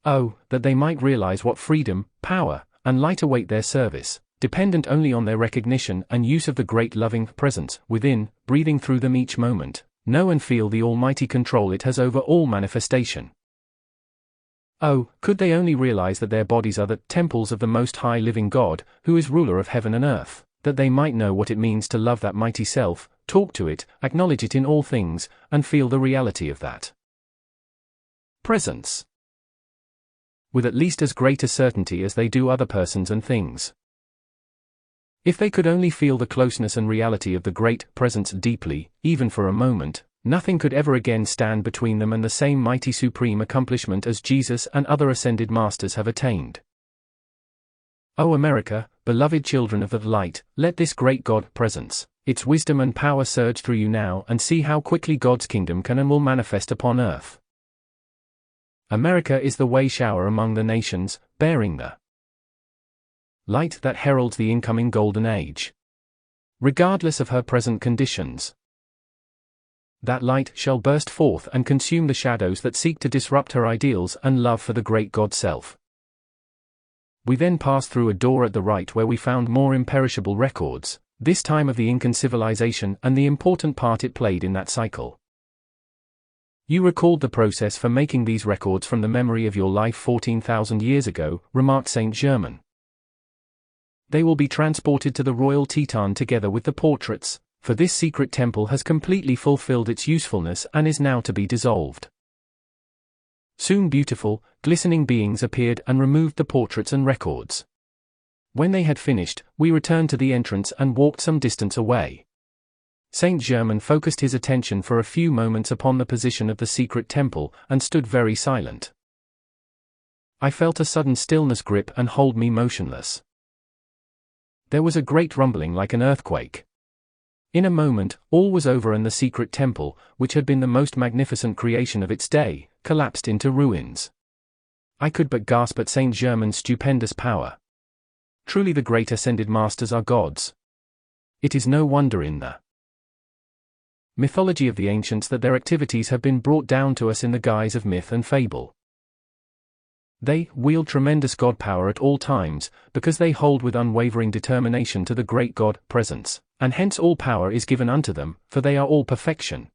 Oh, that they might realize what freedom, power, and light await their service, dependent only on their recognition and use of the great loving presence within, breathing through them each moment. Know and feel the almighty control it has over all manifestation. Oh, could they only realize that their bodies are the temples of the Most High Living God, who is ruler of heaven and earth, that they might know what it means to love that mighty self, talk to it, acknowledge it in all things, and feel the reality of that presence with at least as great a certainty as they do other persons and things. If they could only feel the closeness and reality of the great presence deeply, even for a moment, nothing could ever again stand between them and the same mighty supreme accomplishment as Jesus and other ascended masters have attained. O America, beloved children of the light, let this great God presence, its wisdom and power surge through you now and see how quickly God's kingdom can and will manifest upon earth. America is the way shower among the nations, bearing the light that heralds the incoming golden age. regardless of her present conditions. That light shall burst forth and consume the shadows that seek to disrupt her ideals and love for the great God Self. We then passed through a door at the right where we found more imperishable records, this time of the Incan civilization and the important part it played in that cycle. You recalled the process for making these records from the memory of your life 14,000 years ago, remarked Saint Germain. They will be transported to the royal Teton together with the portraits, for this secret temple has completely fulfilled its usefulness and is now to be dissolved. Soon beautiful, glistening beings appeared and removed the portraits and records. When they had finished, we returned to the entrance and walked some distance away. Saint Germain focused his attention for a few moments upon the position of the secret temple and stood very silent. I felt a sudden stillness grip and hold me motionless. There was a great rumbling like an earthquake. In a moment, all was over and the secret temple, which had been the most magnificent creation of its day, collapsed into ruins. I could but gasp at Saint Germain's stupendous power. Truly the great ascended masters are gods. It is no wonder in the mythology of the ancients that their activities have been brought down to us in the guise of myth and fable. They wield tremendous God power at all times, because they hold with unwavering determination to the great God presence, and hence all power is given unto them, for they are all perfection.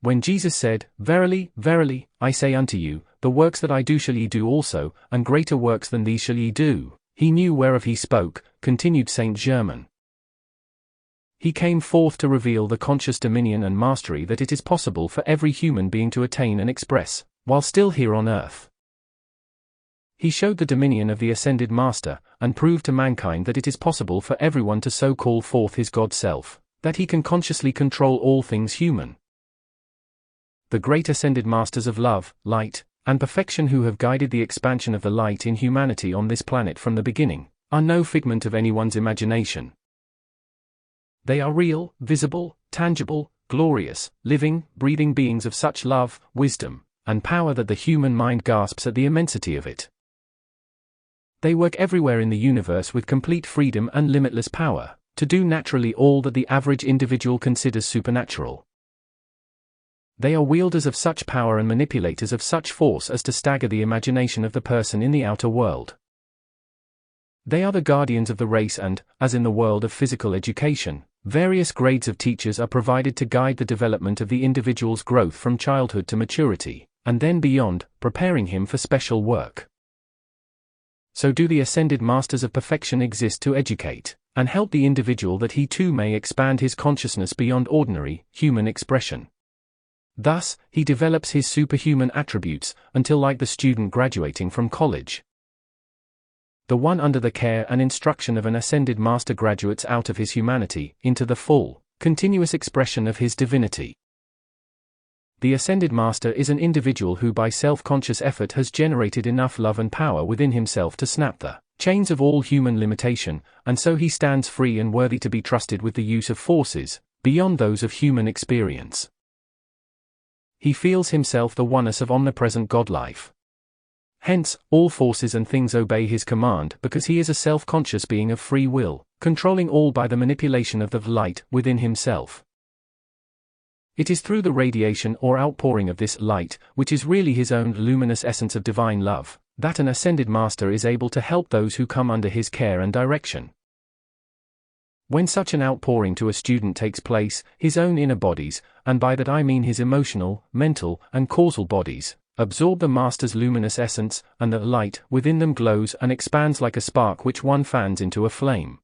When Jesus said, "Verily, verily, I say unto you, the works that I do shall ye do also, and greater works than these shall ye do," he knew whereof he spoke, continued Saint Germain. He came forth to reveal the conscious dominion and mastery that it is possible for every human being to attain and express, while still here on earth. He showed the dominion of the ascended master, and proved to mankind that it is possible for everyone to so call forth his God Self, that he can consciously control all things human. The great ascended masters of love, light, and perfection who have guided the expansion of the light in humanity on this planet from the beginning, are no figment of anyone's imagination. They are real, visible, tangible, glorious, living, breathing beings of such love, wisdom, and power that the human mind gasps at the immensity of it. They work everywhere in the universe with complete freedom and limitless power, to do naturally all that the average individual considers supernatural. They are wielders of such power and manipulators of such force as to stagger the imagination of the person in the outer world. They are the guardians of the race and, as in the world of physical education, various grades of teachers are provided to guide the development of the individual's growth from childhood to maturity, and then beyond, preparing him for special work. So do the ascended masters of perfection exist to educate, and help the individual that he too may expand his consciousness beyond ordinary, human expression. Thus, he develops his superhuman attributes, until like the student graduating from college, the one under the care and instruction of an ascended master graduates out of his humanity, into the full, continuous expression of his divinity. The ascended master is an individual who by self-conscious effort has generated enough love and power within himself to snap the chains of all human limitation, and so he stands free and worthy to be trusted with the use of forces, beyond those of human experience. He feels himself the oneness of omnipresent God-life. Hence, all forces and things obey his command because he is a self-conscious being of free will, controlling all by the manipulation of the light within himself. It is through the radiation or outpouring of this light, which is really his own luminous essence of divine love, that an ascended master is able to help those who come under his care and direction. When such an outpouring to a student takes place, his own inner bodies, and by that I mean his emotional, mental, and causal bodies, absorb the master's luminous essence, and the light within them glows and expands like a spark which one fans into a flame.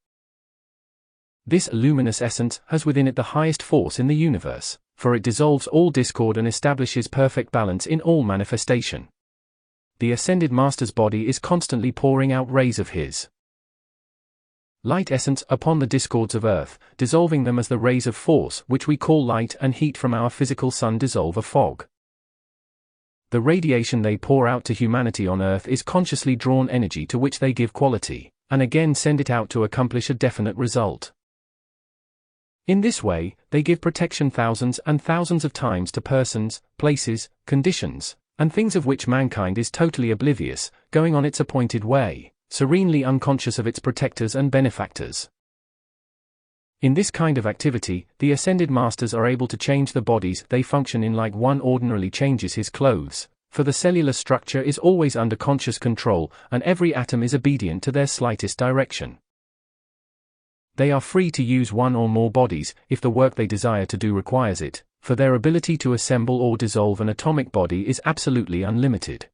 This luminous essence has within it the highest force in the universe, for it dissolves all discord and establishes perfect balance in all manifestation. The ascended master's body is constantly pouring out rays of his light essence upon the discords of earth, dissolving them as the rays of force which we call light and heat from our physical sun dissolve a fog. The radiation they pour out to humanity on earth is consciously drawn energy to which they give quality, and again send it out to accomplish a definite result. In this way, they give protection thousands and thousands of times to persons, places, conditions, and things of which mankind is totally oblivious, going on its appointed way, serenely unconscious of its protectors and benefactors. In this kind of activity, the ascended masters are able to change the bodies they function in like one ordinarily changes his clothes, for the cellular structure is always under conscious control, and every atom is obedient to their slightest direction. They are free to use one or more bodies, if the work they desire to do requires it, for their ability to assemble or dissolve an atomic body is absolutely unlimited.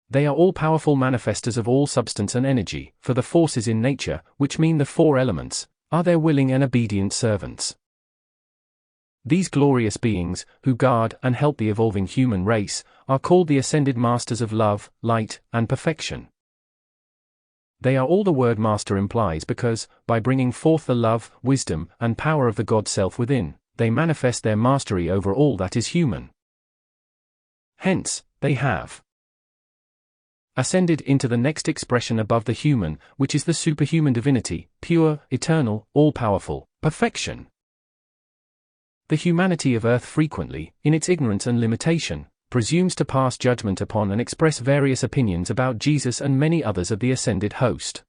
They are all-powerful manifestors of all substance and energy, for the forces in nature, which mean the four elements, are their willing and obedient servants. These glorious beings, who guard and help the evolving human race, are called the ascended masters of love, light, and perfection. They are all the word master implies because, by bringing forth the love, wisdom, and power of the God Self within, they manifest their mastery over all that is human. Hence, they have ascended into the next expression above the human, which is the superhuman divinity, pure, eternal, all-powerful, perfection. The humanity of earth frequently, in its ignorance and limitation, presumes to pass judgment upon and express various opinions about Jesus and many others of the ascended host.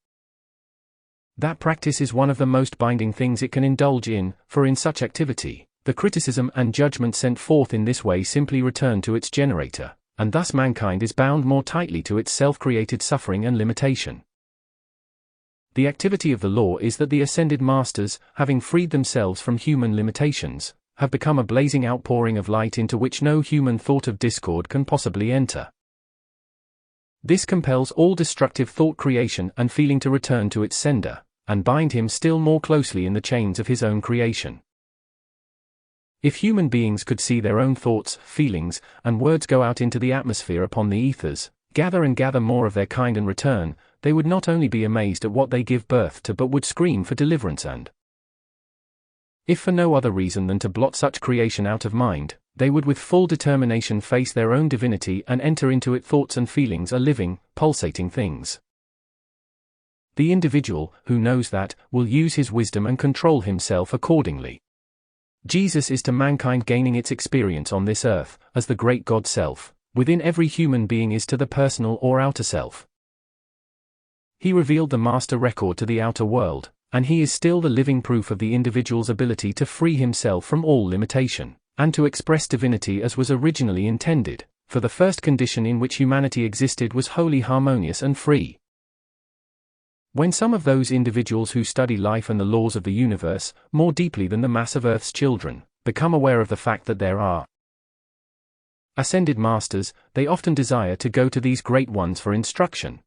That practice is one of the most binding things it can indulge in, for in such activity, the criticism and judgment sent forth in this way simply return to its generator, and thus mankind is bound more tightly to its self-created suffering and limitation. The activity of the law is that the ascended masters, having freed themselves from human limitations, have become a blazing outpouring of light into which no human thought of discord can possibly enter. This compels all destructive thought creation and feeling to return to its sender, and bind him still more closely in the chains of his own creation. If human beings could see their own thoughts, feelings, and words go out into the atmosphere upon the ethers, gather and gather more of their kind and return, they would not only be amazed at what they give birth to but would scream for deliverance and, if for no other reason than to blot such creation out of mind, they would with full determination face their own divinity and enter into it. Thoughts and feelings are living, pulsating things. The individual, who knows that, will use his wisdom and control himself accordingly. Jesus is to mankind gaining its experience on this earth, as the great God Self, within every human being is to the personal or outer self. He revealed the master record to the outer world, and he is still the living proof of the individual's ability to free himself from all limitation, and to express divinity as was originally intended, for the first condition in which humanity existed was wholly harmonious and free. When some of those individuals who study life and the laws of the universe, more deeply than the mass of Earth's children, become aware of the fact that there are ascended masters, they often desire to go to these great ones for instruction.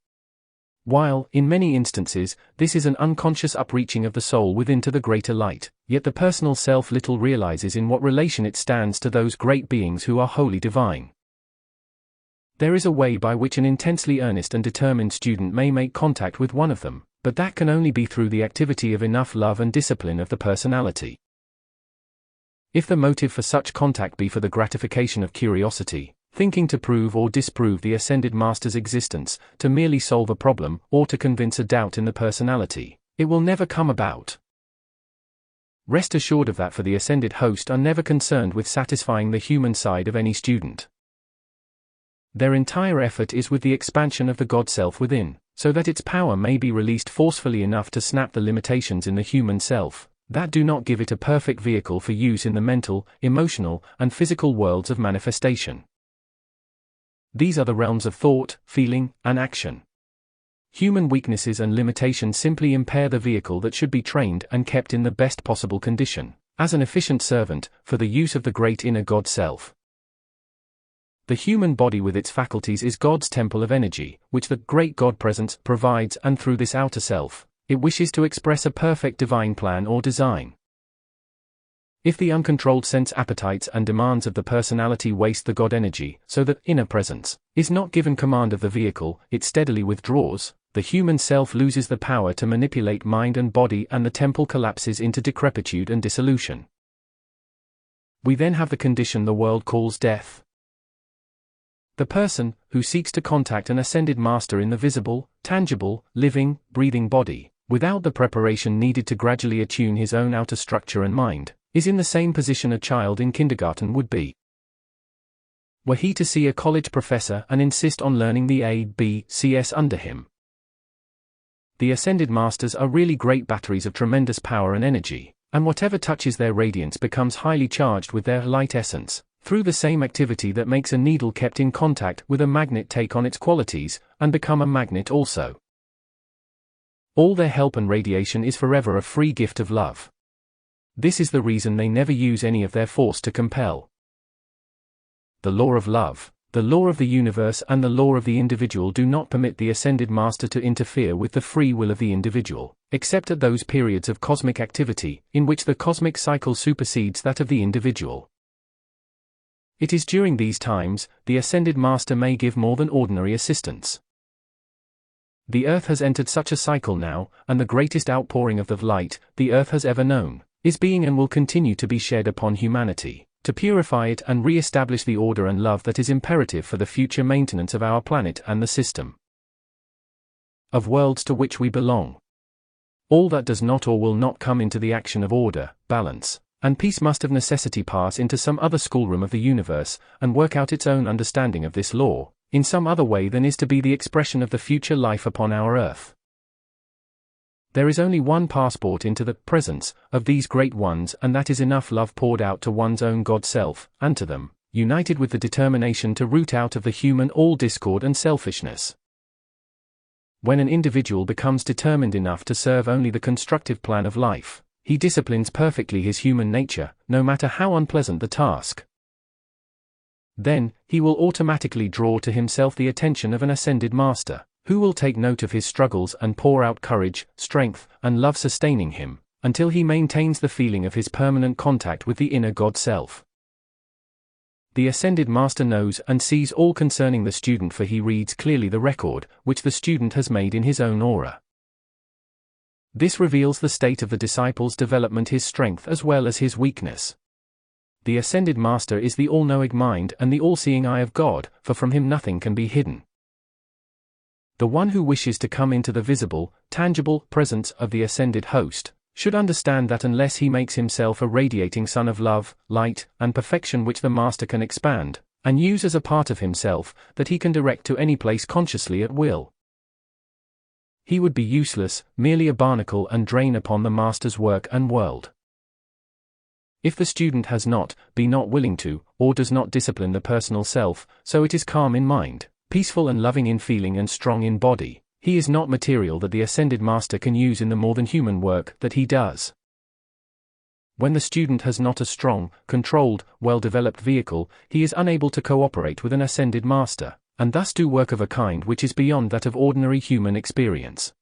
While, in many instances, this is an unconscious upreaching of the soul within to the greater light, yet the personal self little realizes in what relation it stands to those great beings who are wholly divine. There is a way by which an intensely earnest and determined student may make contact with one of them, but that can only be through the activity of enough love and discipline of the personality. If the motive for such contact be for the gratification of curiosity, thinking to prove or disprove the ascended master's existence, to merely solve a problem, or to convince a doubt in the personality, it will never come about. Rest assured of that, for the ascended host are never concerned with satisfying the human side of any student. Their entire effort is with the expansion of the God Self within, so that its power may be released forcefully enough to snap the limitations in the human self, that do not give it a perfect vehicle for use in the mental, emotional, and physical worlds of manifestation. These are the realms of thought, feeling, and action. Human weaknesses and limitations simply impair the vehicle that should be trained and kept in the best possible condition, as an efficient servant, for the use of the great inner God Self. The human body with its faculties is God's temple of energy, which the great God Presence provides, and through this outer self, it wishes to express a perfect divine plan or design. If the uncontrolled sense appetites and demands of the personality waste the God energy, so that inner presence is not given command of the vehicle, it steadily withdraws, the human self loses the power to manipulate mind and body, and the temple collapses into decrepitude and dissolution. We then have the condition the world calls death. The person, who seeks to contact an ascended master in the visible, tangible, living, breathing body, without the preparation needed to gradually attune his own outer structure and mind, is in the same position a child in kindergarten would be. Were he to see a college professor and insist on learning the A, B, CS under him, The Ascended Masters are really great batteries of tremendous power and energy, and whatever touches their radiance becomes highly charged with their light essence, through the same activity that makes a needle kept in contact with a magnet take on its qualities, and become a magnet also. All their help and radiation is forever a free gift of love. This is the reason they never use any of their force to compel. The law of love, the law of the universe and the law of the individual do not permit the Ascended Master to interfere with the free will of the individual, except at those periods of cosmic activity, in which the cosmic cycle supersedes that of the individual. It is during these times, the Ascended Master may give more than ordinary assistance. The Earth has entered such a cycle now, and the greatest outpouring of the light the Earth has ever known is being and will continue to be shed upon humanity, to purify it and re-establish the order and love that is imperative for the future maintenance of our planet and the system of worlds to which we belong. All that does not or will not come into the action of order, balance, and peace must of necessity pass into some other schoolroom of the universe, and work out its own understanding of this law, in some other way than is to be the expression of the future life upon our earth. There is only one passport into the presence of these great ones, and that is enough love poured out to one's own God self, and to them, united with the determination to root out of the human all discord and selfishness. When an individual becomes determined enough to serve only the constructive plan of life, he disciplines perfectly his human nature, no matter how unpleasant the task. Then, he will automatically draw to himself the attention of an Ascended Master, who will take note of his struggles and pour out courage, strength, and love sustaining him, until he maintains the feeling of his permanent contact with the inner God Self. The Ascended Master knows and sees all concerning the student, for he reads clearly the record which the student has made in his own aura. This reveals the state of the disciple's development, his strength as well as his weakness. The Ascended Master is the all-knowing mind and the all-seeing eye of God, for from him nothing can be hidden. The one who wishes to come into the visible, tangible presence of the Ascended Host should understand that unless he makes himself a radiating sun of love, light, and perfection which the Master can expand and use as a part of himself, that he can direct to any place consciously at will, he would be useless, merely a barnacle and drain upon the Master's work and world. If the student has not willing to, or does not discipline the personal self, so it is calm in mind, peaceful and loving in feeling and strong in body, he is not material that the Ascended Master can use in the more than human work that he does. When the student has not a strong, controlled, well-developed vehicle, he is unable to cooperate with an Ascended Master, and thus do work of a kind which is beyond that of ordinary human experience.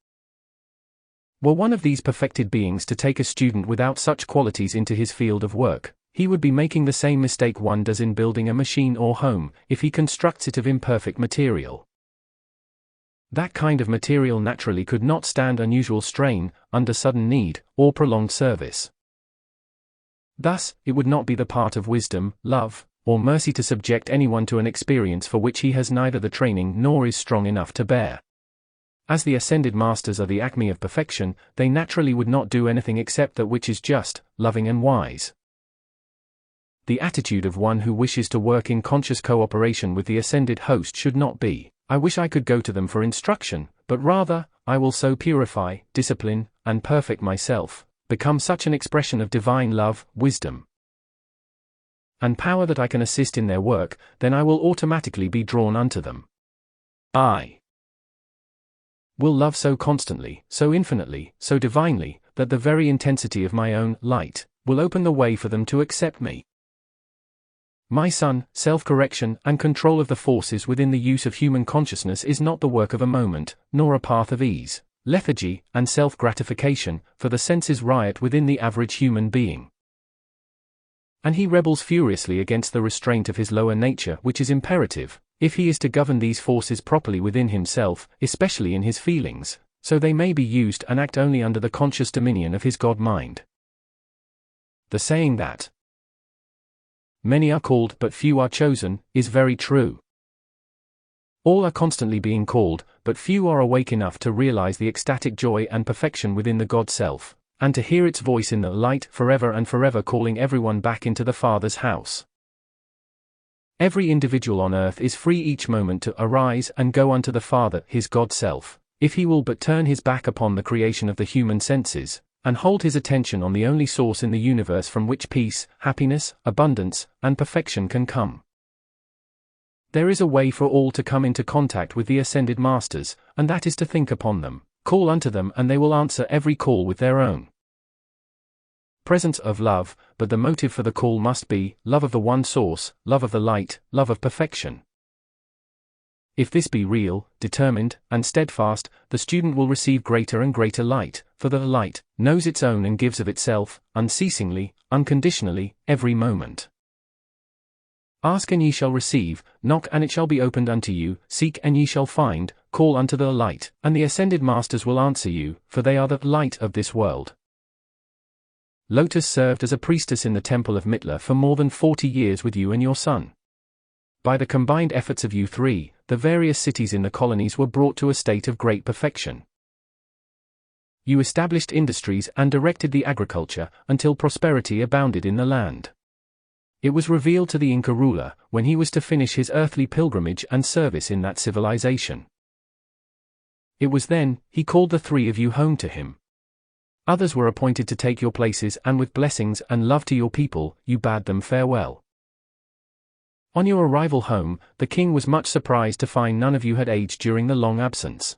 Were one of these perfected beings to take a student without such qualities into his field of work, he would be making the same mistake one does in building a machine or home, if he constructs it of imperfect material. That kind of material naturally could not stand unusual strain, under sudden need, or prolonged service. Thus, it would not be the part of wisdom, love, or mercy to subject anyone to an experience for which he has neither the training nor is strong enough to bear. As the Ascended Masters are the acme of perfection, they naturally would not do anything except that which is just, loving and wise. The attitude of one who wishes to work in conscious cooperation with the Ascended Host should not be, "I wish I could go to them for instruction," but rather, "I will so purify, discipline, and perfect myself, become such an expression of divine love, wisdom, and power that I can assist in their work, then I will automatically be drawn unto them. I will love so constantly, so infinitely, so divinely, that the very intensity of my own light will open the way for them to accept me. My son, self-correction and control of the forces within the use of human consciousness is not the work of a moment, nor a path of ease, lethargy, and self-gratification, for the senses riot within the average human being, and he rebels furiously against the restraint of his lower nature, which is imperative, if he is to govern these forces properly within himself, especially in his feelings, so they may be used and act only under the conscious dominion of his God-mind. The saying that many are called but few are chosen is very true. All are constantly being called, but few are awake enough to realize the ecstatic joy and perfection within the God Self, and to hear its voice in the light forever and forever calling everyone back into the Father's house. Every individual on earth is free each moment to arise and go unto the Father, his God Self, if he will but turn his back upon the creation of the human senses, and hold his attention on the only source in the universe from which peace, happiness, abundance, and perfection can come. There is a way for all to come into contact with the ascended masters, and that is to think upon them, call unto them, and they will answer every call with their own presence of love, but the motive for the call must be love of the one source, love of the light, love of perfection. If this be real, determined, and steadfast, the student will receive greater and greater light, for the light knows its own and gives of itself, unceasingly, unconditionally, every moment. Ask and ye shall receive, knock and it shall be opened unto you, seek and ye shall find, call unto the light, and the ascended masters will answer you, for they are the light of this world. Lotus served as a priestess in the temple of Mitla for more than 40 years with you and your son. By the combined efforts of you three, the various cities in the colonies were brought to a state of great perfection. You established industries and directed the agriculture, until prosperity abounded in the land. It was revealed to the Inca ruler, when he was to finish his earthly pilgrimage and service in that civilization. It was then, he called the three of you home to him. Others were appointed to take your places, and with blessings and love to your people, you bade them farewell. On your arrival home, the king was much surprised to find none of you had aged during the long absence.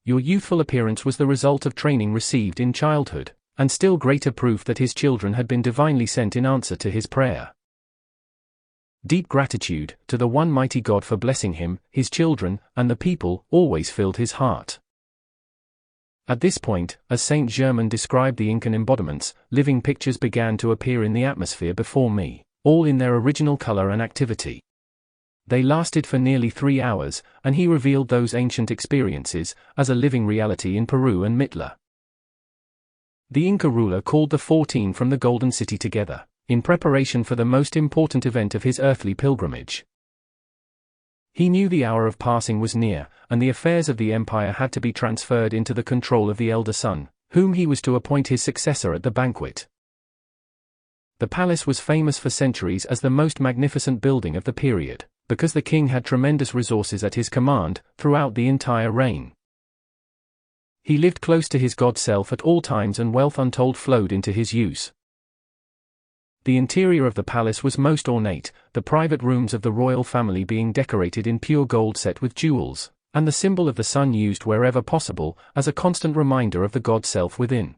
Your youthful appearance was the result of training received in childhood, and still greater proof that his children had been divinely sent in answer to his prayer. Deep gratitude to the one mighty God for blessing him, his children, and the people, always filled his heart. At this point, as Saint Germain described the Incan embodiments, living pictures began to appear in the atmosphere before me, all in their original color and activity. They lasted for nearly 3 hours, and he revealed those ancient experiences as a living reality in Peru and Mitla. The Inca ruler called the 14 from the Golden City together, in preparation for the most important event of his earthly pilgrimage. He knew the hour of passing was near, and the affairs of the empire had to be transferred into the control of the elder son, whom he was to appoint his successor at the banquet. The palace was famous for centuries as the most magnificent building of the period, because the king had tremendous resources at his command throughout the entire reign. He lived close to his God self at all times, and wealth untold flowed into his use. The interior of the palace was most ornate, the private rooms of the royal family being decorated in pure gold set with jewels, and the symbol of the sun used wherever possible, as a constant reminder of the God self within.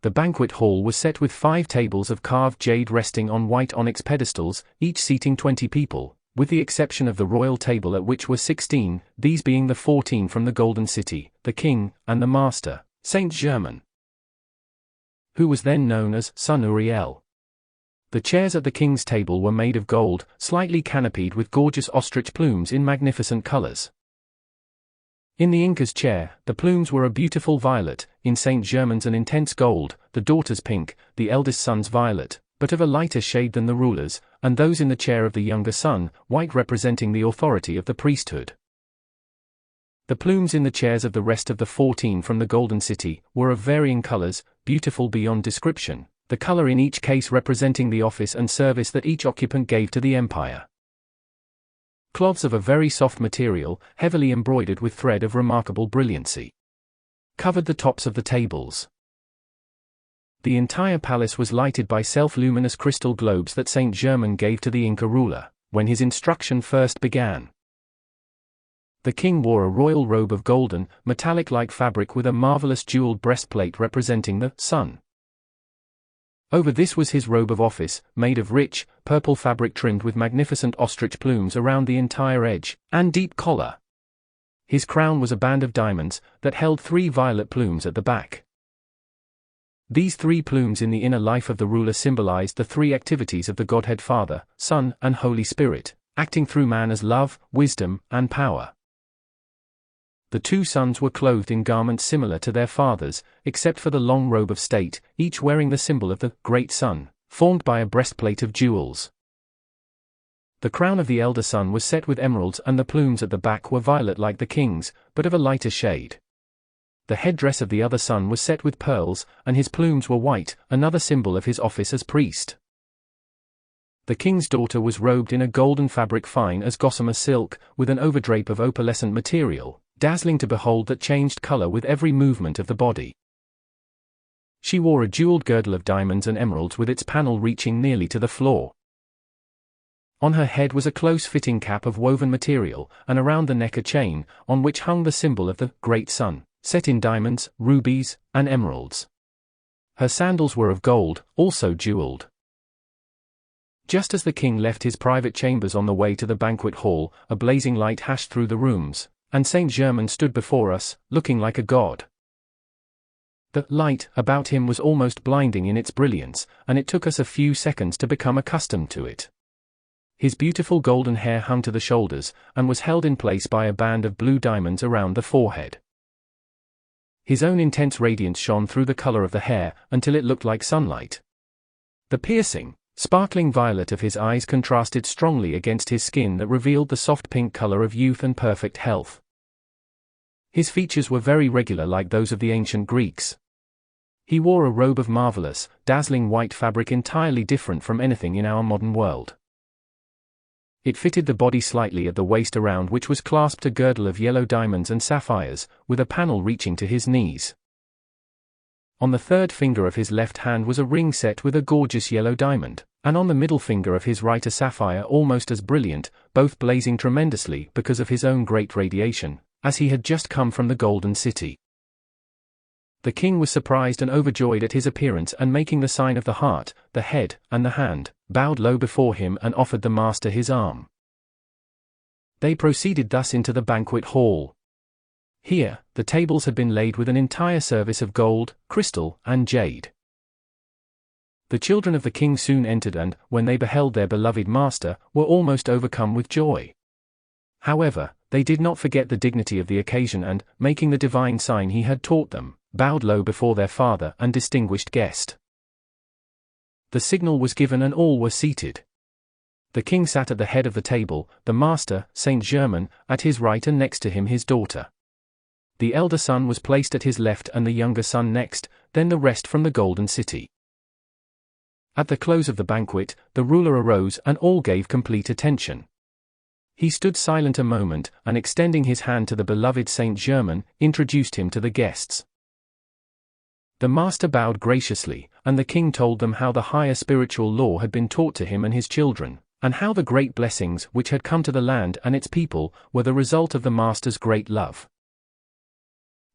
The banquet hall was set with 5 tables of carved jade resting on white onyx pedestals, each seating 20 people, with the exception of the royal table at which were 16, these being the 14 from the Golden City, the king, and the master, Saint Germain, who was then known as Son Uriel. The chairs at the king's table were made of gold, slightly canopied with gorgeous ostrich plumes in magnificent colors. In the Inca's chair, the plumes were a beautiful violet, in Saint Germain's an intense gold, the daughter's pink, the eldest son's violet, but of a lighter shade than the ruler's, and those in the chair of the younger son, white, representing the authority of the priesthood. The plumes in the chairs of the rest of the 14 from the Golden City were of varying colors, beautiful beyond description, the color in each case representing the office and service that each occupant gave to the empire. Cloths of a very soft material, heavily embroidered with thread of remarkable brilliancy, covered the tops of the tables. The entire palace was lighted by self-luminous crystal globes that Saint Germain gave to the Inca ruler, when his instruction first began. The king wore a royal robe of golden, metallic-like fabric with a marvelous jeweled breastplate representing the sun. Over this was his robe of office, made of rich, purple fabric trimmed with magnificent ostrich plumes around the entire edge, and deep collar. His crown was a band of diamonds, that held 3 violet plumes at the back. These 3 plumes in the inner life of the ruler symbolized the 3 activities of the Godhead Father, Son, and Holy Spirit, acting through man as love, wisdom, and power. The 2 sons were clothed in garments similar to their fathers, except for the long robe of state, each wearing the symbol of the great sun, formed by a breastplate of jewels. The crown of the elder son was set with emeralds, and the plumes at the back were violet like the king's, but of a lighter shade. The headdress of the other son was set with pearls, and his plumes were white, another symbol of his office as priest. The king's daughter was robed in a golden fabric fine as gossamer silk, with an overdrape of opalescent material, dazzling to behold, that changed color with every movement of the body. She wore a jeweled girdle of diamonds and emeralds with its panel reaching nearly to the floor. On her head was a close-fitting cap of woven material, and around the neck a chain, on which hung the symbol of the Great Sun, set in diamonds, rubies, and emeralds. Her sandals were of gold, also jeweled. Just as the king left his private chambers on the way to the banquet hall, a blazing light hashed through the rooms, and Saint Germain stood before us, looking like a god. The light about him was almost blinding in its brilliance, and it took us a few seconds to become accustomed to it. His beautiful golden hair hung to the shoulders, and was held in place by a band of blue diamonds around the forehead. His own intense radiance shone through the color of the hair, until it looked like sunlight. The piercing, sparkling violet of his eyes contrasted strongly against his skin that revealed the soft pink color of youth and perfect health. His features were very regular, like those of the ancient Greeks. He wore a robe of marvelous, dazzling white fabric entirely different from anything in our modern world. It fitted the body slightly at the waist, around which was clasped a girdle of yellow diamonds and sapphires, with a panel reaching to his knees. On the third finger of his left hand was a ring set with a gorgeous yellow diamond, and on the middle finger of his right a sapphire almost as brilliant, both blazing tremendously because of his own great radiation, as he had just come from the Golden City. The king was surprised and overjoyed at his appearance, and making the sign of the heart, the head, and the hand, bowed low before him and offered the master his arm. They proceeded thus into the banquet hall. Here, the tables had been laid with an entire service of gold, crystal, and jade. The children of the king soon entered, and, when they beheld their beloved master, were almost overcome with joy. However, they did not forget the dignity of the occasion and, making the divine sign he had taught them, bowed low before their father and distinguished guest. The signal was given and all were seated. The king sat at the head of the table, the master, Saint Germain, at his right, and next to him his daughter. The elder son was placed at his left and the younger son next, then the rest from the Golden City. At the close of the banquet, the ruler arose and all gave complete attention. He stood silent a moment, and extending his hand to the beloved Saint Germain, introduced him to the guests. The master bowed graciously, and the king told them how the higher spiritual law had been taught to him and his children, and how the great blessings which had come to the land and its people were the result of the master's great love.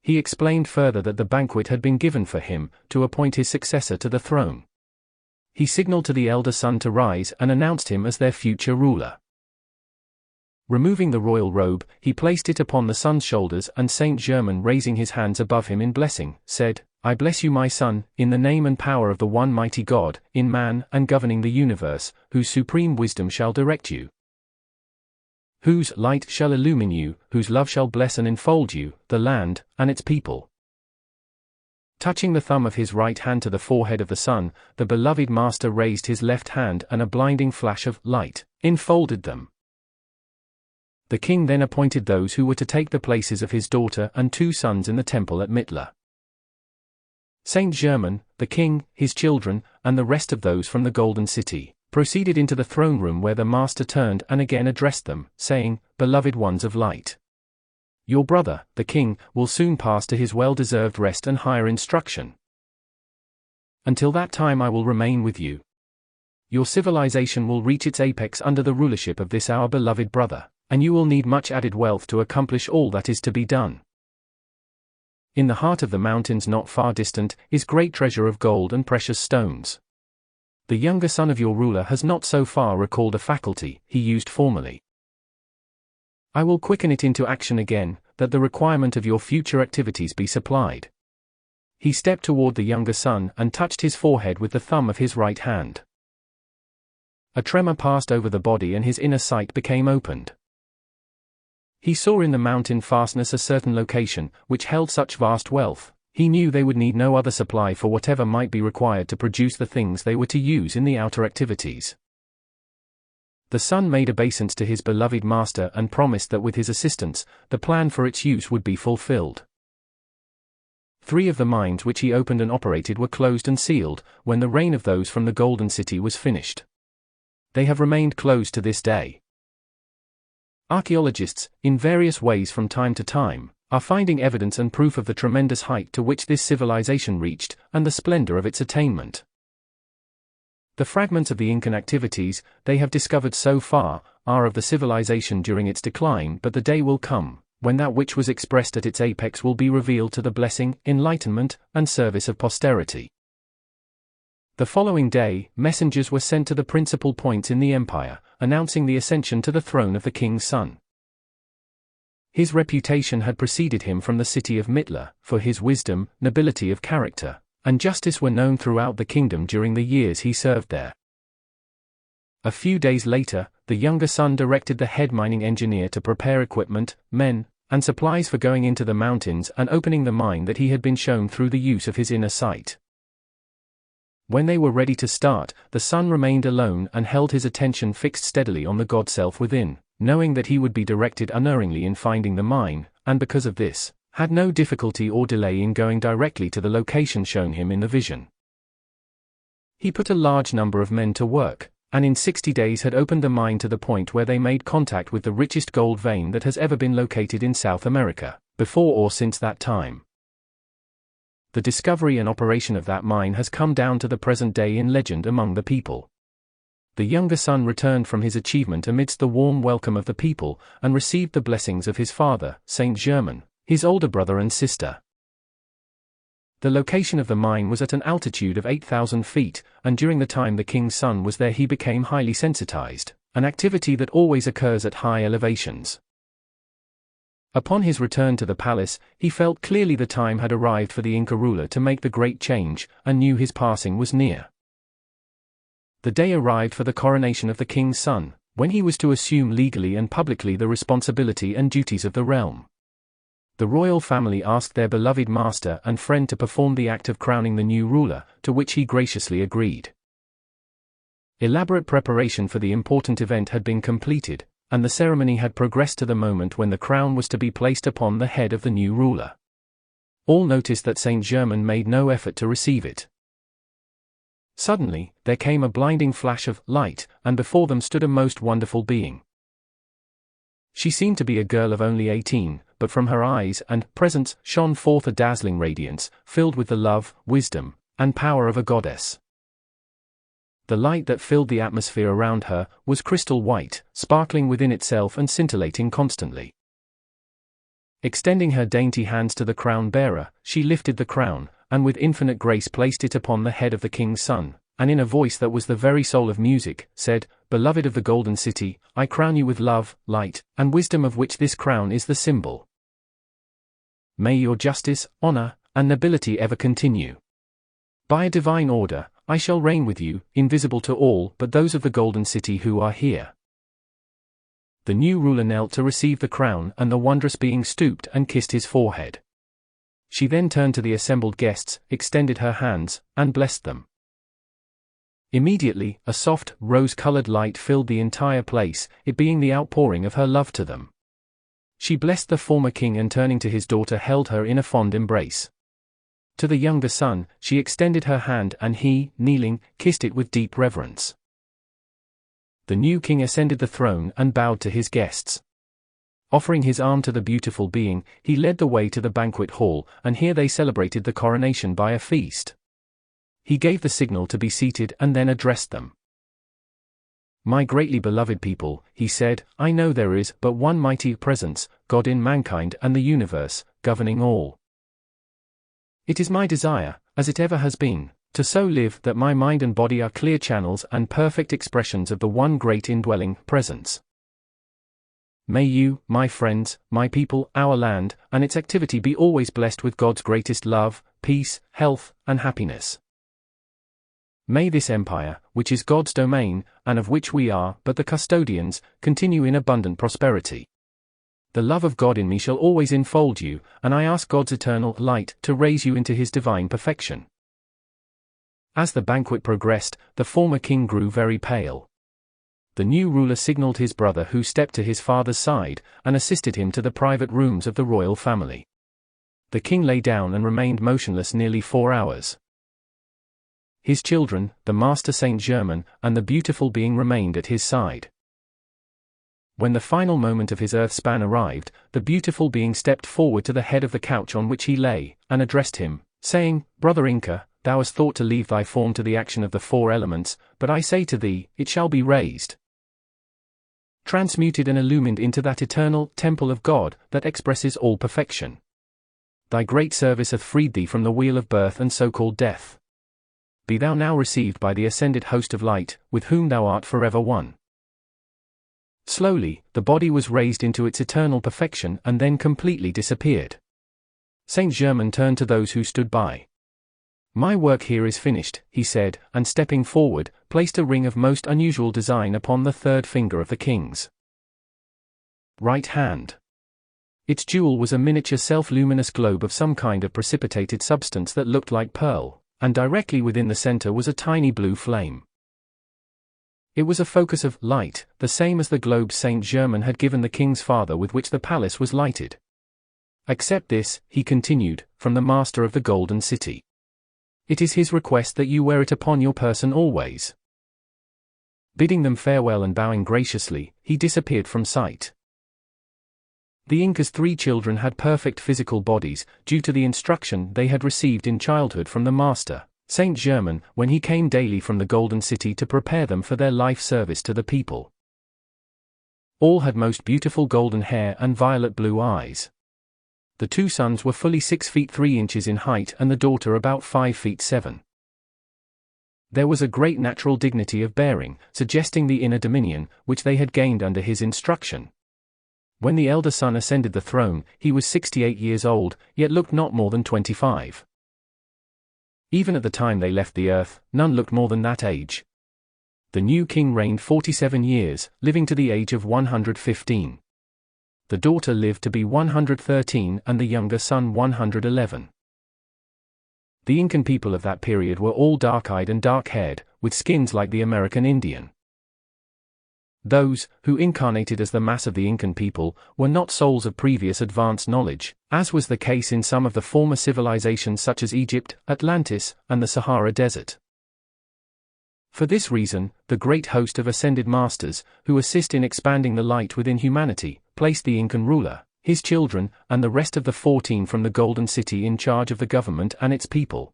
He explained further that the banquet had been given for him, to appoint his successor to the throne. He signaled to the elder son to rise and announced him as their future ruler. Removing the royal robe, he placed it upon the son's shoulders, and Saint Germain, raising his hands above him in blessing, said, "I bless you, my son, in the name and power of the one mighty God, in man and governing the universe, whose supreme wisdom shall direct you, whose light shall illumine you, whose love shall bless and enfold you, the land, and its people." Touching the thumb of his right hand to the forehead of the son, the beloved master raised his left hand, and a blinding flash of light enfolded them. The king then appointed those who were to take the places of his daughter and 2 sons in the temple at Mitla. Saint Germain, the king, his children, and the rest of those from the Golden City, proceeded into the throne room, where the master turned and again addressed them, saying, "Beloved ones of light, your brother, the king, will soon pass to his well-deserved rest and higher instruction. Until that time I will remain with you. Your civilization will reach its apex under the rulership of this our beloved brother, and you will need much added wealth to accomplish all that is to be done. In the heart of the mountains not far distant is great treasure of gold and precious stones. The younger son of your ruler has not so far recalled a faculty he used formerly. I will quicken it into action again, that the requirement of your future activities be supplied." He stepped toward the younger son and touched his forehead with the thumb of his right hand. A tremor passed over the body and his inner sight became opened. He saw in the mountain fastness a certain location, which held such vast wealth. He knew they would need no other supply for whatever might be required to produce the things they were to use in the outer activities. The son made obeisance to his beloved master and promised that with his assistance, the plan for its use would be fulfilled. 3 of the mines which he opened and operated were closed and sealed, when the reign of those from the Golden City was finished. They have remained closed to this day. Archaeologists, in various ways from time to time, are finding evidence and proof of the tremendous height to which this civilization reached, and the splendor of its attainment. The fragments of the Incan activities they have discovered so far are of the civilization during its decline, but the day will come when that which was expressed at its apex will be revealed to the blessing, enlightenment, and service of posterity. The following day, messengers were sent to the principal points in the empire, announcing the ascension to the throne of the king's son. His reputation had preceded him from the city of Mitla, for his wisdom, nobility of character, and justice were known throughout the kingdom during the years he served there. A few days later, the younger son directed the head mining engineer to prepare equipment, men, and supplies for going into the mountains and opening the mine that he had been shown through the use of his inner sight. When they were ready to start, the son remained alone and held his attention fixed steadily on the God self within, knowing that he would be directed unerringly in finding the mine, and because of this, had no difficulty or delay in going directly to the location shown him in the vision. He put a large number of men to work, and in 60 days had opened the mine to the point where they made contact with the richest gold vein that has ever been located in South America, before or since that time. The discovery and operation of that mine has come down to the present day in legend among the people. The younger son returned from his achievement amidst the warm welcome of the people, and received the blessings of his father, Saint Germain, his older brother and sister. The location of the mine was at an altitude of 8,000 feet, and during the time the king's son was there he became highly sensitized, an activity that always occurs at high elevations. Upon his return to the palace, he felt clearly the time had arrived for the Inca ruler to make the great change, and knew his passing was near. The day arrived for the coronation of the king's son, when he was to assume legally and publicly the responsibility and duties of the realm. The royal family asked their beloved master and friend to perform the act of crowning the new ruler, to which he graciously agreed. Elaborate preparation for the important event had been completed, and the ceremony had progressed to the moment when the crown was to be placed upon the head of the new ruler. All noticed that Saint Germain made no effort to receive it. Suddenly, there came a blinding flash of light, and before them stood a most wonderful being. She seemed to be a girl of only 18, but from her eyes and presence shone forth a dazzling radiance, filled with the love, wisdom, and power of a goddess. The light that filled the atmosphere around her was crystal white, sparkling within itself and scintillating constantly. Extending her dainty hands to the crown bearer, she lifted the crown, and with infinite grace placed it upon the head of the king's son, and in a voice that was the very soul of music, said, "Beloved of the Golden City, I crown you with love, light, and wisdom of which this crown is the symbol. May your justice, honor, and nobility ever continue. By a divine order, I shall reign with you, invisible to all but those of the Golden City who are here." The new ruler knelt to receive the crown, and the wondrous being stooped and kissed his forehead. She then turned to the assembled guests, extended her hands, and blessed them. Immediately, a soft, rose-colored light filled the entire place, it being the outpouring of her love to them. She blessed the former king and turning to his daughter held her in a fond embrace. To the younger son, she extended her hand and he, kneeling, kissed it with deep reverence. The new king ascended the throne and bowed to his guests. Offering his arm to the beautiful being, he led the way to the banquet hall, and here they celebrated the coronation by a feast. He gave the signal to be seated and then addressed them. "My greatly beloved people," he said, "I know there is but one mighty presence, God in mankind and the universe, governing all. It is my desire, as it ever has been, to so live that my mind and body are clear channels and perfect expressions of the one great indwelling presence. May you, my friends, my people, our land, and its activity be always blessed with God's greatest love, peace, health, and happiness. May this empire, which is God's domain, and of which we are but the custodians, continue in abundant prosperity. The love of God in me shall always enfold you, and I ask God's eternal light to raise you into his divine perfection." As the banquet progressed, the former king grew very pale. The new ruler signaled his brother, who stepped to his father's side, and assisted him to the private rooms of the royal family. The king lay down and remained motionless nearly 4 hours. His children, the master Saint Germain, and the beautiful being remained at his side. When the final moment of his earth-span arrived, the beautiful being stepped forward to the head of the couch on which he lay, and addressed him, saying, "Brother Inca, thou hast thought to leave thy form to the action of the four elements, but I say to thee, it shall be raised, transmuted and illumined into that eternal temple of God that expresses all perfection. Thy great service hath freed thee from the wheel of birth and so-called death. Be thou now received by the ascended host of light, with whom thou art forever one." Slowly, the body was raised into its eternal perfection and then completely disappeared. Saint Germain turned to those who stood by. "My work here is finished," he said, and stepping forward, placed a ring of most unusual design upon the third finger of the king's right hand. Its jewel was a miniature self-luminous globe of some kind of precipitated substance that looked like pearl, and directly within the center was a tiny blue flame. It was a focus of light, the same as the globe Saint Germain had given the king's father with which the palace was lighted. "Accept this," he continued, "from the master of the Golden City. It is his request that you wear it upon your person always." Bidding them farewell and bowing graciously, he disappeared from sight. The Inca's 3 children had perfect physical bodies, due to the instruction they had received in childhood from the master, Saint Germain, when he came daily from the Golden City to prepare them for their life service to the people. All had most beautiful golden hair and violet blue eyes. The 2 sons were fully 6 feet 3 inches in height and the daughter about 5 feet 7. There was a great natural dignity of bearing, suggesting the inner dominion, which they had gained under his instruction. When the elder son ascended the throne, he was 68 years old, yet looked not more than 25. Even at the time they left the earth, none looked more than that age. The new king reigned 47 years, living to the age of 115. The daughter lived to be 113 and the younger son 111. The Incan people of that period were all dark-eyed and dark-haired, with skins like the American Indian. Those, who incarnated as the mass of the Incan people, were not souls of previous advanced knowledge, as was the case in some of the former civilizations such as Egypt, Atlantis, and the Shara Desert. For this reason, the great host of ascended masters, who assist in expanding the light within humanity, placed the Incan ruler, his children, and the rest of the 14 from the Golden City in charge of the government and its people,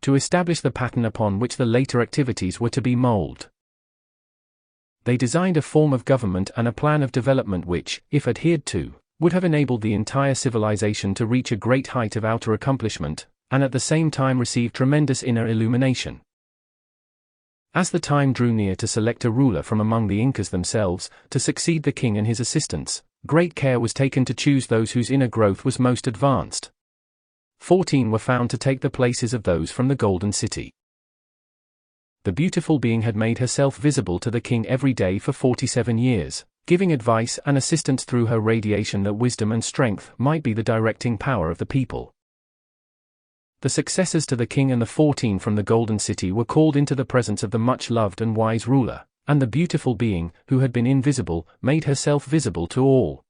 to establish the pattern upon which the later activities were to be molded. They designed a form of government and a plan of development which, if adhered to, would have enabled the entire civilization to reach a great height of outer accomplishment, and at the same time receive tremendous inner illumination. As the time drew near to select a ruler from among the Incas themselves, to succeed the king and his assistants, great care was taken to choose those whose inner growth was most advanced. 14 were found to take the places of those from the Golden City. The beautiful being had made herself visible to the king every day for 47 years, giving advice and assistance through her radiation that wisdom and strength might be the directing power of the people. The successors to the king and the 14 from the Golden City were called into the presence of the much-loved and wise ruler, and the beautiful being, who had been invisible, made herself visible to all.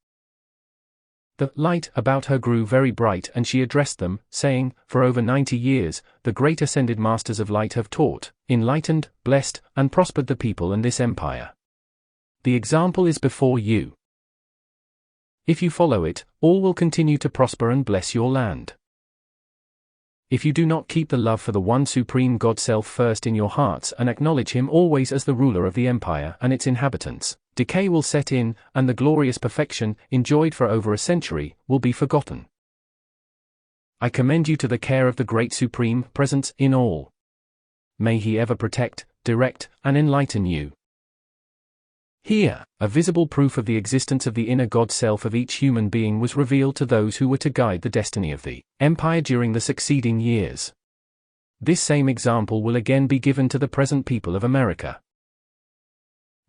The light about her grew very bright and she addressed them, saying, "For over 90 years, the great ascended masters of light have taught, enlightened, blessed, and prospered the people and this empire. The example is before you. If you follow it, all will continue to prosper and bless your land. If you do not keep the love for the one supreme God Self first in your hearts and acknowledge Him always as the ruler of the empire and its inhabitants, decay will set in, and the glorious perfection, enjoyed for over a century, will be forgotten. I commend you to the care of the great Supreme Presence in all. May He ever protect, direct, and enlighten you." Here, a visible proof of the existence of the inner God Self of each human being was revealed to those who were to guide the destiny of the empire during the succeeding years. This same example will again be given to the present people of America.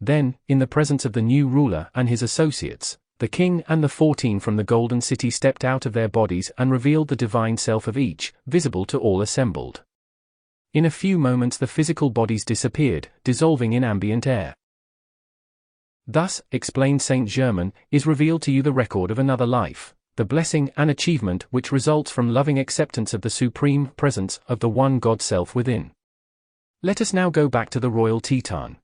Then, in the presence of the new ruler and his associates, the king and the 14 from the Golden City stepped out of their bodies and revealed the divine self of each, visible to all assembled. In a few moments the physical bodies disappeared, dissolving in ambient air. Thus, explained Saint Germain, is revealed to you the record of another life, the blessing and achievement which results from loving acceptance of the supreme presence of the one God Self within. Let us now go back to the royal Teton.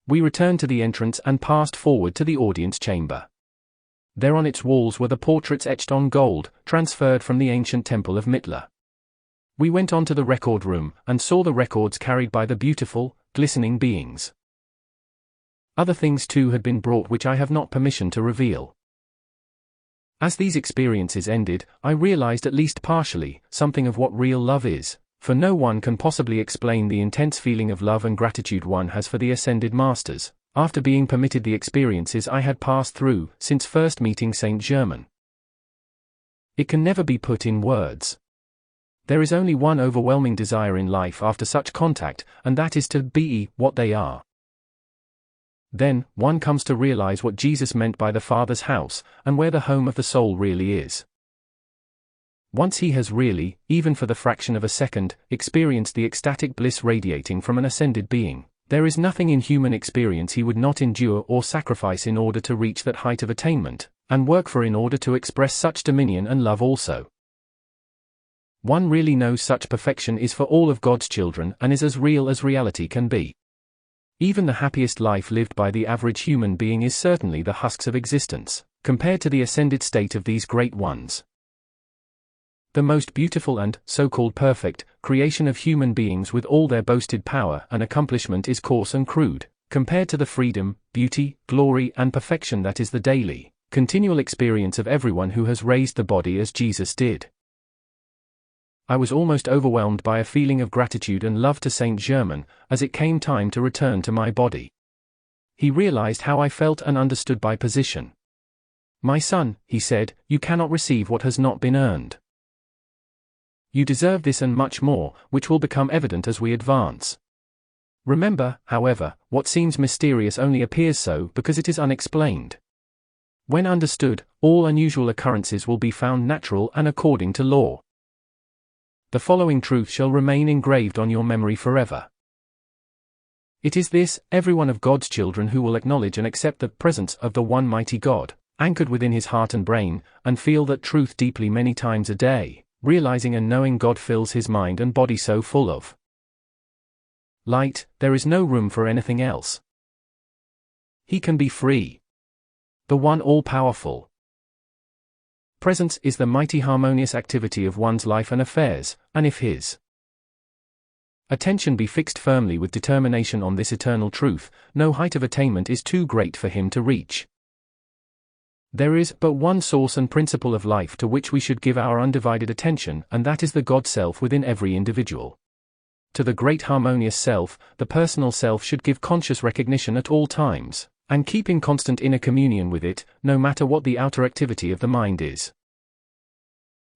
We returned to the entrance and passed forward to the audience chamber. There on its walls were the portraits etched on gold, transferred from the ancient temple of Mitla. We went on to the record room, and saw the records carried by the beautiful, glistening beings. Other things too had been brought which I have not permission to reveal. As these experiences ended, I realized at least partially, something of what real love is, for no one can possibly explain the intense feeling of love and gratitude one has for the ascended masters, after being permitted the experiences I had passed through, since first meeting Saint Germain. It can never be put in words. There is only one overwhelming desire in life after such contact, and that is to be what they are. Then, one comes to realize what Jesus meant by the Father's house, and where the home of the soul really is. Once he has really, even for the fraction of a second, experienced the ecstatic bliss radiating from an ascended being, there is nothing in human experience he would not endure or sacrifice in order to reach that height of attainment, and work for in order to express such dominion and love also. One really knows such perfection is for all of God's children and is as real as reality can be. Even the happiest life lived by the average human being is certainly the husks of existence, compared to the ascended state of these great ones. The most beautiful and, so-called perfect, creation of human beings with all their boasted power and accomplishment is coarse and crude, compared to the freedom, beauty, glory and perfection that is the daily, continual experience of everyone who has raised the body as Jesus did. I was almost overwhelmed by a feeling of gratitude and love to Saint Germain, as it came time to return to my body. He realized how I felt and understood my position. "My son," he said, "you cannot receive what has not been earned. You deserve this and much more, which will become evident as we advance. Remember, however, what seems mysterious only appears so because it is unexplained. When understood, all unusual occurrences will be found natural and according to law. The following truth shall remain engraved on your memory forever. It is this: every one of God's children who will acknowledge and accept the presence of the one mighty God, anchored within his heart and brain, and feel that truth deeply many times a day, realizing and knowing God fills his mind and body so full of light, there is no room for anything else. He can be free. The one all-powerful presence is the mighty harmonious activity of one's life and affairs, and if his attention be fixed firmly with determination on this eternal truth, no height of attainment is too great for him to reach. There is but one source and principle of life to which we should give our undivided attention, and that is the God Self within every individual. To the great harmonious Self, the personal Self should give conscious recognition at all times, and keep in constant inner communion with it, no matter what the outer activity of the mind is.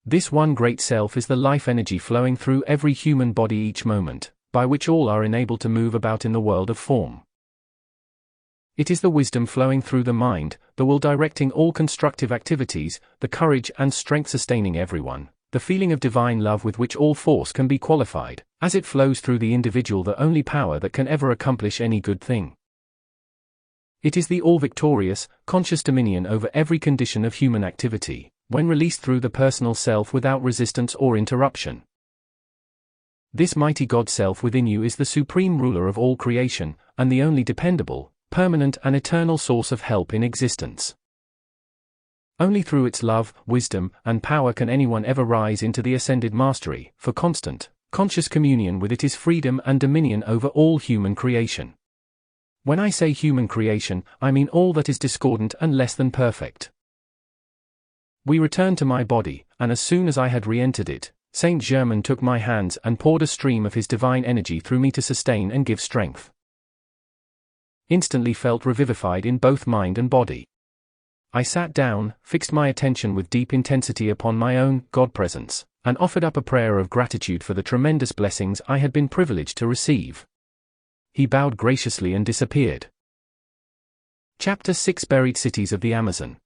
This one great Self is the life energy flowing through every human body each moment, by which all are enabled to move about in the world of form. It is the wisdom flowing through the mind, the will directing all constructive activities, the courage and strength sustaining everyone, the feeling of divine love with which all force can be qualified, as it flows through the individual, the only power that can ever accomplish any good thing. It is the all-victorious, conscious dominion over every condition of human activity, when released through the personal self without resistance or interruption. This mighty God Self within you is the supreme ruler of all creation, and the only dependable, permanent and eternal source of help in existence. Only through its love, wisdom, and power can anyone ever rise into the ascended mastery, for constant, conscious communion with it is freedom and dominion over all human creation. When I say human creation, I mean all that is discordant and less than perfect. We returned to my body, and as soon as I had re-entered it, Saint Germain took my hands and poured a stream of his divine energy through me to sustain and give strength. Instantly felt revivified in both mind and body. I sat down, fixed my attention with deep intensity upon my own God presence, and offered up a prayer of gratitude for the tremendous blessings I had been privileged to receive. He bowed graciously and disappeared. Chapter 6: Buried Cities of the Amazon.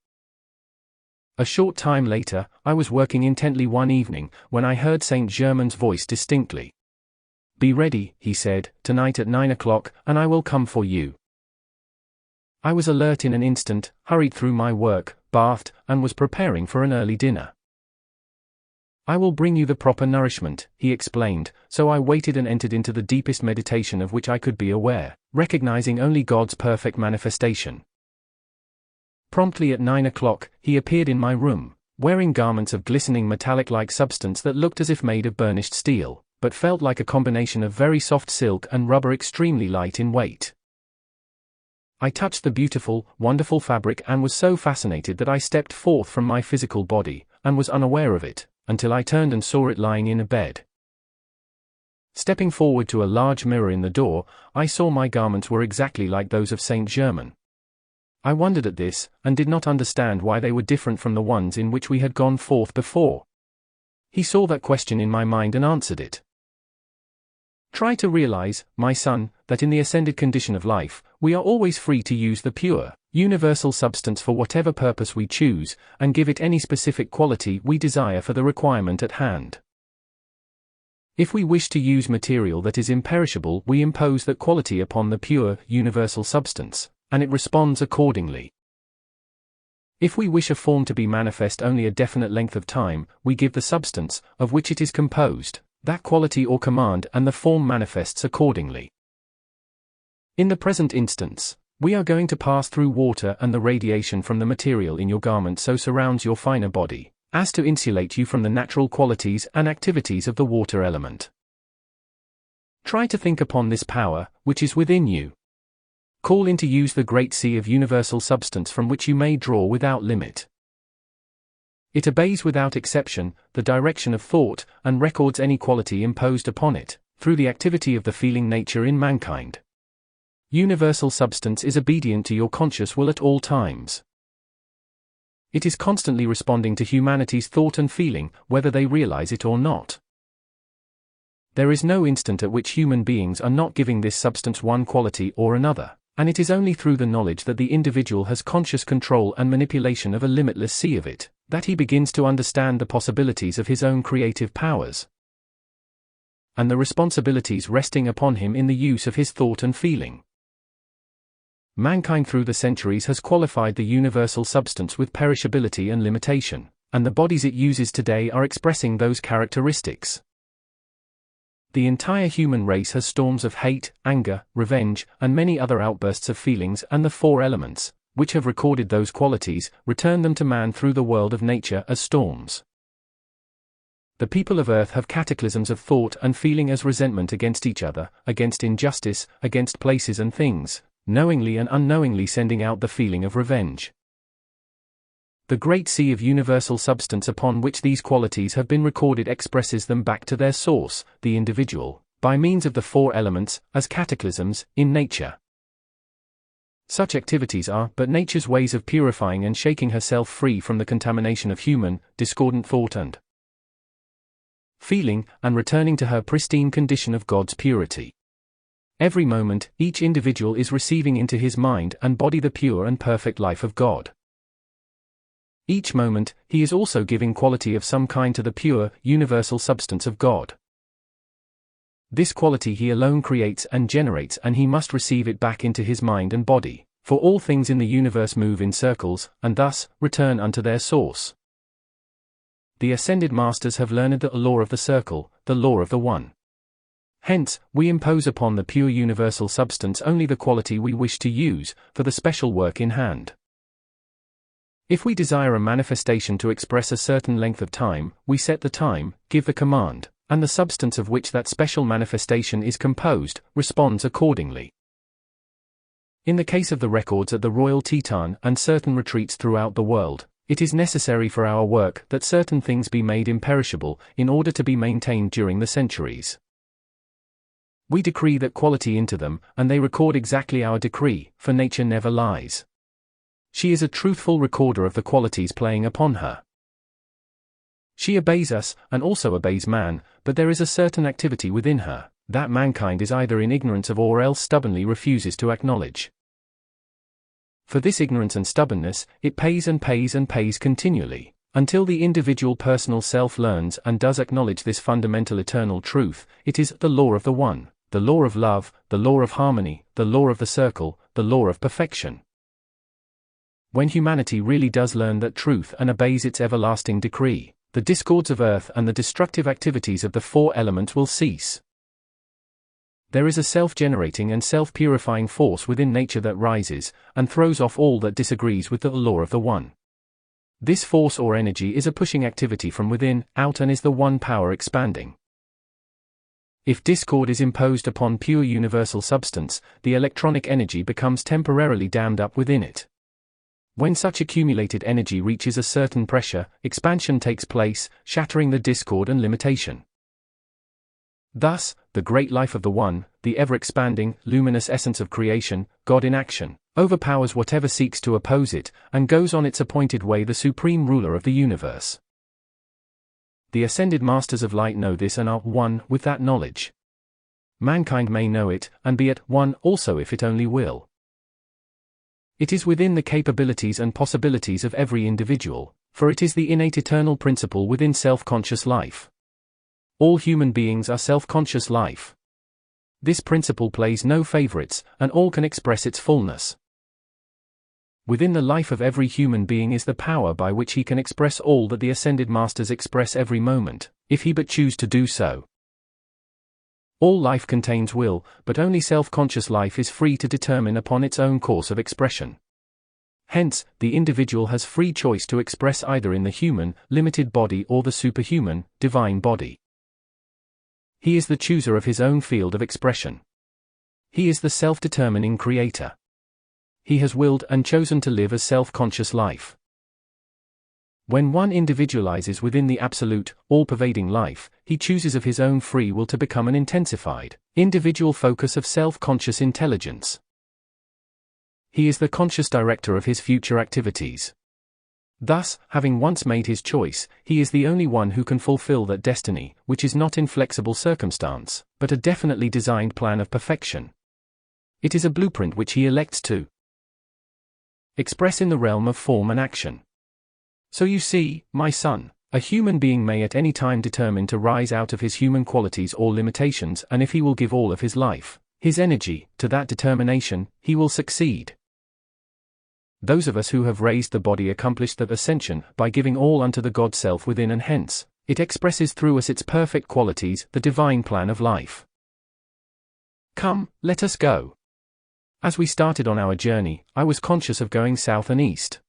A short time later, I was working intently one evening, when I heard Saint Germain's voice distinctly. "Be ready," he said, "tonight at 9 o'clock, and I will come for you." I was alert in an instant, hurried through my work, bathed, and was preparing for an early dinner. "I will bring you the proper nourishment," he explained, so I waited and entered into the deepest meditation of which I could be aware, recognizing only God's perfect manifestation. Promptly at 9 o'clock, he appeared in my room, wearing garments of glistening metallic-like substance that looked as if made of burnished steel, but felt like a combination of very soft silk and rubber, extremely light in weight. I touched the beautiful, wonderful fabric and was so fascinated that I stepped forth from my physical body, and was unaware of it, until I turned and saw it lying in a bed. Stepping forward to a large mirror in the door, I saw my garments were exactly like those of Saint Germain. I wondered at this, and did not understand why they were different from the ones in which we had gone forth before. He saw that question in my mind and answered it. Try to realize, my son, that in the ascended condition of life, we are always free to use the pure, universal substance for whatever purpose we choose, and give it any specific quality we desire for the requirement at hand. If we wish to use material that is imperishable, we impose that quality upon the pure, universal substance, and it responds accordingly. If we wish a form to be manifest only a definite length of time, we give the substance, of which it is composed, that quality or command, and the form manifests accordingly. In the present instance, we are going to pass through water, and the radiation from the material in your garment so surrounds your finer body, as to insulate you from the natural qualities and activities of the water element. Try to think upon this power, which is within you. Call in to use the great sea of universal substance from which you may draw without limit. It obeys without exception the direction of thought, and records any quality imposed upon it, through the activity of the feeling nature in mankind. Universal substance is obedient to your conscious will at all times. It is constantly responding to humanity's thought and feeling, whether they realize it or not. There is no instant at which human beings are not giving this substance one quality or another, and it is only through the knowledge that the individual has conscious control and manipulation of a limitless sea of it, that he begins to understand the possibilities of his own creative powers, and the responsibilities resting upon him in the use of his thought and feeling. Mankind through the centuries has qualified the universal substance with perishability and limitation, and the bodies it uses today are expressing those characteristics. The entire human race has storms of hate, anger, revenge, and many other outbursts of feelings, and the four elements, which have recorded those qualities, return them to man through the world of nature as storms. The people of earth have cataclysms of thought and feeling as resentment against each other, against injustice, against places and things, knowingly and unknowingly sending out the feeling of revenge. The great sea of universal substance upon which these qualities have been recorded expresses them back to their source, the individual, by means of the four elements, as cataclysms, in nature. Such activities are but nature's ways of purifying and shaking herself free from the contamination of human, discordant thought and feeling, and returning to her pristine condition of God's purity. Every moment, each individual is receiving into his mind and body the pure and perfect life of God. Each moment, he is also giving quality of some kind to the pure, universal substance of God. This quality he alone creates and generates, and he must receive it back into his mind and body, for all things in the universe move in circles, and thus, return unto their source. The ascended masters have learned the law of the circle, the law of the one. Hence, we impose upon the pure universal substance only the quality we wish to use, for the special work in hand. If we desire a manifestation to express a certain length of time, we set the time, give the command, and the substance of which that special manifestation is composed, responds accordingly. In the case of the records at the Royal Teton and certain retreats throughout the world, it is necessary for our work that certain things be made imperishable, in order to be maintained during the centuries. We decree that quality into them, and they record exactly our decree, for nature never lies. She is a truthful recorder of the qualities playing upon her. She obeys us, and also obeys man, but there is a certain activity within her, that mankind is either in ignorance of or else stubbornly refuses to acknowledge. For this ignorance and stubbornness, it pays and pays and pays continually, until the individual personal self learns and does acknowledge this fundamental eternal truth. It is the law of the one, the law of love, the law of harmony, the law of the circle, the law of perfection. When humanity really does learn that truth and obeys its everlasting decree, the discords of earth and the destructive activities of the four elements will cease. There is a self-generating and self-purifying force within nature that rises and throws off all that disagrees with the law of the One. This force or energy is a pushing activity from within, out, and is the One power expanding. If discord is imposed upon pure universal substance, the electronic energy becomes temporarily dammed up within it. When such accumulated energy reaches a certain pressure, expansion takes place, shattering the discord and limitation. Thus, the great life of the One, the ever-expanding, luminous essence of creation, God in action, overpowers whatever seeks to oppose it, and goes on its appointed way, the supreme ruler of the universe. The ascended masters of light know this and are one with that knowledge. Mankind may know it, and be at one also if it only will. It is within the capabilities and possibilities of every individual, for it is the innate eternal principle within self-conscious life. All human beings are self-conscious life. This principle plays no favorites, and all can express its fullness. Within the life of every human being is the power by which he can express all that the ascended masters express every moment, if he but choose to do so. All life contains will, but only self-conscious life is free to determine upon its own course of expression. Hence, the individual has free choice to express either in the human, limited body or the superhuman, divine body. He is the chooser of his own field of expression. He is the self-determining creator. He has willed and chosen to live a self-conscious life. When one individualizes within the absolute, all-pervading life, he chooses of his own free will to become an intensified, individual focus of self-conscious intelligence. He is the conscious director of his future activities. Thus, having once made his choice, he is the only one who can fulfill that destiny, which is not inflexible circumstance, but a definitely designed plan of perfection. It is a blueprint which he elects to express in the realm of form and action. So you see, my son, a human being may at any time determine to rise out of his human qualities or limitations, and if he will give all of his life, his energy, to that determination, he will succeed. Those of us who have raised the body accomplish that ascension by giving all unto the God Self within, and hence, it expresses through us its perfect qualities, the divine plan of life. Come, let us go. As we started on our journey, I was conscious of going south and east.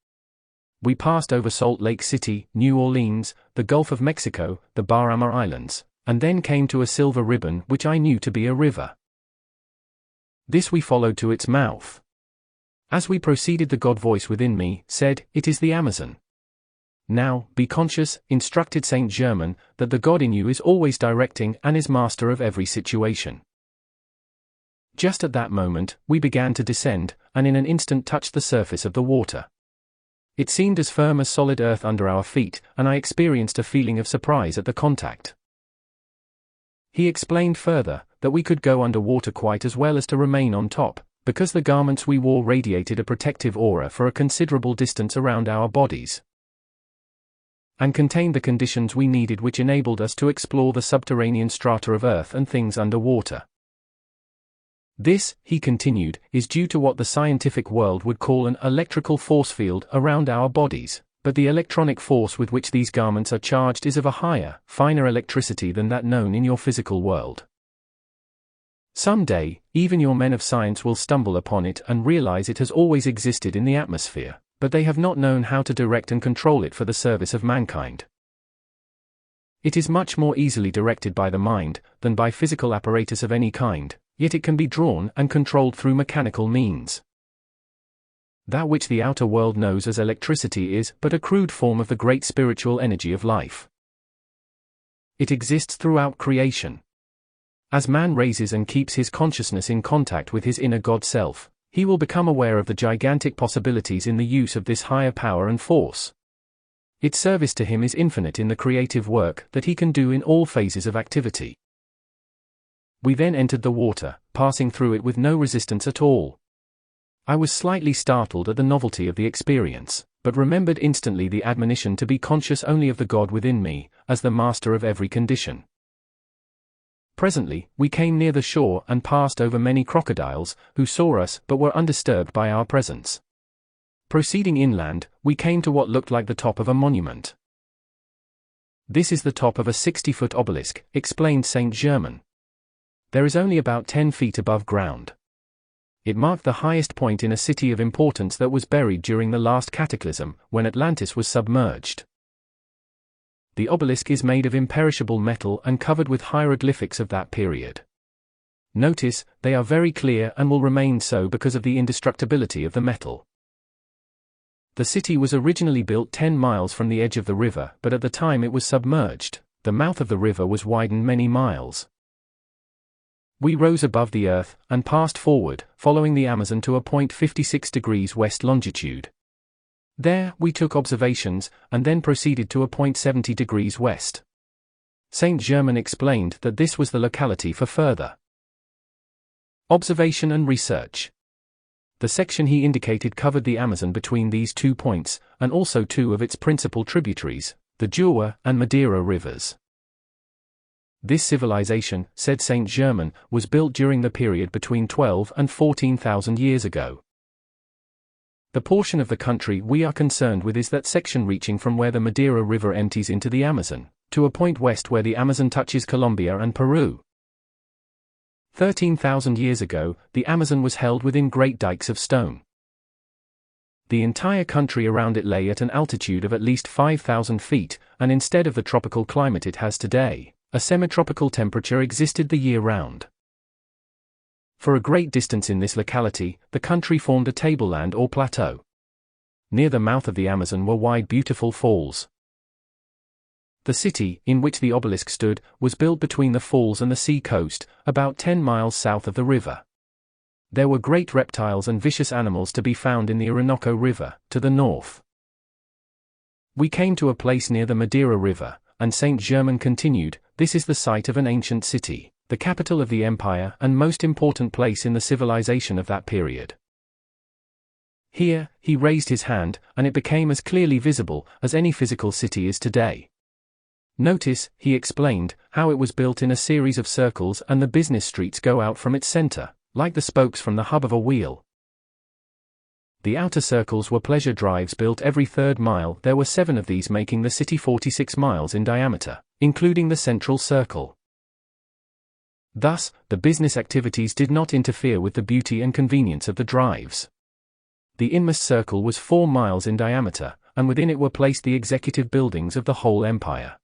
We passed over Salt Lake City, New Orleans, the Gulf of Mexico, the Bahama Islands, and then came to a silver ribbon which I knew to be a river. This we followed to its mouth. As we proceeded, the God voice within me said, "It is the Amazon." Now, be conscious, instructed Saint Germain, that the God in you is always directing and is master of every situation. Just at that moment, we began to descend, and in an instant touched the surface of the water. It seemed as firm as solid earth under our feet, and I experienced a feeling of surprise at the contact. He explained further, that we could go under water quite as well as to remain on top, because the garments we wore radiated a protective aura for a considerable distance around our bodies, and contained the conditions we needed, which enabled us to explore the subterranean strata of earth and things under water. This, he continued, is due to what the scientific world would call an electrical force field around our bodies, but the electronic force with which these garments are charged is of a higher, finer electricity than that known in your physical world. Some day, even your men of science will stumble upon it and realize it has always existed in the atmosphere, but they have not known how to direct and control it for the service of mankind. It is much more easily directed by the mind than by physical apparatus of any kind, yet it can be drawn and controlled through mechanical means. That which the outer world knows as electricity is but a crude form of the great spiritual energy of life. It exists throughout creation. As man raises and keeps his consciousness in contact with his inner God Self, he will become aware of the gigantic possibilities in the use of this higher power and force. Its service to him is infinite in the creative work that he can do in all phases of activity. We then entered the water, passing through it with no resistance at all. I was slightly startled at the novelty of the experience, but remembered instantly the admonition to be conscious only of the God within me, as the master of every condition. Presently, we came near the shore and passed over many crocodiles, who saw us but were undisturbed by our presence. Proceeding inland, we came to what looked like the top of a monument. "This is the top of a 60-foot obelisk," explained Saint Germain. There is only about 10 feet above ground. It marked the highest point in a city of importance that was buried during the last cataclysm, when Atlantis was submerged. The obelisk is made of imperishable metal and covered with hieroglyphics of that period. Notice, they are very clear and will remain so because of the indestructibility of the metal. The city was originally built 10 miles from the edge of the river, but at the time it was submerged, the mouth of the river was widened many miles. We rose above the earth, and passed forward, following the Amazon to a point 56 degrees west longitude. There, we took observations, and then proceeded to a point 70 degrees west. Saint Germain explained that this was the locality for further observation and research. The section he indicated covered the Amazon between these 2 points, and also 2 of its principal tributaries, the Jura and Madeira rivers. This civilization, said Saint Germain, was built during the period between 12 and 14,000 years ago. The portion of the country we are concerned with is that section reaching from where the Madeira River empties into the Amazon, to a point west where the Amazon touches Colombia and Peru. 13,000 years ago, the Amazon was held within great dikes of stone. The entire country around it lay at an altitude of at least 5,000 feet, and instead of the tropical climate it has today, a semi-tropical temperature existed the year round. For a great distance in this locality, the country formed a tableland or plateau. Near the mouth of the Amazon were wide beautiful falls. The city, in which the obelisk stood, was built between the falls and the sea coast, about 10 miles south of the river. There were great reptiles and vicious animals to be found in the Orinoco River, to the north. We came to a place near the Madeira River, and Saint Germain continued, this is the site of an ancient city, the capital of the empire and most important place in the civilization of that period. Here, he raised his hand, and it became as clearly visible as any physical city is today. Notice, he explained, how it was built in a series of circles and the business streets go out from its center, like the spokes from the hub of a wheel. The outer circles were pleasure drives built every 3rd mile. There were 7 of these, making the city 46 miles in diameter, including the central circle. Thus, the business activities did not interfere with the beauty and convenience of the drives. The inmost circle was 4 miles in diameter, and within it were placed the executive buildings of the whole empire.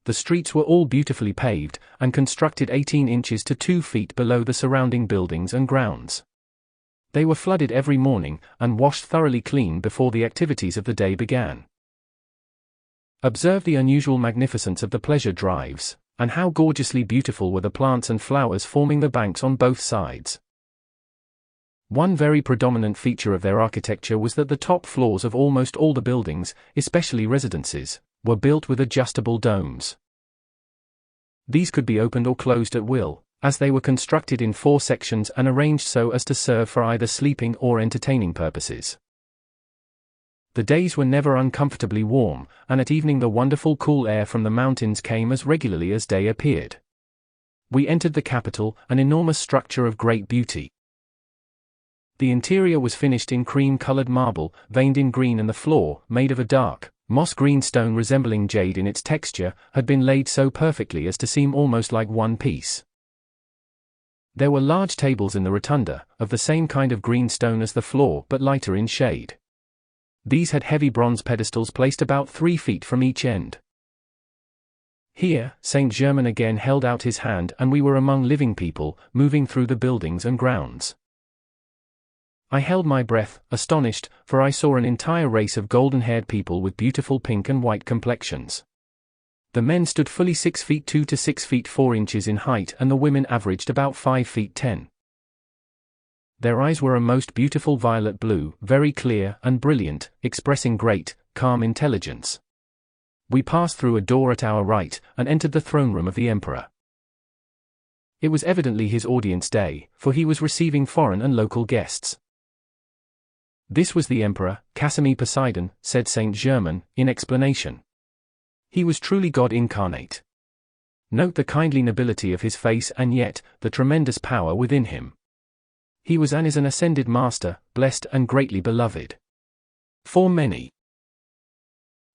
The streets were all beautifully paved, and constructed 18 inches to 2 feet below the surrounding buildings and grounds. They were flooded every morning, and washed thoroughly clean before the activities of the day began. Observe the unusual magnificence of the pleasure drives, and how gorgeously beautiful were the plants and flowers forming the banks on both sides. One very predominant feature of their architecture was that the top floors of almost all the buildings, especially residences, were built with adjustable domes. These could be opened or closed at will, as they were constructed in 4 sections and arranged so as to serve for either sleeping or entertaining purposes. The days were never uncomfortably warm, and at evening the wonderful cool air from the mountains came as regularly as day appeared. We entered the capital, an enormous structure of great beauty. The interior was finished in cream-colored marble, veined in green, and the floor, made of a dark, moss-green stone resembling jade in its texture, had been laid so perfectly as to seem almost like one piece. There were large tables in the rotunda, of the same kind of green stone as the floor but lighter in shade. These had heavy bronze pedestals placed about 3 feet from each end. Here, Saint Germain again held out his hand, and we were among living people, moving through the buildings and grounds. I held my breath, astonished, for I saw an entire race of golden-haired people with beautiful pink and white complexions. The men stood fully 6 feet 2 to 6 feet 4 inches in height, and the women averaged about 5 feet 10. Their eyes were a most beautiful violet blue, very clear and brilliant, expressing great, calm intelligence. We passed through a door at our right, and entered the throne room of the emperor. It was evidently his audience day, for he was receiving foreign and local guests. This was the emperor, Casimir Poseidon, said Saint Germain, in explanation. He was truly God incarnate. Note the kindly nobility of his face and yet, the tremendous power within him. He was and is an ascended master, blessed and greatly beloved. For many.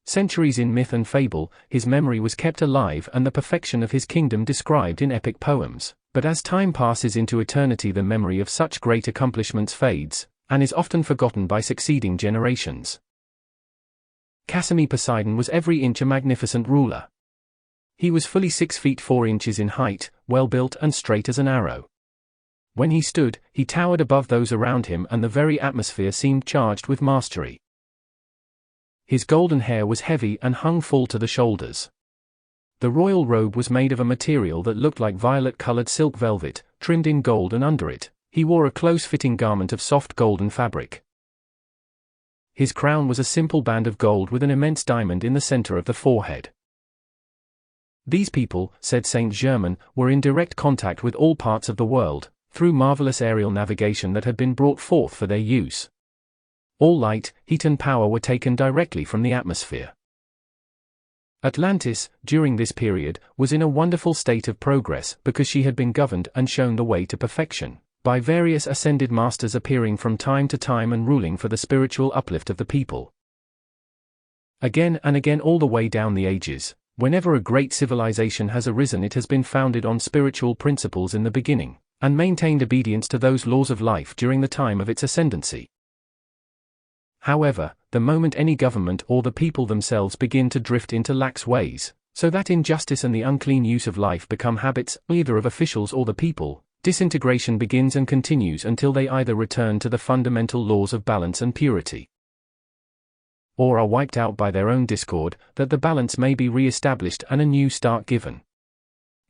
Centuries in myth and fable, his memory was kept alive and the perfection of his kingdom described in epic poems. But as time passes into eternity, the memory of such great accomplishments fades, and is often forgotten by succeeding generations. Casimir Poseidon was every inch a magnificent ruler. He was fully 6 feet 4 inches in height, well-built and straight as an arrow. When he stood, he towered above those around him and the very atmosphere seemed charged with mastery. His golden hair was heavy and hung full to the shoulders. The royal robe was made of a material that looked like violet-colored silk velvet, trimmed in gold, and under it, he wore a close-fitting garment of soft golden fabric. His crown was a simple band of gold with an immense diamond in the center of the forehead. These people, said Saint Germain, were in direct contact with all parts of the world, through marvelous aerial navigation that had been brought forth for their use. All light, heat and power were taken directly from the atmosphere. Atlantis, during this period, was in a wonderful state of progress because she had been governed and shown the way to perfection, by various ascended masters appearing from time to time and ruling for the spiritual uplift of the people. Again and again all the way down the ages, whenever a great civilization has arisen, it has been founded on spiritual principles in the beginning, and maintained obedience to those laws of life during the time of its ascendancy. However, the moment any government or the people themselves begin to drift into lax ways, so that injustice and the unclean use of life become habits either of officials or the people, disintegration begins and continues until they either return to the fundamental laws of balance and purity, or are wiped out by their own discord, that the balance may be re-established and a new start given.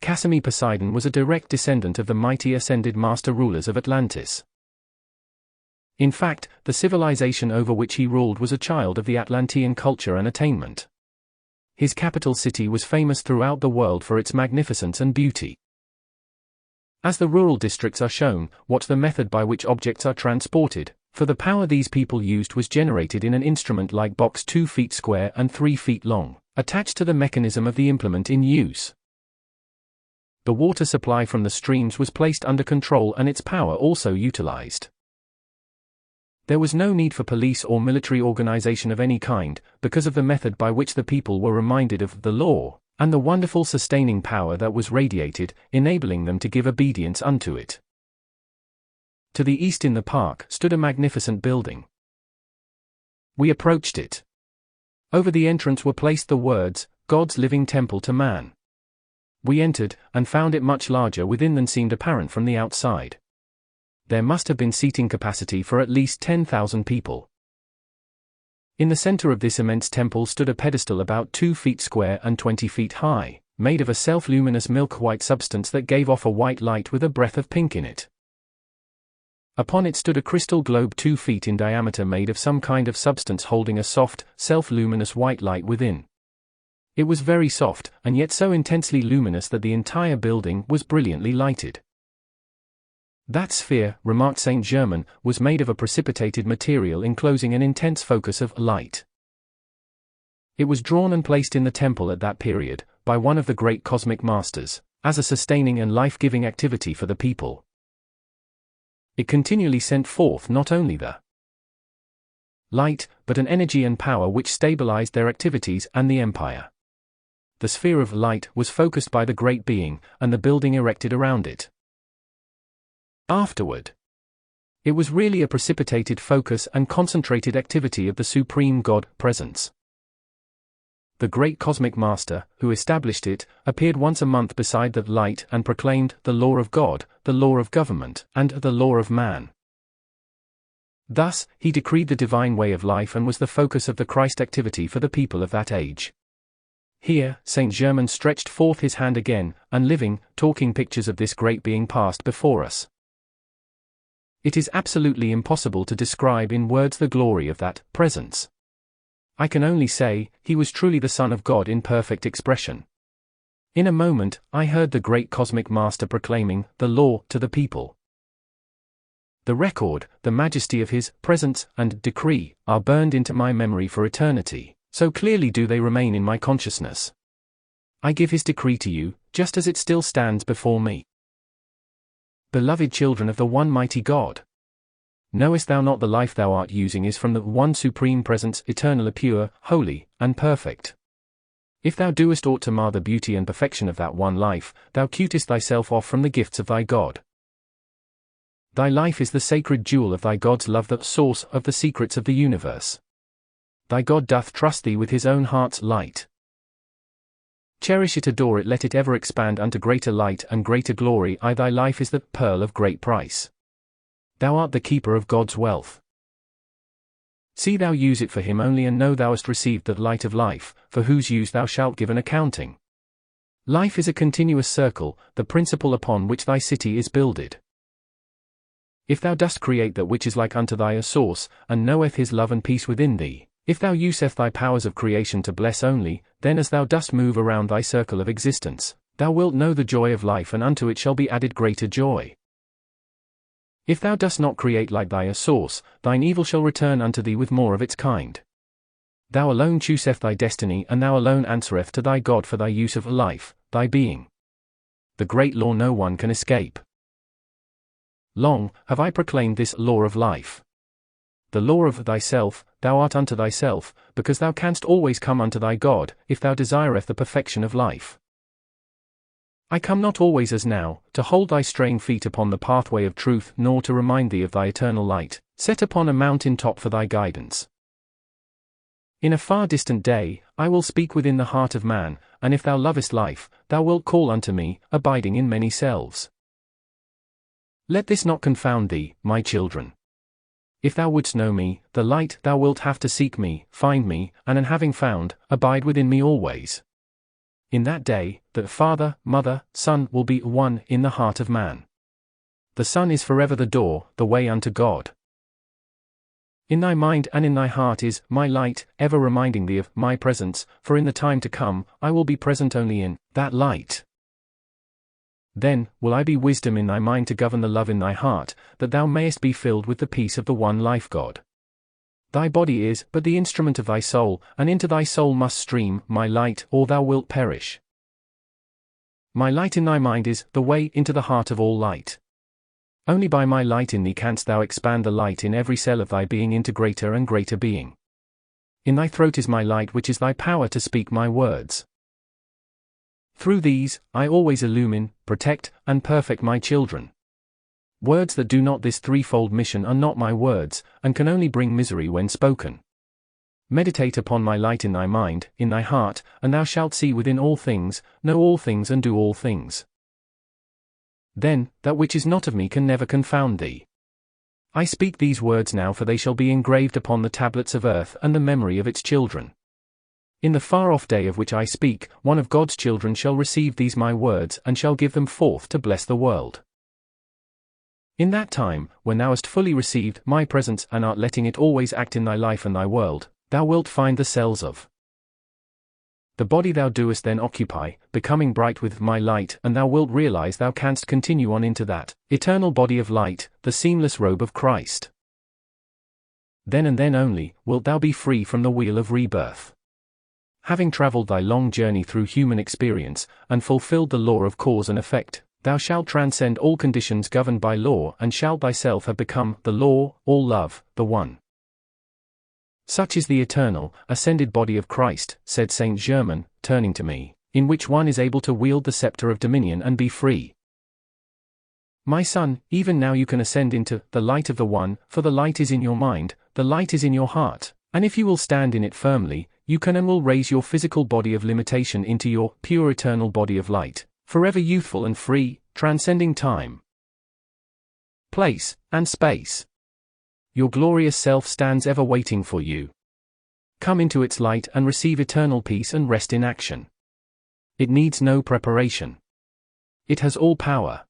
Casimir Poseidon was a direct descendant of the mighty ascended master rulers of Atlantis. In fact, the civilization over which he ruled was a child of the Atlantean culture and attainment. His capital city was famous throughout the world for its magnificence and beauty. As the rural districts are shown, what the method by which objects are transported, for the power these people used was generated in an instrument-like box 2 feet square and 3 feet long, attached to the mechanism of the implement in use. The water supply from the streams was placed under control and its power also utilized. There was no need for police or military organization of any kind, because of the method by which the people were reminded of the law, and the wonderful sustaining power that was radiated, enabling them to give obedience unto it. To the east in the park stood a magnificent building. We approached it. Over the entrance were placed the words, "God's living temple to man." We entered, and found it much larger within than seemed apparent from the outside. There must have been seating capacity for at least 10,000 people. In the center of this immense temple stood a pedestal about 2 feet square and 20 feet high, made of a self-luminous milk-white substance that gave off a white light with a breath of pink in it. Upon it stood a crystal globe 2 feet in diameter made of some kind of substance holding a soft, self-luminous white light within. It was very soft, and yet so intensely luminous that the entire building was brilliantly lighted. That sphere, remarked Saint Germain, was made of a precipitated material enclosing an intense focus of light. It was drawn and placed in the temple at that period, by one of the great cosmic masters, as a sustaining and life-giving activity for the people. It continually sent forth not only the light, but an energy and power which stabilized their activities and the empire. The sphere of light was focused by the great being, and the building erected around it. Afterward, it was really a precipitated focus and concentrated activity of the Supreme God Presence. The great cosmic master, who established it, appeared once a month beside that light and proclaimed the law of God, the law of government, and the law of man. Thus, he decreed the divine way of life and was the focus of the Christ activity for the people of that age. Here, Saint Germain stretched forth his hand again, and living, talking pictures of this great being passed before us. It is absolutely impossible to describe in words the glory of that presence. I can only say, he was truly the Son of God in perfect expression. In a moment, I heard the great cosmic master proclaiming the law to the people. The record, the majesty of his presence and decree, are burned into my memory for eternity, so clearly do they remain in my consciousness. I give his decree to you, just as it still stands before me. Beloved children of the one mighty God, Knowest thou not the life thou art using is from the one supreme presence, eternal, pure, holy, and perfect? If thou doest aught to mar the beauty and perfection of that one life, thou cutest thyself off from the gifts of thy God. Thy life is the sacred jewel of thy God's love, the source of the secrets of the universe. Thy God doth trust thee with his own heart's light. Cherish it, adore it, let it ever expand unto greater light and greater glory. Thy life is the pearl of great price. Thou art the keeper of God's wealth. See thou use it for him only, and know thou hast received the light of life, for whose use thou shalt give an accounting. Life is a continuous circle, the principle upon which thy city is builded. If thou dost create that which is like unto thy source, and knoweth his love and peace within thee, if thou useth thy powers of creation to bless only, then as thou dost move around thy circle of existence, thou wilt know the joy of life, and unto it shall be added greater joy. If thou dost not create like thy source, thine evil shall return unto thee with more of its kind. Thou alone chooseth thy destiny, and thou alone answereth to thy God for thy use of life, thy being. The great law no one can escape. Long have I proclaimed this law of life. The law of thyself, thou art unto thyself, because thou canst always come unto thy God, if thou desireth the perfection of life. I come not always as now, to hold thy straying feet upon the pathway of truth, nor to remind thee of thy eternal light, set upon a mountain top for thy guidance. In a far distant day, I will speak within the heart of man, and if thou lovest life, thou wilt call unto me, abiding in many selves. Let this not confound thee, my children. If thou wouldst know me, the light, thou wilt have to seek me, find me, and having found, abide within me always. In that day, the Father, Mother, Son will be one in the heart of man. The Son is forever the door, the way unto God. In thy mind and in thy heart is my light, ever reminding thee of my presence, for in the time to come, I will be present only in that light. Then will I be wisdom in thy mind to govern the love in thy heart, that thou mayest be filled with the peace of the one life God. Thy body is but the instrument of thy soul, and into thy soul must stream my light, or thou wilt perish. My light in thy mind is the way into the heart of all light. Only by my light in thee canst thou expand the light in every cell of thy being into greater and greater being. In thy throat is my light, which is thy power to speak my words. Through these, I always illumine, protect, and perfect my children. Words that do not this threefold mission are not my words, and can only bring misery when spoken. Meditate upon my light in thy mind, in thy heart, and thou shalt see within all things, know all things, and do all things. Then, that which is not of me can never confound thee. I speak these words now, for they shall be engraved upon the tablets of earth and the memory of its children. In the far-off day of which I speak, one of God's children shall receive these my words, and shall give them forth to bless the world. In that time, when thou hast fully received my presence and art letting it always act in thy life and thy world, thou wilt find the cells of the body thou doest then occupy, becoming bright with my light, and thou wilt realize thou canst continue on into that eternal body of light, the seamless robe of Christ. Then and then only, wilt thou be free from the wheel of rebirth. Having traveled thy long journey through human experience, and fulfilled the law of cause and effect, thou shalt transcend all conditions governed by law, and shalt thyself have become the law, all love, the one. Such is the eternal, ascended body of Christ, said Saint Germain, turning to me, in which one is able to wield the scepter of dominion and be free. My son, even now you can ascend into the light of the one, for the light is in your mind, the light is in your heart, and if you will stand in it firmly, you can and will raise your physical body of limitation into your pure eternal body of light, forever youthful and free, transcending time, place, and space. Your glorious self stands ever waiting for you. Come into its light and receive eternal peace and rest in action. It needs no preparation. It has all power.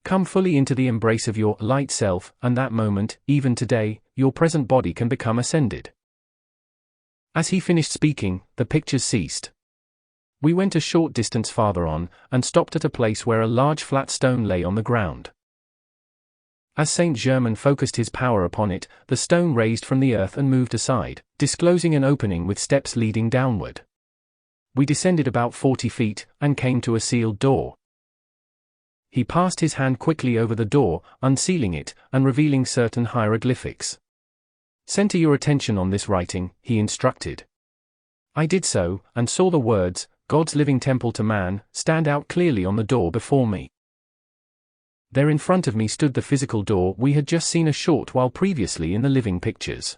Come fully into the embrace of your light self, and that moment, even today, your present body can become ascended. As he finished speaking, the pictures ceased. We went a short distance farther on, and stopped at a place where a large flat stone lay on the ground. As Saint Germain focused his power upon it, the stone raised from the earth and moved aside, disclosing an opening with steps leading downward. We descended about 40 feet, and came to a sealed door. he passed his hand quickly over the door, unsealing it, and revealing certain hieroglyphics. "Center your attention on this writing," he instructed. I did so, and saw the words, "God's living temple to man," stand out clearly on the door before me. There in front of me stood the physical door we had just seen a short while previously in the living pictures.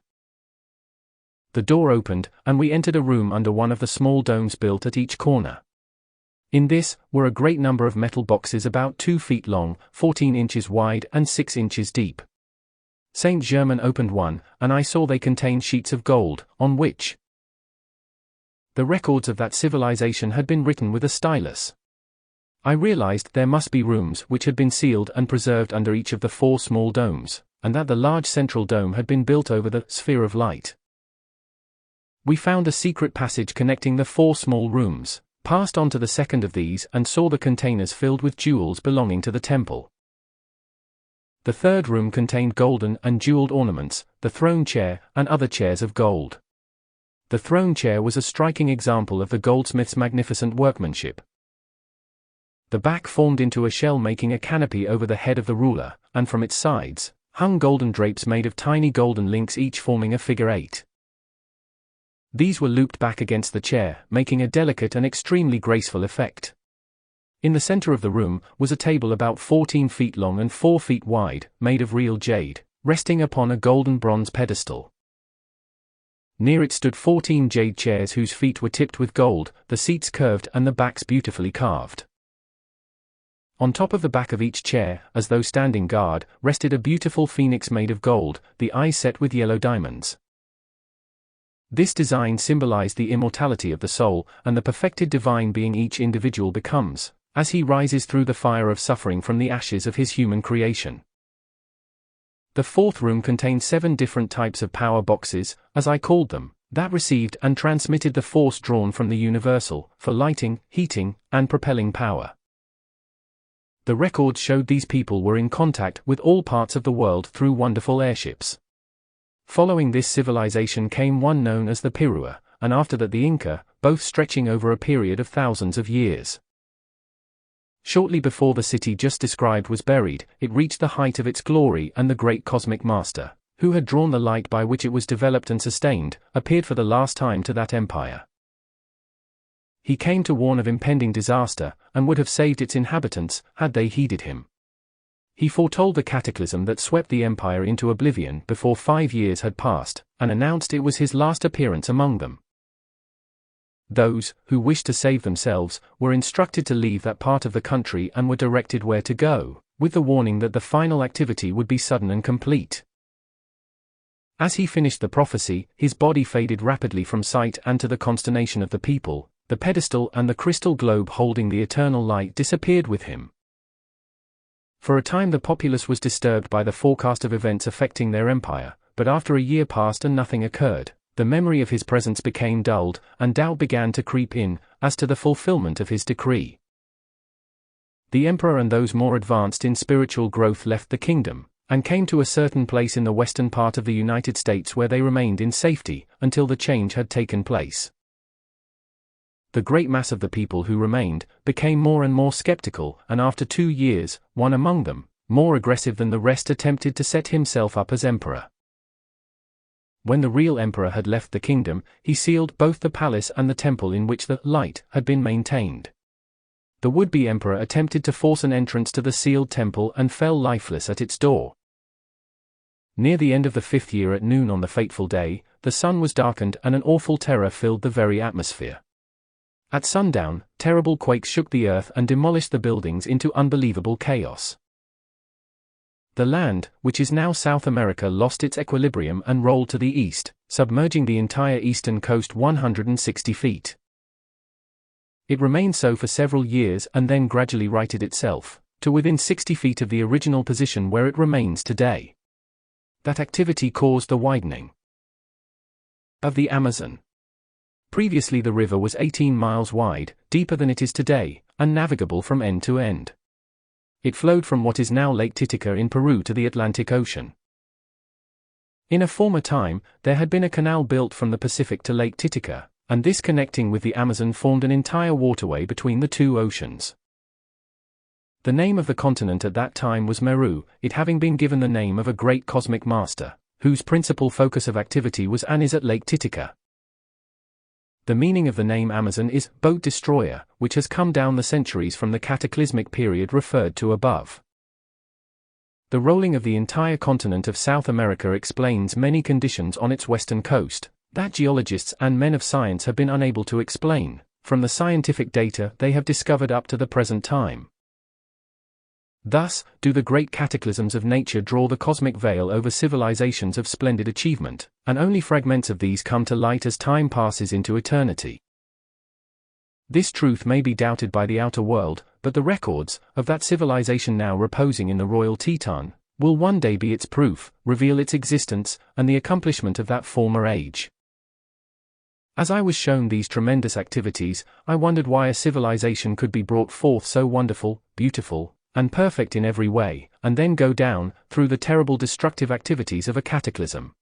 The door opened, and we entered a room under one of the small domes built at each corner. In this were a great number of metal boxes about 2 feet long, 14 inches wide and 6 inches deep. Saint Germain opened one, and I saw they contained sheets of gold, on which the records of that civilization had been written with a stylus. I realized there must be rooms which had been sealed and preserved under each of the 4 small domes, and that the large central dome had been built over the sphere of light. We found a secret passage connecting the 4 small rooms, passed on to the second of these and saw the containers filled with jewels belonging to the temple. The third room contained golden and jeweled ornaments, the throne chair, and other chairs of gold. The throne chair was a striking example of the goldsmith's magnificent workmanship. The back formed into a shell making a canopy over the head of the ruler, and from its sides hung golden drapes made of tiny golden links each forming a figure 8. These were looped back against the chair, making a delicate and extremely graceful effect. In the center of the room was a table about 14 feet long and 4 feet wide, made of real jade, resting upon a golden bronze pedestal. Near it stood 14 jade chairs whose feet were tipped with gold, the seats curved and the backs beautifully carved. On top of the back of each chair, as though standing guard, rested a beautiful phoenix made of gold, the eyes set with yellow diamonds. This design symbolized the immortality of the soul, and the perfected divine being each individual becomes, as he rises through the fire of suffering from the ashes of his human creation. The fourth room contained 7 different types of power boxes, as I called them, that received and transmitted the force drawn from the universal, for lighting, heating, and propelling power. The records showed these people were in contact with all parts of the world through wonderful airships. Following this civilization came one known as the Pirua, and after that the Inca, both stretching over a period of thousands of years. Shortly before the city just described was buried, it reached the height of its glory, and the great cosmic master, who had drawn the light by which it was developed and sustained, appeared for the last time to that empire. He came to warn of impending disaster, and would have saved its inhabitants, had they heeded him. He foretold the cataclysm that swept the empire into oblivion before 5 years had passed, and announced it was his last appearance among them. Those who wished to save themselves were instructed to leave that part of the country and were directed where to go, with the warning that the final activity would be sudden and complete. As he finished the prophecy, his body faded rapidly from sight, and to the consternation of the people, the pedestal and the crystal globe holding the eternal light disappeared with him. For a time the populace was disturbed by the forecast of events affecting their empire, but after a year passed and nothing occurred, the memory of his presence became dulled, and doubt began to creep in, as to the fulfillment of his decree. The emperor and those more advanced in spiritual growth left the kingdom, and came to a certain place in the western part of the United States where they remained in safety, until the change had taken place. The great mass of the people who remained, became more and more skeptical, and after 2 years, one among them, more aggressive than the rest, attempted to set himself up as emperor. When the real emperor had left the kingdom, he sealed both the palace and the temple in which the light had been maintained. The would-be emperor attempted to force an entrance to the sealed temple and fell lifeless at its door. Near the end of the 5th year at noon on the fateful day, the sun was darkened and an awful terror filled the very atmosphere. At sundown, terrible quakes shook the earth and demolished the buildings into unbelievable chaos. The land, which is now South America, lost its equilibrium and rolled to the east, submerging the entire eastern coast 160 feet. It remained so for several years and then gradually righted itself, to within 60 feet of the original position where it remains today. That activity caused the widening of the Amazon. Previously the river was 18 miles wide, deeper than it is today, and navigable from end to end. It flowed from what is now Lake Titicaca in Peru to the Atlantic Ocean. In a former time, there had been a canal built from the Pacific to Lake Titicaca, and this connecting with the Amazon formed an entire waterway between the two oceans. The name of the continent at that time was Meru, it having been given the name of a great cosmic master, whose principal focus of activity was and is at Lake Titicaca. The meaning of the name Amazon is boat destroyer, which has come down the centuries from the cataclysmic period referred to above. The rolling of the entire continent of South America explains many conditions on its western coast that geologists and men of science have been unable to explain, from the scientific data they have discovered up to the present time. Thus, do the great cataclysms of nature draw the cosmic veil over civilizations of splendid achievement, and only fragments of these come to light as time passes into eternity. This truth may be doubted by the outer world, but the records of that civilization now reposing in the Royal Teton will one day be its proof, reveal its existence, and the accomplishment of that former age. As I was shown these tremendous activities, I wondered why a civilization could be brought forth so wonderful, beautiful, and perfect in every way, and then go down, through the terrible destructive activities of a cataclysm.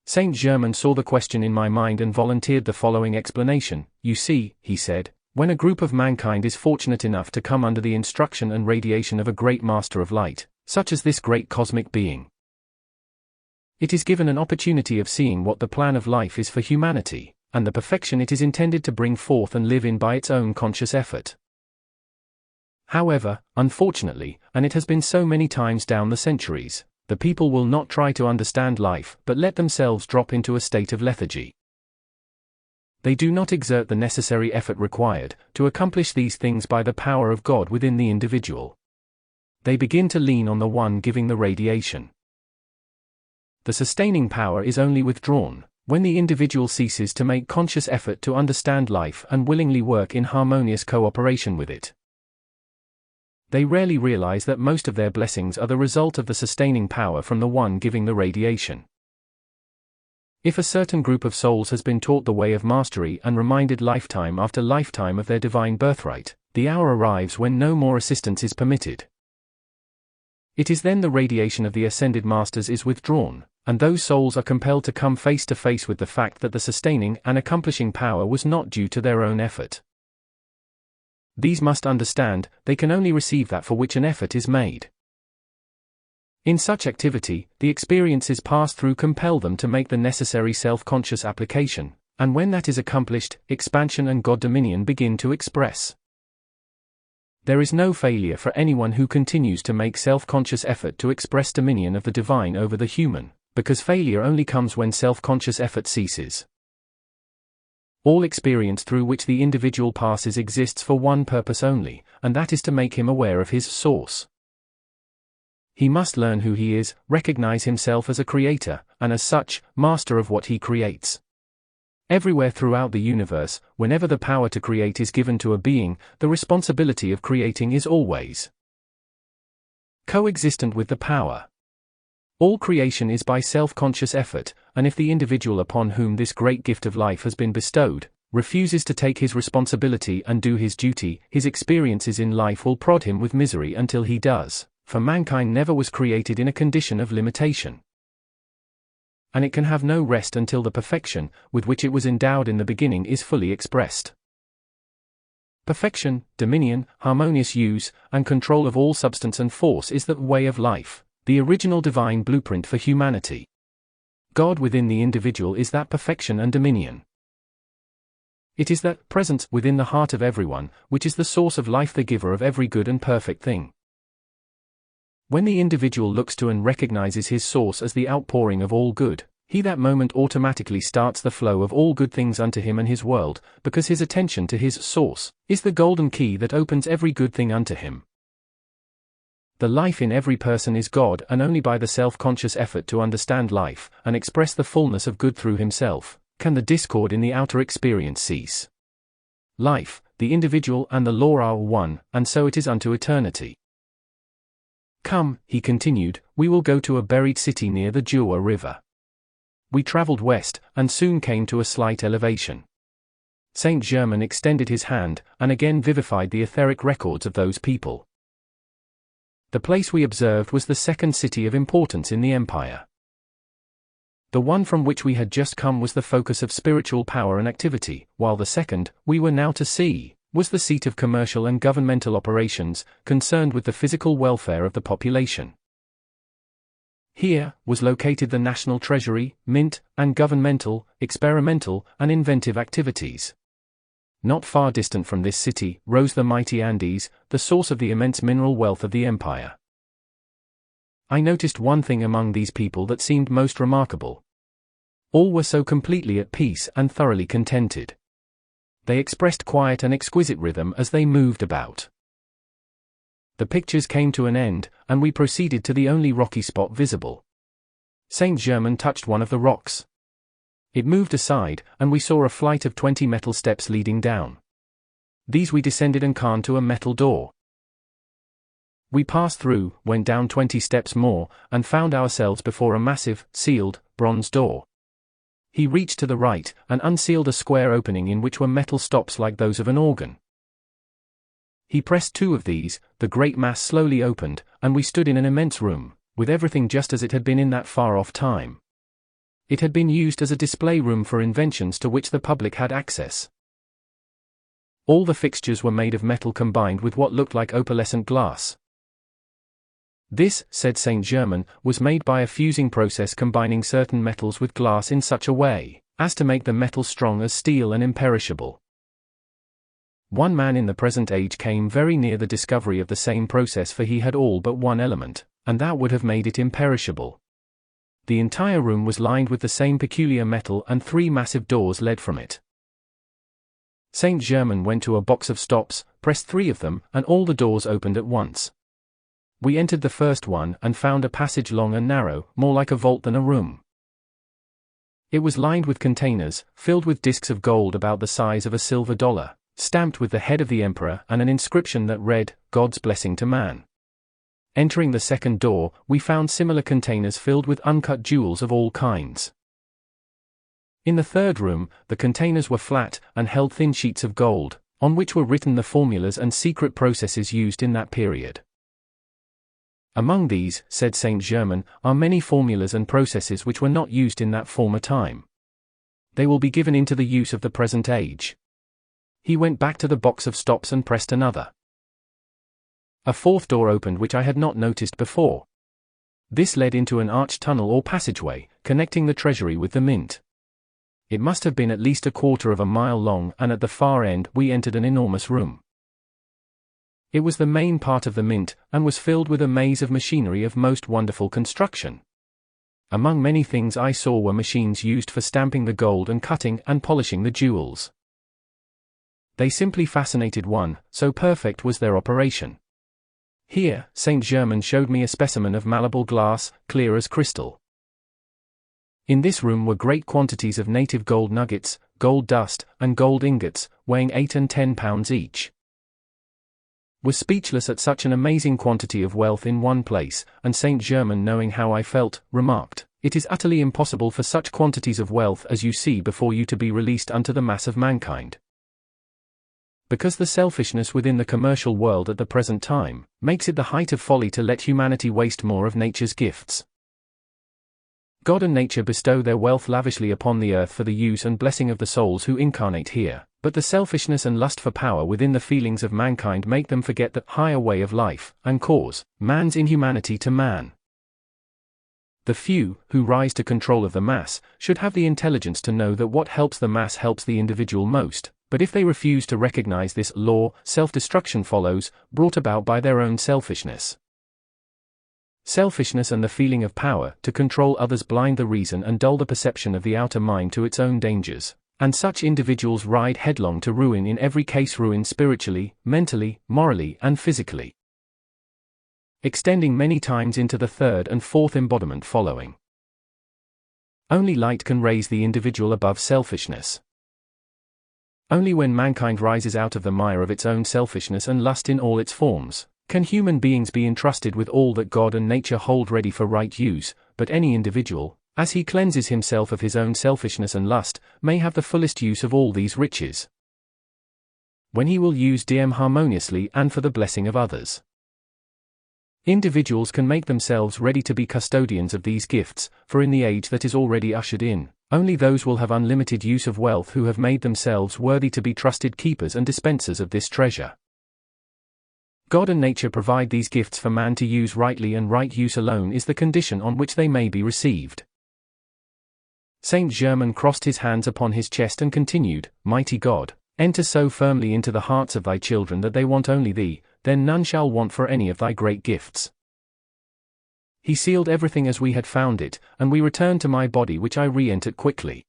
Saint Germain saw the question in my mind and volunteered the following explanation. You see, he said, when a group of mankind is fortunate enough to come under the instruction and radiation of a great master of light, such as this great cosmic being, it is given an opportunity of seeing what the plan of life is for humanity, and the perfection it is intended to bring forth and live in by its own conscious effort. However, unfortunately, and it has been so many times down the centuries, the people will not try to understand life but let themselves drop into a state of lethargy. They do not exert the necessary effort required to accomplish these things by the power of God within the individual. They begin to lean on the one giving the radiation. The sustaining power is only withdrawn when the individual ceases to make conscious effort to understand life and willingly work in harmonious cooperation with it. They rarely realize that most of their blessings are the result of the sustaining power from the one giving the radiation. If a certain group of souls has been taught the way of mastery and reminded lifetime after lifetime of their divine birthright, the hour arrives when no more assistance is permitted. It is then the radiation of the ascended masters is withdrawn, and those souls are compelled to come face to face with the fact that the sustaining and accomplishing power was not due to their own effort. These must understand, they can only receive that for which an effort is made. In such activity, the experiences passed through compel them to make the necessary self-conscious application, and when that is accomplished, expansion and God dominion begin to express. There is no failure for anyone who continues to make self-conscious effort to express dominion of the divine over the human, because failure only comes when self-conscious effort ceases. All experience through which the individual passes exists for one purpose only, and that is to make him aware of his source. He must learn who he is, recognize himself as a creator, and as such, master of what he creates. Everywhere throughout the universe, whenever the power to create is given to a being, the responsibility of creating is always coexistent with the power. All creation is by self-conscious effort, and if the individual upon whom this great gift of life has been bestowed, refuses to take his responsibility and do his duty, his experiences in life will prod him with misery until he does, for mankind never was created in a condition of limitation. And it can have no rest until the perfection, with which it was endowed in the beginning is fully expressed. Perfection, dominion, harmonious use, and control of all substance and force is the way of life, the original divine blueprint for humanity. God within the individual is that perfection and dominion. It is that presence within the heart of everyone, which is the source of life, the giver of every good and perfect thing. When the individual looks to and recognizes his source as the outpouring of all good, he that moment automatically starts the flow of all good things unto him and his world, because his attention to his source is the golden key that opens every good thing unto him. The life in every person is God, and only by the self-conscious effort to understand life, and express the fullness of good through himself, can the discord in the outer experience cease. Life, the individual and the law are one, and so it is unto eternity. Come, he continued, we will go to a buried city near the Jua River. We traveled west, and soon came to a slight elevation. Saint Germain extended his hand, and again vivified the etheric records of those people. The place we observed was the second city of importance in the empire. The one from which we had just come was the focus of spiritual power and activity, while the second, we were now to see, was the seat of commercial and governmental operations, concerned with the physical welfare of the population. Here was located the national treasury, mint, and governmental, experimental, and inventive activities. Not far distant from this city rose the mighty Andes, the source of the immense mineral wealth of the empire. I noticed one thing among these people that seemed most remarkable. All were so completely at peace and thoroughly contented. They expressed quiet and exquisite rhythm as they moved about. The pictures came to an end, and we proceeded to the only rocky spot visible. Saint Germain touched one of the rocks. It moved aside, and we saw a flight of 20 metal steps leading down. These we descended and climbed to a metal door. We passed through, went down 20 steps more, and found ourselves before a massive, sealed, bronze door. He reached to the right, and unsealed a square opening in which were metal stops like those of an organ. He pressed 2 of these, the great mass slowly opened, and we stood in an immense room, with everything just as it had been in that far-off time. It had been used as a display room for inventions to which the public had access. All the fixtures were made of metal combined with what looked like opalescent glass. This, said Saint Germain, was made by a fusing process combining certain metals with glass in such a way as to make the metal strong as steel and imperishable. One man in the present age came very near the discovery of the same process, for he had all but one element, and that would have made it imperishable. The entire room was lined with the same peculiar metal, and 3 massive doors led from it. Saint Germain went to a box of stops, pressed 3 of them, and all the doors opened at once. We entered the first one and found a passage long and narrow, more like a vault than a room. It was lined with containers, filled with discs of gold about the size of a silver dollar, stamped with the head of the emperor and an inscription that read, "God's blessing to man." Entering the second door, we found similar containers filled with uncut jewels of all kinds. In the third room, the containers were flat and held thin sheets of gold, on which were written the formulas and secret processes used in that period. Among these, said Saint Germain, are many formulas and processes which were not used in that former time. They will be given into the use of the present age. He went back to the box of stops and pressed another. A 4th door opened which I had not noticed before. This led into an arched tunnel or passageway, connecting the treasury with the mint. It must have been at least a quarter of a mile long, and at the far end we entered an enormous room. It was the main part of the mint, and was filled with a maze of machinery of most wonderful construction. Among many things I saw were machines used for stamping the gold and cutting and polishing the jewels. They simply fascinated one, so perfect was their operation. Here, Saint Germain showed me a specimen of malleable glass, clear as crystal. In this room were great quantities of native gold nuggets, gold dust, and gold ingots, weighing 8 and 10 pounds each. Was speechless at such an amazing quantity of wealth in one place, and Saint Germain, knowing how I felt, remarked, "It is utterly impossible for such quantities of wealth as you see before you to be released unto the mass of mankind." Because the selfishness within the commercial world at the present time makes it the height of folly to let humanity waste more of nature's gifts. God and nature bestow their wealth lavishly upon the earth for the use and blessing of the souls who incarnate here, but the selfishness and lust for power within the feelings of mankind make them forget the higher way of life, and cause man's inhumanity to man. The few, who rise to control of the mass, should have the intelligence to know that what helps the mass helps the individual most, but if they refuse to recognize this law, self-destruction follows, brought about by their own selfishness. Selfishness and the feeling of power to control others blind the reason and dull the perception of the outer mind to its own dangers, and such individuals ride headlong to ruin, in every case ruin spiritually, mentally, morally, and physically, extending many times into the 3rd and 4th embodiment following. Only light can raise the individual above selfishness. Only when mankind rises out of the mire of its own selfishness and lust in all its forms, can human beings be entrusted with all that God and nature hold ready for right use, but any individual, as he cleanses himself of his own selfishness and lust, may have the fullest use of all these riches, when he will use them harmoniously and for the blessing of others. Individuals can make themselves ready to be custodians of these gifts, for in the age that is already ushered in, Only those will have unlimited use of wealth who have made themselves worthy to be trusted keepers and dispensers of this treasure. God and nature provide these gifts for man to use rightly, and right use alone is the condition on which they may be received. Saint Germain crossed his hands upon his chest and continued, Mighty God, enter so firmly into the hearts of thy children that they want only thee, then none shall want for any of thy great gifts. He sealed everything as we had found it, and we returned to my body, which I re-entered quickly.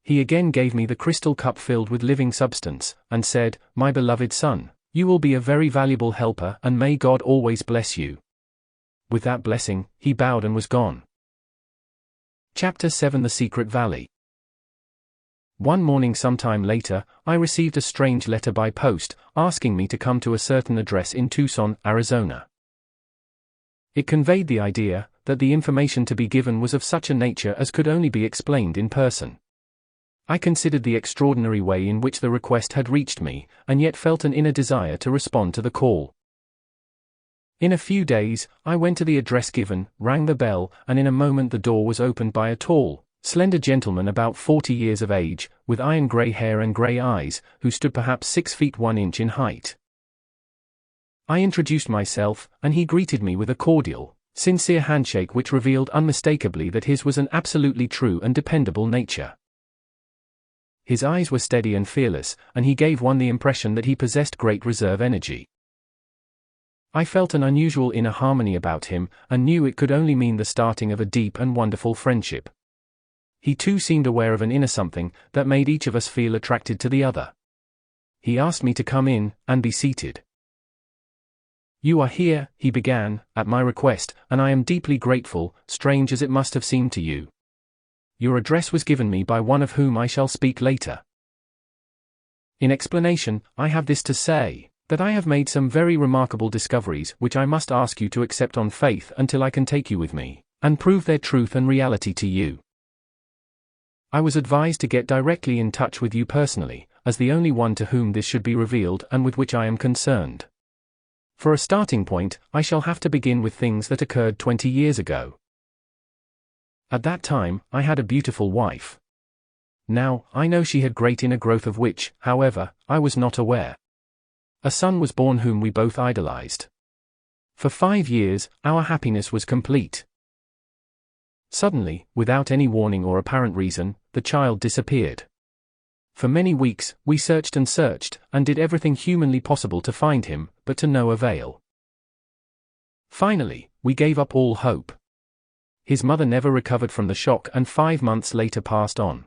He again gave me the crystal cup filled with living substance, and said, My beloved son, you will be a very valuable helper, and may God always bless you. With that blessing, he bowed and was gone. Chapter 7: The Secret Valley. One morning sometime later, I received a strange letter by post, asking me to come to a certain address in Tucson, Arizona. It conveyed the idea that the information to be given was of such a nature as could only be explained in person. I considered the extraordinary way in which the request had reached me, and yet felt an inner desire to respond to the call. In a few days, I went to the address given, rang the bell, and in a moment the door was opened by a tall, slender gentleman about 40 years of age, with iron-grey hair and grey eyes, who stood perhaps 6 feet 1 inch in height. I introduced myself, and he greeted me with a cordial, sincere handshake which revealed unmistakably that his was an absolutely true and dependable nature. His eyes were steady and fearless, and he gave one the impression that he possessed great reserve energy. I felt an unusual inner harmony about him, and knew it could only mean the starting of a deep and wonderful friendship. He too seemed aware of an inner something that made each of us feel attracted to the other. He asked me to come in and be seated. You are here, he began, at my request, and I am deeply grateful, strange as it must have seemed to you. Your address was given me by one of whom I shall speak later. In explanation, I have this to say, that I have made some very remarkable discoveries which I must ask you to accept on faith until I can take you with me, and prove their truth and reality to you. I was advised to get directly in touch with you personally, as the only one to whom this should be revealed and with which I am concerned. For a starting point, I shall have to begin with things that occurred 20 years ago. At that time, I had a beautiful wife. Now, I know she had great inner growth of which, however, I was not aware. A son was born whom we both idolized. For 5 years, our happiness was complete. Suddenly, without any warning or apparent reason, the child disappeared. For many weeks, we searched and did everything humanly possible to find him, but to no avail. Finally, we gave up all hope. His mother never recovered from the shock and 5 months later passed on.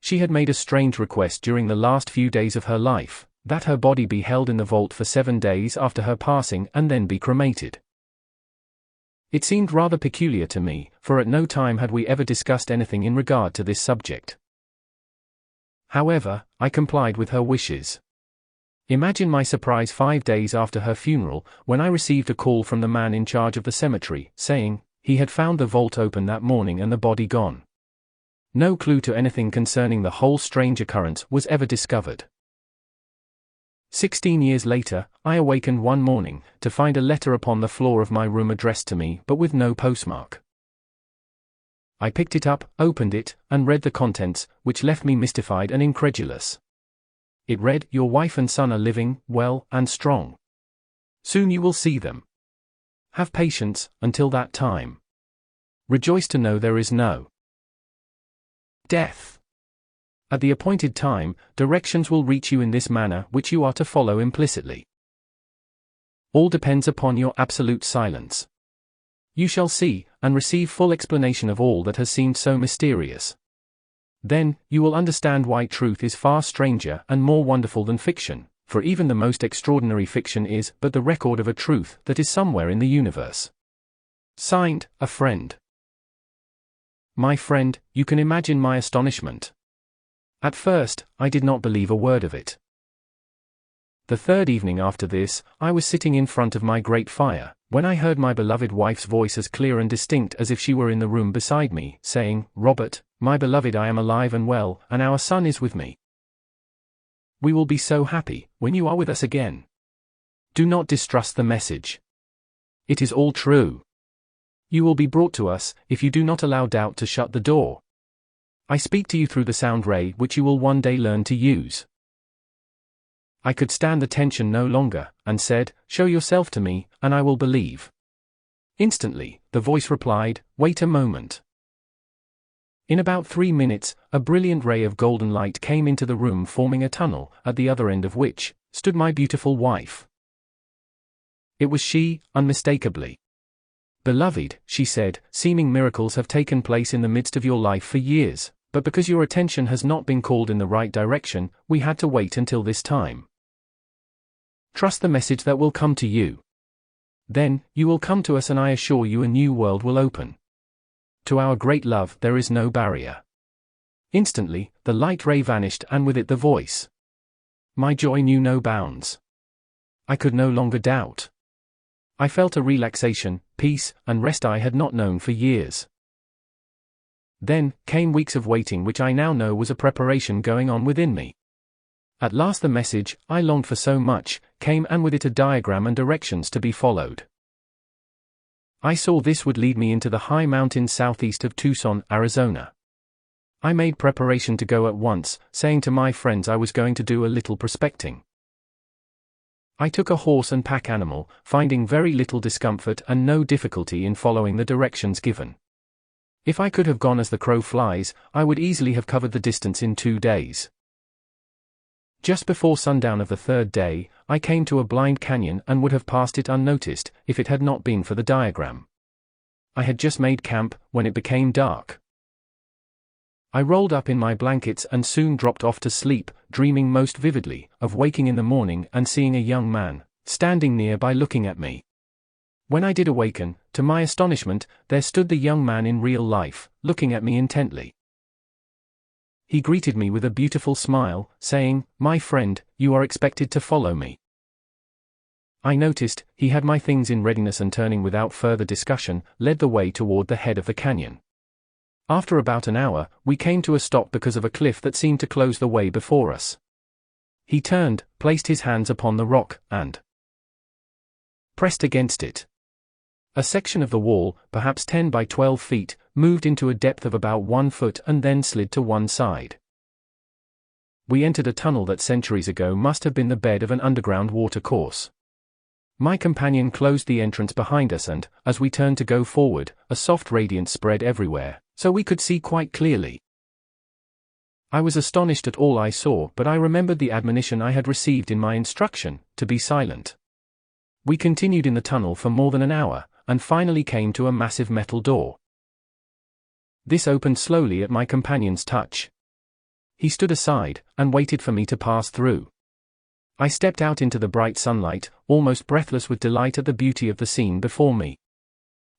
She had made a strange request during the last few days of her life, that her body be held in the vault for 7 days after her passing and then be cremated. It seemed rather peculiar to me, for at no time had we ever discussed anything in regard to this subject. However, I complied with her wishes. Imagine my surprise 5 days after her funeral, when I received a call from the man in charge of the cemetery, saying, he had found the vault open that morning and the body gone. No clue to anything concerning the whole strange occurrence was ever discovered. 16 years later, I awakened one morning, to find a letter upon the floor of my room addressed to me but with no postmark. I picked it up, opened it, and read the contents, which left me mystified and incredulous. It read, Your wife and son are living, well, and strong. Soon you will see them. Have patience, until that time. Rejoice to know there is no death. At the appointed time, directions will reach you in this manner which you are to follow implicitly. All depends upon your absolute silence. You shall see, and receive full explanation of all that has seemed so mysterious. Then, you will understand why truth is far stranger and more wonderful than fiction, for even the most extraordinary fiction is but the record of a truth that is somewhere in the universe. Signed, a friend. My friend, you can imagine my astonishment. At first, I did not believe a word of it. The third evening after this, I was sitting in front of my great fire, when I heard my beloved wife's voice as clear and distinct as if she were in the room beside me, saying, Robert, my beloved, I am alive and well, and our son is with me. We will be so happy, when you are with us again. Do not distrust the message. It is all true. You will be brought to us, if you do not allow doubt to shut the door. I speak to you through the sound ray which you will one day learn to use. I could stand the tension no longer, and said, show yourself to me, and I will believe. Instantly, the voice replied, wait a moment. In about 3 minutes, a brilliant ray of golden light came into the room, forming a tunnel, at the other end of which stood my beautiful wife. It was she, unmistakably. Beloved, she said, seeming miracles have taken place in the midst of your life for years, but because your attention has not been called in the right direction, we had to wait until this time. Trust the message that will come to you. Then, you will come to us, and I assure you a new world will open. To our great love there is no barrier. Instantly, the light ray vanished, and with it the voice. My joy knew no bounds. I could no longer doubt. I felt a relaxation, peace, and rest I had not known for years. Then came weeks of waiting, which I now know was a preparation going on within me. At last the message I longed for so much came, and with it a diagram and directions to be followed. I saw this would lead me into the high mountains southeast of Tucson, Arizona. I made preparation to go at once, saying to my friends I was going to do a little prospecting. I took a horse and pack animal, finding very little discomfort and no difficulty in following the directions given. If I could have gone as the crow flies, I would easily have covered the distance in 2 days. Just before sundown of the 3rd day, I came to a blind canyon and would have passed it unnoticed, if it had not been for the diagram. I had just made camp, when it became dark. I rolled up in my blankets and soon dropped off to sleep, dreaming most vividly of waking in the morning and seeing a young man standing nearby looking at me. When I did awaken, to my astonishment, there stood the young man in real life, looking at me intently. He greeted me with a beautiful smile, saying, my friend, you are expected to follow me. I noticed he had my things in readiness, and turning without further discussion, led the way toward the head of the canyon. After about an hour, we came to a stop because of a cliff that seemed to close the way before us. He turned, placed his hands upon the rock, and pressed against it. A section of the wall, perhaps 10 by 12 feet, moved into a depth of about 1 foot and then slid to one side. We entered a tunnel that centuries ago must have been the bed of an underground water course. My companion closed the entrance behind us, and, as we turned to go forward, a soft radiance spread everywhere, so we could see quite clearly. I was astonished at all I saw, but I remembered the admonition I had received in my instruction, to be silent. We continued in the tunnel for more than an hour, and finally came to a massive metal door. This opened slowly at my companion's touch. He stood aside, and waited for me to pass through. I stepped out into the bright sunlight, almost breathless with delight at the beauty of the scene before me.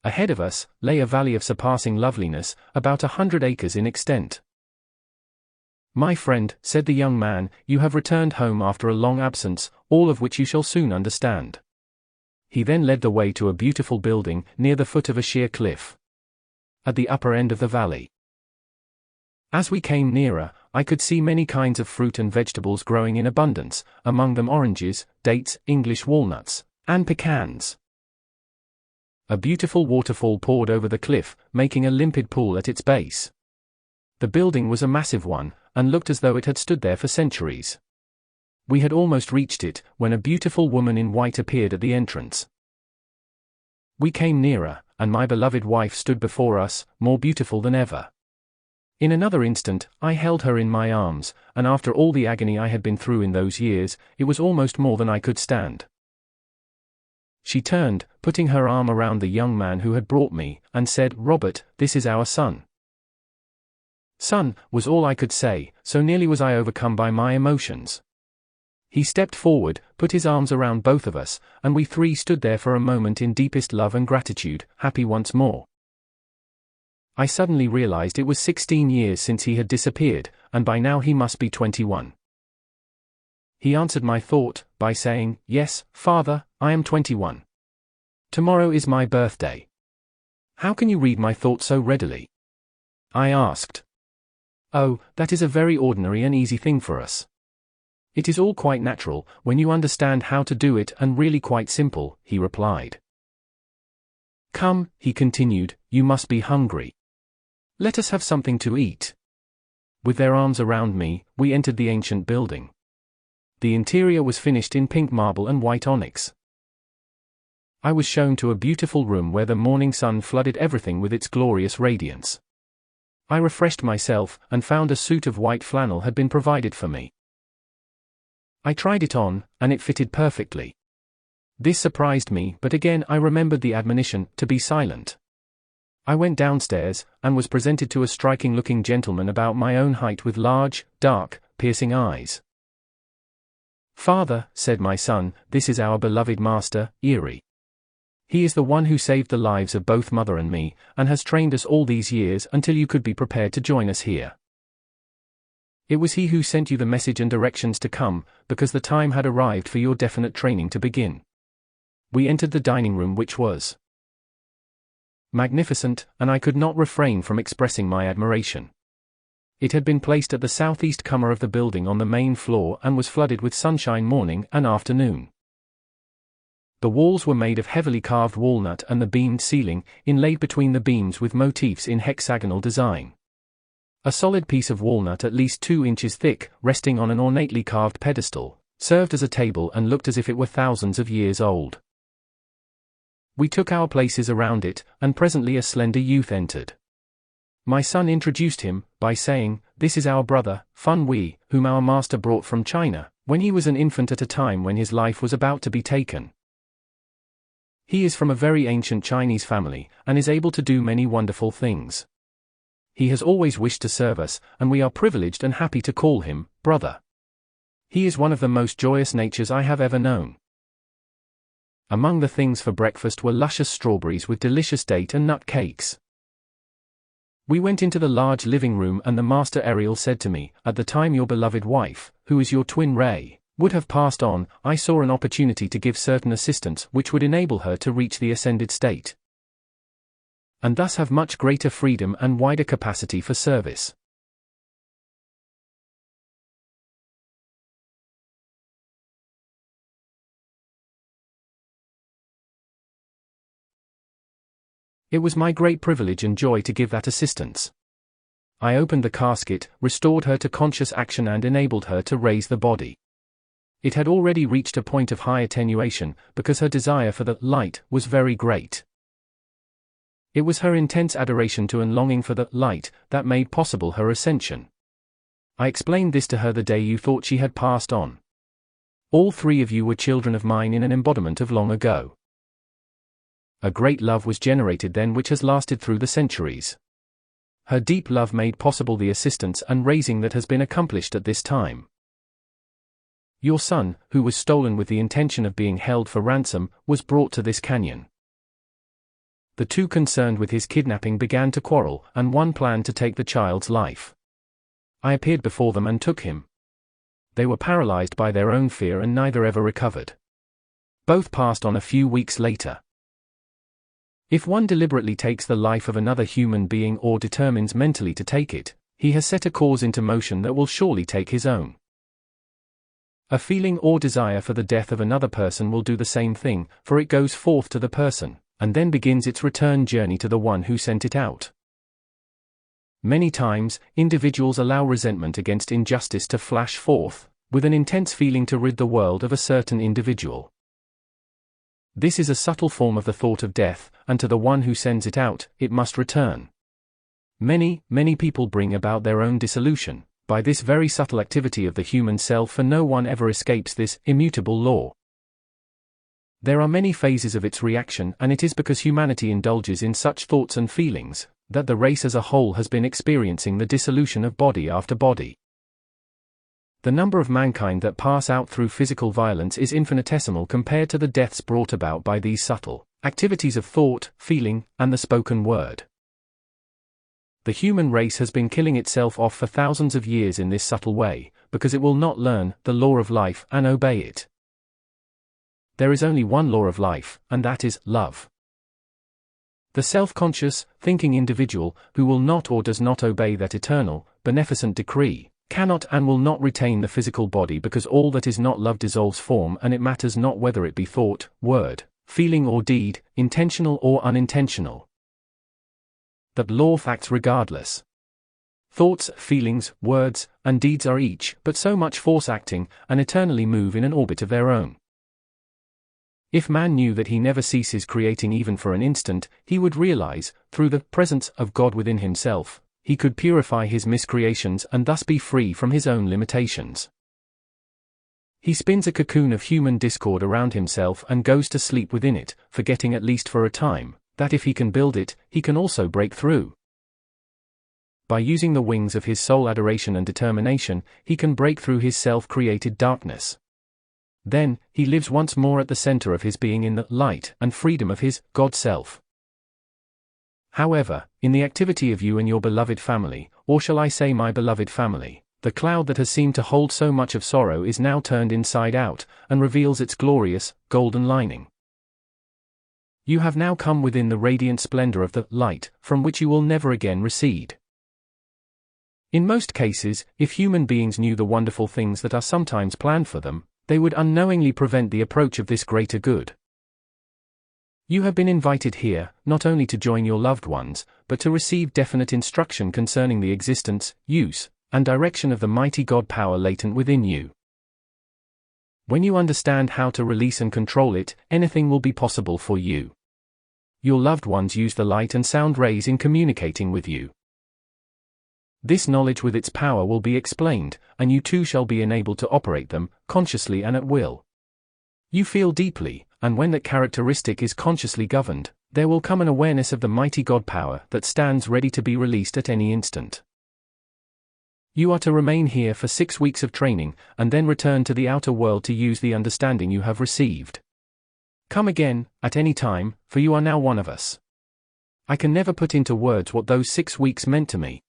Ahead of us lay a valley of surpassing loveliness, about 100 acres in extent. My friend, said the young man, you have returned home after a long absence, all of which you shall soon understand. He then led the way to a beautiful building, near the foot of a sheer cliff, at the upper end of the valley. As we came nearer, I could see many kinds of fruit and vegetables growing in abundance, among them oranges, dates, English walnuts, and pecans. A beautiful waterfall poured over the cliff, making a limpid pool at its base. The building was a massive one, and looked as though it had stood there for centuries. We had almost reached it, when a beautiful woman in white appeared at the entrance. We came nearer, and my beloved wife stood before us, more beautiful than ever. In another instant, I held her in my arms, and after all the agony I had been through in those years, it was almost more than I could stand. She turned, putting her arm around the young man who had brought me, and said, Robert, this is our son. Son, was all I could say, so nearly was I overcome by my emotions. He stepped forward, put his arms around both of us, and we three stood there for a moment in deepest love and gratitude, happy once more. I suddenly realized it was 16 years since he had disappeared, and by now he must be 21. He answered my thought, by saying, Yes, Father, I am 21. Tomorrow is my birthday. How can you read my thought so readily? I asked. Oh, that is a very ordinary and easy thing for us. It is all quite natural, when you understand how to do it, and really quite simple, he replied. Come, he continued, you must be hungry. Let us have something to eat. with their arms around me, we entered the ancient building. The interior was finished in pink marble and white onyx. I was shown to a beautiful room where the morning sun flooded everything with its glorious radiance. I refreshed myself, and found a suit of white flannel had been provided for me. I tried it on, and it fitted perfectly. This surprised me, but again I remembered the admonition, to be silent. I went downstairs, and was presented to a striking-looking gentleman about my own height with large, dark, piercing eyes. "Father," said my son, "this is our beloved master, Erie. He is the one who saved the lives of both mother and me, and has trained us all these years until you could be prepared to join us here. It was he who sent you the message and directions to come, because the time had arrived for your definite training to begin." We entered the dining room, which was magnificent, and I could not refrain from expressing my admiration. It had been placed at the southeast corner of the building on the main floor and was flooded with sunshine morning and afternoon. The walls were made of heavily carved walnut, and the beamed ceiling, inlaid between the beams with motifs in hexagonal design. A solid piece of walnut at least 2 inches thick, resting on an ornately carved pedestal, served as a table and looked as if it were thousands of years old. We took our places around it, and presently a slender youth entered. My son introduced him, by saying, "This is our brother, Fun Wei, whom our master brought from China, when he was an infant at a time when his life was about to be taken. He is from a very ancient Chinese family, and is able to do many wonderful things. He has always wished to serve us, and we are privileged and happy to call him, brother. He is one of the most joyous natures I have ever known." Among the things for breakfast were luscious strawberries with delicious date and nut cakes. We went into the large living room, and the master Ariel said to me, "At the time your beloved wife, who is your twin Ray, would have passed on, I saw an opportunity to give certain assistance which would enable her to reach the ascended state, and thus have much greater freedom and wider capacity for service." It was my great privilege and joy to give that assistance. I opened the casket, restored her to conscious action, and enabled her to raise the body. It had already reached a point of high attenuation, because her desire for the light was very great. It was her intense adoration to and longing for the light that made possible her ascension. I explained this to her the day you thought she had passed on. All 3 of you were children of mine in an embodiment of long ago. A great love was generated then which has lasted through the centuries. Her deep love made possible the assistance and raising that has been accomplished at this time. Your son, who was stolen with the intention of being held for ransom, was brought to this canyon. The 2 concerned with his kidnapping began to quarrel, and one planned to take the child's life. I appeared before them and took him. They were paralyzed by their own fear, and neither ever recovered. Both passed on a few weeks later. If one deliberately takes the life of another human being or determines mentally to take it, he has set a cause into motion that will surely take his own. A feeling or desire for the death of another person will do the same thing, for it goes forth to the person, and then begins its return journey to the one who sent it out. Many times, individuals allow resentment against injustice to flash forth, with an intense feeling to rid the world of a certain individual. This is a subtle form of the thought of death, and to the one who sends it out, it must return. Many people bring about their own dissolution by this very subtle activity of the human self, for no one ever escapes this immutable law. There are many phases of its reaction, and it is because humanity indulges in such thoughts and feelings that the race as a whole has been experiencing the dissolution of body after body. The number of mankind that pass out through physical violence is infinitesimal compared to the deaths brought about by these subtle activities of thought, feeling, and the spoken word. The human race has been killing itself off for thousands of years in this subtle way, because it will not learn the law of life and obey it. There is only one law of life, and that is love. The self-conscious, thinking individual, who will not or does not obey that eternal, beneficent decree, cannot and will not retain the physical body, because all that is not love dissolves form, and it matters not whether it be thought, word, feeling or deed, intentional or unintentional. That law acts regardless. Thoughts, feelings, words, and deeds are each but so much force acting, and eternally move in an orbit of their own. If man knew that he never ceases creating even for an instant, he would realize, through the presence of God within himself, he could purify his miscreations and thus be free from his own limitations. He spins a cocoon of human discord around himself and goes to sleep within it, forgetting at least for a time, that if he can build it, he can also break through. By using the wings of his soul adoration and determination, he can break through his self-created darkness. Then, he lives once more at the center of his being in the light and freedom of his God self. However, in the activity of you and your beloved family, or shall I say my beloved family, the cloud that has seemed to hold so much of sorrow is now turned inside out, and reveals its glorious, golden lining. You have now come within the radiant splendor of the light, from which you will never again recede. In most cases, if human beings knew the wonderful things that are sometimes planned for them, they would unknowingly prevent the approach of this greater good. You have been invited here, not only to join your loved ones, but to receive definite instruction concerning the existence, use, and direction of the mighty God power latent within you. When you understand how to release and control it, anything will be possible for you. Your loved ones use the light and sound rays in communicating with you. This knowledge with its power will be explained, and you too shall be enabled to operate them, consciously and at will. You feel deeply, and when that characteristic is consciously governed, there will come an awareness of the mighty God power that stands ready to be released at any instant. You are to remain here for 6 weeks of training, and then return to the outer world to use the understanding you have received. Come again, at any time, for you are now one of us. I can never put into words what those 6 weeks meant to me.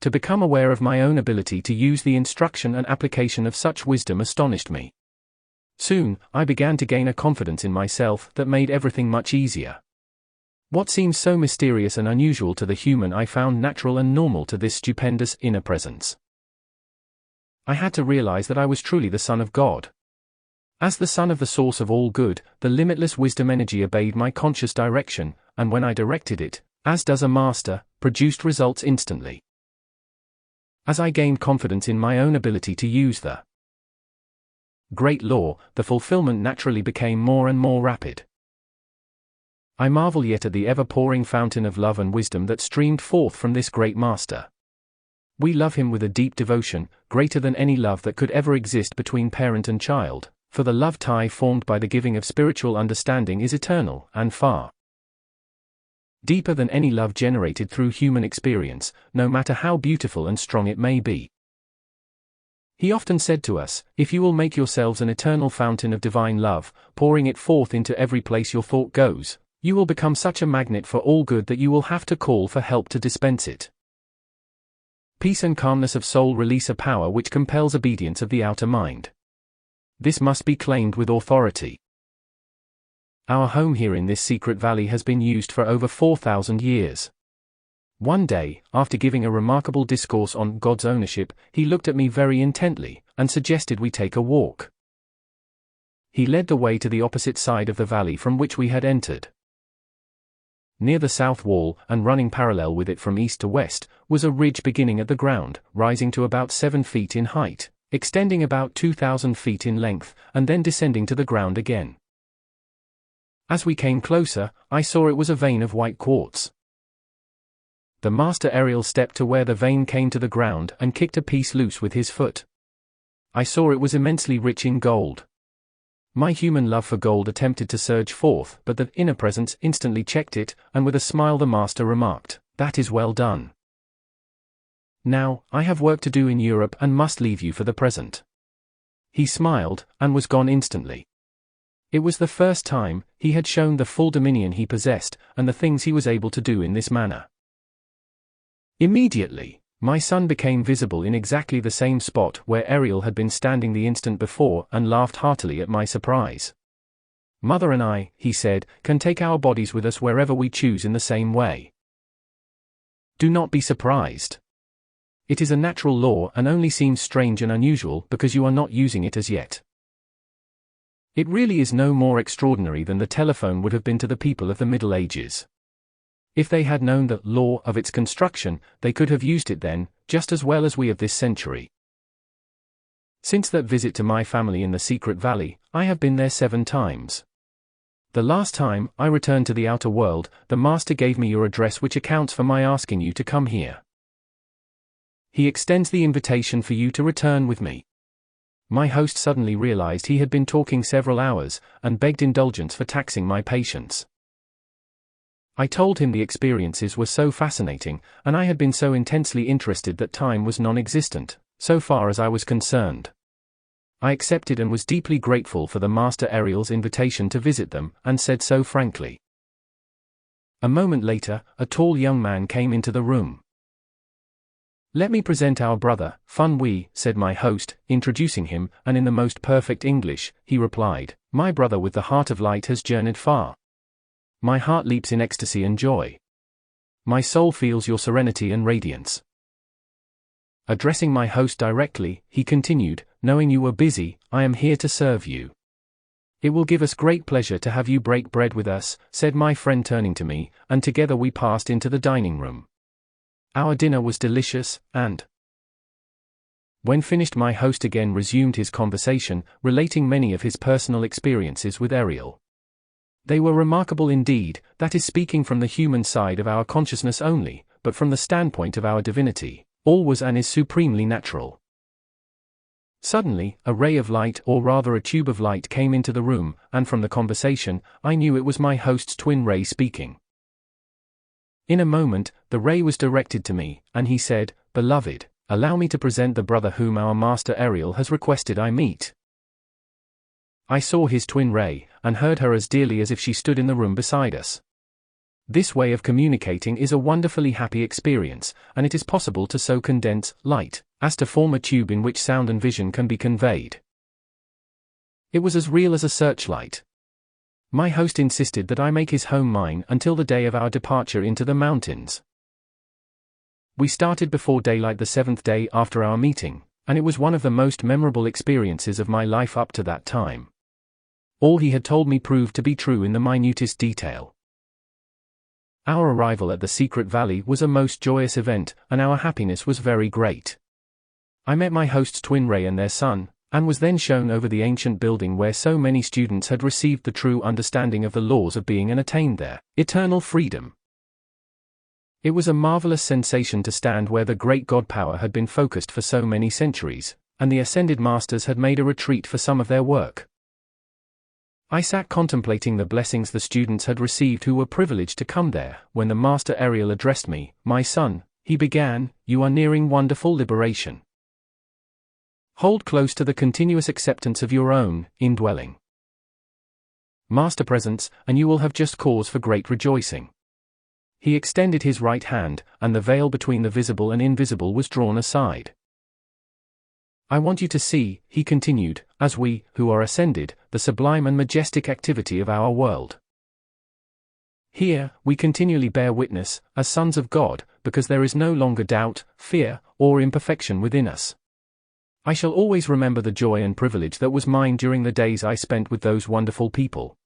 To become aware of my own ability to use the instruction and application of such wisdom astonished me. Soon, I began to gain a confidence in myself that made everything much easier. What seems so mysterious and unusual to the human I found natural and normal to this stupendous inner presence. I had to realize that I was truly the Son of God. As the Son of the source of all good, the limitless wisdom energy obeyed my conscious direction, and when I directed it, as does a master, produced results instantly. As I gained confidence in my own ability to use the great law, the fulfillment naturally became more and more rapid. I marvel yet at the ever-pouring fountain of love and wisdom that streamed forth from this great master. We love him with a deep devotion, greater than any love that could ever exist between parent and child, for the love tie formed by the giving of spiritual understanding is eternal and far deeper than any love generated through human experience, no matter how beautiful and strong it may be. He often said to us, if you will make yourselves an eternal fountain of divine love, pouring it forth into every place your thought goes, you will become such a magnet for all good that you will have to call for help to dispense it. Peace and calmness of soul release a power which compels obedience of the outer mind. This must be claimed with authority. Our home here in this secret valley has been used for over 4,000 years. One day, after giving a remarkable discourse on God's ownership, he looked at me very intently, and suggested we take a walk. He led the way to the opposite side of the valley from which we had entered. Near the south wall, and running parallel with it from east to west, was a ridge beginning at the ground, rising to about 7 feet in height, extending about 2,000 feet in length, and then descending to the ground again. As we came closer, I saw it was a vein of white quartz. The master Ariel stepped to where the vein came to the ground and kicked a piece loose with his foot. I saw it was immensely rich in gold. My human love for gold attempted to surge forth, but the inner presence instantly checked it, and with a smile the master remarked, "That is well done. Now, I have work to do in Europe and must leave you for the present." He smiled, and was gone instantly. It was the first time he had shown the full dominion he possessed, and the things he was able to do in this manner. Immediately, my son became visible in exactly the same spot where Ariel had been standing the instant before and laughed heartily at my surprise. "Mother and I," he said, "can take our bodies with us wherever we choose in the same way. Do not be surprised. It is a natural law and only seems strange and unusual because you are not using it as yet. It really is no more extraordinary than the telephone would have been to the people of the Middle Ages. If they had known the law of its construction, they could have used it then, just as well as we of this century. Since that visit to my family in the secret valley, I have been there 7 times. The last time I returned to the outer world, the master gave me your address, which accounts for my asking you to come here. He extends the invitation for you to return with me. My host suddenly realized he had been talking several hours, and begged indulgence for taxing my patience. I told him the experiences were so fascinating, and I had been so intensely interested that time was non-existent, so far as I was concerned. I accepted and was deeply grateful for the Master Ariel's invitation to visit them, and said so frankly. A moment later, a tall young man came into the room. "Let me present our brother, Fun Wee," said my host, introducing him, and in the most perfect English, he replied, "My brother with the heart of light has journeyed far. My heart leaps in ecstasy and joy. My soul feels your serenity and radiance." Addressing my host directly, he continued, "Knowing you were busy, I am here to serve you. It will give us great pleasure to have you break bread with us," said my friend turning to me, and together we passed into the dining room. Our dinner was delicious, and when finished my host again resumed his conversation, relating many of his personal experiences with Ariel. They were remarkable indeed, that is speaking from the human side of our consciousness only, but from the standpoint of our divinity, all was and is supremely natural. Suddenly, a ray of light, or rather a tube of light, came into the room, and from the conversation, I knew it was my host's twin ray speaking. In a moment, the ray was directed to me, and he said, "Beloved, allow me to present the brother whom our Master Ariel has requested I meet." I saw his twin ray, and heard her as dearly as if she stood in the room beside us. This way of communicating is a wonderfully happy experience, and it is possible to so condense light as to form a tube in which sound and vision can be conveyed. It was as real as a searchlight. My host insisted that I make his home mine until the day of our departure into the mountains. We started before daylight the 7th day after our meeting, and it was one of the most memorable experiences of my life up to that time. All he had told me proved to be true in the minutest detail. Our arrival at the secret valley was a most joyous event, and our happiness was very great. I met my host's twin ray and their son, and was then shown over the ancient building where so many students had received the true understanding of the laws of being and attained their eternal freedom. It was a marvelous sensation to stand where the great God power had been focused for so many centuries, and the ascended masters had made a retreat for some of their work. I sat contemplating the blessings the students had received who were privileged to come there, when the Master Ariel addressed me. "My son," he began, "you are nearing wonderful liberation. Hold close to the continuous acceptance of your own indwelling Master presence, and you will have just cause for great rejoicing." He extended his right hand, and the veil between the visible and invisible was drawn aside. "I want you to see," he continued, "as we, who are ascended, the sublime and majestic activity of our world. Here, we continually bear witness, as sons of God, because there is no longer doubt, fear, or imperfection within us. I shall always remember the joy and privilege that was mine during the days I spent with those wonderful people.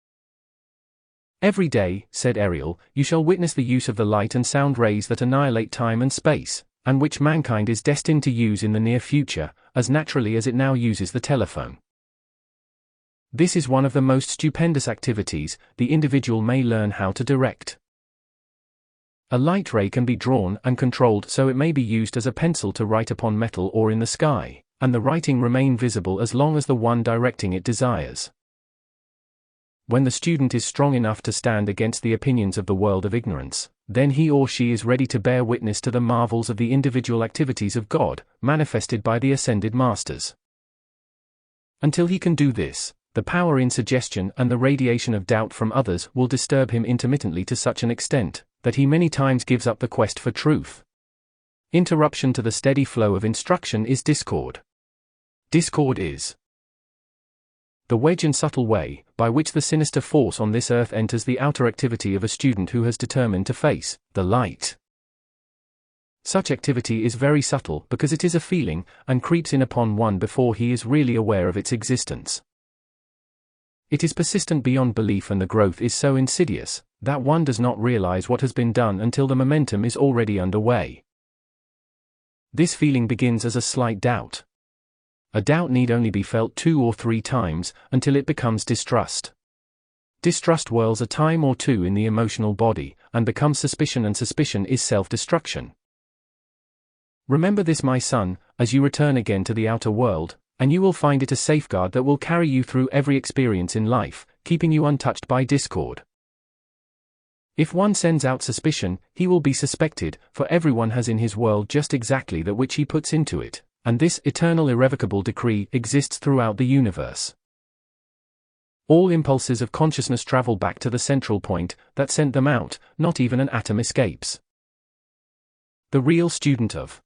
Every day," said Ariel, "you shall witness the use of the light and sound rays that annihilate time and space, and which mankind is destined to use in the near future, as naturally as it now uses the telephone. This is one of the most stupendous activities the individual may learn how to direct. A light ray can be drawn and controlled so it may be used as a pencil to write upon metal or in the sky, and the writing remain visible as long as the one directing it desires. When the student is strong enough to stand against the opinions of the world of ignorance, then he or she is ready to bear witness to the marvels of the individual activities of God, manifested by the ascended masters. Until he can do this, the power in suggestion and the radiation of doubt from others will disturb him intermittently to such an extent that he many times gives up the quest for truth. Interruption to the steady flow of instruction is discord. Discord is the wedge and subtle way by which the sinister force on this earth enters the outer activity of a student who has determined to face the light. Such activity is very subtle because it is a feeling, and creeps in upon one before he is really aware of its existence. It is persistent beyond belief, and the growth is so insidious that one does not realize what has been done until the momentum is already underway. This feeling begins as a slight doubt. A doubt need only be felt 2 or 3 times, until it becomes distrust. Distrust whirls a time or two in the emotional body, and becomes suspicion, and suspicion is self-destruction. Remember this, my son, as you return again to the outer world, and you will find it a safeguard that will carry you through every experience in life, keeping you untouched by discord. If one sends out suspicion, he will be suspected, for everyone has in his world just exactly that which he puts into it, and this eternal irrevocable decree exists throughout the universe. All impulses of consciousness travel back to the central point that sent them out, not even an atom escapes. The real student of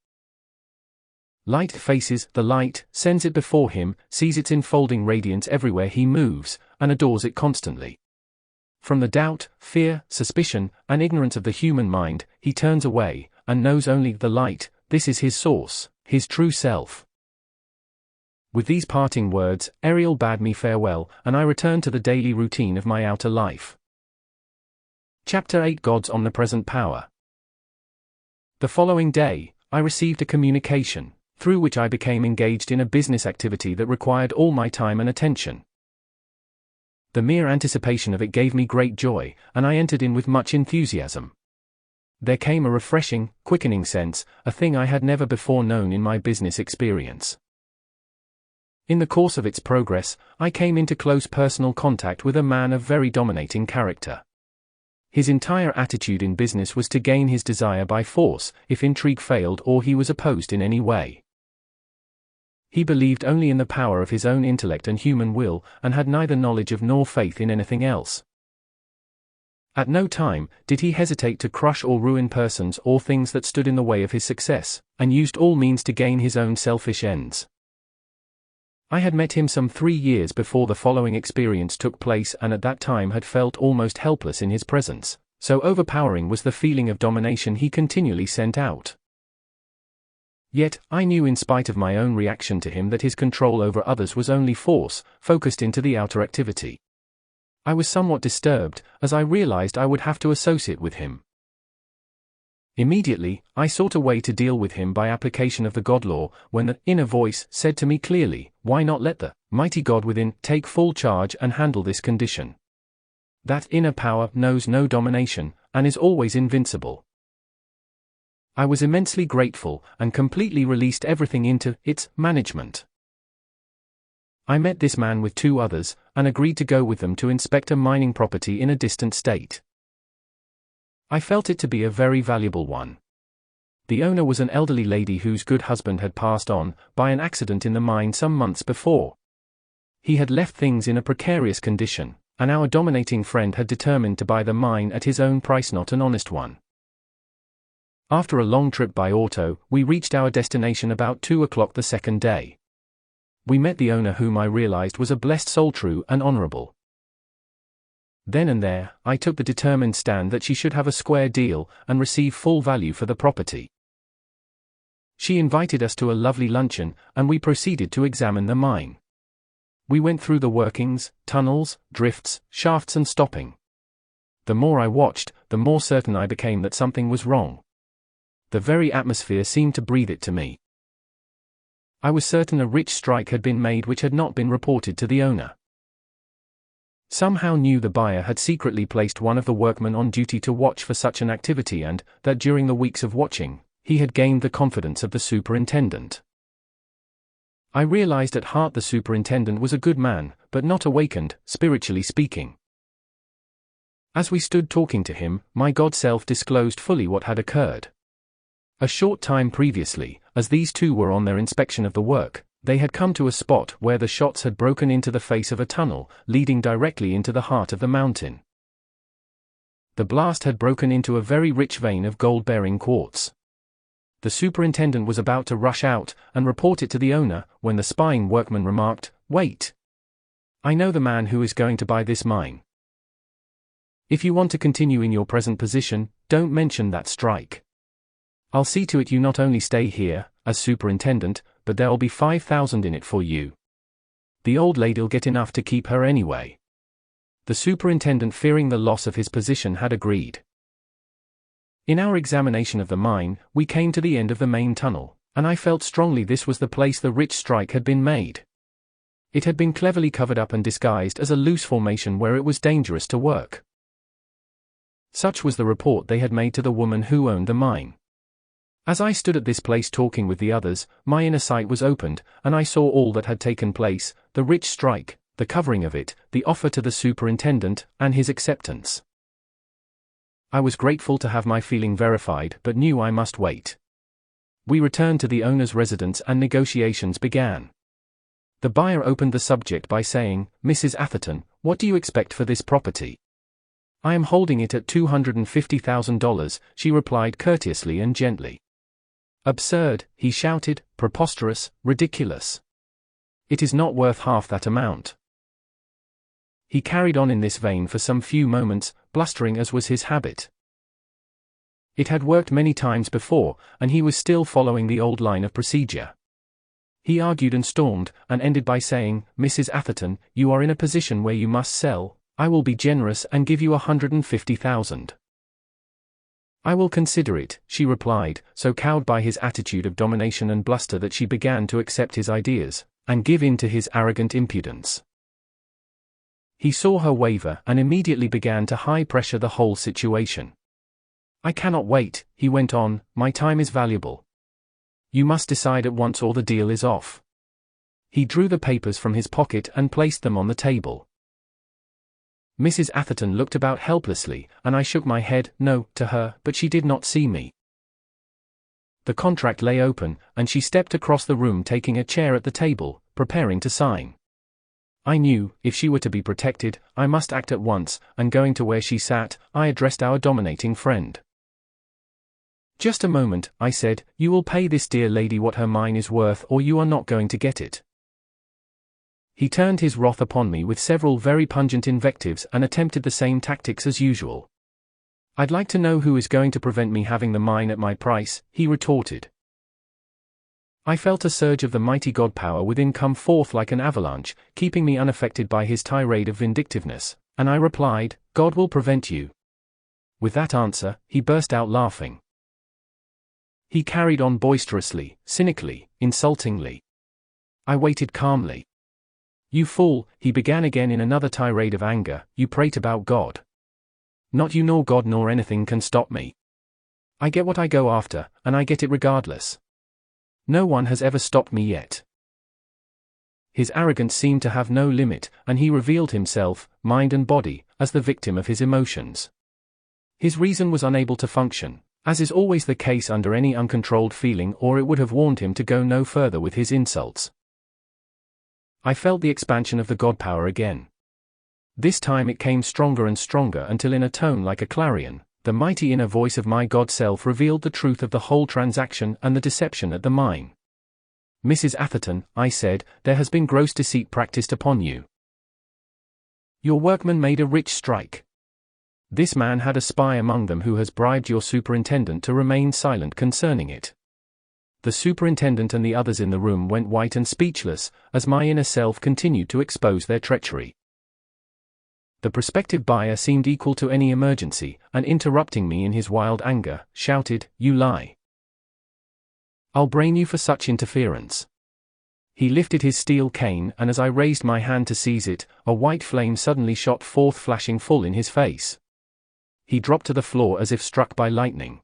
light faces the light, sends it before him, sees its enfolding radiance everywhere he moves, and adores it constantly. From the doubt, fear, suspicion, and ignorance of the human mind, he turns away, and knows only the light. This is his source, his true self. With these parting words, Ariel bade me farewell, and I returned to the daily routine of my outer life. Chapter 8: God's Omnipresent Power. The following day, I received a communication, through which I became engaged in a business activity that required all my time and attention. The mere anticipation of it gave me great joy, and I entered in with much enthusiasm. There came a refreshing, quickening sense, a thing I had never before known in my business experience. In the course of its progress, I came into close personal contact with a man of very dominating character. His entire attitude in business was to gain his desire by force, if intrigue failed or he was opposed in any way. He believed only in the power of his own intellect and human will, and had neither knowledge of nor faith in anything else. At no time did he hesitate to crush or ruin persons or things that stood in the way of his success, and used all means to gain his own selfish ends. I had met him some 3 years before the following experience took place, and at that time had felt almost helpless in his presence, so overpowering was the feeling of domination he continually sent out. Yet, I knew in spite of my own reaction to him that his control over others was only force, focused into the outer activity. I was somewhat disturbed, as I realized I would have to associate with him. Immediately, I sought a way to deal with him by application of the God law, when the inner voice said to me clearly, why not let the mighty God within take full charge and handle this condition? That inner power knows no domination, and is always invincible. I was immensely grateful, and completely released everything into its management. I met this man with 2 others, and agreed to go with them to inspect a mining property in a distant state. I felt it to be a very valuable one. The owner was an elderly lady whose good husband had passed on, by an accident in the mine some months before. He had left things in a precarious condition, and our dominating friend had determined to buy the mine at his own price, not an honest one. After a long trip by auto, we reached our destination about 2 o'clock the second day. We met the owner, whom I realized was a blessed soul, true and honorable. Then and there, I took the determined stand that she should have a square deal, and receive full value for the property. She invited us to a lovely luncheon, and we proceeded to examine the mine. We went through the workings, tunnels, drifts, shafts and stopping. The more I watched, the more certain I became that something was wrong. The very atmosphere seemed to breathe it to me. I was certain a rich strike had been made which had not been reported to the owner. Somehow knew the buyer had secretly placed one of the workmen on duty to watch for such an activity, and that during the weeks of watching, he had gained the confidence of the superintendent. I realized at heart the superintendent was a good man, but not awakened, spiritually speaking. As we stood talking to him, my God self disclosed fully what had occurred. A short time previously, as these 2 were on their inspection of the work, they had come to a spot where the shots had broken into the face of a tunnel, leading directly into the heart of the mountain. The blast had broken into a very rich vein of gold-bearing quartz. The superintendent was about to rush out and report it to the owner, when the spying workman remarked, "Wait. I know the man who is going to buy this mine. If you want to continue in your present position, don't mention that strike. I'll see to it you not only stay here, as superintendent, but there'll be 5,000 in it for you. The old lady'll get enough to keep her anyway. The superintendent, fearing the loss of his position, had agreed. In our examination of the mine, we came to the end of the main tunnel, and I felt strongly this was the place the rich strike had been made. It had been cleverly covered up and disguised as a loose formation where it was dangerous to work. Such was the report they had made to the woman who owned the mine. As I stood at this place talking with the others, my inner sight was opened, and I saw all that had taken place: the rich strike, the covering of it, the offer to the superintendent, and his acceptance. I was grateful to have my feeling verified, but knew I must wait. We returned to the owner's residence and negotiations began. The buyer opened the subject by saying, "Mrs. Atherton, what do you expect for this property?" "I am holding it at $250,000, she replied courteously and gently. "Absurd," he shouted, "preposterous, ridiculous. It is not worth half that amount." He carried on in this vein for some few moments, blustering as was his habit. It had worked many times before, and he was still following the old line of procedure. He argued and stormed, and ended by saying, "Mrs. Atherton, you are in a position where you must sell. I will be generous and give you $150,000. "I will consider it," she replied, so cowed by his attitude of domination and bluster that she began to accept his ideas, and give in to his arrogant impudence. He saw her waver and immediately began to high-pressure the whole situation. "I cannot wait," he went on, "my time is valuable. You must decide at once or the deal is off." He drew the papers from his pocket and placed them on the table. Mrs. Atherton looked about helplessly, and I shook my head no to her, but she did not see me. The contract lay open, and she stepped across the room, taking a chair at the table, preparing to sign. I knew, if she were to be protected, I must act at once, and going to where she sat, I addressed our dominating friend. "Just a moment," I said, "you will pay this dear lady what her mine is worth, or you are not going to get it." He turned his wrath upon me with several very pungent invectives and attempted the same tactics as usual. "I'd like to know who is going to prevent me having the mine at my price," he retorted. I felt a surge of the mighty God power within come forth like an avalanche, keeping me unaffected by his tirade of vindictiveness, and I replied, "God will prevent you." With that answer, he burst out laughing. He carried on boisterously, cynically, insultingly. I waited calmly. "You fool," he began again in another tirade of anger, "you prate about God. Not you nor God nor anything can stop me. I get what I go after, and I get it regardless. No one has ever stopped me yet." His arrogance seemed to have no limit, and he revealed himself, mind and body, as the victim of his emotions. His reason was unable to function, as is always the case under any uncontrolled feeling, or it would have warned him to go no further with his insults. I felt the expansion of the God power again. This time it came stronger and stronger until in a tone like a clarion, the mighty inner voice of my God self revealed the truth of the whole transaction and the deception at the mine. "Mrs. Atherton," I said, "there has been gross deceit practiced upon you. Your workmen made a rich strike. This man had a spy among them who has bribed your superintendent to remain silent concerning it." The superintendent and the others in the room went white and speechless, as my inner self continued to expose their treachery. The prospective buyer seemed equal to any emergency, and interrupting me in his wild anger, shouted, "You lie. I'll brain you for such interference." He lifted his steel cane, and as I raised my hand to seize it, a white flame suddenly shot forth, flashing full in his face. He dropped to the floor as if struck by lightning.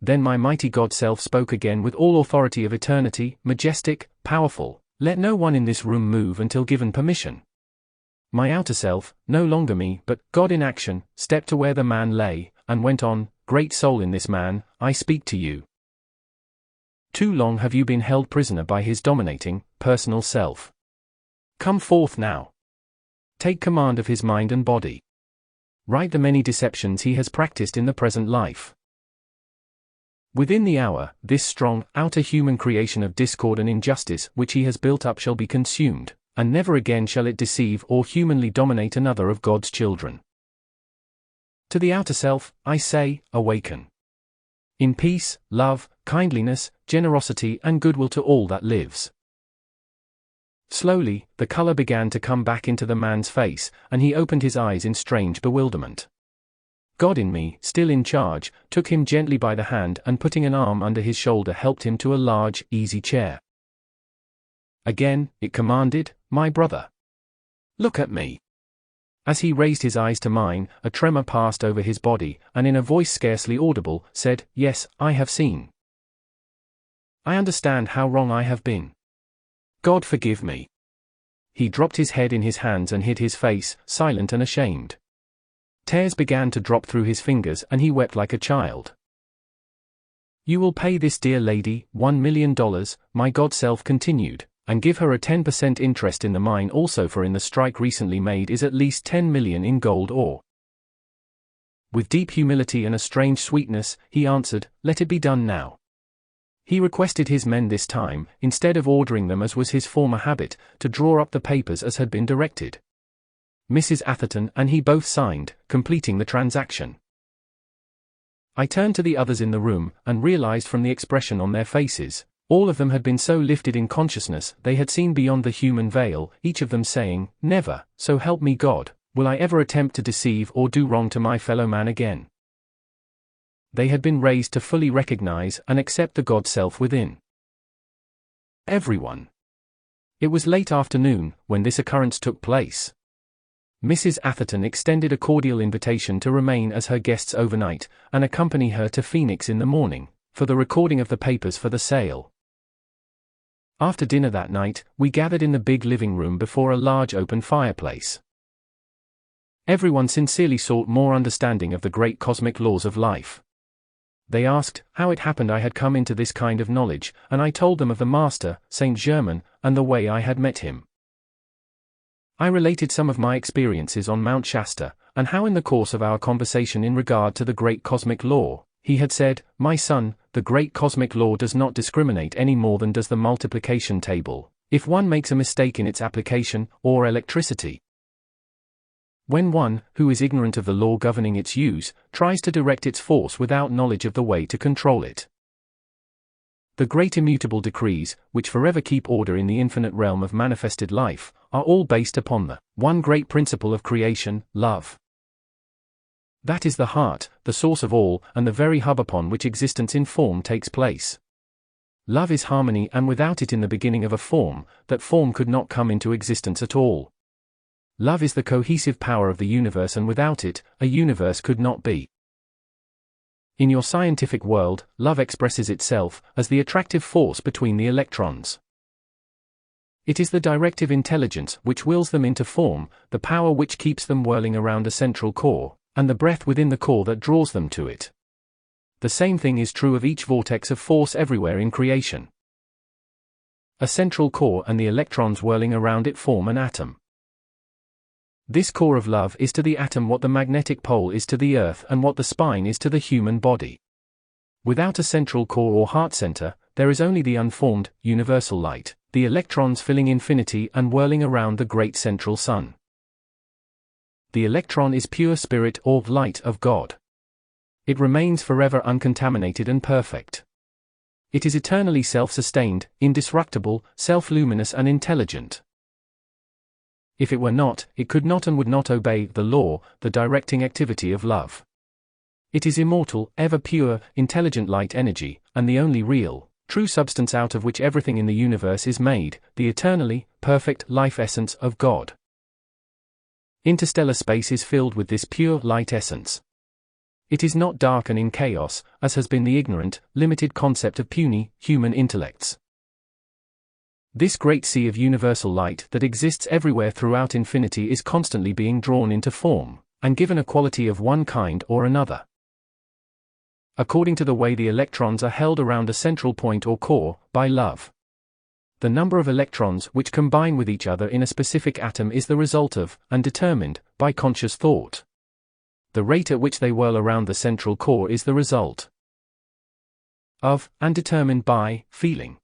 Then my mighty God self spoke again with all authority of eternity, majestic, powerful, "Let no one in this room move until given permission." My outer self, no longer me, but God in action, stepped to where the man lay, and went on, "Great soul in this man, I speak to you. Too long have you been held prisoner by his dominating, personal self. Come forth now. Take command of his mind and body. Right the many deceptions he has practiced in the present life. Within the hour, this strong, outer human creation of discord and injustice which he has built up shall be consumed, and never again shall it deceive or humanly dominate another of God's children. To the outer self, I say, awaken. In peace, love, kindliness, generosity and goodwill to all that lives. Slowly, the color began to come back into the man's face, and he opened his eyes in strange bewilderment. God in me, still in charge, took him gently by the hand and putting an arm under his shoulder helped him to a large, easy chair. Again, it commanded, "My brother. Look at me." As he raised his eyes to mine, a tremor passed over his body, and in a voice scarcely audible, said, "Yes, I have seen. I understand how wrong I have been. God forgive me." He dropped his head in his hands and hid his face, silent and ashamed. Tears began to drop through his fingers and he wept like a child. "You will pay this dear lady $1 million, my God self continued, and give her a 10% interest in the mine also, for in the strike recently made is at least 10 million in gold ore." With deep humility and a strange sweetness, he answered, "Let it be done now." He requested his men this time, instead of ordering them as was his former habit, to draw up the papers as had been directed. Mrs. Atherton and he both signed, completing the transaction. I turned to the others in the room, and realized from the expression on their faces, all of them had been so lifted in consciousness they had seen beyond the human veil, each of them saying, "Never, so help me God, will I ever attempt to deceive or do wrong to my fellow man again." They had been raised to fully recognize and accept the God self within everyone. It was late afternoon when this occurrence took place. Mrs. Atherton extended a cordial invitation to remain as her guests overnight, and accompany her to Phoenix in the morning, for the recording of the papers for the sale. After dinner that night, we gathered in the big living room before a large open fireplace. Everyone sincerely sought more understanding of the great cosmic laws of life. They asked how it happened I had come into this kind of knowledge, and I told them of the Master, Saint Germain, and the way I had met him. I related some of my experiences on Mount Shasta, and how in the course of our conversation in regard to the great cosmic law, he had said, "My son, the great cosmic law does not discriminate any more than does the multiplication table, if one makes a mistake in its application, or electricity. When one, who is ignorant of the law governing its use, tries to direct its force without knowledge of the way to control it. The great immutable decrees, which forever keep order in the infinite realm of manifested life, are all based upon the one great principle of creation, love. That is the heart, the source of all, and the very hub upon which existence in form takes place. Love is harmony, and without it in the beginning of a form, that form could not come into existence at all. Love is the cohesive power of the universe, and without it, a universe could not be. In your scientific world, love expresses itself as the attractive force between the electrons. It is the directive intelligence which wills them into form, the power which keeps them whirling around a central core, and the breath within the core that draws them to it. The same thing is true of each vortex of force everywhere in creation. A central core and the electrons whirling around it form an atom. This core of love is to the atom what the magnetic pole is to the earth and what the spine is to the human body. Without a central core or heart center, there is only the unformed, universal light, the electrons filling infinity and whirling around the great central sun. The electron is pure spirit or light of God. It remains forever uncontaminated and perfect. It is eternally self-sustained, indestructible, self-luminous and intelligent. If it were not, it could not and would not obey the law, the directing activity of love. It is immortal, ever pure, intelligent light energy, and the only real, true substance out of which everything in the universe is made, the eternally, perfect life essence of God. Interstellar space is filled with this pure light essence. It is not dark and in chaos, as has been the ignorant, limited concept of puny, human intellects. This great sea of universal light that exists everywhere throughout infinity is constantly being drawn into form, and given a quality of one kind or another, according to the way the electrons are held around a central point or core, by love. The number of electrons which combine with each other in a specific atom is the result of, and determined, by conscious thought. The rate at which they whirl around the central core is the result of, and determined by, feeling.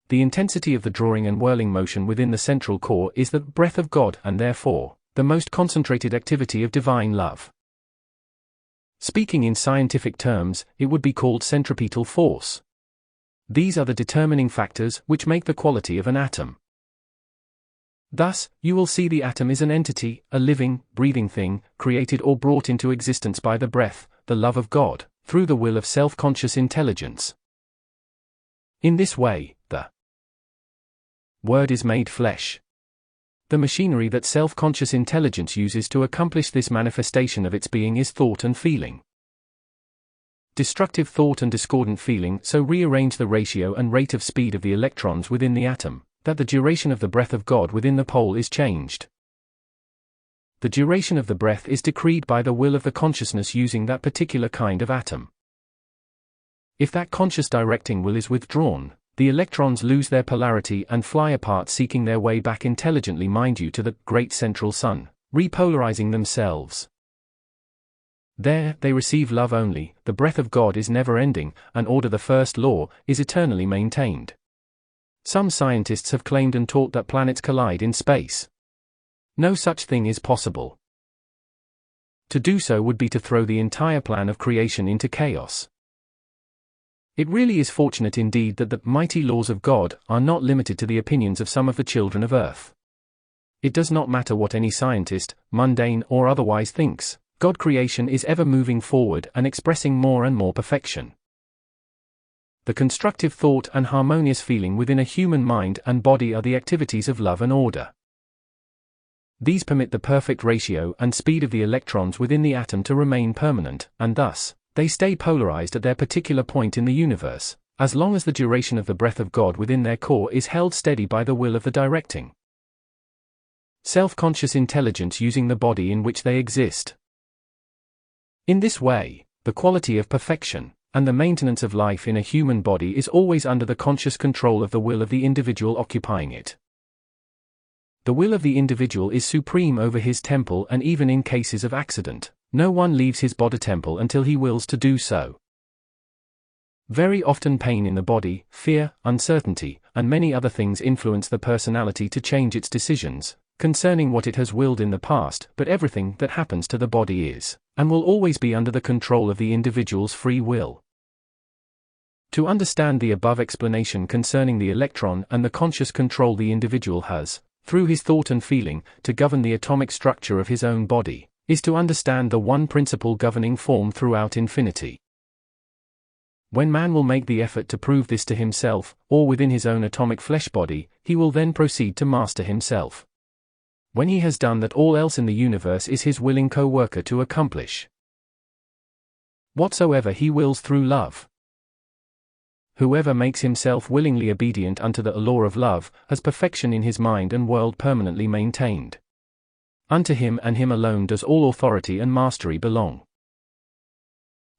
The intensity of the drawing and whirling motion within the central core is the breath of God and therefore, the most concentrated activity of divine love. Speaking in scientific terms, it would be called centripetal force. These are the determining factors which make the quality of an atom. Thus, you will see the atom is an entity, a living, breathing thing, created or brought into existence by the breath, the love of God, through the will of self-conscious intelligence. In this way, the Word is made flesh. The machinery that self-conscious intelligence uses to accomplish this manifestation of its being is thought and feeling. Destructive thought and discordant feeling so rearrange the ratio and rate of speed of the electrons within the atom, that the duration of the breath of God within the pole is changed. The duration of the breath is decreed by the will of the consciousness using that particular kind of atom. If that conscious directing will is withdrawn, the electrons lose their polarity and fly apart, seeking their way back intelligently, mind you, to the great central sun, repolarizing themselves. There, they receive love only, the breath of God is never ending, and order, the first law, is eternally maintained. Some scientists have claimed and taught that planets collide in space. No such thing is possible. To do so would be to throw the entire plan of creation into chaos. It really is fortunate indeed that the mighty laws of God are not limited to the opinions of some of the children of earth. It does not matter what any scientist, mundane or otherwise, thinks, God creation is ever moving forward and expressing more and more perfection. The constructive thought and harmonious feeling within a human mind and body are the activities of love and order. These permit the perfect ratio and speed of the electrons within the atom to remain permanent, and thus, they stay polarized at their particular point in the universe, as long as the duration of the breath of God within their core is held steady by the will of the directing self-conscious intelligence using the body in which they exist. In this way, the quality of perfection and the maintenance of life in a human body is always under the conscious control of the will of the individual occupying it. The will of the individual is supreme over his temple, and even in cases of accident, no one leaves his body temple until he wills to do so. Very often pain in the body, fear, uncertainty, and many other things influence the personality to change its decisions concerning what it has willed in the past, but everything that happens to the body is, and will always be, under the control of the individual's free will. To understand the above explanation concerning the electron and the conscious control the individual has, through his thought and feeling, to govern the atomic structure of his own body, is to understand the one principle governing form throughout infinity. When man will make the effort to prove this to himself, or within his own atomic flesh body, he will then proceed to master himself. When he has done that, all else in the universe is his willing co-worker to accomplish whatsoever he wills through love. Whoever makes himself willingly obedient unto the law of love, has perfection in his mind and world permanently maintained. Unto him and him alone does all authority and mastery belong.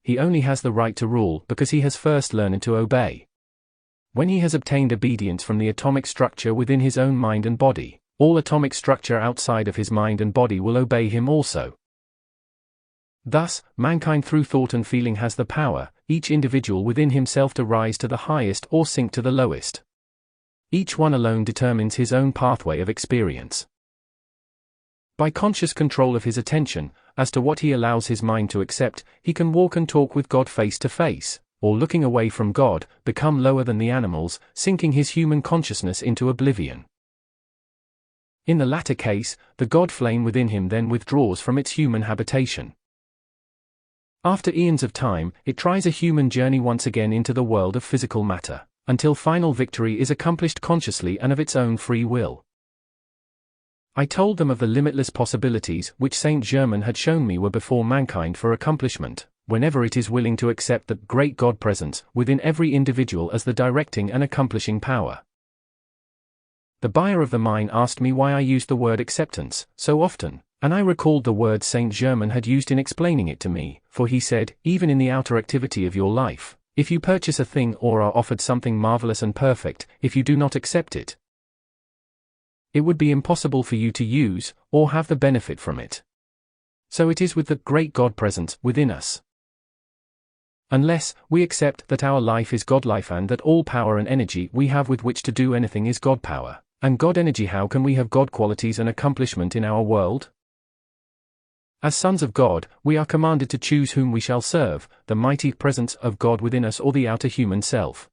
He only has the right to rule because he has first learned to obey. When he has obtained obedience from the atomic structure within his own mind and body, all atomic structure outside of his mind and body will obey him also. Thus, mankind through thought and feeling has the power, each individual within himself, to rise to the highest or sink to the lowest. Each one alone determines his own pathway of experience. By conscious control of his attention, as to what he allows his mind to accept, he can walk and talk with God face to face, or looking away from God, become lower than the animals, sinking his human consciousness into oblivion. In the latter case, the God flame within him then withdraws from its human habitation. After eons of time, it tries a human journey once again into the world of physical matter, until final victory is accomplished consciously and of its own free will. I told them of the limitless possibilities which Saint Germain had shown me were before mankind for accomplishment, whenever it is willing to accept the great God presence within every individual as the directing and accomplishing power. The buyer of the mine asked me why I used the word acceptance so often, and I recalled the words Saint Germain had used in explaining it to me, for he said, even in the outer activity of your life, if you purchase a thing or are offered something marvelous and perfect, if you do not accept it, it would be impossible for you to use, or have the benefit from it. So it is with the great God presence within us. Unless we accept that our life is God life and that all power and energy we have with which to do anything is God power and God energy, how can we have God qualities and accomplishment in our world? As sons of God, we are commanded to choose whom we shall serve, the mighty presence of God within us or the outer human self.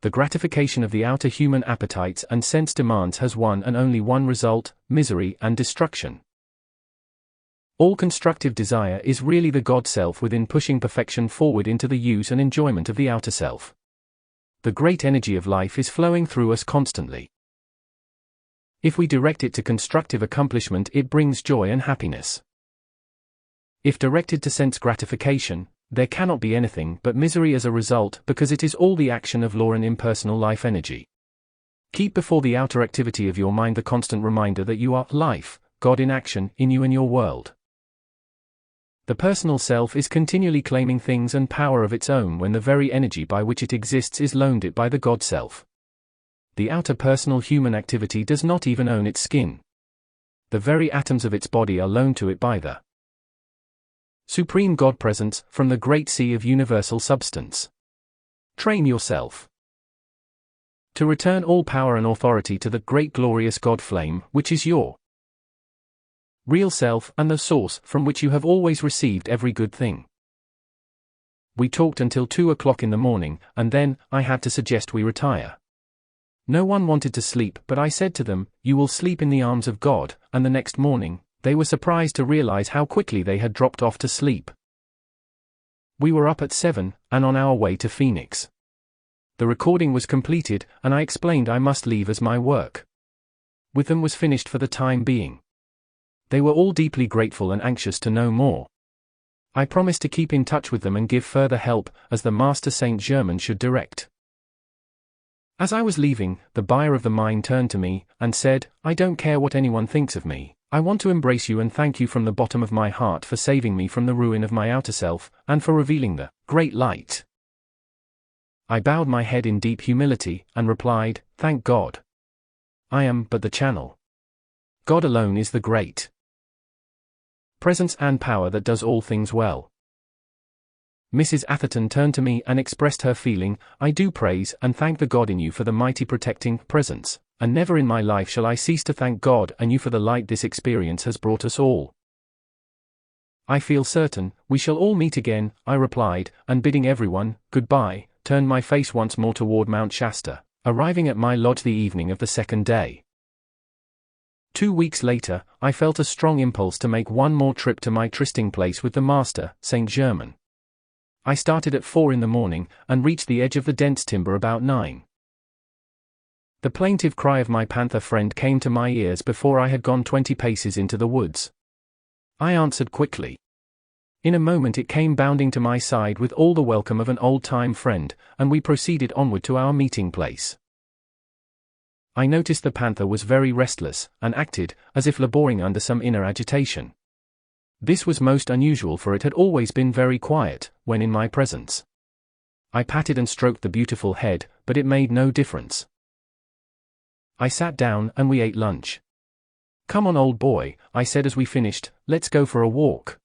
The gratification of the outer human appetites and sense demands has one and only one result: misery and destruction. All constructive desire is really the God self within pushing perfection forward into the use and enjoyment of the outer self. The great energy of life is flowing through us constantly. If we direct it to constructive accomplishment, it brings joy and happiness. If directed to sense gratification, there cannot be anything but misery as a result, because it is all the action of law and impersonal life energy. Keep before the outer activity of your mind the constant reminder that you are life, God in action, in you and your world. The personal self is continually claiming things and power of its own when the very energy by which it exists is loaned it by the God self. The outer personal human activity does not even own its skin. The very atoms of its body are loaned to it by the Supreme God Presence from the great sea of universal substance. Train yourself to return all power and authority to the great glorious God flame, which is your real self and the source from which you have always received every good thing. We talked until 2 o'clock in the morning, and then I had to suggest we retire. No one wanted to sleep, but I said to them, "You will sleep in the arms of God," and the next morning, they were surprised to realize how quickly they had dropped off to sleep. We were up at 7, and on our way to Phoenix. The recording was completed, and I explained I must leave as my work with them was finished for the time being. They were all deeply grateful and anxious to know more. I promised to keep in touch with them and give further help, as the Master Saint Germain should direct. As I was leaving, the buyer of the mine turned to me, and said, "I don't care what anyone thinks of me, I want to embrace you and thank you from the bottom of my heart for saving me from the ruin of my outer self, and for revealing the great light." I bowed my head in deep humility, and replied, "Thank God. I am but the channel. God alone is the great presence and power that does all things well." Mrs. Atherton turned to me and expressed her feeling, "I do praise and thank the God in you for the mighty protecting presence, and never in my life shall I cease to thank God and you for the light this experience has brought us all." "I feel certain we shall all meet again," I replied, and bidding everyone goodbye, turned my face once more toward Mount Shasta, arriving at my lodge the evening of the second day. 2 weeks later, I felt a strong impulse to make one more trip to my trysting place with the Master, Saint Germain. I started at 4 in the morning, and reached the edge of the dense timber about 9. The plaintive cry of my panther friend came to my ears before I had gone 20 paces into the woods. I answered quickly. In a moment it came bounding to my side with all the welcome of an old-time friend, and we proceeded onward to our meeting place. I noticed the panther was very restless, and acted as if laboring under some inner agitation. This was most unusual, for it had always been very quiet when in my presence. I patted and stroked the beautiful head, but it made no difference. I sat down and we ate lunch. "Come on, old boy," I said as we finished, "let's go for a walk."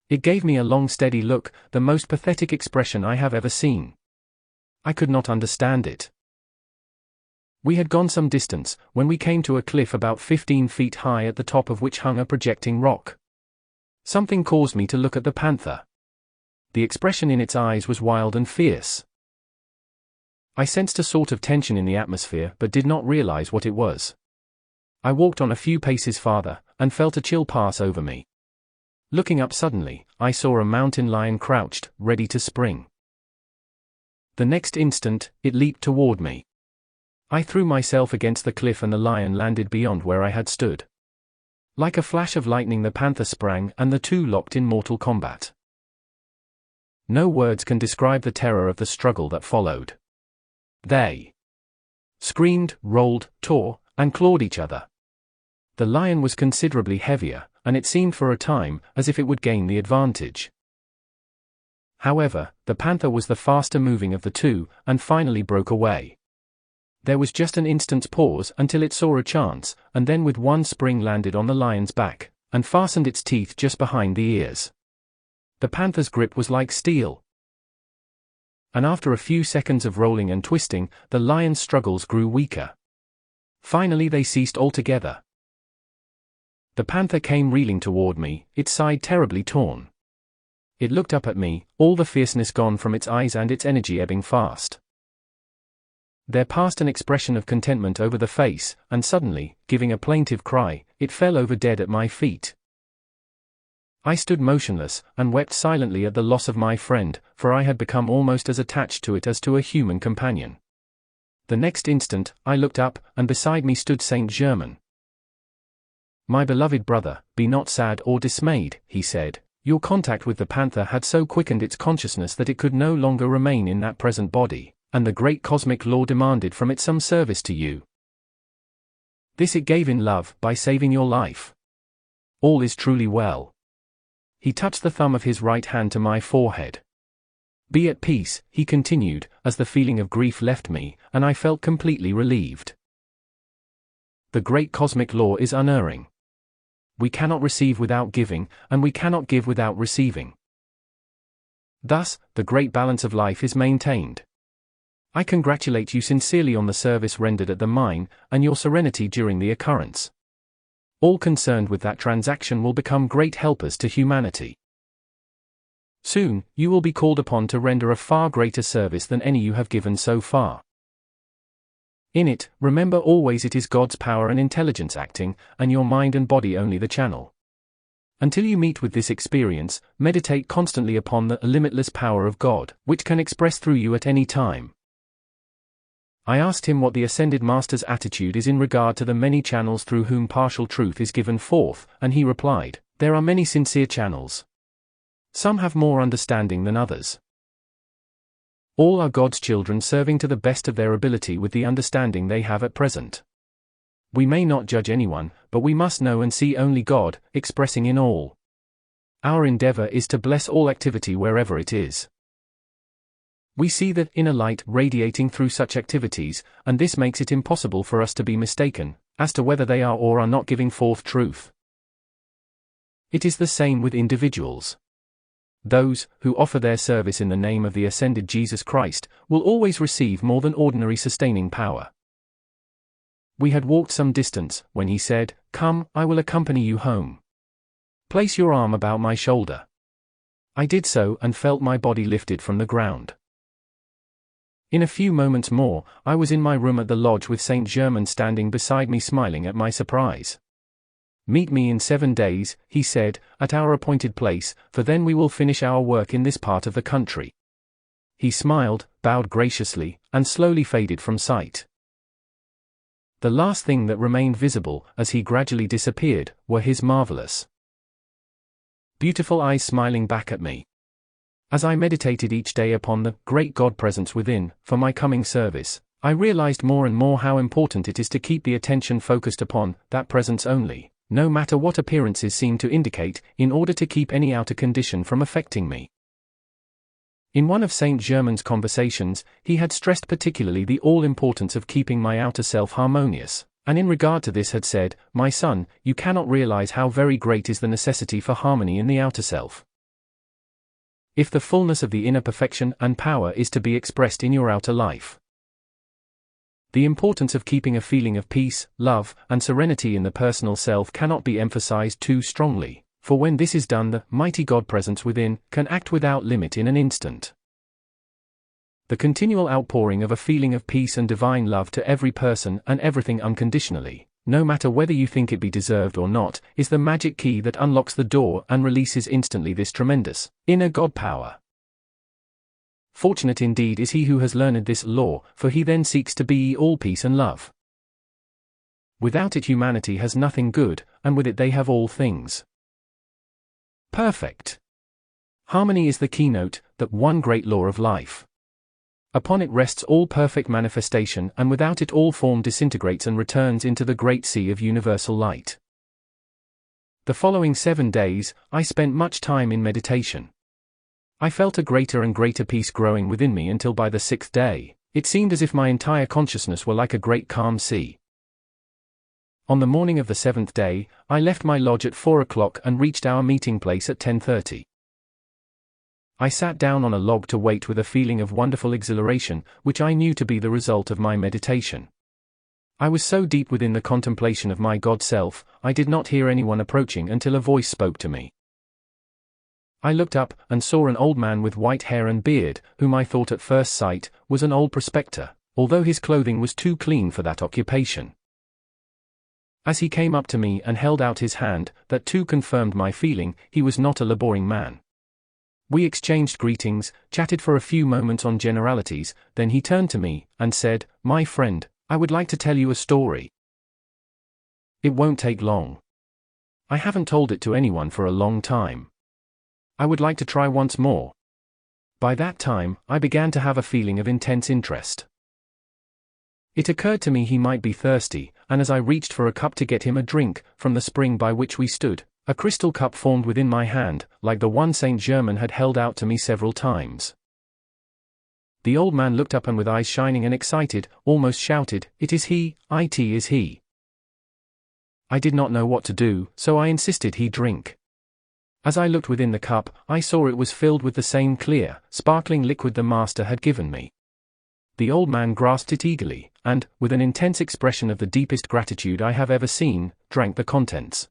It gave me a long steady look, the most pathetic expression I have ever seen. I could not understand it. We had gone some distance, when we came to a cliff about 15 feet high at the top of which hung a projecting rock. Something caused me to look at the panther. The expression in its eyes was wild and fierce. I sensed a sort of tension in the atmosphere but did not realize what it was. I walked on a few paces farther, and felt a chill pass over me. Looking up suddenly, I saw a mountain lion crouched, ready to spring. The next instant, it leaped toward me. I threw myself against the cliff and the lion landed beyond where I had stood. Like a flash of lightning the panther sprang and the two locked in mortal combat. No words can describe the terror of the struggle that followed. They screamed, rolled, tore, and clawed each other. The lion was considerably heavier, and it seemed for a time as if it would gain the advantage. However, the panther was the faster moving of the two, and finally broke away. There was just an instant's pause until it saw a chance, and then with one spring landed on the lion's back, and fastened its teeth just behind the ears. The panther's grip was like steel. And after a few seconds of rolling and twisting, the lion's struggles grew weaker. Finally they ceased altogether. The panther came reeling toward me, its side terribly torn. It looked up at me, all the fierceness gone from its eyes and its energy ebbing fast. There passed an expression of contentment over the face, and suddenly, giving a plaintive cry, it fell over dead at my feet. I stood motionless, and wept silently at the loss of my friend, for I had become almost as attached to it as to a human companion. The next instant, I looked up, and beside me stood Saint Germain. "My beloved brother, be not sad or dismayed," he said. "Your contact with the panther had so quickened its consciousness that it could no longer remain in that present body, and the great cosmic law demanded from it some service to you. This it gave in love, by saving your life. All is truly well." He touched the thumb of his right hand to my forehead. "Be at peace," he continued, as the feeling of grief left me, and I felt completely relieved. The great cosmic law is unerring. We cannot receive without giving, and we cannot give without receiving. Thus, the great balance of life is maintained. I congratulate you sincerely on the service rendered at the mine, and your serenity during the occurrence. All concerned with that transaction will become great helpers to humanity. Soon, you will be called upon to render a far greater service than any you have given so far. In it, remember always it is God's power and intelligence acting, and your mind and body only the channel. Until you meet with this experience, meditate constantly upon the limitless power of God, which can express through you at any time. I asked him what the Ascended Master's attitude is in regard to the many channels through whom partial truth is given forth, and he replied, "There are many sincere channels. Some have more understanding than others. All are God's children serving to the best of their ability with the understanding they have at present. We may not judge anyone, but we must know and see only God, expressing in all. Our endeavor is to bless all activity wherever it is. We see that inner light radiating through such activities, and this makes it impossible for us to be mistaken as to whether they are or are not giving forth truth. It is the same with individuals. Those who offer their service in the name of the ascended Jesus Christ will always receive more than ordinary sustaining power." We had walked some distance, when he said, "Come, I will accompany you home. Place your arm about my shoulder." I did so and felt my body lifted from the ground. In a few moments more, I was in my room at the lodge with Saint Germain standing beside me smiling at my surprise. "Meet me in 7 days," he said, "at our appointed place, for then we will finish our work in this part of the country." He smiled, bowed graciously, and slowly faded from sight. The last thing that remained visible, as he gradually disappeared, were his marvelous, beautiful eyes smiling back at me. As I meditated each day upon the great God presence within, for my coming service, I realized more and more how important it is to keep the attention focused upon that presence only, no matter what appearances seem to indicate, in order to keep any outer condition from affecting me. In one of Saint Germain's conversations, he had stressed particularly the all-importance of keeping my outer self harmonious, and in regard to this had said, "My son, you cannot realize how very great is the necessity for harmony in the outer self. If the fullness of the inner perfection and power is to be expressed in your outer life, the importance of keeping a feeling of peace, love, and serenity in the personal self cannot be emphasized too strongly, for when this is done, the mighty God presence within can act without limit in an instant. The continual outpouring of a feeling of peace and divine love to every person and everything unconditionally, no matter whether you think it be deserved or not, is the magic key that unlocks the door and releases instantly this tremendous inner God power. Fortunate indeed is he who has learned this law, for he then seeks to be all peace and love. Without it humanity has nothing good, and with it they have all things perfect. Harmony is the keynote, that one great law of life. Upon it rests all perfect manifestation, and without it all form disintegrates and returns into the great sea of universal light. The following 7 days, I spent much time in meditation. I felt a greater and greater peace growing within me until by the 6th day, it seemed as if my entire consciousness were like a great calm sea. On the morning of the 7th day, I left my lodge at 4 o'clock and reached our meeting place at 10:30. I sat down on a log to wait with a feeling of wonderful exhilaration, which I knew to be the result of my meditation. I was so deep within the contemplation of my God self, I did not hear anyone approaching until a voice spoke to me. I looked up, and saw an old man with white hair and beard, whom I thought at first sight was an old prospector, although his clothing was too clean for that occupation. As he came up to me and held out his hand, that too confirmed my feeling he was not a laboring man. We exchanged greetings, chatted for a few moments on generalities, then he turned to me and said, "My friend, I would like to tell you a story. It won't take long. I haven't told it to anyone for a long time. I would like to try once more." By that time, I began to have a feeling of intense interest. It occurred to me he might be thirsty, and as I reached for a cup to get him a drink, from the spring by which we stood, a crystal cup formed within my hand, like the one Saint Germain had held out to me several times. The old man looked up and with eyes shining and excited, almost shouted, "It is he, it is he." I did not know what to do, so I insisted he drink. As I looked within the cup, I saw it was filled with the same clear, sparkling liquid the master had given me. The old man grasped it eagerly, and, with an intense expression of the deepest gratitude I have ever seen, drank the contents.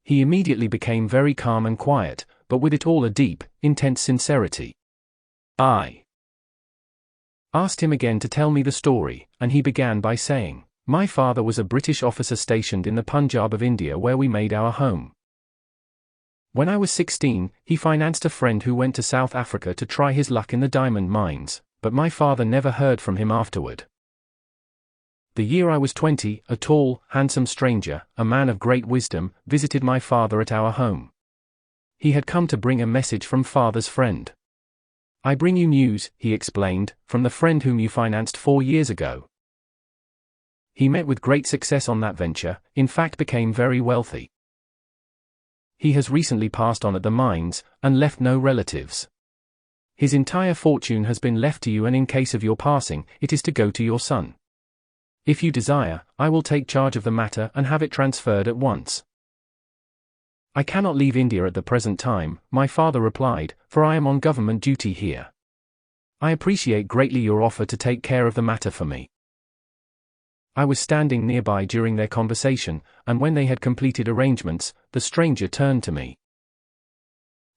He immediately became very calm and quiet, but with it all a deep, intense sincerity. I asked him again to tell me the story, and he began by saying, "My father was a British officer stationed in the Punjab of India where we made our home. When I was 16, he financed a friend who went to South Africa to try his luck in the diamond mines, but my father never heard from him afterward. The year I was 20, a tall, handsome stranger, a man of great wisdom, visited my father at our home. He had come to bring a message from father's friend. 'I bring you news,' he explained, 'from the friend whom you financed 4 years ago. He met with great success on that venture, in fact became very wealthy. He has recently passed on at the mines, and left no relatives. His entire fortune has been left to you, and in case of your passing, it is to go to your son. If you desire, I will take charge of the matter and have it transferred at once.' 'I cannot leave India at the present time,' my father replied, 'for I am on government duty here. I appreciate greatly your offer to take care of the matter for me.' I was standing nearby during their conversation, and when they had completed arrangements, the stranger turned to me.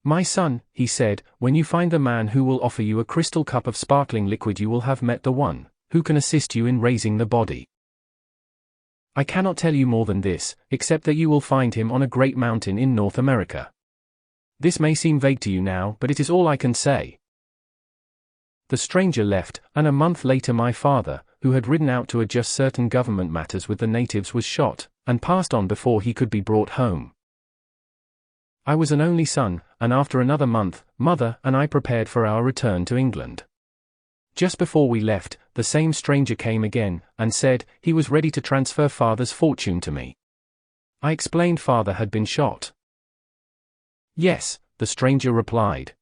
'My son,' he said, 'when you find the man who will offer you a crystal cup of sparkling liquid, you will have met the one who can assist you in raising the body. I cannot tell you more than this, except that you will find him on a great mountain in North America. This may seem vague to you now, but it is all I can say.' The stranger left, and a month later my father, who had ridden out to adjust certain government matters with the natives, was shot, and passed on before he could be brought home. I was an only son, and after another month, mother and I prepared for our return to England. Just before we left, the same stranger came again, and said he was ready to transfer father's fortune to me. I explained father had been shot. 'Yes,' the stranger replied.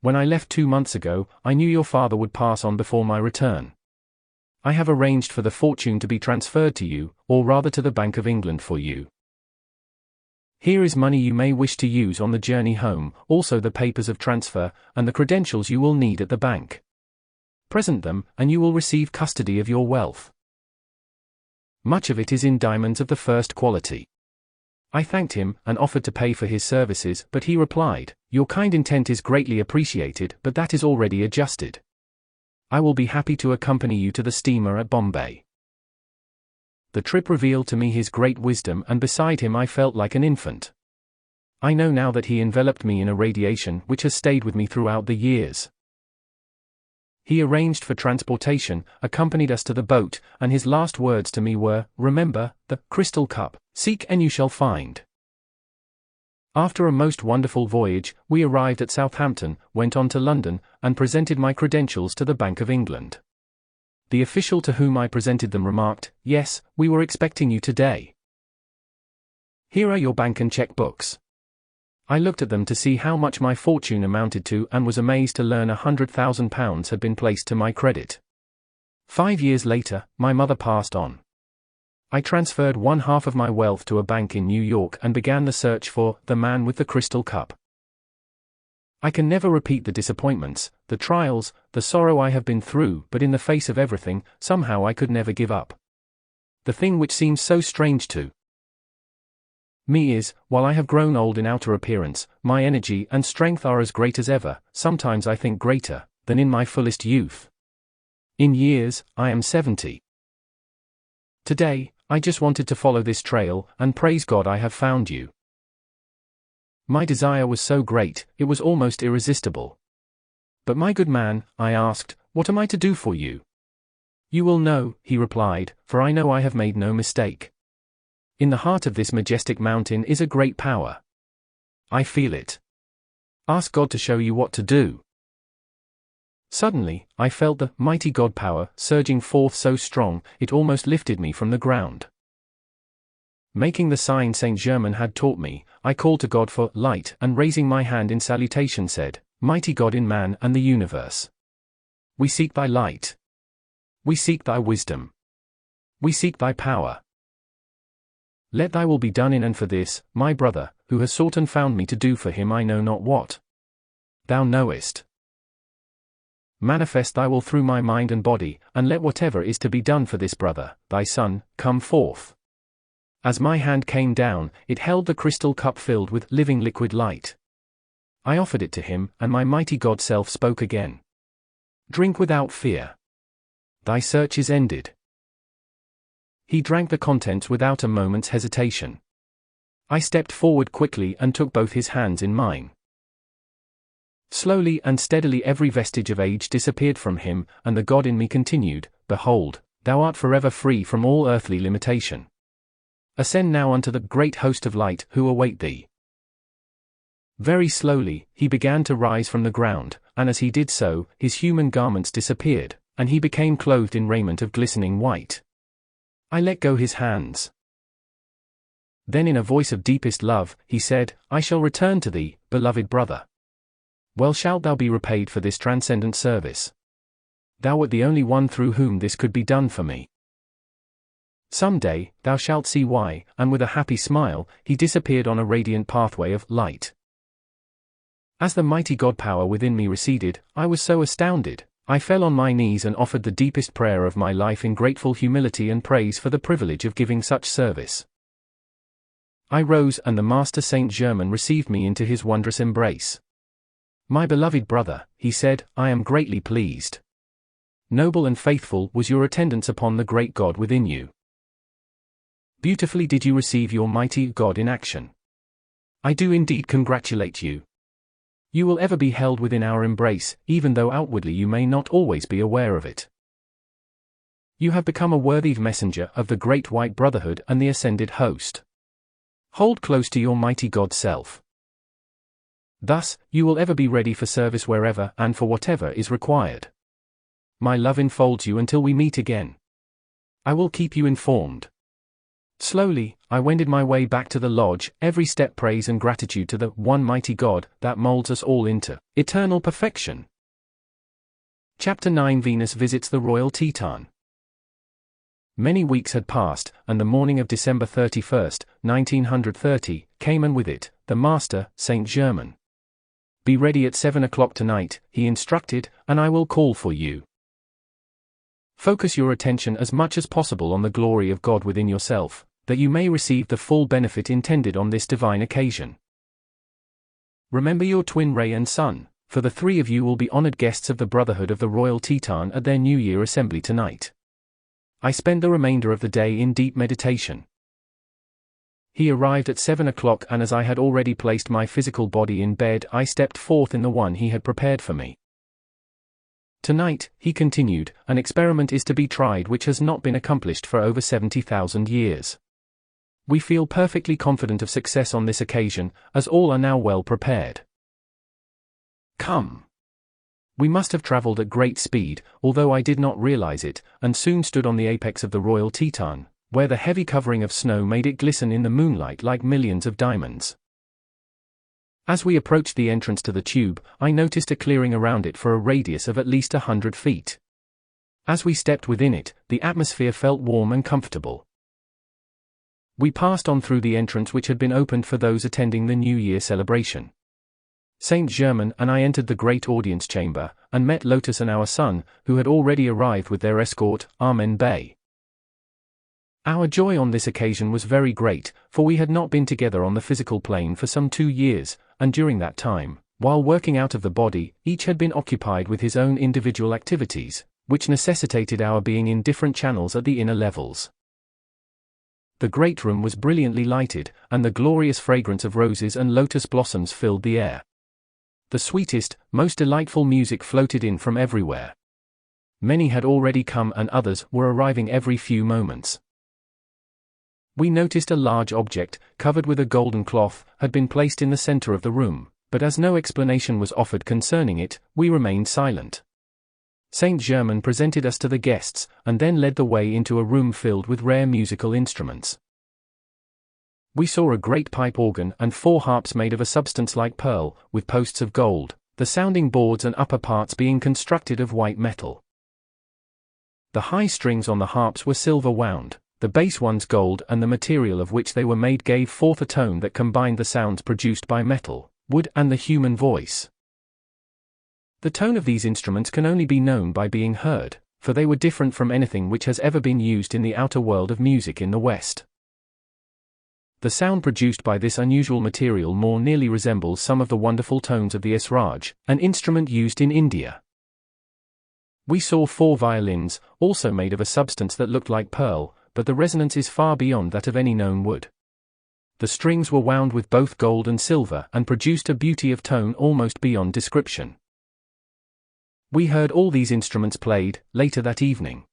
'When I left 2 months ago, I knew your father would pass on before my return. I have arranged for the fortune to be transferred to you, or rather to the Bank of England for you. Here is money you may wish to use on the journey home, also the papers of transfer, and the credentials you will need at the bank. Present them, and you will receive custody of your wealth. Much of it is in diamonds of the first quality.' I thanked him, and offered to pay for his services, but he replied, 'Your kind intent is greatly appreciated, but that is already adjusted. I will be happy to accompany you to the steamer at Bombay.' The trip revealed to me his great wisdom, and beside him I felt like an infant. I know now that he enveloped me in a radiation which has stayed with me throughout the years. He arranged for transportation, accompanied us to the boat, and his last words to me were, 'Remember, the crystal cup, seek and you shall find.' After a most wonderful voyage, we arrived at Southampton, went on to London, and presented my credentials to the Bank of England. The official to whom I presented them remarked, 'Yes, we were expecting you today. Here are your bank and cheque books.' I looked at them to see how much my fortune amounted to, and was amazed to learn £100,000 had been placed to my credit. 5 years later, my mother passed on. I transferred 1/2 of my wealth to a bank in New York and began the search for the man with the crystal cup. I can never repeat the disappointments, the trials, the sorrow I have been through, but in the face of everything, somehow I could never give up. The thing which seems so strange to me is, while I have grown old in outer appearance, my energy and strength are as great as ever, sometimes I think greater, than in my fullest youth. In years, I am 70. Today, I just wanted to follow this trail, and praise God I have found you. My desire was so great, it was almost irresistible. But my good man, I asked, what am I to do for you? You will know, he replied, for I know I have made no mistake. In the heart of this majestic mountain is a great power. I feel it. Ask God to show you what to do. Suddenly, I felt the mighty God power surging forth so strong, it almost lifted me from the ground. Making the sign Saint Germain had taught me, I called to God for light and raising my hand in salutation said, Mighty God in man and the universe. We seek thy light. We seek thy wisdom. We seek thy power. Let thy will be done in and for this, my brother, who has sought and found me to do for him I know not what. Thou knowest. Manifest thy will through my mind and body, and let whatever is to be done for this brother, thy son, come forth. As my hand came down, it held the crystal cup filled with living liquid light. I offered it to him, and my mighty God self spoke again. Drink without fear. Thy search is ended. He drank the contents without a moment's hesitation. I stepped forward quickly and took both his hands in mine. Slowly and steadily every vestige of age disappeared from him, and the God in me continued, Behold, thou art forever free from all earthly limitation. Ascend now unto the great host of light who await thee. Very slowly, he began to rise from the ground, and as he did so, his human garments disappeared, and he became clothed in raiment of glistening white. I let go his hands. Then in a voice of deepest love, he said, I shall return to thee, beloved brother. Well shalt thou be repaid for this transcendent service. Thou wert the only one through whom this could be done for me. Some day, thou shalt see why, and with a happy smile, he disappeared on a radiant pathway of light. As the mighty God power within me receded, I was so astounded, I fell on my knees and offered the deepest prayer of my life in grateful humility and praise for the privilege of giving such service. I rose and the Master Saint Germain received me into his wondrous embrace. My beloved brother, he said, I am greatly pleased. Noble and faithful was your attendance upon the great God within you. Beautifully did you receive your mighty God in action. I do indeed congratulate you. You will ever be held within our embrace, even though outwardly you may not always be aware of it. You have become a worthy messenger of the great white brotherhood and the ascended host. Hold close to your mighty God self. Thus, you will ever be ready for service wherever and for whatever is required. My love enfolds you until we meet again. I will keep you informed. Slowly, I wended my way back to the lodge, every step praise and gratitude to the one mighty God that molds us all into eternal perfection. Chapter 9 Venus visits the Royal Teton. Many weeks had passed, and the morning of December 31st, 1930, came and with it, the Master, Saint Germain. Be ready at 7 o'clock tonight, he instructed, and I will call for you. Focus your attention as much as possible on the glory of God within yourself, that you may receive the full benefit intended on this divine occasion. Remember your twin ray and son, for the three of you will be honored guests of the Brotherhood of the Royal Teton at their New Year assembly tonight. I spend the remainder of the day in deep meditation. He arrived at 7 o'clock, and as I had already placed my physical body in bed, I stepped forth in the one he had prepared for me. Tonight, he continued, an experiment is to be tried which has not been accomplished for over 70,000 years. We feel perfectly confident of success on this occasion, as all are now well prepared. Come. We must have traveled at great speed, although I did not realize it, and soon stood on the apex of the Royal Teton, where the heavy covering of snow made it glisten in the moonlight like millions of diamonds. As we approached the entrance to the tube, I noticed a clearing around it for a radius of at least 100 feet. As we stepped within it, the atmosphere felt warm and comfortable. We passed on through the entrance which had been opened for those attending the New Year celebration. Saint Germain and I entered the great audience chamber, and met Lotus and our son, who had already arrived with their escort, Amen Bey. Our joy on this occasion was very great, for we had not been together on the physical plane for some 2 years, and during that time, while working out of the body, each had been occupied with his own individual activities, which necessitated our being in different channels at the inner levels. The great room was brilliantly lighted, and the glorious fragrance of roses and lotus blossoms filled the air. The sweetest, most delightful music floated in from everywhere. Many had already come and others were arriving every few moments. We noticed a large object, covered with a golden cloth, had been placed in the center of the room, but as no explanation was offered concerning it, we remained silent. Saint Germain presented us to the guests, and then led the way into a room filled with rare musical instruments. We saw a great pipe organ and 4 harps made of a substance like pearl, with posts of gold, the sounding boards and upper parts being constructed of white metal. The high strings on the harps were silver wound, the bass ones gold, and the material of which they were made gave forth a tone that combined the sounds produced by metal, wood, and the human voice. The tone of these instruments can only be known by being heard, for they were different from anything which has ever been used in the outer world of music in the West. The sound produced by this unusual material more nearly resembles some of the wonderful tones of the esraj, an instrument used in India. We saw 4 violins, also made of a substance that looked like pearl, but the resonance is far beyond that of any known wood. The strings were wound with both gold and silver and produced a beauty of tone almost beyond description. We heard all these instruments played, later that evening.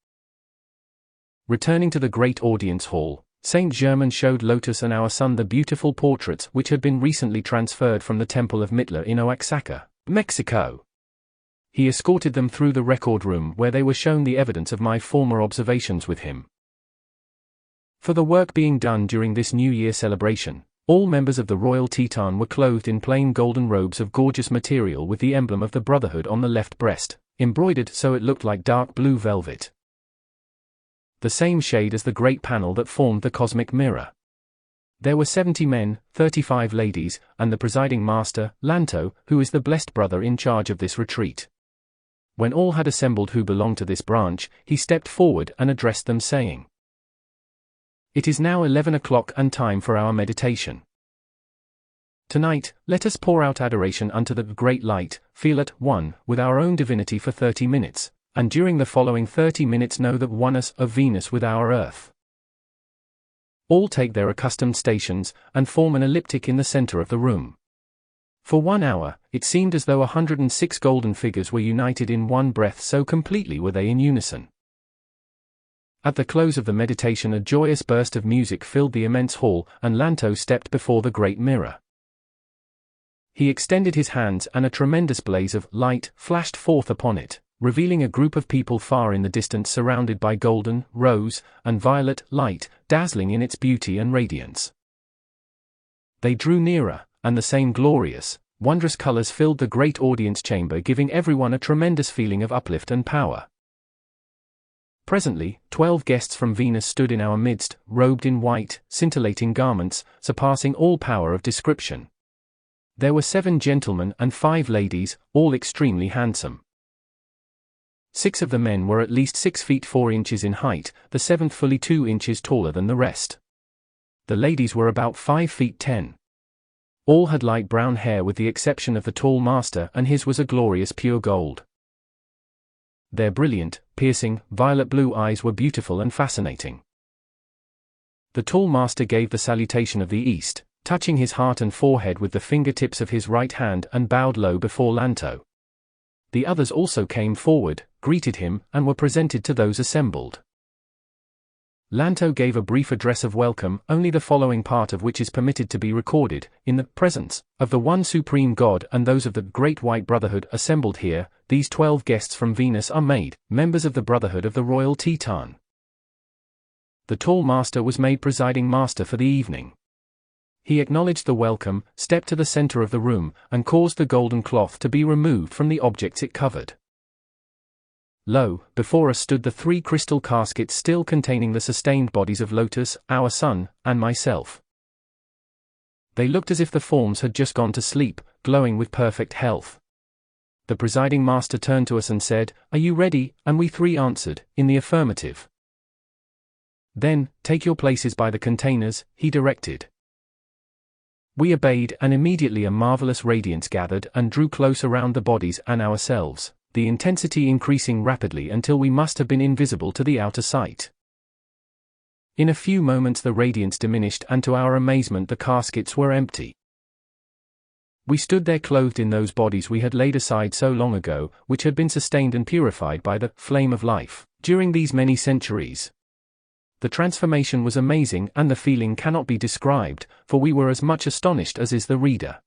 Returning to the great audience hall, Saint Germain showed Lotus and our son the beautiful portraits which had been recently transferred from the temple of Mitla in Oaxaca, Mexico. He escorted them through the record room where they were shown the evidence of my former observations with him. For the work being done during this New Year celebration, all members of the Royal Teton were clothed in plain golden robes of gorgeous material with the emblem of the Brotherhood on the left breast, embroidered so it looked like dark blue velvet. The same shade as the great panel that formed the cosmic mirror. There were 70 men, 35 ladies, and the presiding master, Lanto, who is the blessed brother in charge of this retreat. When all had assembled who belonged to this branch, he stepped forward and addressed them saying, "It is now 11 o'clock and time for our meditation. Tonight, let us pour out adoration unto the great light, feel at one with our own divinity for 30 minutes, and during the following 30 minutes know the oneness of Venus with our Earth." All take their accustomed stations, and form an elliptic in the center of the room. For 1 hour, it seemed as though 106 golden figures were united in one breath, so completely were they in unison. At the close of the meditation a joyous burst of music filled the immense hall, and Lanto stepped before the great mirror. He extended his hands and a tremendous blaze of light flashed forth upon it, revealing a group of people far in the distance surrounded by golden, rose, and violet light, dazzling in its beauty and radiance. They drew nearer, and the same glorious, wondrous colors filled the great audience chamber, giving everyone a tremendous feeling of uplift and power. Presently, 12 guests from Venus stood in our midst, robed in white, scintillating garments, surpassing all power of description. There were 7 gentlemen and 5 ladies, all extremely handsome. 6 of the men were at least 6 feet 4 inches in height, the 7th fully 2 inches taller than the rest. The ladies were about 5 feet 10. All had light brown hair with the exception of the tall master, and his was a glorious pure gold. Their brilliant, piercing, violet blue eyes were beautiful and fascinating. The tall master gave the salutation of the East, touching his heart and forehead with the fingertips of his right hand, and bowed low before Lanto. The others also came forward, greeted him, and were presented to those assembled. Lanto gave a brief address of welcome, only the following part of which is permitted to be recorded: "In the presence of the one supreme God and those of the great white brotherhood assembled here, these 12 guests from Venus are made members of the Brotherhood of the Royal Teton." The tall master was made presiding master for the evening. He acknowledged the welcome, stepped to the center of the room, and caused the golden cloth to be removed from the objects it covered. Lo, before us stood the 3 crystal caskets still containing the sustained bodies of Lotus, our son, and myself. They looked as if the forms had just gone to sleep, glowing with perfect health. The presiding master turned to us and said, "Are you ready?" And we 3 answered, in the affirmative. "Then, take your places by the containers," he directed. We obeyed, and immediately a marvelous radiance gathered and drew close around the bodies and ourselves, the intensity increasing rapidly until we must have been invisible to the outer sight. In a few moments the radiance diminished, and to our amazement the caskets were empty. We stood there clothed in those bodies we had laid aside so long ago, which had been sustained and purified by the flame of life during these many centuries. The transformation was amazing, and the feeling cannot be described, for we were as much astonished as is the reader.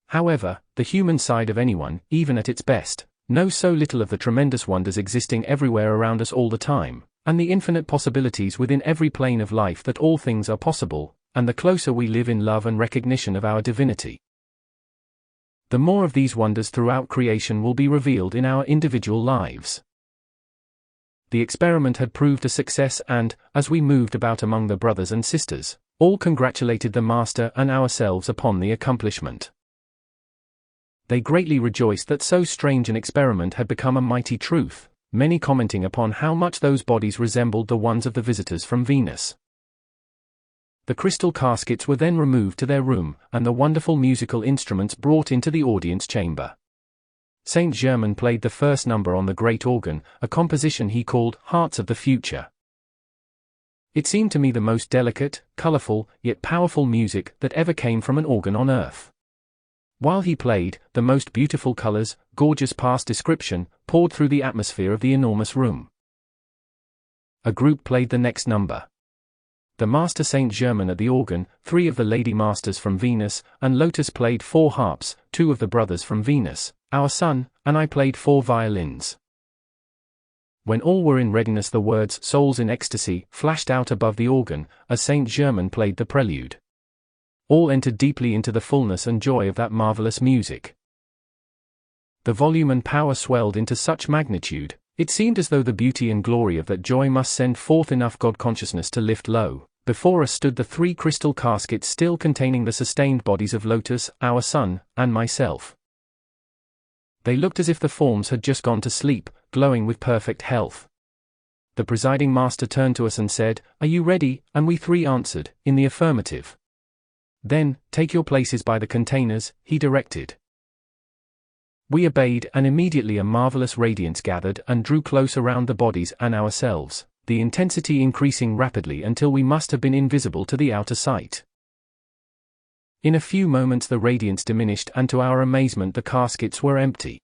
However, the human side of anyone, even at its best, knows so little of the tremendous wonders existing everywhere around us all the time, and the infinite possibilities within every plane of life that all things are possible, and the closer we live in love and recognition of our divinity, the more of these wonders throughout creation will be revealed in our individual lives. The experiment had proved a success, and, as we moved about among the brothers and sisters, all congratulated the Master and ourselves upon the accomplishment. They greatly rejoiced that so strange an experiment had become a mighty truth, many commenting upon how much those bodies resembled the ones of the visitors from Venus. The crystal caskets were then removed to their room, and the wonderful musical instruments brought into the audience chamber. Saint Germain played the first number on the great organ, a composition he called Hearts of the Future. It seemed to me the most delicate, colorful, yet powerful music that ever came from an organ on earth. While he played, the most beautiful colors, gorgeous past description, poured through the atmosphere of the enormous room. A group played the next number. The Master Saint Germain at the organ, 3 of the Lady Masters from Venus, and Lotus played 4 harps, 2 of the brothers from Venus, our son, and I played 4 violins. When all were in readiness the words "Souls in Ecstasy" flashed out above the organ, as Saint Germain played the prelude. All entered deeply into the fullness and joy of that marvelous music. The volume and power swelled into such magnitude, it seemed as though the beauty and glory of that joy must send forth enough God consciousness to lift low. Before us stood the 3 crystal caskets still containing the sustained bodies of Lotus, our son, and myself. They looked as if the forms had just gone to sleep, glowing with perfect health. The presiding master turned to us and said, "Are you ready?" And we 3 answered, in the affirmative. "Then, take your places by the containers," he directed. We obeyed, and immediately a marvelous radiance gathered and drew close around the bodies and ourselves, the intensity increasing rapidly until we must have been invisible to the outer sight. In a few moments the radiance diminished, and to our amazement the caskets were empty.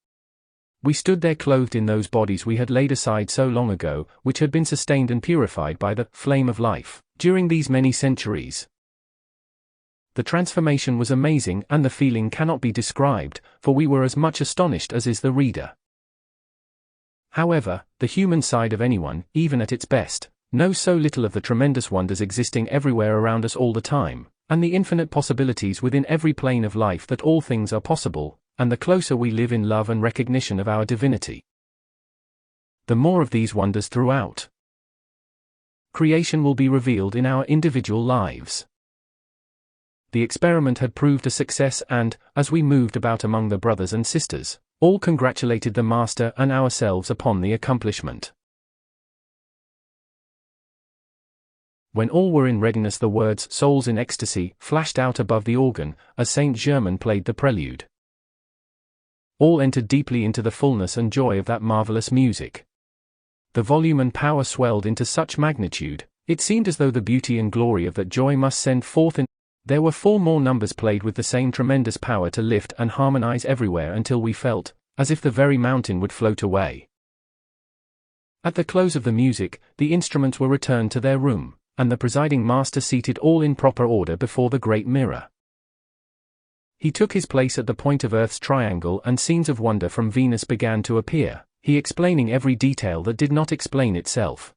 We stood there clothed in those bodies we had laid aside so long ago, which had been sustained and purified by the flame of life during these many centuries. The transformation was amazing, and the feeling cannot be described, for we were as much astonished as is the reader. However, the human side of anyone, even at its best, knows so little of the tremendous wonders existing everywhere around us all the time, and the infinite possibilities within every plane of life that all things are possible, and the closer we live in love and recognition of our divinity, the more of these wonders throughout creation will be revealed in our individual lives. The experiment had proved a success, and, as we moved about among the brothers and sisters, all congratulated the Master and ourselves upon the accomplishment. When all were in readiness the words "Souls in Ecstasy" flashed out above the organ, as Saint Germain played the prelude. All entered deeply into the fullness and joy of that marvelous music. The volume and power swelled into such magnitude, it seemed as though the beauty and glory of that joy must send forth in. There were 4 more numbers played with the same tremendous power to lift and harmonize everywhere until we felt as if the very mountain would float away. At the close of the music, the instruments were returned to their room, and the presiding master seated all in proper order before the great mirror. He took his place at the point of Earth's triangle, and scenes of wonder from Venus began to appear, he explaining every detail that did not explain itself.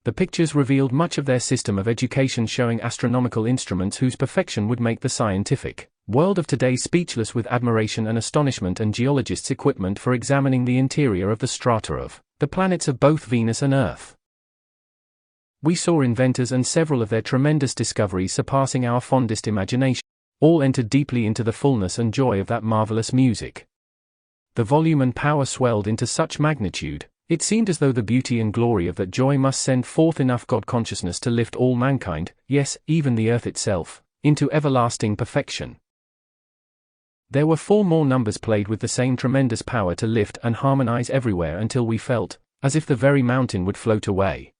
The pictures revealed much of their system of education, showing astronomical instruments whose perfection would make the scientific world of today speechless with admiration and astonishment, and geologists' equipment for examining the interior of the strata of the planets of both Venus and Earth. We saw inventors and several of their tremendous discoveries surpassing our fondest imagination. All entered deeply into the fullness and joy of that marvelous music. The volume and power swelled into such magnitude, it seemed as though the beauty and glory of that joy must send forth enough God consciousness to lift all mankind, yes, even the earth itself, into everlasting perfection. There were 4 more numbers played with the same tremendous power to lift and harmonize everywhere until we felt as if the very mountain would float away.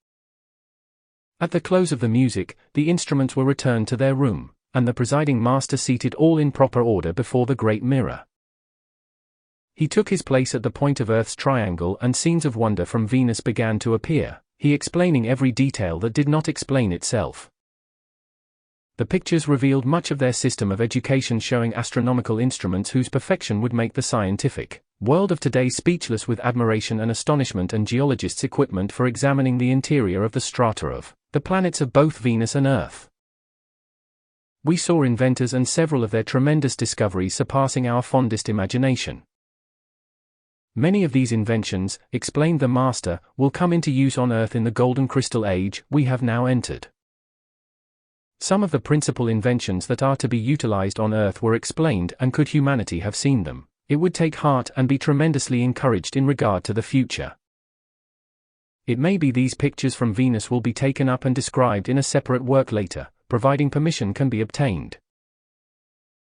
At the close of the music, the instruments were returned to their room, and the presiding master seated all in proper order before the great mirror. He took his place at the point of Earth's triangle, and scenes of wonder from Venus began to appear, he explaining every detail that did not explain itself. The pictures revealed much of their system of education, showing astronomical instruments whose perfection would make the scientific world of today speechless with admiration and astonishment, and geologists' equipment for examining the interior of the strata of the planets of both Venus and Earth. We saw inventors and several of their tremendous discoveries surpassing our fondest imagination. Many of these inventions, explained the master, will come into use on Earth in the golden crystal age we have now entered. Some of the principal inventions that are to be utilized on Earth were explained, and could humanity have seen them, it would take heart and be tremendously encouraged in regard to the future. It may be these pictures from Venus will be taken up and described in a separate work later, providing permission can be obtained.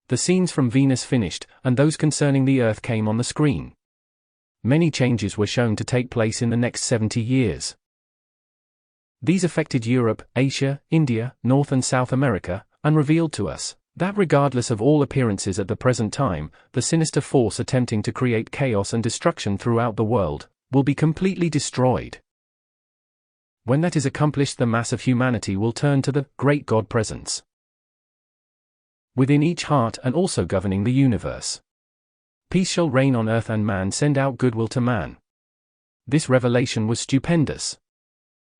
The scenes from Venus finished, and those concerning the Earth came on the screen. Many changes were shown to take place in the next 70 years. These affected Europe, Asia, India, North and South America, and revealed to us that regardless of all appearances at the present time, the sinister force attempting to create chaos and destruction throughout the world will be completely destroyed. When that is accomplished, the mass of humanity will turn to the great God presence within each heart and also governing the universe. Peace shall reign on earth, and man send out goodwill to man. This revelation was stupendous.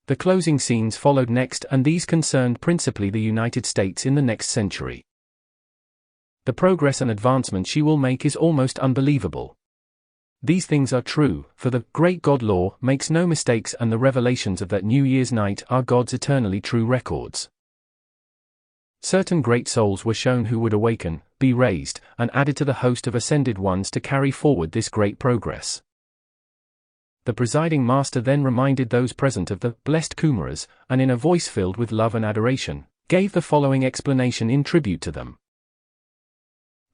The closing scenes followed next, and these concerned principally the United States in the next century. The progress and advancement she will make is almost unbelievable. These things are true, for the great God law makes no mistakes, and the revelations of that New Year's night are God's eternally true records. Certain great souls were shown who would awaken, be raised, and added to the host of ascended ones to carry forward this great progress. The presiding master then reminded those present of the blessed Kumaras, and in a voice filled with love and adoration, gave the following explanation in tribute to them.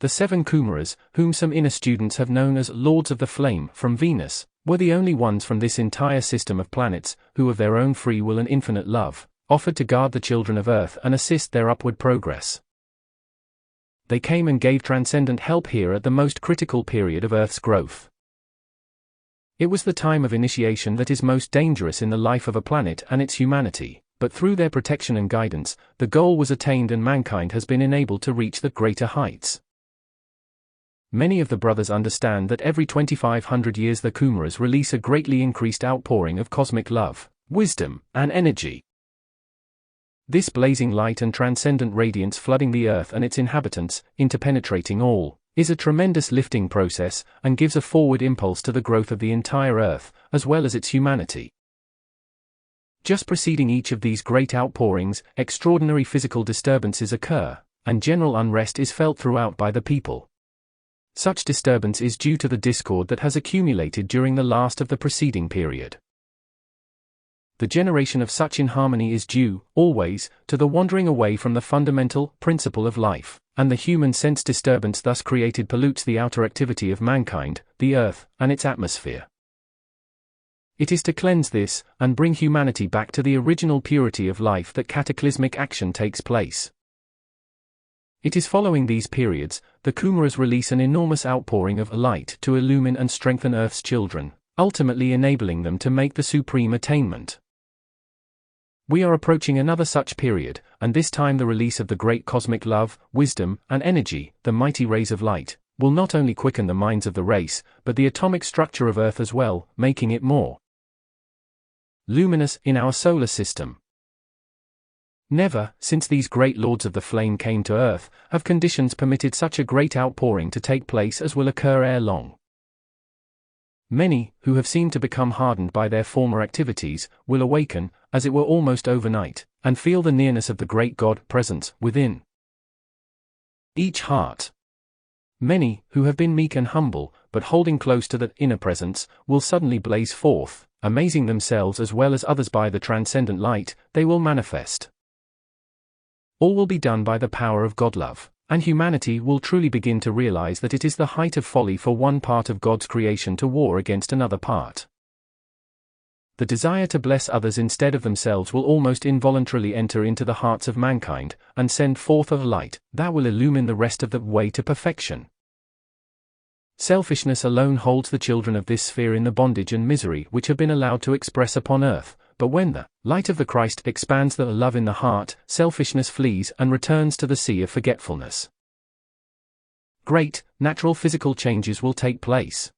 The 7 Kumaras, whom some inner students have known as Lords of the Flame from Venus, were the only ones from this entire system of planets, who of their own free will and infinite love, offered to guard the children of Earth and assist their upward progress. They came and gave transcendent help here at the most critical period of Earth's growth. It was the time of initiation that is most dangerous in the life of a planet and its humanity, but through their protection and guidance, the goal was attained and mankind has been enabled to reach the greater heights. Many of the brothers understand that every 2500 years the Kumaras release a greatly increased outpouring of cosmic love, wisdom, and energy. This blazing light and transcendent radiance flooding the Earth and its inhabitants, interpenetrating all, is a tremendous lifting process, and gives a forward impulse to the growth of the entire Earth, as well as its humanity. Just preceding each of these great outpourings, extraordinary physical disturbances occur, and general unrest is felt throughout by the people. Such disturbance is due to the discord that has accumulated during the last of the preceding period. The generation of such inharmony is due, always, to the wandering away from the fundamental principle of life, and the human sense disturbance thus created pollutes the outer activity of mankind, the Earth, and its atmosphere. It is to cleanse this, and bring humanity back to the original purity of life that cataclysmic action takes place. It is following these periods, the Kumaras release an enormous outpouring of light to illumine and strengthen Earth's children, ultimately enabling them to make the supreme attainment. We are approaching another such period, and this time the release of the great cosmic love, wisdom, and energy, the mighty rays of light, will not only quicken the minds of the race, but the atomic structure of Earth as well, making it more luminous in our solar system. Never, since these great lords of the flame came to Earth, have conditions permitted such a great outpouring to take place as will occur ere long. Many, who have seemed to become hardened by their former activities, will awaken, as it were almost overnight, and feel the nearness of the great God presence within each heart. Many, who have been meek and humble, but holding close to the inner presence, will suddenly blaze forth, amazing themselves as well as others by the transcendent light they will manifest. All will be done by the power of God love, and humanity will truly begin to realize that it is the height of folly for one part of God's creation to war against another part. The desire to bless others instead of themselves will almost involuntarily enter into the hearts of mankind, and send forth a light that will illumine the rest of the way to perfection. Selfishness alone holds the children of this sphere in the bondage and misery which have been allowed to express upon earth, but when the light of the Christ expands the love in the heart, selfishness flees and returns to the sea of forgetfulness. Great, natural physical changes will take place.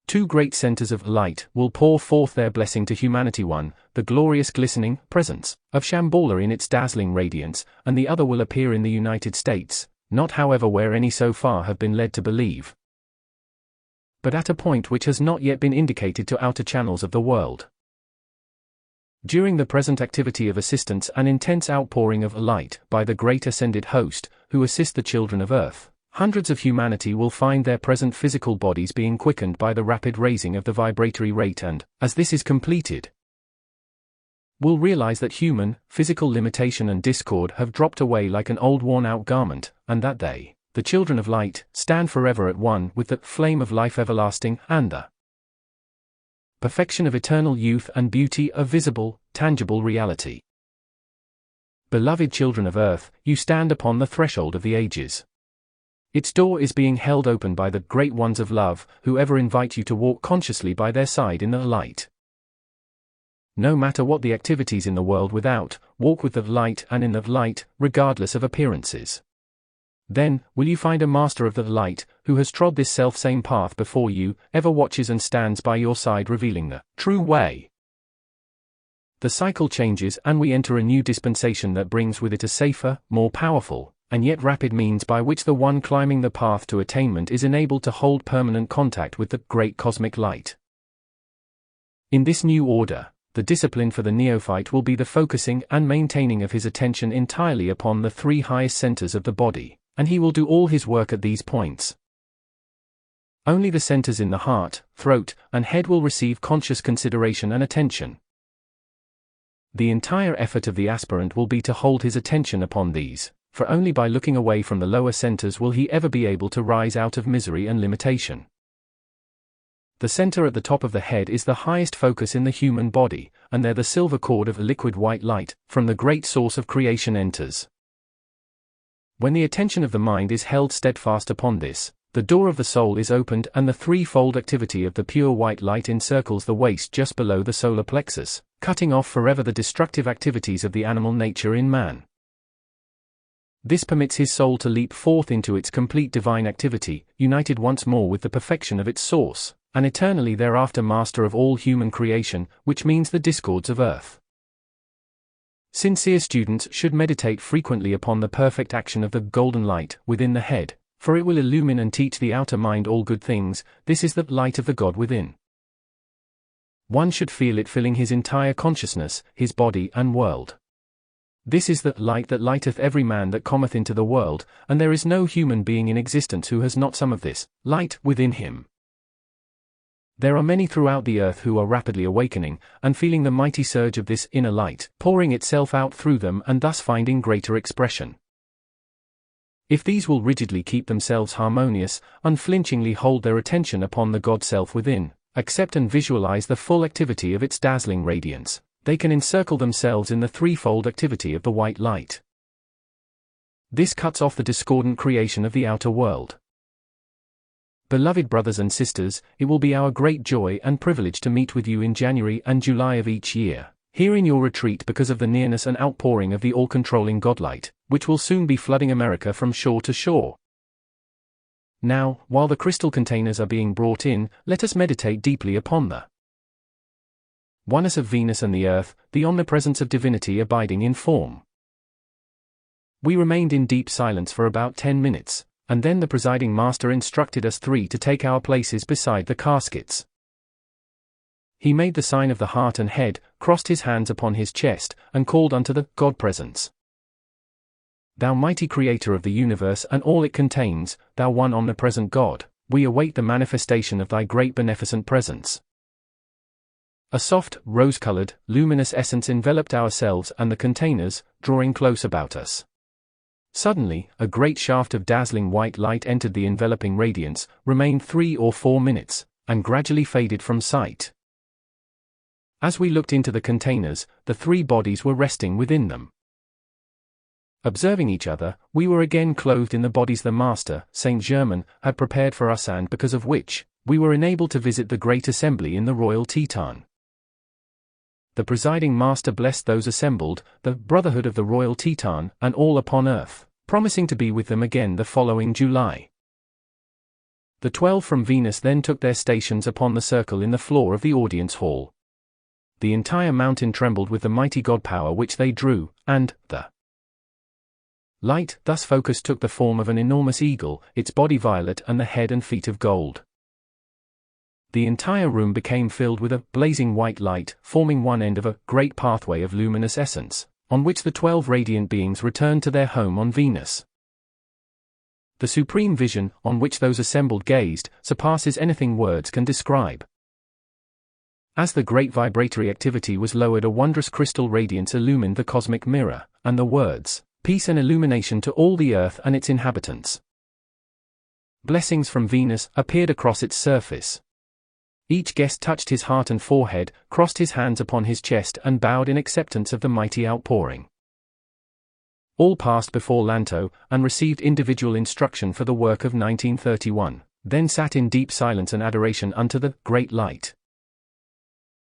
Two great centers of light will pour forth their blessing to humanity, one, the glorious glistening presence of Shamballa in its dazzling radiance, and the other will appear in the United States, not however where any so far have been led to believe, but at a point which has not yet been indicated to outer channels of the world. During the present activity of assistance and intense outpouring of light by the great ascended host, who assist the children of earth, hundreds of humanity will find their present physical bodies being quickened by the rapid raising of the vibratory rate and, as this is completed, will realize that human, physical limitation and discord have dropped away like an old worn-out garment, and that they, the children of light, stand forever at one with the flame of life everlasting and the perfection of eternal youth and beauty of visible, tangible reality. Beloved children of earth, you stand upon the threshold of the ages. Its door is being held open by the great ones of love, who ever invite you to walk consciously by their side in the light. No matter what the activities in the world without, walk with the light and in the light, regardless of appearances. Then, will you find a master of the light, who has trod this self-same path before you, ever watches and stands by your side revealing the true way. The cycle changes and we enter a new dispensation that brings with it a safer, more powerful, and yet rapid means by which the one climbing the path to attainment is enabled to hold permanent contact with the great cosmic light. In this new order, the discipline for the neophyte will be the focusing and maintaining of his attention entirely upon the three highest centers of the body, and he will do all his work at these points. Only the centers in the heart, throat, and head will receive conscious consideration and attention. The entire effort of the aspirant will be to hold his attention upon these, for only by looking away from the lower centers will he ever be able to rise out of misery and limitation. The center at the top of the head is the highest focus in the human body, and there the silver cord of liquid white light, from the great source of creation enters. When the attention of the mind is held steadfast upon this, the door of the soul is opened and the threefold activity of the pure white light encircles the waist just below the solar plexus, cutting off forever the destructive activities of the animal nature in man. This permits his soul to leap forth into its complete divine activity, united once more with the perfection of its source, and eternally thereafter master of all human creation, which means the discords of earth. Sincere students should meditate frequently upon the perfect action of the golden light within the head, for it will illumine and teach the outer mind all good things. This is the light of the God within. One should feel it filling his entire consciousness, his body and world. This is the light that lighteth every man that cometh into the world, and there is no human being in existence who has not some of this light within him. There are many throughout the earth who are rapidly awakening, and feeling the mighty surge of this inner light, pouring itself out through them and thus finding greater expression. If these will rigidly keep themselves harmonious, unflinchingly hold their attention upon the God Self within, accept and visualize the full activity of its dazzling radiance, they can encircle themselves in the threefold activity of the white light. This cuts off the discordant creation of the outer world. Beloved brothers and sisters, it will be our great joy and privilege to meet with you in January and July of each year, here in your retreat because of the nearness and outpouring of the all-controlling Godlight, which will soon be flooding America from shore to shore. Now, while the crystal containers are being brought in, let us meditate deeply upon the oneness of Venus and the earth, the omnipresence of divinity abiding in form. We remained in deep silence for about 10 minutes, and then the presiding master instructed us three to take our places beside the caskets. He made the sign of the heart and head, crossed his hands upon his chest, and called unto the God Presence. Thou mighty Creator of the universe and all it contains, thou one omnipresent God, we await the manifestation of thy great beneficent presence. A soft, rose-colored, luminous essence enveloped ourselves and the containers, drawing close about us. Suddenly, a great shaft of dazzling white light entered the enveloping radiance, remained 3 or 4 minutes, and gradually faded from sight. As we looked into the containers, the 3 bodies were resting within them. Observing each other, we were again clothed in the bodies the Master, Saint Germain, had prepared for us, and because of which, we were enabled to visit the great assembly in the Royal Teton. The presiding Master blessed those assembled, the Brotherhood of the Royal Teton, and all upon earth, promising to be with them again the following July. The 12 from Venus then took their stations upon the circle in the floor of the audience hall. The entire mountain trembled with the mighty God power which they drew, and the light thus focused took the form of an enormous eagle, its body violet and the head and feet of gold. The entire room became filled with a blazing white light, forming one end of a great pathway of luminous essence, on which the 12 radiant beings returned to their home on Venus. The supreme vision, on which those assembled gazed, surpasses anything words can describe. As the great vibratory activity was lowered, a wondrous crystal radiance illumined the cosmic mirror, and the words, "Peace and illumination to all the earth and its inhabitants. Blessings from Venus," appeared across its surface. Each guest touched his heart and forehead, crossed his hands upon his chest, and bowed in acceptance of the mighty outpouring. All passed before Lanto, and received individual instruction for the work of 1931, then sat in deep silence and adoration unto the great light.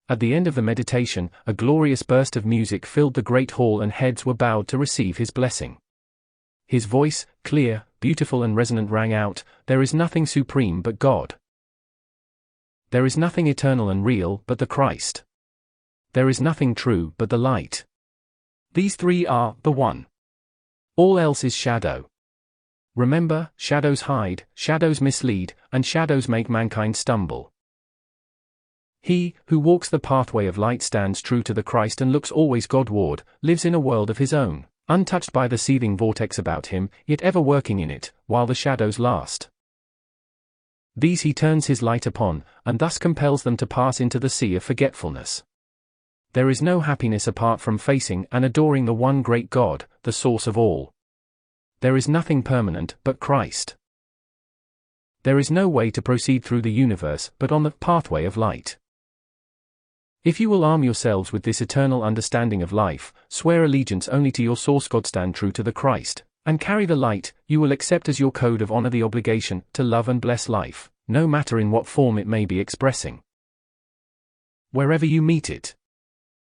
At the end of the meditation, a glorious burst of music filled the great hall, and heads were bowed to receive his blessing. His voice, clear, beautiful and resonant, rang out, "There is nothing supreme but God. There is nothing eternal and real but the Christ. There is nothing true but the light. These 3 are the one. All else is shadow. Remember, shadows hide, shadows mislead, and shadows make mankind stumble. He who walks the pathway of light stands true to the Christ and looks always Godward, lives in a world of his own, untouched by the seething vortex about him, yet ever working in it, while the shadows last. These he turns his light upon, and thus compels them to pass into the sea of forgetfulness. There is no happiness apart from facing and adoring the one great God, the source of all. There is nothing permanent but Christ. There is no way to proceed through the universe but on the pathway of light. If you will arm yourselves with this eternal understanding of life, swear allegiance only to your source God, stand true to the Christ, and carry the light, you will accept as your code of honor the obligation to love and bless life, no matter in what form it may be expressing. Wherever you meet it.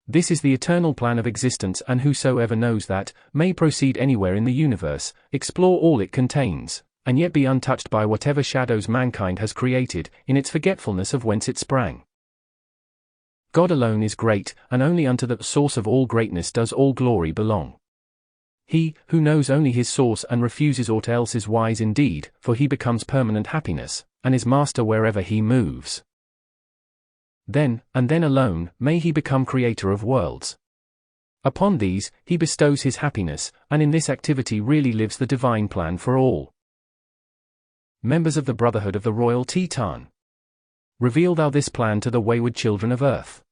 This is the eternal plan of existence, and whosoever knows that, may proceed anywhere in the universe, explore all it contains, and yet be untouched by whatever shadows mankind has created, in its forgetfulness of whence it sprang. God alone is great, and only unto the source of all greatness does all glory belong. He who knows only his source and refuses aught else is wise indeed, for he becomes permanent happiness, and is master wherever he moves. Then, and then alone, may he become creator of worlds. Upon these, he bestows his happiness, and in this activity really lives the divine plan for all. Members of the Brotherhood of the Royal Teton, reveal thou this plan to the wayward children of earth.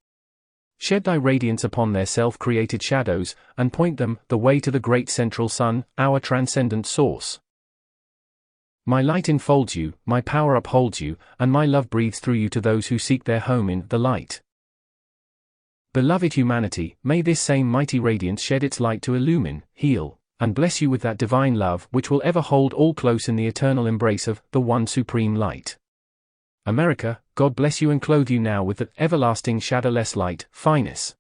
Shed thy radiance upon their self-created shadows, and point them the way to the great central sun, our transcendent source. My light enfolds you, my power upholds you, and my love breathes through you to those who seek their home in the light. Beloved humanity, may this same mighty radiance shed its light to illumine, heal, and bless you with that divine love which will ever hold all close in the eternal embrace of the one supreme light. America, God bless you and clothe you now with the everlasting shadowless light, Finus.